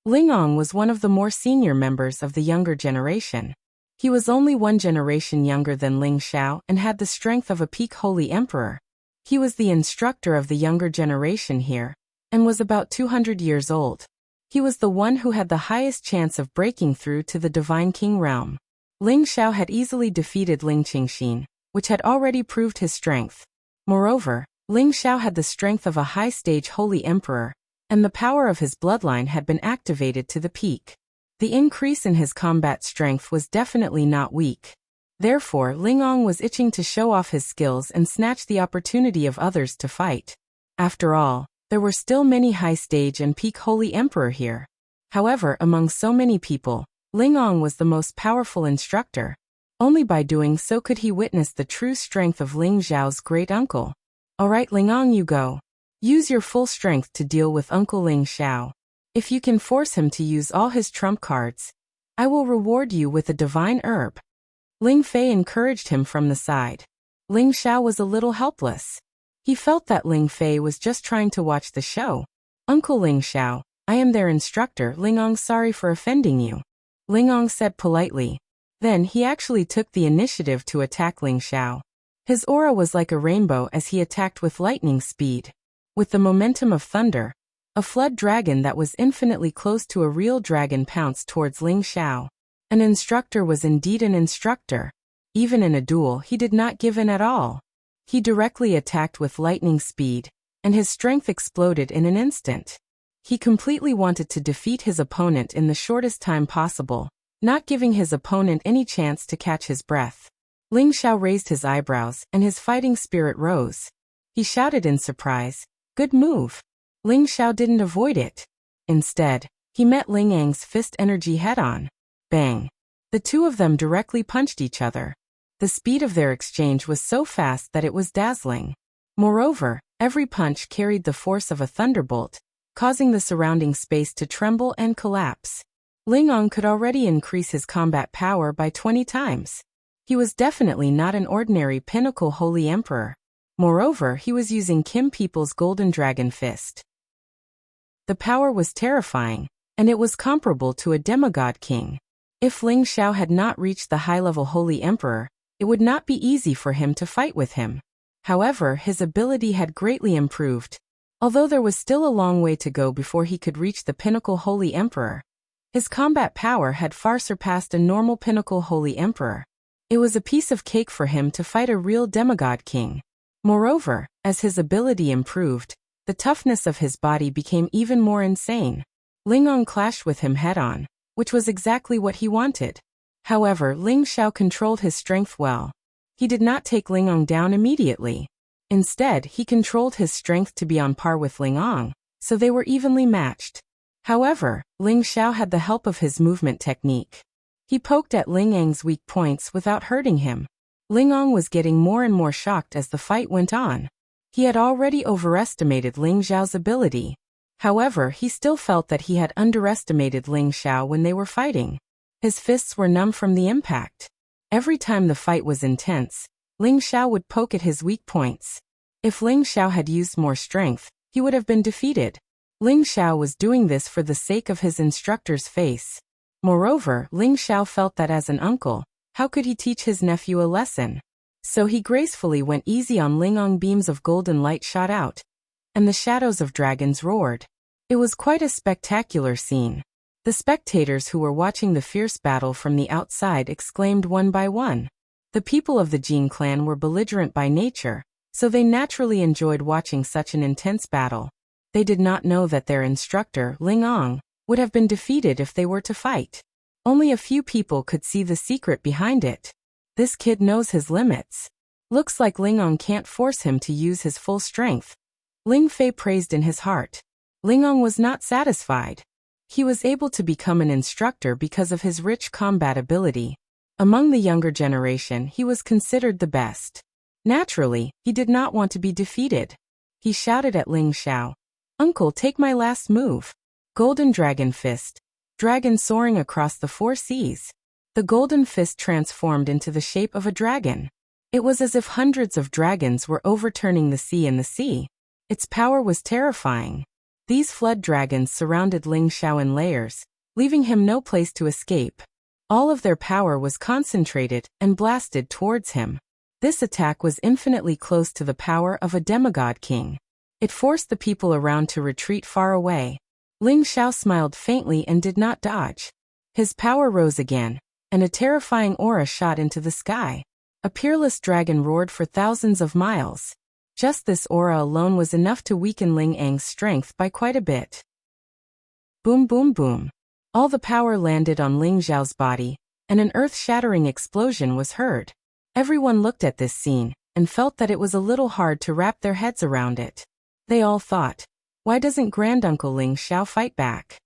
Ling Ong was one of the more senior members of the younger generation. He was only 1 generation younger than Ling Xiao and had the strength of a peak holy emperor. He was the instructor of the younger generation here, and was about 200 years old. He was the one who had the highest chance of breaking through to the Divine King realm. Ling Xiao had easily defeated Ling Qingxin, which had already proved his strength. Moreover, Ling Xiao had the strength of a high-stage holy emperor, and the power of his bloodline had been activated to the peak. The increase in his combat strength was definitely not weak. Therefore, Ling Ong was itching to show off his skills and snatch the opportunity of others to fight. After all, there were still many high stage and peak holy emperor here. However, among so many people, Ling Ong was the most powerful instructor. Only by doing so could he witness the true strength of Ling Zhao's great uncle. Alright Ling Ong, you go. Use your full strength to deal with Uncle Ling Xiao. If you can force him to use all his trump cards, I will reward you with a divine herb. Ling Fei encouraged him from the side. Ling Xiao was a little helpless. He felt that Ling Fei was just trying to watch the show. Uncle Ling Xiao, I am their instructor. Ling Ong, sorry for offending you. Ling Ong said politely. Then he actually took the initiative to attack Ling Xiao. His aura was like a rainbow as he attacked with lightning speed. With the momentum of thunder, a flood dragon that was infinitely close to a real dragon pounced towards Ling Xiao. An instructor was indeed an instructor. Even in a duel, he did not give in at all. He directly attacked with lightning speed, and his strength exploded in an instant. He completely wanted to defeat his opponent in the shortest time possible, not giving his opponent any chance to catch his breath. Ling Xiao raised his eyebrows, and his fighting spirit rose. He shouted in surprise, "Good move!" Ling Xiao didn't avoid it. Instead, he met Ling Ang's fist energy head-on. Bang! The two of them directly punched each other. The speed of their exchange was so fast that it was dazzling. Moreover, every punch carried the force of a thunderbolt, causing the surrounding space to tremble and collapse. Ling Ong could already increase his combat power by 20 times. He was definitely not an ordinary pinnacle holy emperor. Moreover, he was using Kim People's Golden Dragon Fist. The power was terrifying, and it was comparable to a demigod king. If Ling Xiao had not reached the high-level holy emperor, it would not be easy for him to fight with him. However, his ability had greatly improved. Although there was still a long way to go before he could reach the pinnacle holy emperor, his combat power had far surpassed a normal pinnacle holy emperor. It was a piece of cake for him to fight a real demigod king. Moreover, as his ability improved, the toughness of his body became even more insane. Ling Ong clashed with him head-on, which was exactly what he wanted. However, Ling Xiao controlled his strength well. He did not take Ling Ong down immediately. Instead, he controlled his strength to be on par with Ling Ong, so they were evenly matched. However, Ling Xiao had the help of his movement technique. He poked at Ling Ang's weak points without hurting him. Ling Ong was getting more and more shocked as the fight went on. He had already overestimated Ling Xiao's ability. However, he still felt that he had underestimated Ling Xiao when they were fighting. His fists were numb from the impact. Every time the fight was intense, Ling Xiao would poke at his weak points. If Ling Xiao had used more strength, he would have been defeated. Ling Xiao was doing this for the sake of his instructor's face. Moreover, Ling Xiao felt that as an uncle, how could he teach his nephew a lesson? So he gracefully went easy on Ling Ong. Beams of golden light shot out, and the shadows of dragons roared. It was quite a spectacular scene. The spectators who were watching the fierce battle from the outside exclaimed one by one. The people of the Jin clan were belligerent by nature, so they naturally enjoyed watching such an intense battle. They did not know that their instructor, Ling Ong, would have been defeated if they were to fight. Only a few people could see the secret behind it. This kid knows his limits. Looks like Ling Ong can't force him to use his full strength. Ling Fei praised in his heart. Ling Ong was not satisfied. He was able to become an instructor because of his rich combat ability. Among the younger generation, he was considered the best. Naturally, he did not want to be defeated. He shouted at Ling Xiao, "Uncle, take my last move." Golden Dragon Fist. Dragon soaring across the 4 seas. The golden fist transformed into the shape of a dragon. It was as if hundreds of dragons were overturning the sea in the sea. Its power was terrifying. These flood dragons surrounded Ling Xiao in layers, leaving him no place to escape. All of their power was concentrated and blasted towards him. This attack was infinitely close to the power of a demigod king. It forced the people around to retreat far away. Ling Xiao smiled faintly and did not dodge. His power rose again, and a terrifying aura shot into the sky. A peerless dragon roared for thousands of miles. Just this aura alone was enough to weaken Ling Ang's strength by quite a bit. Boom boom boom. All the power landed on Ling Xiao's body, and an earth-shattering explosion was heard. Everyone looked at this scene and felt that it was a little hard to wrap their heads around it. They all thought, why doesn't Granduncle Ling Xiao fight back?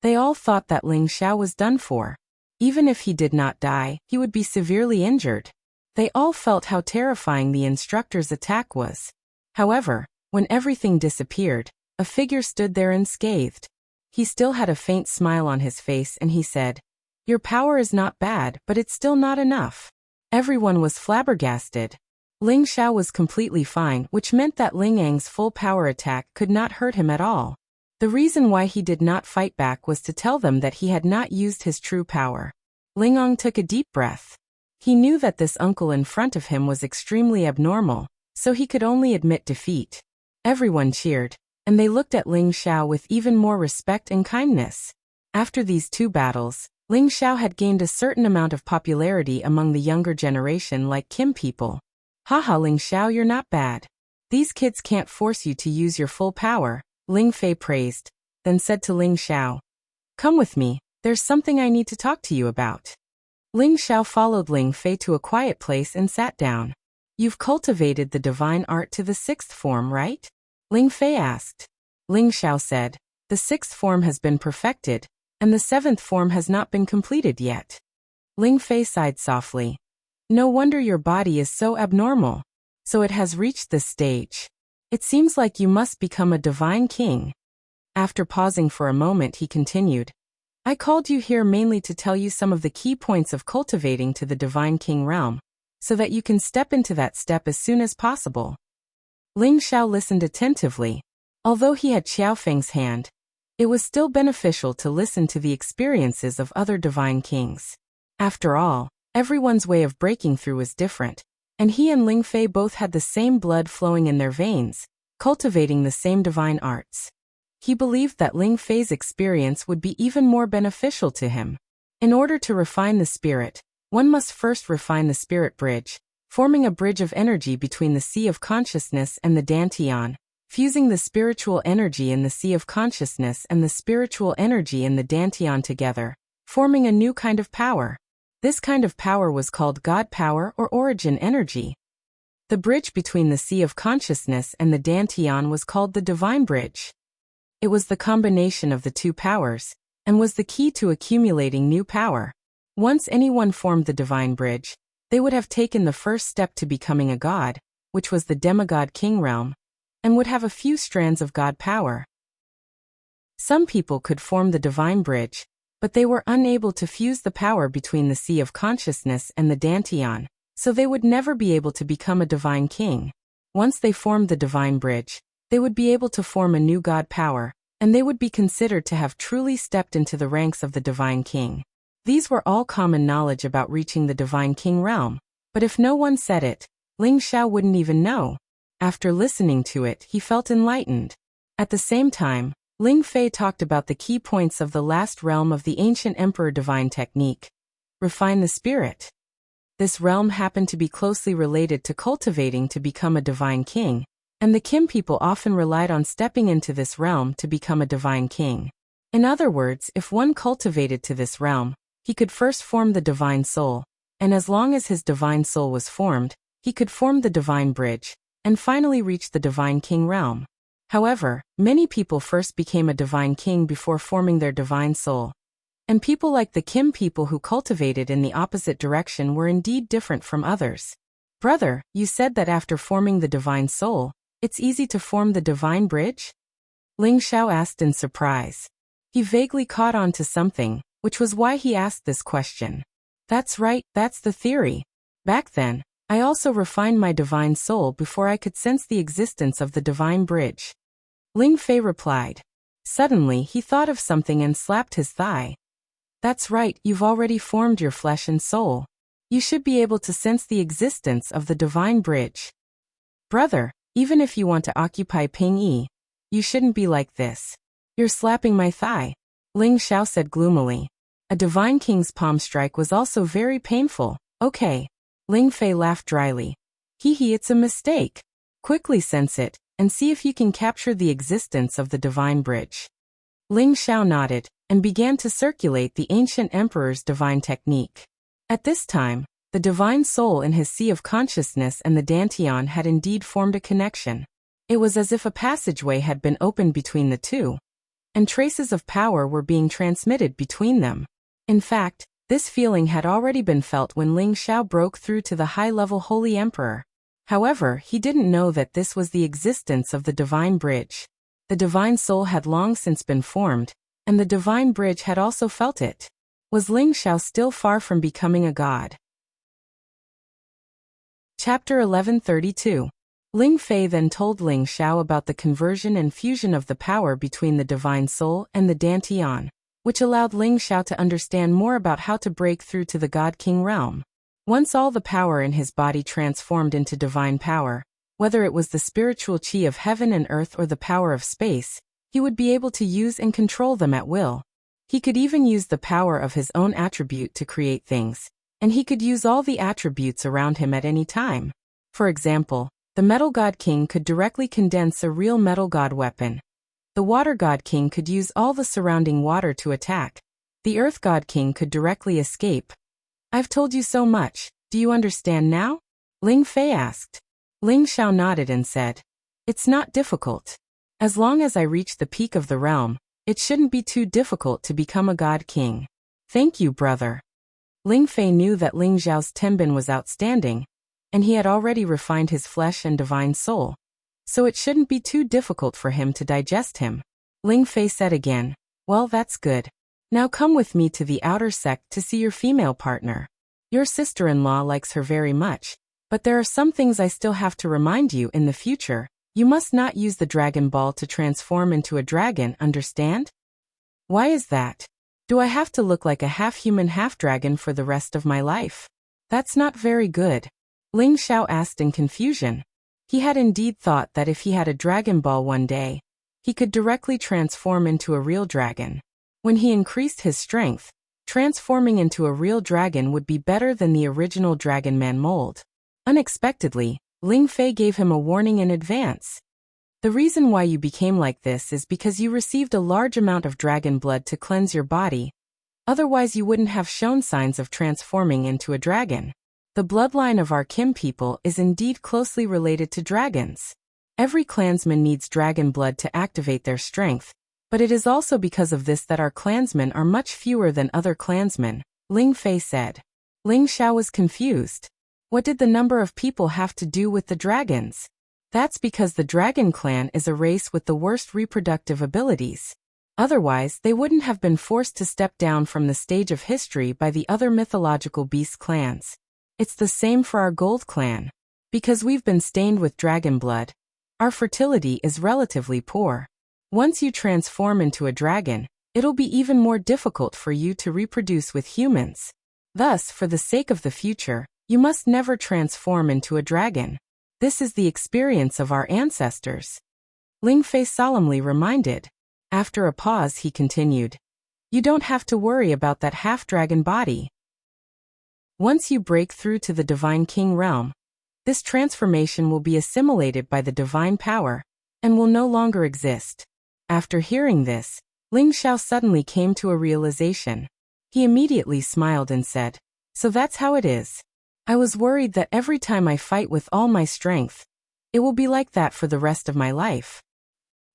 They all thought that Ling Xiao was done for. Even if he did not die, he would be severely injured. They all felt how terrifying the instructor's attack was. However, when everything disappeared, a figure stood there unscathed. He still had a faint smile on his face and he said, "Your power is not bad, but it's still not enough." Everyone was flabbergasted. Ling Xiao was completely fine, which meant that Ling Ang's full power attack could not hurt him at all. The reason why he did not fight back was to tell them that he had not used his true power. Ling Ang took a deep breath. He knew that this uncle in front of him was extremely abnormal, so he could only admit defeat. Everyone cheered, and they looked at Ling Xiao with even more respect and kindness. After these two battles, Ling Xiao had gained a certain amount of popularity among the younger generation like Kim people. "Haha, Ling Xiao, you're not bad. These kids can't force you to use your full power," Ling Fei praised, then said to Ling Xiao, "Come with me, there's something I need to talk to you about." Ling Xiao followed Ling Fei to a quiet place and sat down. "You've cultivated the divine art to the 6th form, right?" Ling Fei asked. Ling Xiao said, "The 6th form has been perfected, and the 7th form has not been completed yet." Ling Fei sighed softly. "No wonder your body is so abnormal. So it has reached this stage. It seems like you must become a divine king." After pausing for a moment, he continued, "I called you here mainly to tell you some of the key points of cultivating to the divine king realm, so that you can step into that step as soon as possible." Ling Xiao listened attentively. Although he had Xiaofeng's hand, it was still beneficial to listen to the experiences of other divine kings. After all, everyone's way of breaking through was different, and he and Ling Fei both had the same blood flowing in their veins, cultivating the same divine arts. He believed that Ling Fei's experience would be even more beneficial to him. In order to refine the spirit, one must first refine the spirit bridge, forming a bridge of energy between the sea of consciousness and the Dantian, fusing the spiritual energy in the sea of consciousness and the spiritual energy in the Dantian together, forming a new kind of power. This kind of power was called God power or origin energy. The bridge between the sea of consciousness and the Dantian was called the divine bridge. It was the combination of the two powers, and was the key to accumulating new power. Once anyone formed the divine bridge, they would have taken the first step to becoming a god, which was the demigod king realm, and would have a few strands of god power. Some people could form the divine bridge, but they were unable to fuse the power between the sea of consciousness and the Dantian, so they would never be able to become a divine king. Once they formed the divine bridge, they would be able to form a new god power, and they would be considered to have truly stepped into the ranks of the divine king. These were all common knowledge about reaching the divine king realm, but if no one said it, Ling Xiao wouldn't even know. After listening to it, he felt enlightened. At the same time, Ling Fei talked about the key points of the last realm of the ancient emperor divine technique. Refine the spirit. This realm happened to be closely related to cultivating to become a divine king, and the Kim people often relied on stepping into this realm to become a divine king. In other words, if one cultivated to this realm, he could first form the divine soul, and as long as his divine soul was formed, he could form the divine bridge, and finally reach the divine king realm. However, many people first became a divine king before forming their divine soul. And people like the Kim people who cultivated in the opposite direction were indeed different from others. "Brother, you said that after forming the divine soul, it's easy to form the divine bridge?" Ling Xiao asked in surprise. He vaguely caught on to something, which was why he asked this question. "That's right, that's the theory. Back then, I also refined my divine soul before I could sense the existence of the divine bridge." Ling Fei replied. Suddenly, he thought of something and slapped his thigh. "That's right, you've already formed your flesh and soul. You should be able to sense the existence of the divine bridge. Brother, even if you want to occupy Ping-yi, you shouldn't be like this. You're slapping my thigh," Ling Xiao said gloomily. A divine king's palm strike was also very painful. "Okay." Ling Fei laughed dryly. "Hee, it's a mistake. Quickly sense it, and see if you can capture the existence of the divine bridge." Ling Xiao nodded, and began to circulate the ancient emperor's divine technique. At this time, the divine soul in his sea of consciousness and the Dantian had indeed formed a connection. It was as if a passageway had been opened between the two, and traces of power were being transmitted between them. In fact, this feeling had already been felt when Ling Xiao broke through to the high-level Holy Emperor. However, he didn't know that this was the existence of the divine bridge. The divine soul had long since been formed, and the divine bridge had also felt it. Was Ling Xiao still far from becoming a god? Chapter 1132. Ling Fei then told Ling Xiao about the conversion and fusion of the power between the divine soul and the Dantian, which allowed Ling Xiao to understand more about how to break through to the God King realm. Once all the power in his body transformed into divine power, whether it was the spiritual qi of heaven and earth or the power of space, he would be able to use and control them at will. He could even use the power of his own attribute to create things, and he could use all the attributes around him at any time. For example, the Metal God King could directly condense a real Metal God weapon. The Water God King could use all the surrounding water to attack. The Earth God King could directly escape. I've told you so much, do you understand now? Ling Fei asked. Ling Xiao nodded and said, "It's not difficult. As long as I reach the peak of the realm, it shouldn't be too difficult to become a God King." Thank you, brother. Ling Fei knew that Ling Xiao's tenbin was outstanding, and he had already refined his flesh and divine soul, so it shouldn't be too difficult for him to digest him. Ling Fei said again, "Well, that's good. Now come with me to the outer sect to see your female partner. Your sister-in-law likes her very much, but there are some things I still have to remind you in the future. You must not use the Dragon Ball to transform into a dragon, understand?" "Why is that? Do I have to look like a half-human half-dragon for the rest of my life? That's not very good," Ling Xiao asked in confusion. He had indeed thought that if he had a Dragon Ball one day, he could directly transform into a real dragon. When he increased his strength, transforming into a real dragon would be better than the original Dragon Man mold. Unexpectedly, Ling Fei gave him a warning in advance. "The reason why you became like this is because you received a large amount of dragon blood to cleanse your body. Otherwise you wouldn't have shown signs of transforming into a dragon. The bloodline of our Kim people is indeed closely related to dragons. Every clansman needs dragon blood to activate their strength, but it is also because of this that our clansmen are much fewer than other clansmen," Ling Fei said. Ling Xiao was confused. What did the number of people have to do with the dragons? That's because the dragon clan is a race with the worst reproductive abilities. Otherwise, they wouldn't have been forced to step down from the stage of history by the other mythological beast clans. It's the same for our Gold clan. Because we've been stained with dragon blood, our fertility is relatively poor. Once you transform into a dragon, it'll be even more difficult for you to reproduce with humans. Thus, for the sake of the future, you must never transform into a dragon. This is the experience of our ancestors," Ling Fei solemnly reminded. After a pause, he continued, "You don't have to worry about that half-dragon body. Once you break through to the Divine King realm, this transformation will be assimilated by the divine power and will no longer exist." After hearing this, Ling Xiao suddenly came to a realization. He immediately smiled and said, "So that's how it is. I was worried that every time I fight with all my strength, it will be like that for the rest of my life.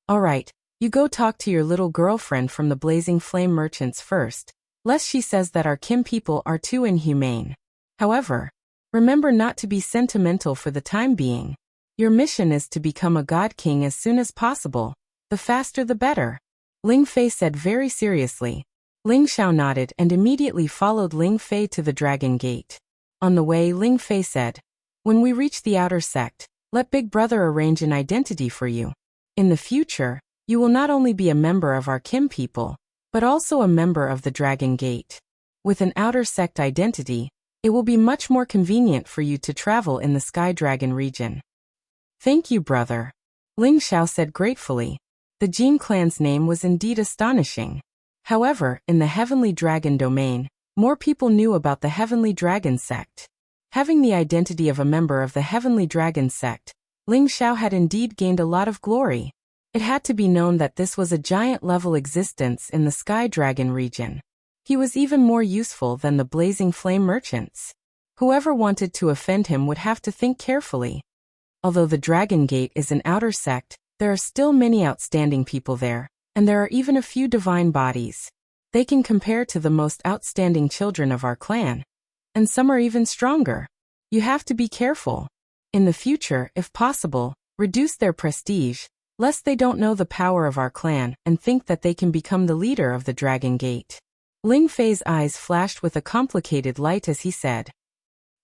All right, you go talk to your little girlfriend from the Blazing Flame Merchants first, lest she says that our Kim people are too inhumane. However, remember not to be sentimental for the time being. Your mission is to become a God King as soon as possible. The faster the better," Ling Fei said very seriously. Ling Xiao nodded and immediately followed Ling Fei to the Dragon Gate. On the way, Ling Fei said, "When we reach the outer sect, let Big Brother arrange an identity for you. In the future, you will not only be a member of our Kim people, but also a member of the Dragon Gate. With an outer sect identity, it will be much more convenient for you to travel in the Sky Dragon region." "Thank you, brother," Ling Xiao said gratefully. The Jin clan's name was indeed astonishing. However, in the Heavenly Dragon domain, more people knew about the Heavenly Dragon sect. Having the identity of a member of the Heavenly Dragon sect, Ling Xiao had indeed gained a lot of glory. It had to be known that this was a giant-level existence in the Sky Dragon region. He was even more useful than the blazing flame merchants. Whoever wanted to offend him would have to think carefully. Although the Dragon Gate is an outer sect, there are still many outstanding people there, and there are even a few divine bodies. They can compare to the most outstanding children of our clan. And some are even stronger. You have to be careful. In the future, if possible, reduce their prestige, lest they don't know the power of our clan and think that they can become the leader of the Dragon Gate. Ling Fei's eyes flashed with a complicated light as he said,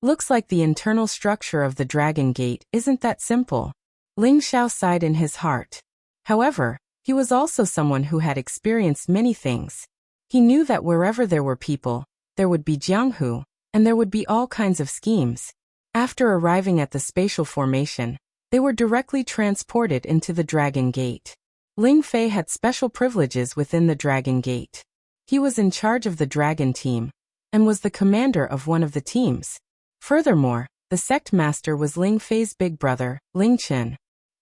"Looks like the internal structure of the Dragon Gate isn't that simple." Ling Xiao sighed in his heart. However, he was also someone who had experienced many things. He knew that wherever there were people, there would be Jianghu, and there would be all kinds of schemes. After arriving at the spatial formation, they were directly transported into the Dragon Gate. Ling Fei had special privileges within the Dragon Gate. He was in charge of the Dragon Team, and was the commander of one of the teams. Furthermore, the sect master was Ling Fei's big brother, Ling Chen.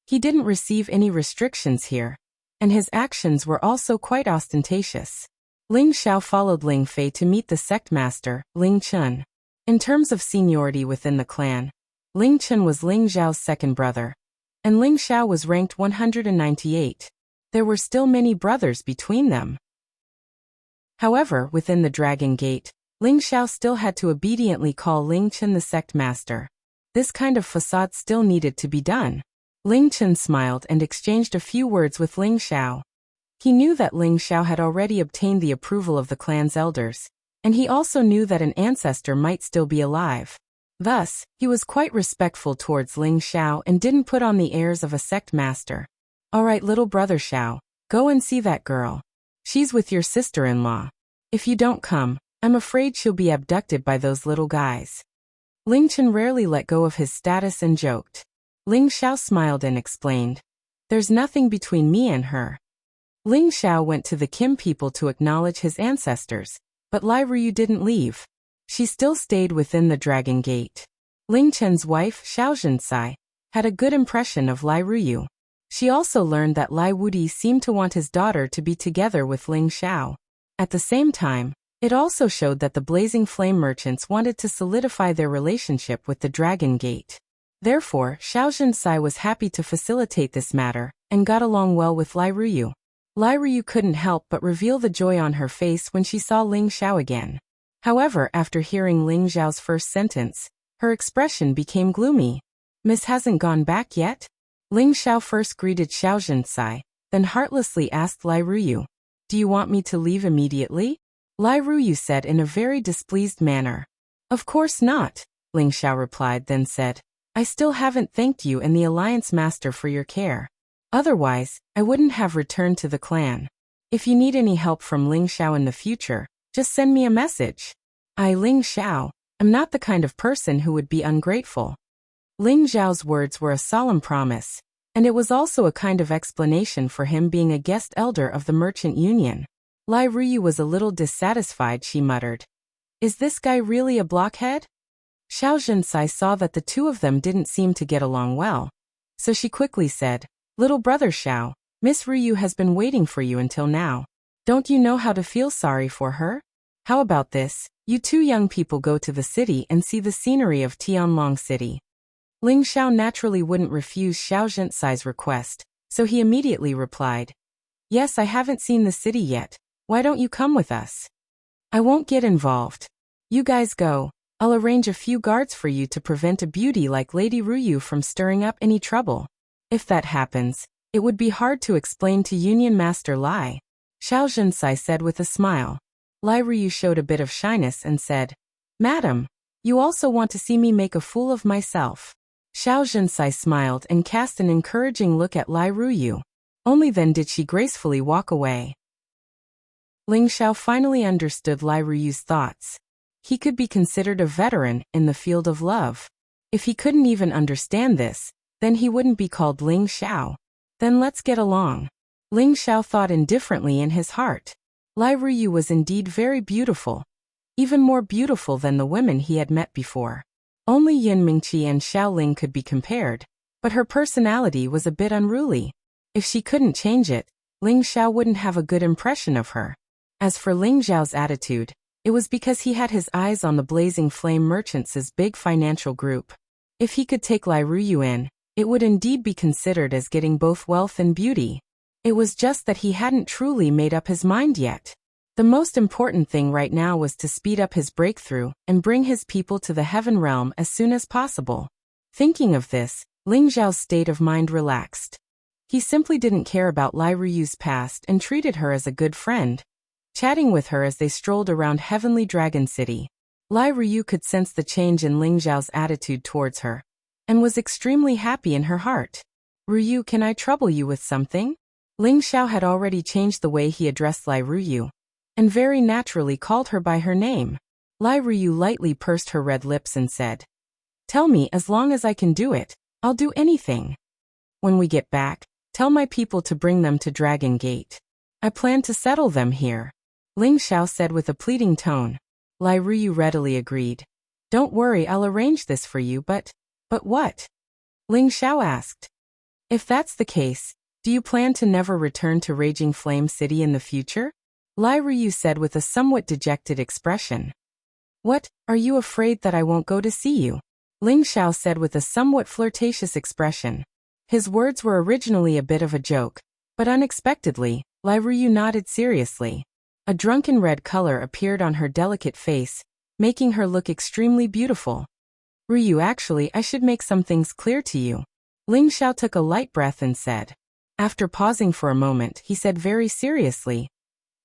He didn't receive any restrictions here, and his actions were also quite ostentatious. Ling Xiao followed Ling Fei to meet the sect master, Ling Chen. In terms of seniority within the clan, Ling Chen was Ling Zhao's second brother, and Ling Xiao was ranked 198. There were still many brothers between them. However, within the Dragon Gate, Ling Xiao still had to obediently call Ling Chen the sect master. This kind of facade still needed to be done. Ling Chen smiled and exchanged a few words with Ling Xiao. He knew that Ling Xiao had already obtained the approval of the clan's elders, and he also knew that an ancestor might still be alive. Thus, he was quite respectful towards Ling Xiao and didn't put on the airs of a sect master. "All right, little brother Xiao, go and see that girl. She's with your sister-in-law. If you don't come, I'm afraid she'll be abducted by those little guys." Ling Chen rarely let go of his status and joked. Ling Xiao smiled and explained, "There's nothing between me and her." Ling Xiao went to the Kim people to acknowledge his ancestors, but Lai Ruyu didn't leave. She still stayed within the Dragon Gate. Ling Chen's wife, Xiao Zhensai, had a good impression of Lai Ruyu. She also learned that Lai Wudi seemed to want his daughter to be together with Ling Xiao. At the same time, it also showed that the Blazing Flame merchants wanted to solidify their relationship with the Dragon Gate. Therefore, Xiao Zhensai was happy to facilitate this matter, and got along well with Lai Ruyu. Lai Ruyu couldn't help but reveal the joy on her face when she saw Ling Xiao again. However, after hearing Ling Xiao's first sentence, her expression became gloomy. "Miss hasn't gone back yet?" Ling Xiao first greeted Xiao Zhensai, then heartlessly asked Lai Ruyu, "Do you want me to leave immediately?" Lai Ruyu said in a very displeased manner. "Of course not," Ling Xiao replied, then said, "I still haven't thanked you and the Alliance Master for your care. Otherwise, I wouldn't have returned to the clan. If you need any help from Ling Xiao in the future, just send me a message. I, Ling Xiao, am not the kind of person who would be ungrateful." Ling Xiao's words were a solemn promise, and it was also a kind of explanation for him being a guest elder of the Merchant Union. Lai Ruyu was a little dissatisfied. She muttered, "Is this guy really a blockhead?" Xiao Zhensai saw that the two of them didn't seem to get along well, so she quickly said, "Little brother Xiao, Miss Ruyu has been waiting for you until now. Don't you know how to feel sorry for her? How about this, you two young people go to the city and see the scenery of Tianlong City." Ling Xiao naturally wouldn't refuse Xiao Zhensai's request, so he immediately replied, "Yes, I haven't seen the city yet. Why don't you come with us?" "I won't get involved. You guys go. I'll arrange a few guards for you to prevent a beauty like Lady Ruyu from stirring up any trouble. If that happens, it would be hard to explain to Union Master Lai," Xiao Zhensai said with a smile. Lai Ruyu showed a bit of shyness and said, "Madam, you also want to see me make a fool of myself?" Xiao Zhensai smiled and cast an encouraging look at Lai Ruyu. Only then did she gracefully walk away. Ling Xiao finally understood Lai Ruyu's thoughts. He could be considered a veteran in the field of love. If he couldn't even understand this, then he wouldn't be called Ling Xiao. Then let's get along. Ling Xiao thought indifferently in his heart. Lai Ruyu was indeed very beautiful. Even more beautiful than the women he had met before. Only Yin Mingqi and Xiao Ling could be compared, but her personality was a bit unruly. If she couldn't change it, Ling Xiao wouldn't have a good impression of her. As for Ling Zhao's attitude, it was because he had his eyes on the Blazing Flame Merchants' big financial group. If he could take Lai Ruyu in, it would indeed be considered as getting both wealth and beauty. It was just that he hadn't truly made up his mind yet. The most important thing right now was to speed up his breakthrough and bring his people to the Heaven Realm as soon as possible. Thinking of this, Ling Zhao's state of mind relaxed. He simply didn't care about Lai Ruyu's past and treated her as a good friend, chatting with her as they strolled around Heavenly Dragon City. Lai Ruyu could sense the change in Ling Zhao's attitude towards her, and was extremely happy in her heart. "Ruyu, can I trouble you with something?" Ling Zhao had already changed the way he addressed Lai Ruyu, and very naturally called her by her name. Lai Ruyu lightly pursed her red lips and said, "Tell me, as long as I can do it, I'll do anything. When we get back, tell my people to bring them to Dragon Gate. I plan to settle them here," Ling Zhao said with a pleading tone. Lai Ruyu readily agreed. "Don't worry, I'll arrange this for you, but what?" Ling Zhao asked. "If that's the case, do you plan to never return to Raging Flame City in the future?" Lai Ruyu said with a somewhat dejected expression. "What, are you afraid that I won't go to see you?" Ling Zhao said with a somewhat flirtatious expression. His words were originally a bit of a joke, but unexpectedly, Lai Ruyu nodded seriously. A drunken red color appeared on her delicate face, making her look extremely beautiful. "Ruyu, actually, I should make some things clear to you." Ling Zhao took a light breath and said. After pausing for a moment, he said very seriously,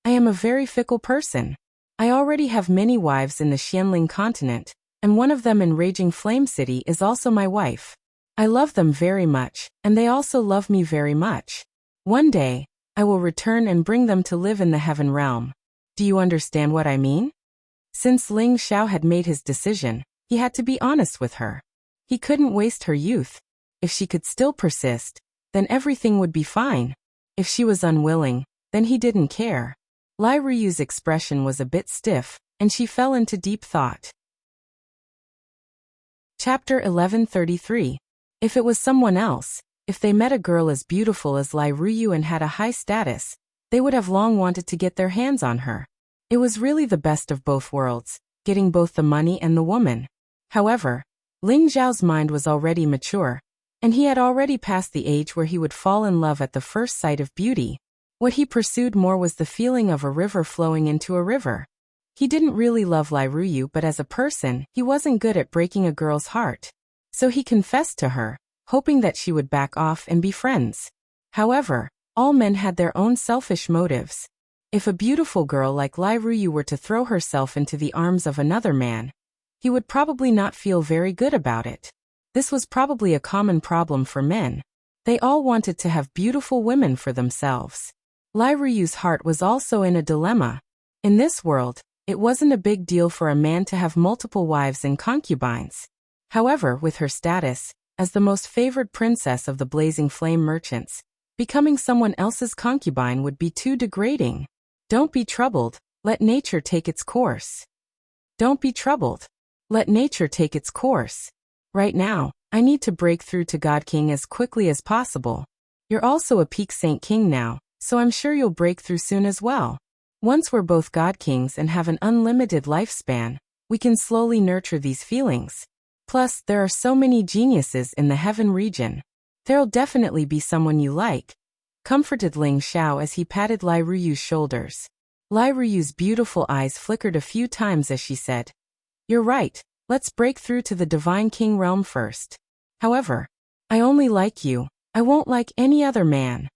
"I am a very fickle person. I already have many wives in the Xianling continent, and one of them in Raging Flame City is also my wife. I love them very much, and they also love me very much. One day, I will return and bring them to live in the Heaven Realm. Do you understand what I mean?" Since Ling Zhao had made his decision, he had to be honest with her. He couldn't waste her youth. If she could still persist, then everything would be fine. If she was unwilling, then he didn't care. Lai Ruyu's expression was a bit stiff, and she fell into deep thought. Chapter 1133. If it was someone else, if they met a girl as beautiful as Lai Ruyu and had a high status, they would have long wanted to get their hands on her. It was really the best of both worlds, getting both the money and the woman. However, Ling Zhao's mind was already mature, and he had already passed the age where he would fall in love at the first sight of beauty. What he pursued more was the feeling of a river flowing into a river. He didn't really love Lai Ruyu, but as a person, he wasn't good at breaking a girl's heart. So he confessed to her, hoping that she would back off and be friends. However, all men had their own selfish motives. If a beautiful girl like Lai Ruyu were to throw herself into the arms of another man, he would probably not feel very good about it. This was probably a common problem for men. They all wanted to have beautiful women for themselves. Lai Ruyu's heart was also in a dilemma. In this world, it wasn't a big deal for a man to have multiple wives and concubines. However, with her status, as the most favored princess of the Blazing Flame Merchants, becoming someone else's concubine would be too degrading. Don't be troubled, let nature take its course. Don't be troubled. Let nature take its course. Right now, I need to break through to God King as quickly as possible. You're also a Peak Saint King now, so I'm sure you'll break through soon as well. Once we're both God Kings and have an unlimited lifespan, we can slowly nurture these feelings. Plus, there are so many geniuses in the Heaven region. There'll definitely be someone you like," comforted Ling Zhao as he patted Lai Ruyu's shoulders. Lai Ruyu's beautiful eyes flickered a few times as she said, "You're right, let's break through to the Divine King realm first. However, I only like you, I won't like any other man."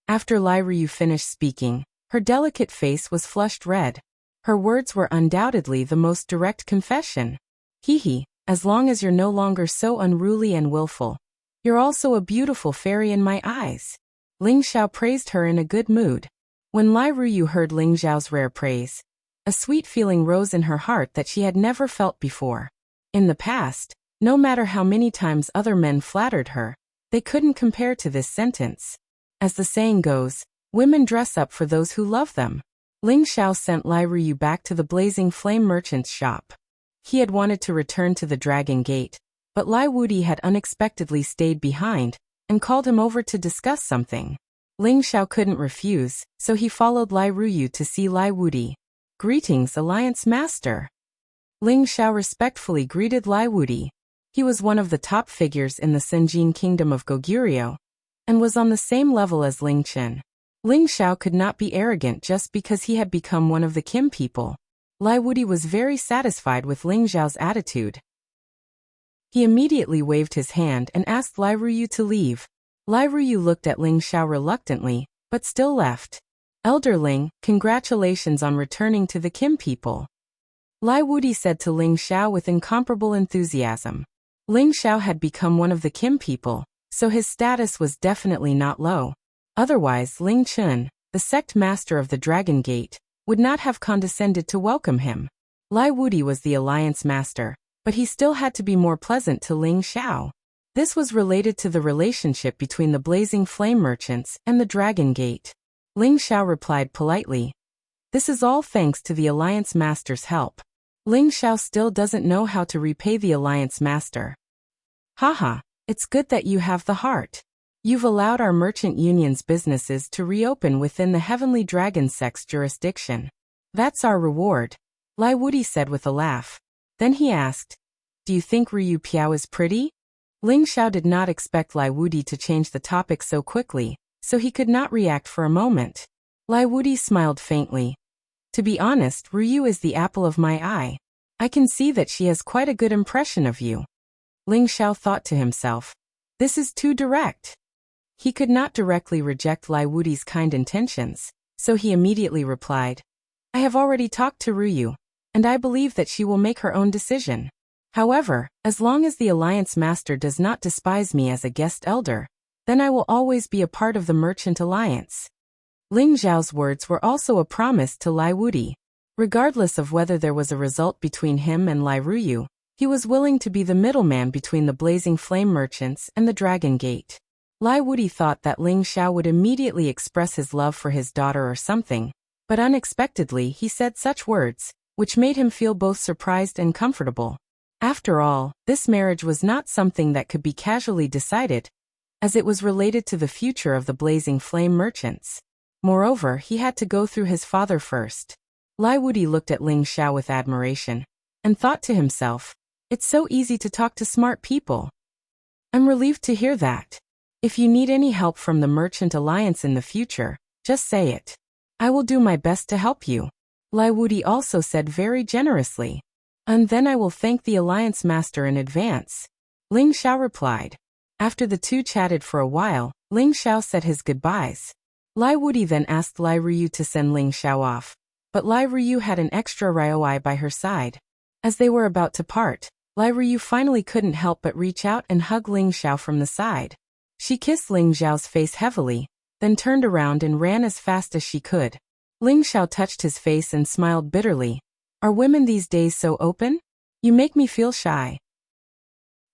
After Lai Ruyu finished speaking, her delicate face was flushed red. Her words were undoubtedly the most direct confession. "Hee, as long as you're no longer so unruly and willful. You're also a beautiful fairy in my eyes." Ling Zhao praised her in a good mood. When Lai Ruyu heard Ling Zhao's rare praise, a sweet feeling rose in her heart that she had never felt before. In the past, no matter how many times other men flattered her, they couldn't compare to this sentence. As the saying goes, women dress up for those who love them. Ling Zhao sent Lai Ruyu back to the Blazing Flame Merchant's shop. He had wanted to return to the Dragon Gate, but Lai Wudi had unexpectedly stayed behind and called him over to discuss something. Ling Xiao couldn't refuse, so he followed Lai Ruyu to see Lai Wudi. "Greetings, Alliance Master." Ling Xiao respectfully greeted Lai Wudi. He was one of the top figures in the Senjin kingdom of Goguryeo, and was on the same level as Ling Chen. Ling Xiao could not be arrogant just because he had become one of the Kim people. Lai Wudi was very satisfied with Ling Xiao's attitude. He immediately waved his hand and asked Lai Ruyu to leave. Lai Ruyu looked at Ling Xiao reluctantly, but still left. "Elder Ling, congratulations on returning to the Kim people," Lai Wudi said to Ling Xiao with incomparable enthusiasm. Ling Xiao had become one of the Kim people, so his status was definitely not low. Otherwise, Ling Chun, the sect master of the Dragon Gate, would not have condescended to welcome him. Lai Wudi was the alliance master, but he still had to be more pleasant to Ling Xiao. This was related to the relationship between the Blazing Flame merchants and the Dragon Gate. Ling Xiao replied politely, "This is all thanks to the alliance master's help." Ling Xiao still doesn't know how to repay the alliance master. "Haha, it's good that you have the heart. You've allowed our merchant union's businesses to reopen within the Heavenly Dragon sect's jurisdiction. That's our reward," Lai Wudi said with a laugh. Then he asked, "Do you think Ryu Piao is pretty?" Ling Xiao did not expect Lai Wudi to change the topic so quickly, so he could not react for a moment. Lai Wudi smiled faintly. "To be honest, Ryu is the apple of my eye. I can see that she has quite a good impression of you." Ling Xiao thought to himself, "This is too direct." He could not directly reject Lai Wudi's kind intentions, so he immediately replied, "I have already talked to Ryu, and I believe that she will make her own decision. However, as long as the Alliance Master does not despise me as a guest elder, then I will always be a part of the Merchant Alliance." Ling Xiao's words were also a promise to Lai Wudi. Regardless of whether there was a result between him and Lai Ruyu, he was willing to be the middleman between the Blazing Flame merchants and the Dragon Gate. Lai Wudi thought that Ling Xiao would immediately express his love for his daughter or something, but unexpectedly he said such words, which made him feel both surprised and comfortable. After all, this marriage was not something that could be casually decided, as it was related to the future of the Blazing Flame merchants. Moreover, he had to go through his father first. Lai Wudi looked at Ling Xiao with admiration, and thought to himself, "It's so easy to talk to smart people. I'm relieved to hear that. If you need any help from the Merchant Alliance in the future, just say it. I will do my best to help you," Lai Wudi also said very generously. "And then I will thank the Alliance Master in advance," Ling Xiao replied. After the two chatted for a while, Ling Xiao said his goodbyes. Lai Wudi then asked Lai Ruyu to send Ling Xiao off, but Lai Ruyu had an extra Ryoi by her side. As they were about to part, Lai Ruyu finally couldn't help but reach out and hug Ling Xiao from the side. She kissed Ling Xiao's face heavily, then turned around and ran as fast as she could. Ling Xiao touched his face and smiled bitterly. "Are women these days so open? You make me feel shy."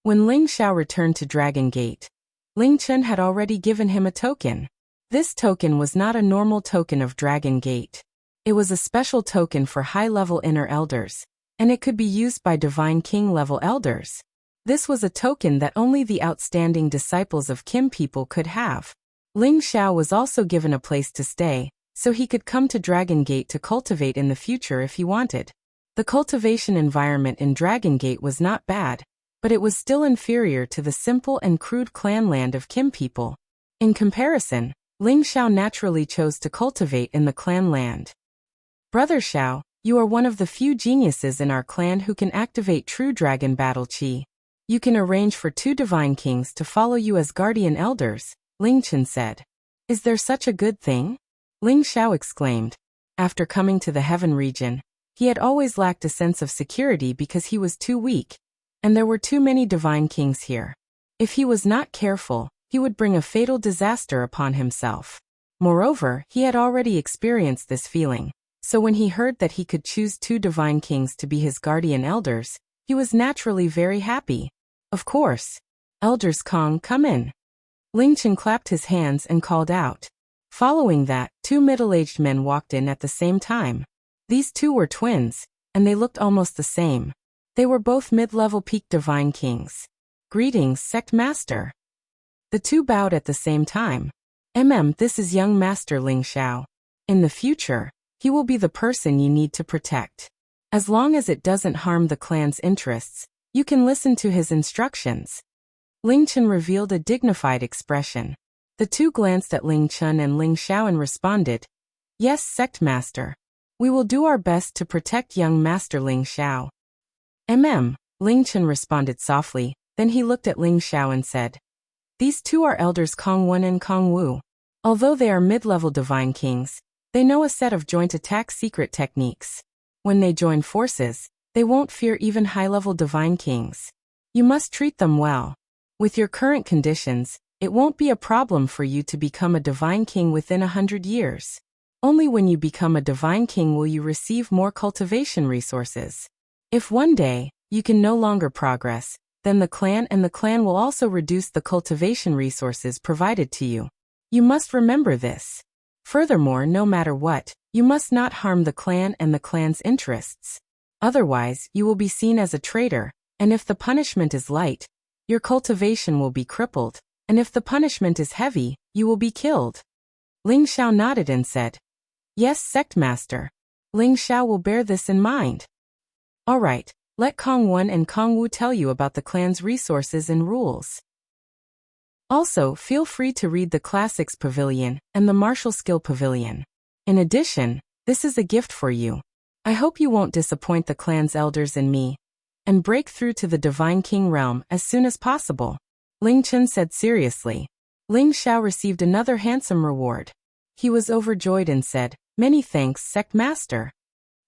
When Ling Xiao returned to Dragon Gate, Ling Chen had already given him a token. This token was not a normal token of Dragon Gate. It was a special token for high-level inner elders, and it could be used by Divine King-level elders. This was a token that only the outstanding disciples of Kim people could have. Ling Xiao was also given a place to stay, so he could come to Dragon Gate to cultivate in the future if he wanted. The cultivation environment in Dragon Gate was not bad, but it was still inferior to the simple and crude clan land of Kim people. In comparison, Ling Xiao naturally chose to cultivate in the clan land. "Brother Xiao, you are one of the few geniuses in our clan who can activate true dragon battle chi. You can arrange for 2 divine kings to follow you as guardian elders," Ling Chen said. "Is there such a good thing?" Ling Xiao exclaimed. After coming to the Heaven region, he had always lacked a sense of security because he was too weak, and there were too many divine kings here. If he was not careful, he would bring a fatal disaster upon himself. Moreover, he had already experienced this feeling, so when he heard that he could choose 2 divine kings to be his guardian elders, he was naturally very happy. "Of course. Elders Kong, come in." Ling Chen clapped his hands and called out. Following that, 2 middle-aged men walked in at the same time. These 2 were twins, and they looked almost the same. They were both mid-level peak divine kings. "Greetings, Sect Master." The 2 bowed at the same time. This is young Master Ling Xiao. In the future, he will be the person you need to protect. As long as it doesn't harm the clan's interests, you can listen to his instructions. Ling Chen revealed a dignified expression. The two glanced at Ling Chen and Ling Xiao and responded, "Yes, Sect Master. We will do our best to protect young Master Ling Xiao." Ling Chen responded softly, then he looked at Ling Xiao and said, "These two are elders Kong Wen and Kong Wu. Although they are mid-level divine kings, they know a set of joint attack secret techniques. When they join forces, they won't fear even high-level divine kings. You must treat them well. With your current conditions, it won't be a problem for you to become a divine king within 100 years. Only when you become a divine king will you receive more cultivation resources. If one day, you can no longer progress, then the clan will also reduce the cultivation resources provided to you. You must remember this. Furthermore, no matter what, you must not harm the clan and the clan's interests. Otherwise, you will be seen as a traitor, and if the punishment is light, your cultivation will be crippled, and if the punishment is heavy, you will be killed." Ling Xiao nodded and said, "Yes, Sect Master. Ling Xiao will bear this in mind." "All right, let Kong Wen and Kong Wu tell you about the clan's resources and rules. Also, feel free to read the Classics Pavilion and the Martial Skill Pavilion. In addition, this is a gift for you. I hope you won't disappoint the clan's elders and me, and break through to the Divine King realm as soon as possible," Ling Chen said seriously. Ling Xiao received another handsome reward. He was overjoyed and said, "Many thanks, Sect Master.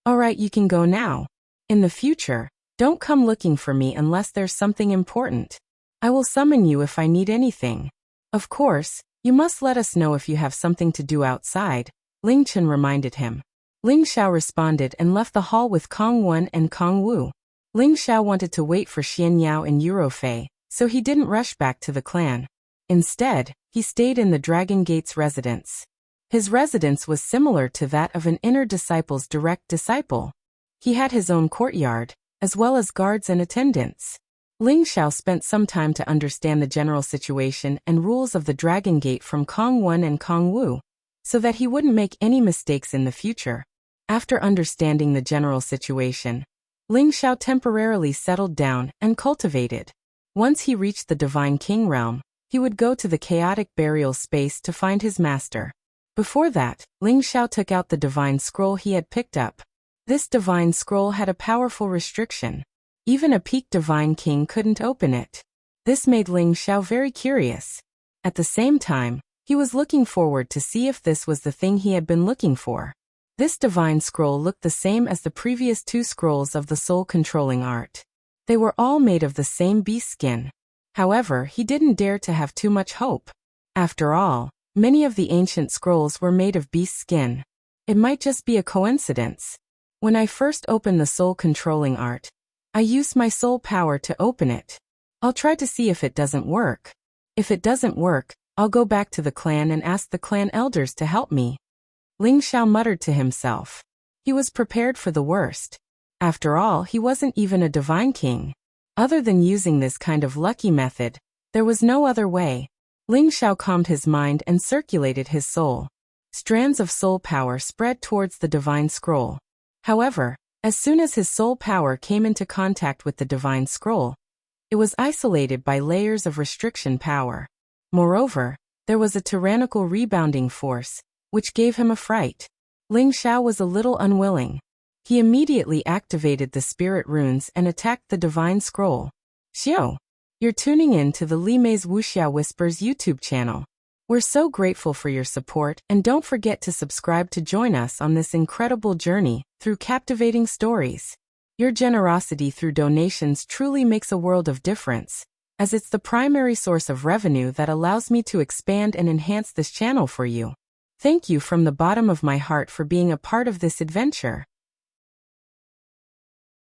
All right, you can go now. In the future, don't come looking for me unless there's something important. I will summon you if I need anything. Of course, you must let us know if you have something to do outside," Ling Chen reminded him. Ling Xiao responded and left the hall with Kong Wen and Kong Wu. Ling Xiao wanted to wait for Xian Yao and Eurofei, so he didn't rush back to the clan. Instead, he stayed in the Dragon Gate's residence. His residence was similar to that of an inner disciple's direct disciple. He had his own courtyard, as well as guards and attendants. Ling Xiao spent some time to understand the general situation and rules of the Dragon Gate from Kong Wen and Kong Wu, so that he wouldn't make any mistakes in the future. After understanding the general situation, Ling Xiao temporarily settled down and cultivated. Once he reached the Divine King realm, he would go to the chaotic burial space to find his master. Before that, Ling Xiao took out the divine scroll he had picked up. This divine scroll had a powerful restriction. Even a peak divine king couldn't open it. This made Ling Xiao very curious. At the same time, he was looking forward to see if this was the thing he had been looking for. This divine scroll looked the same as the previous two scrolls of the soul-controlling art. They were all made of the same beast skin. However, he didn't dare to have too much hope. After all, many of the ancient scrolls were made of beast skin. It might just be a coincidence. When I first opened the soul-controlling art, I used my soul power to open it. I'll try to see if it doesn't work. If it doesn't work, I'll go back to the clan and ask the clan elders to help me." Ling Xiao muttered to himself. He was prepared for the worst. After all, he wasn't even a divine king. Other than using this kind of lucky method, there was no other way. Ling Xiao calmed his mind and circulated his soul. Strands of soul power spread towards the divine scroll. However, as soon as his soul power came into contact with the divine scroll, it was isolated by layers of restriction power. Moreover, there was a tyrannical rebounding force, which gave him a fright. Ling Xiao was a little unwilling. He immediately activated the spirit runes and attacked the divine scroll. Xiao, you're tuning in to the Li Mei's Wuxia Whispers YouTube channel. We're so grateful for your support, and don't forget to subscribe to join us on this incredible journey through captivating stories. Your generosity through donations truly makes a world of difference, as it's the primary source of revenue that allows me to expand and enhance this channel for you. Thank you from the bottom of my heart for being a part of this adventure.